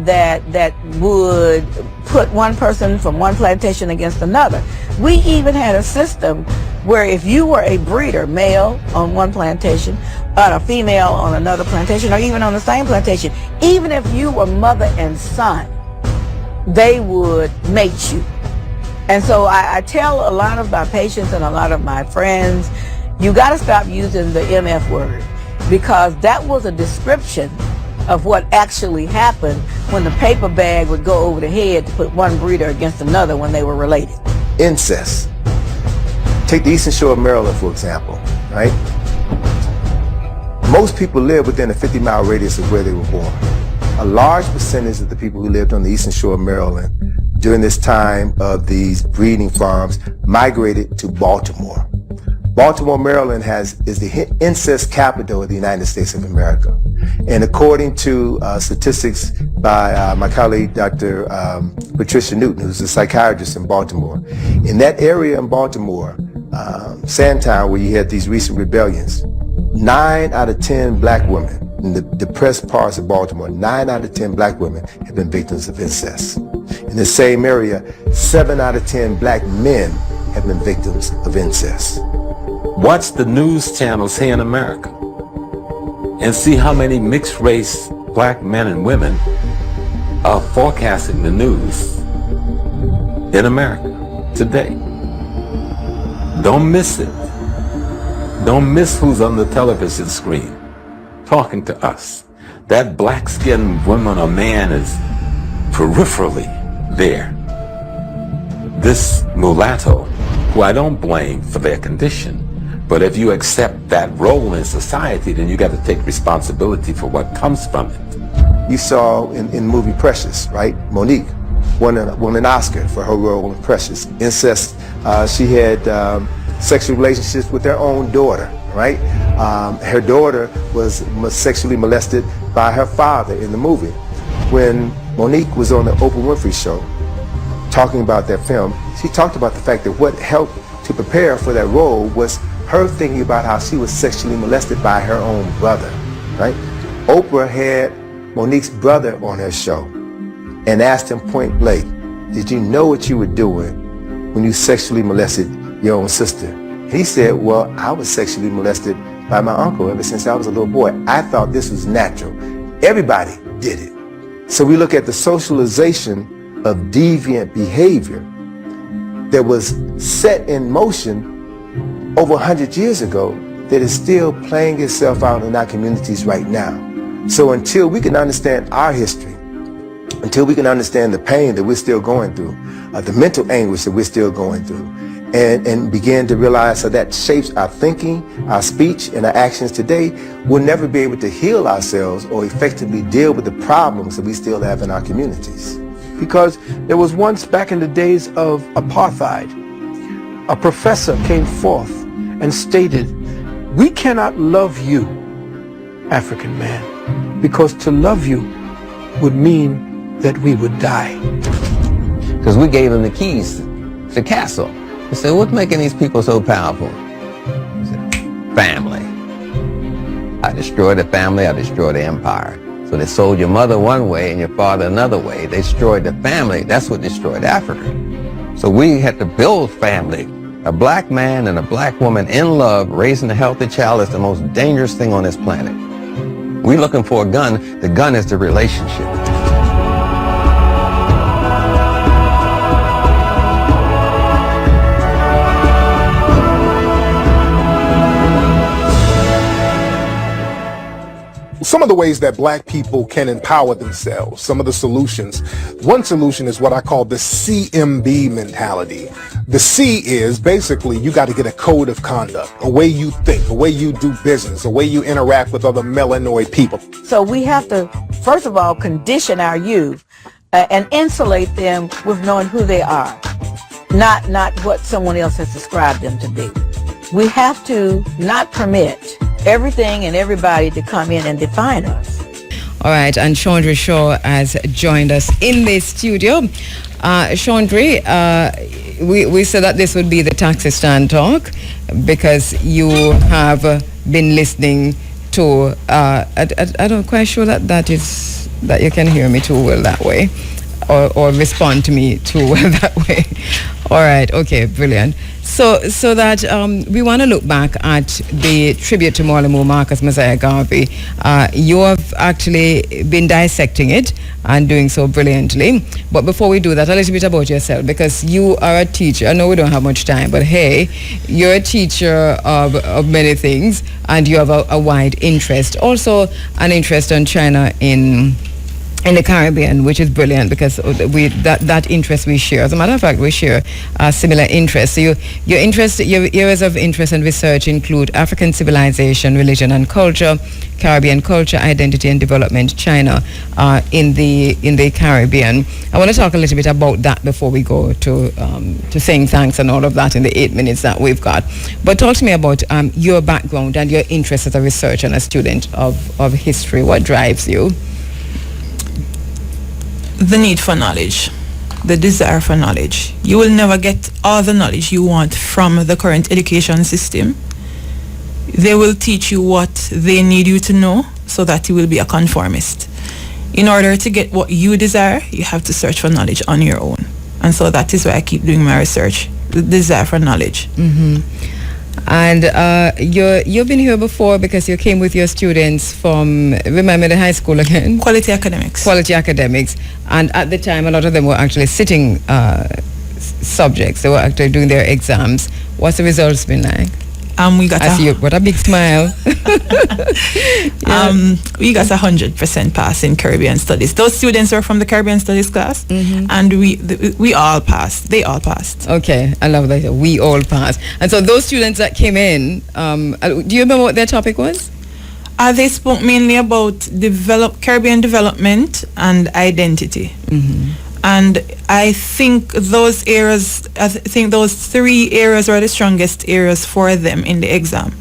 would put one person from one plantation against another. We even had a system where if you were a breeder, male on one plantation, and a female on another plantation, or even on the same plantation, even if you were mother and son, they would mate you. And so I tell a lot of my patients and a lot of my friends, you got to stop using the MF word, because that was a description of what actually happened when the paper bag would go over the head to put one breeder against another when they were related.
Incest. Take the Eastern Shore of Maryland, for example, right? Most people live within a 50-mile radius of where they were born. A large percentage of the people who lived on the Eastern Shore of Maryland during this time of these breeding farms migrated to Baltimore. Baltimore, Maryland is the incest capital of the United States of America. And according to statistics by my colleague, Dr. Patricia Newton, who's a psychiatrist in Baltimore, in that area in Baltimore, Sandtown, where you had these recent rebellions, 9 out of 10 black women in the depressed parts of Baltimore, 9 out of 10 black women have been victims of incest. In the same area, 7 out of 10 black men have been victims of incest.
Watch the news channels here in America and see how many mixed race black men and women are forecasting the news in America today. Don't miss it. Don't miss who's on the television screen talking to us. That black-skinned woman or man is peripherally there. This mulatto, who I don't blame for their condition, but if you accept that role in society, then you got to take responsibility for what comes from it.
You saw in the movie Precious, right? Monique won an Oscar for her role in Precious. Incest, she had sexual relationships with her own daughter, right? Her daughter was sexually molested by her father in the movie. When Monique was on the Oprah Winfrey Show talking about that film, she talked about the fact that what helped to prepare for that role was her thinking about how she was sexually molested by her own brother, right? Oprah had Monique's brother on her show and asked him point blank, did you know what you were doing when you sexually molested your own sister? He said, well, I was sexually molested by my uncle ever since I was a little boy. I thought this was natural. Everybody did it. So we look at the socialization of deviant behavior that was set in motion over 100 years ago that is still playing itself out in our communities right now. So until we can understand our history, until we can understand the pain that we're still going through, the mental anguish that we're still going through, and begin to realize how that shapes our thinking, our speech, and our actions today, we'll never be able to heal ourselves or effectively deal with the problems that we still have in our communities.
Because there was once back in the days of apartheid, a professor came forth and stated, we cannot love you, African man, because to love you would mean that we would die.
Because we gave them the keys to the castle. They said, what's making these people so powerful? He said, family. I destroyed the family, I destroyed the empire. So they sold your mother one way and your father another way. They destroyed the family. That's what destroyed Africa. So we had to build family. A black man and a black woman in love, raising a healthy child is the most dangerous thing on this planet. We're looking for a gun. The gun is the relationship.
Some of the ways that black people can empower themselves, some of the solutions. One solution is what I call the CMB mentality. The C is basically you got to get a code of conduct, a way you think, a way you do business, a way you interact with other melanoid people.
So we have to, first of all, condition our youth and insulate them with knowing who they are, not what someone else has described them to be. We have to not permit everything and everybody to come in and define us.
All right, and Chandra Shaw has joined us in the studio. Chandra, we said that this would be the taxi stand talk because you have been listening to, I don't quite sure that you can hear me too well that way or respond to me too well that way. All right, okay, brilliant. So that we want to look back at the tribute to MWALIMO Marcus Messiah Garvey. You have actually been dissecting it and doing so brilliantly. But before we do that, a little bit about yourself, because you are a teacher. I know we don't have much time, but hey, you're a teacher of many things, and you have a wide interest. Also, an interest on China in the Caribbean, which is brilliant because that interest we share. As a matter of fact, we share similar interests. So your areas of interest and research include African civilization, religion and culture, Caribbean culture, identity and development, China in the Caribbean. I want to talk a little bit about that before we go to saying thanks and all of that in the 8 minutes that we've got. But talk to me about your background and your interest as a researcher and a student of history. What drives you?
The need for knowledge, the desire for knowledge. You will never get all the knowledge you want from the current education system. They will teach you what they need you to know so that you will be a conformist. In order to get what you desire, you have to search for knowledge on your own. And so that is why I keep doing my research, the desire for knowledge.
Mm-hmm. And you've been here before because you came with your students from, remember the high school again?
Quality Academics.
Quality Academics. And at the time, a lot of them were actually sitting subjects. They were actually doing their exams. What's the results been like?
We got
what a big smile.
We got 100% pass in Caribbean Studies. Those students were from the Caribbean Studies class, and we all passed. They all passed.
Okay, I love that. We all passed. And so those students that came in, do you remember what their topic was?
They spoke mainly about Caribbean development and identity. And I think those three areas were the strongest areas for them in the exam.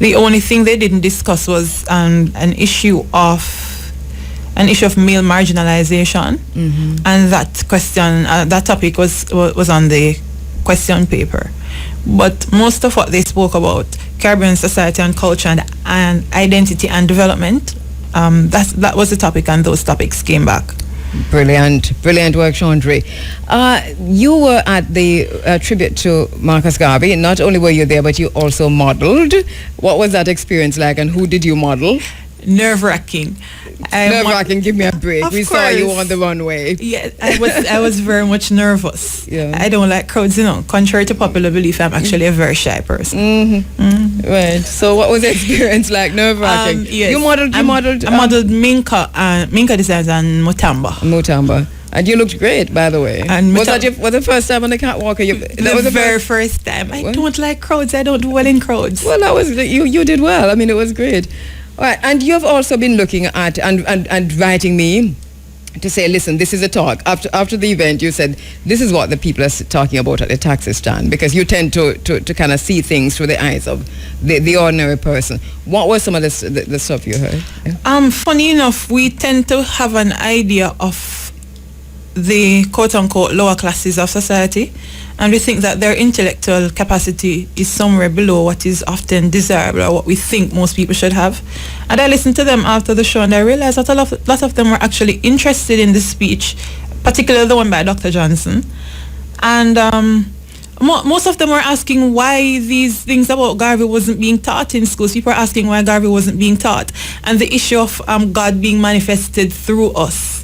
The only thing they didn't discuss was an issue of male marginalization, and that topic was on the question paper. But most of what they spoke about, Caribbean society and culture and identity and development, that was the topic, and those topics came back.
Brilliant work, Chandra. You were at the tribute to Marcus Garvey. Not only were you there, but you also modeled. What was that experience like, and who did you model?
Nerve-wracking.
Nerve-wracking, give me a break. We saw you on the runway.
Yeah, I was very much nervous.
Yeah.
I don't like crowds, Contrary to popular belief, I'm actually a very shy person.
Right. So what was the experience like? Nerve-wracking.
Yes.
You modeled.
I modeled Minka Designs and Mutamba.
And you looked great, by the way.
And
was the first time on the catwalk?
That was the very first time. I don't like crowds. I don't do well in crowds.
Well, that was you did well. I mean, it was great. All right, and you have also been looking at and writing me to say, listen, this is a talk. After the event, you said, this is what the people are talking about at the taxi stand, because you tend to kind of see things through the eyes of the ordinary person. What was some of the stuff you heard? Yeah.
Funny enough, we tend to have an idea of the quote-unquote lower classes of society, and we think that their intellectual capacity is somewhere below what is often desirable or what we think most people should have. And I listened to them after the show, and I realized that a lot of them were actually interested in the speech, particularly the one by Dr. Johnson. And most of them were asking why these things about Garvey wasn't being taught in schools. People were asking why Garvey wasn't being taught, and the issue of God being manifested through us,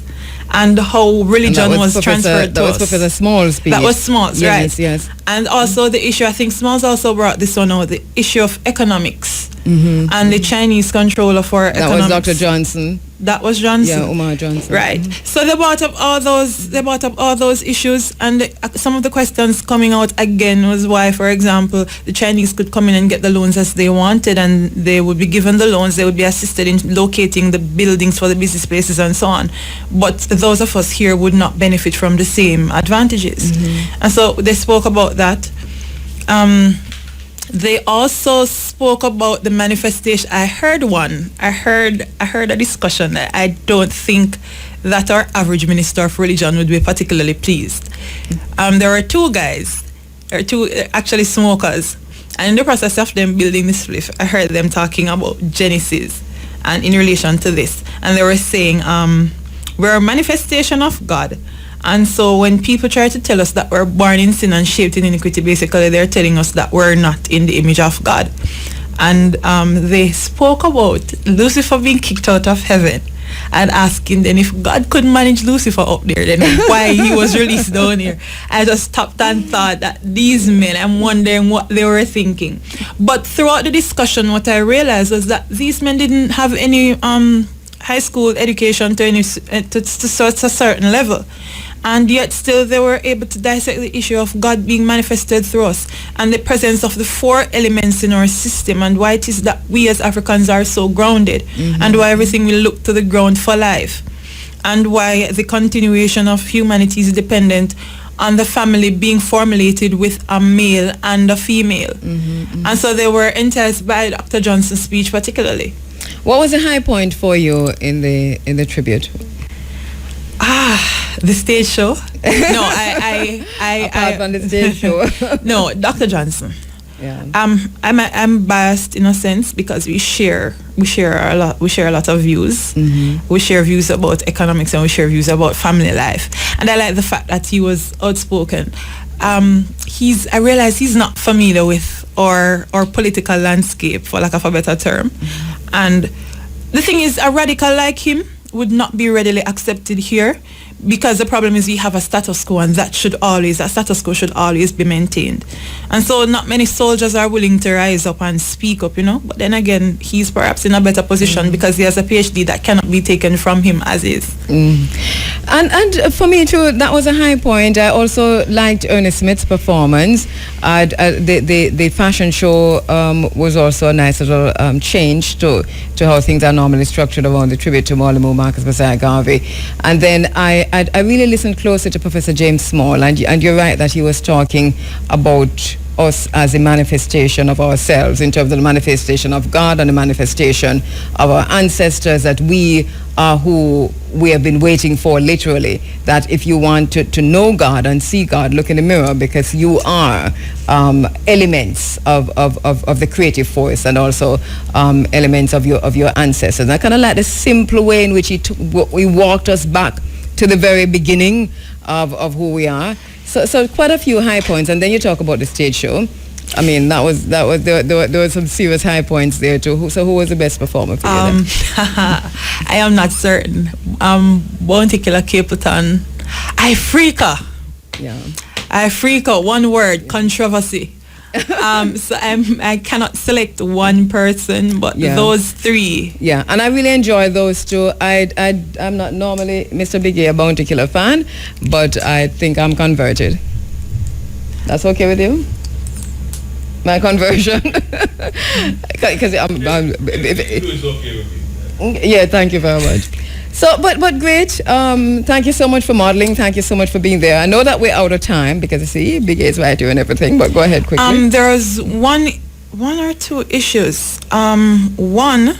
and how religion was transferred to us.
That was Professor Small's speech.
That was Small's, right.
Yes.
And also the issue, I think Smalls also brought this one out, the issue of economics and the Chinese controller for economics.
That was Dr. Johnson.
That was Johnson.
Yeah, Umar Johnson.
Right. So they brought up all those issues, and some of the questions coming out again was why, for example, the Chinese could come in and get the loans as they wanted, and they would be given the loans, they would be assisted in locating the buildings for the business places and so on. But those of us here would not benefit from the same advantages. And so they spoke about that. They also spoke about the manifestation. I heard a discussion that I don't think that our average minister of religion would be particularly pleased. There were two guys, or two actually smokers, and in the process of them building this spliff, I heard them talking about Genesis and in relation to this, and they were saying we're a manifestation of God. And so when people try to tell us that we're born in sin and shaped in iniquity, basically they're telling us that we're not in the image of God. And they spoke about Lucifer being kicked out of heaven and asking then if God could manage Lucifer up there, then why he was released down here. I just stopped and thought that these men, I'm wondering what they were thinking. But throughout the discussion, what I realized was that these men didn't have any high school education to a certain level. And yet still they were able to dissect the issue of God being manifested through us and the presence of the four elements in our system, and why it is that we as Africans are so grounded, and why everything will look to the ground for life, and why the continuation of humanity is dependent on the family being formulated with a male and a female. And so they were enticed by Dr. Johnson's speech particularly.
What was the high point for you in the tribute?
The stage show. No, I
on the stage show.
No, Dr. Johnson.
Yeah.
I'm biased in a sense because we share a lot of views. We share views about economics and we share views about family life. And I like the fact that he was outspoken. I realize he's not familiar with our political landscape, for lack of a better term. And the thing is, a radical like him would not be readily accepted here, because the problem is we have a status quo, and that status quo should always be maintained. And so not many soldiers are willing to rise up and speak up, but then again, he's perhaps in a better position because he has a PhD that cannot be taken from him as is.
And for me too, that was a high point. I also liked Ernest Smith's performance. The fashion show was also a nice little change to how things are normally structured around the tribute to MWALIMO, Marcus Messiah Garvey. And then I really listened closer to Professor James Small, and you're right that he was talking about us as a manifestation of ourselves, in terms of the manifestation of God and the manifestation of our ancestors, that we are who we have been waiting for, literally. That if you want to know God and see God, look in the mirror, because you are elements of the creative force, and also elements of your ancestors. And I kind of like the simple way in which he walked us back to the very beginning of who we are. So quite a few high points, and then you talk about the stage show. I mean, there were some serious high points there too. So who was the best performer for you?
I am not certain. Bounty Killer Capleton. Africa.
Yeah.
Africa. One word. Controversy. So I cannot select one person, but those three.
Yeah, and I really enjoy those two. I'm not normally Mr. Biggie a Bounty Killer fan, but I think I'm converted. That's okay with you? My conversion? Because yeah, thank you very much. So, but great. Thank you so much for modeling. Thank you so much for being there. I know that we're out of time because, you see, Big A is right here and everything, but go ahead quickly.
There was one or two issues. One,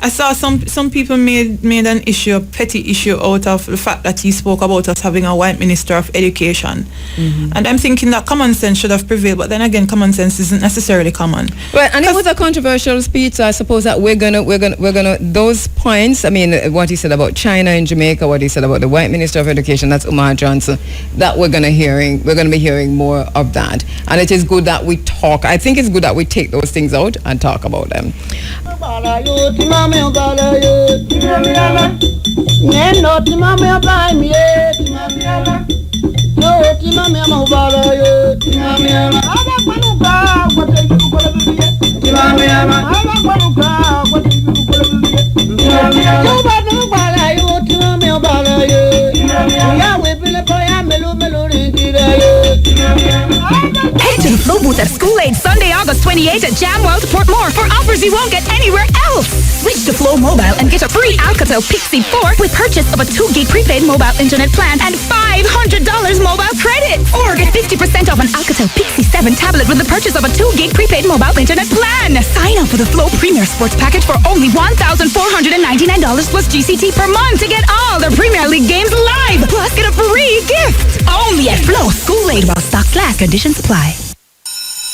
I saw some people made an issue, a petty issue, out of the fact that he spoke about us having a white minister of education. And I'm thinking that common sense should have prevailed, but then again, common sense isn't necessarily common.
Right, and it was a controversial speech, so I suppose that we're gonna those points, I mean, what he said about China and Jamaica, what he said about the white minister of education, that's Umar Johnson, that we're gonna be hearing more of that. And it is good that we talk. I think it's good that we take those things out and talk about them.
Head to the Flow Booth at School Aid Sunday, August 28th at Jam World Portmore for offers you won't get anywhere else.
Switch to Flow Mobile and get a free Alcatel Pixie 4 with purchase of a 2 gig prepaid mobile internet plan and $500 mobile credit. Or get 50% off an Alcatel Pixie 7 tablet with the purchase of a 2 gig prepaid mobile internet plan. Sign up for the Flow Premier Sports Package for only $1,499 plus GCT per month to get all the Premier League games live. Plus get a free gift. Only at Flow. School aid while stocks last. Conditions apply.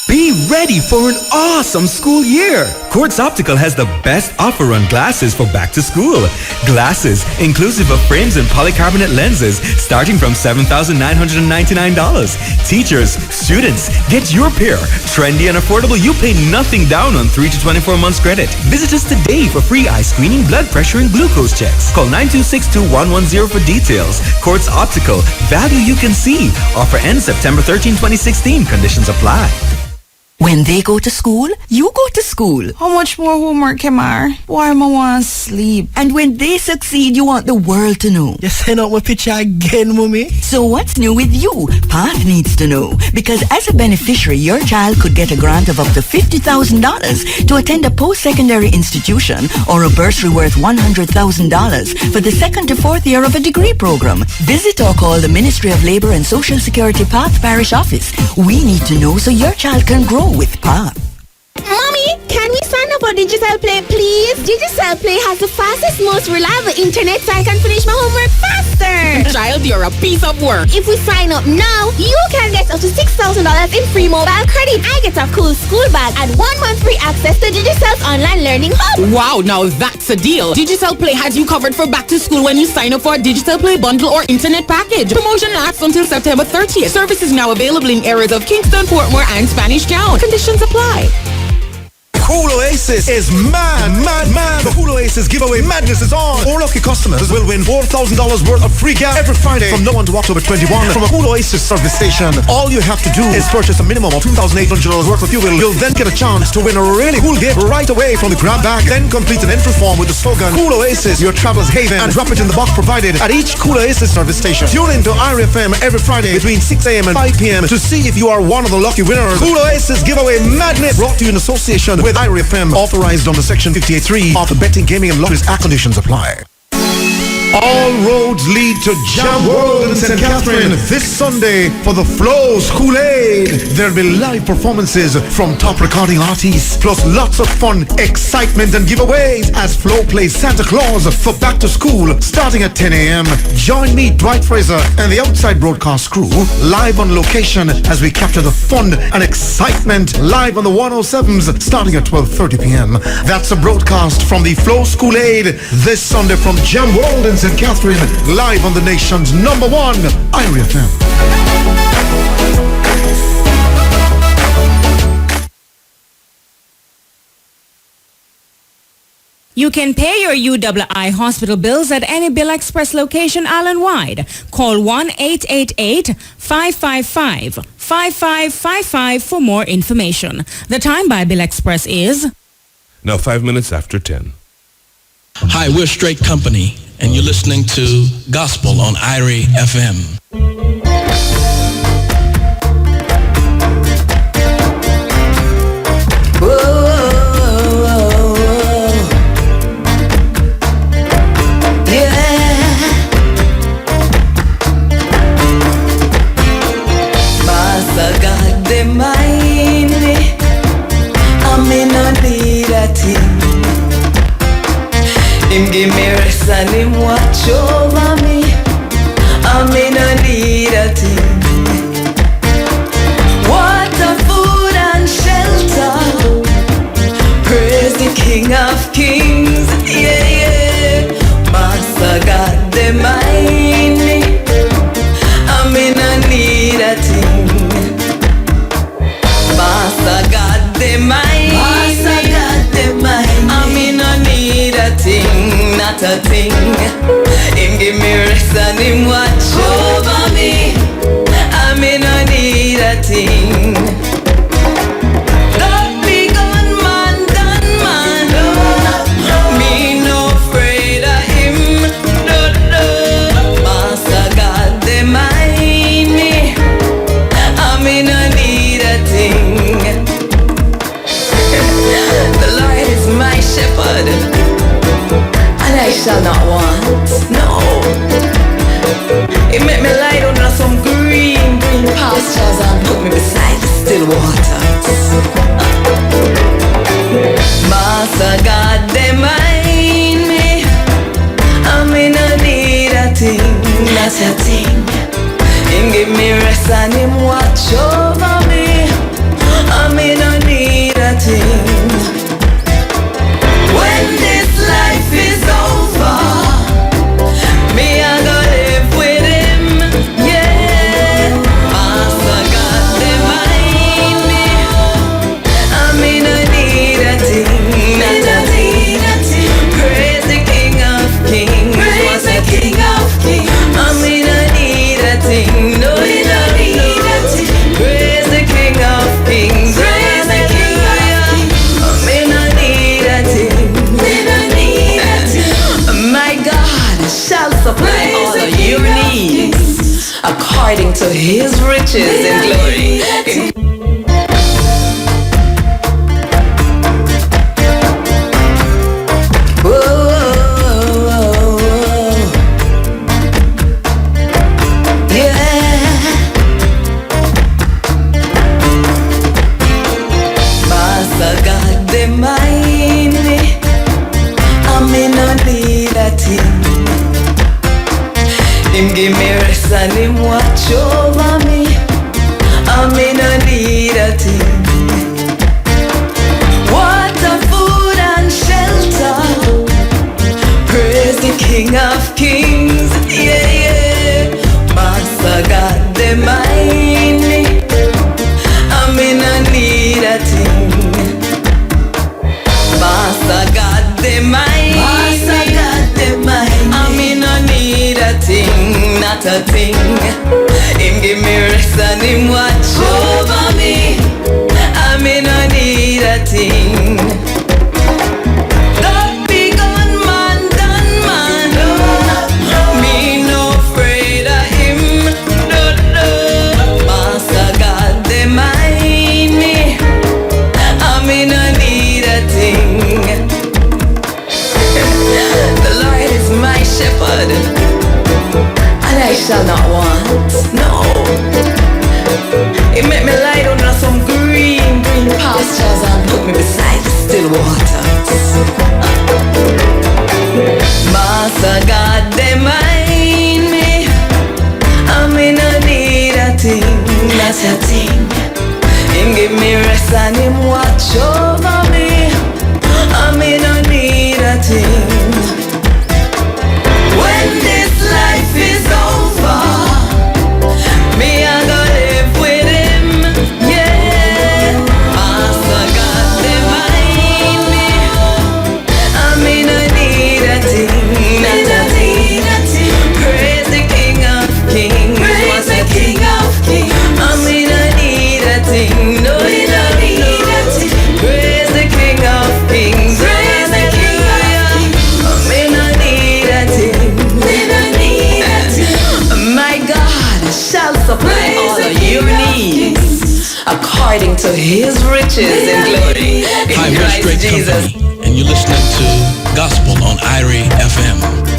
Be ready for an awesome school year. Quartz Optical has the best offer on glasses for back to school. Glasses, inclusive of frames and polycarbonate lenses, starting from $7,999. Teachers, students, get your pair. Trendy and affordable, you pay nothing down on 3 to 24 months credit. Visit us today for free eye screening, blood pressure, and glucose checks. Call 926-2110 for details. Quartz Optical, value you can see. Offer ends September 13, 2016. Conditions apply.
When they go to school, you go to school.
How much more homework, Kemar? Why am I want to sleep?
And when they succeed, you want the world to know.
You send out my picture again, mommy.
So what's new with you? Path needs to know. Because as a beneficiary, your child could get a grant of up to $50,000 to attend a post-secondary institution or a bursary worth $100,000 for the 2nd to 4th year of a degree program. Visit or call the Ministry of Labor and Social Security Path Parish Office. We need to know so your child can grow with Path.
Mommy, can we sign up for Digital Play, please? Digital Play has the fastest, most reliable internet so I can finish my homework faster.
Child, you're a piece of work.
If we sign up now, you can get up to $6,000 in free mobile credit. I get a cool school bag and 1 month free access to Digital's online learning hub.
Wow, now that's a deal. Digital Play has you covered for back to school when you sign up for a Digital Play bundle or internet package. Promotion lasts until September 30th. Service is now available in areas of Kingston, Portmore, and Spanish Town. Conditions apply.
Cool Oasis is mad. The Cool Oasis giveaway madness is on. 4 lucky customers will win $4,000 worth of free gas every Friday from now on to October 21 from a Cool Oasis service station. All you have to do is purchase a minimum of $2,800 worth of fuel. You'll then get a chance to win a really cool gift right away from the grab bag. Then complete an entry form with the slogan Cool Oasis, your travel's haven, and drop it in the box provided at each Cool Oasis service station. Tune in to IRFM every Friday between 6 a.m. and 5 p.m. to see if you are one of the lucky winners. Cool Oasis giveaway madness brought to you in association with IRFM, authorized under Section 58.3 of the Betting, Gaming and Lotteries Act. Conditions apply. All roads lead to Jam World in St. Catherine this Sunday for the Flow School-Aid. There'll be live performances from top recording artists, plus lots of fun, excitement and giveaways as Flow plays Santa Claus for back to school starting at 10 a.m. Join me, Dwight Fraser, and the Outside Broadcast crew live on location as we capture the fun and excitement live on the 107s starting at 12:30 p.m. That's a broadcast from the Flow School-Aid this Sunday from Jam World in St. Catherine, live on the nation's #1 IRFM.
You can pay your UWI hospital bills at any Bill Express location island-wide. Call 1-888-555-5555 for more information. The time by Bill Express is
now 5 minutes after 10.
Hi, we're Straight Company, and you're listening to Gospel on IRI FM.
Him give me rest and him watch over me. I may not need a thing. Water, food and shelter. Praise the King of Kings. Yeah, yeah. Master God, they mind me. I may not need a thing. Master God, they mind me. Master God, they mind me. I may not need a thing, not a thing. Him give me rest and him watch over me. I may not need a thing. That big gunman, gunman, oh. Me no afraid of him, no, no. thing, not a thing. Him give me rest and him watch over me. I me no need a thing. When this life is over, me I go live with him, yeah. Master God, they mind me. I me no need a thing, not a thing. Praise the King of Kings, praise the King of Kings. I me no need a thing, no, me no need a thing. Praise the King of Kings, praise the King of Kings. I me no need a thing, me no need a thing. My God shall supply all of your needs according to His riches and glory. Him give me rest and him watch over me. I me no need a thing. Water, food and shelter. Praise the King of Kings. Yeah, yeah. Master God, they mind me. I me no need a thing. Master God, they mind me. Master God, they mind me. I me no need a thing, not a thing. Him give me rest and him watch over me. I me no need a thing. God be gone man, done man. Me no afraid of him. No, no. Master God, they mind me. I me no need a thing. The Lord is my shepherd, and I shall not want, no. He make me lie down on some green pastures and put me beside the still waters. Master God, they mind me. I me no need a thing, not a thing. Him give me rest and him watch over me. I me no need a thing. When this life is over, me I go live with him, yeah. Master God, they mind me. I me no need a thing, not a thing. Praise the King of Kings, praise the King of Kings. I me no need a thing, no, me no need a thing. Praise the King of Kings, praise the King of Kings. I me no need a thing, me no need a thing. My God shall supply all of your needs according to His riches and glory in
Hi, we're
Christ
Straight
Jesus.
Company, and you're listening to Gospel on I And I FM.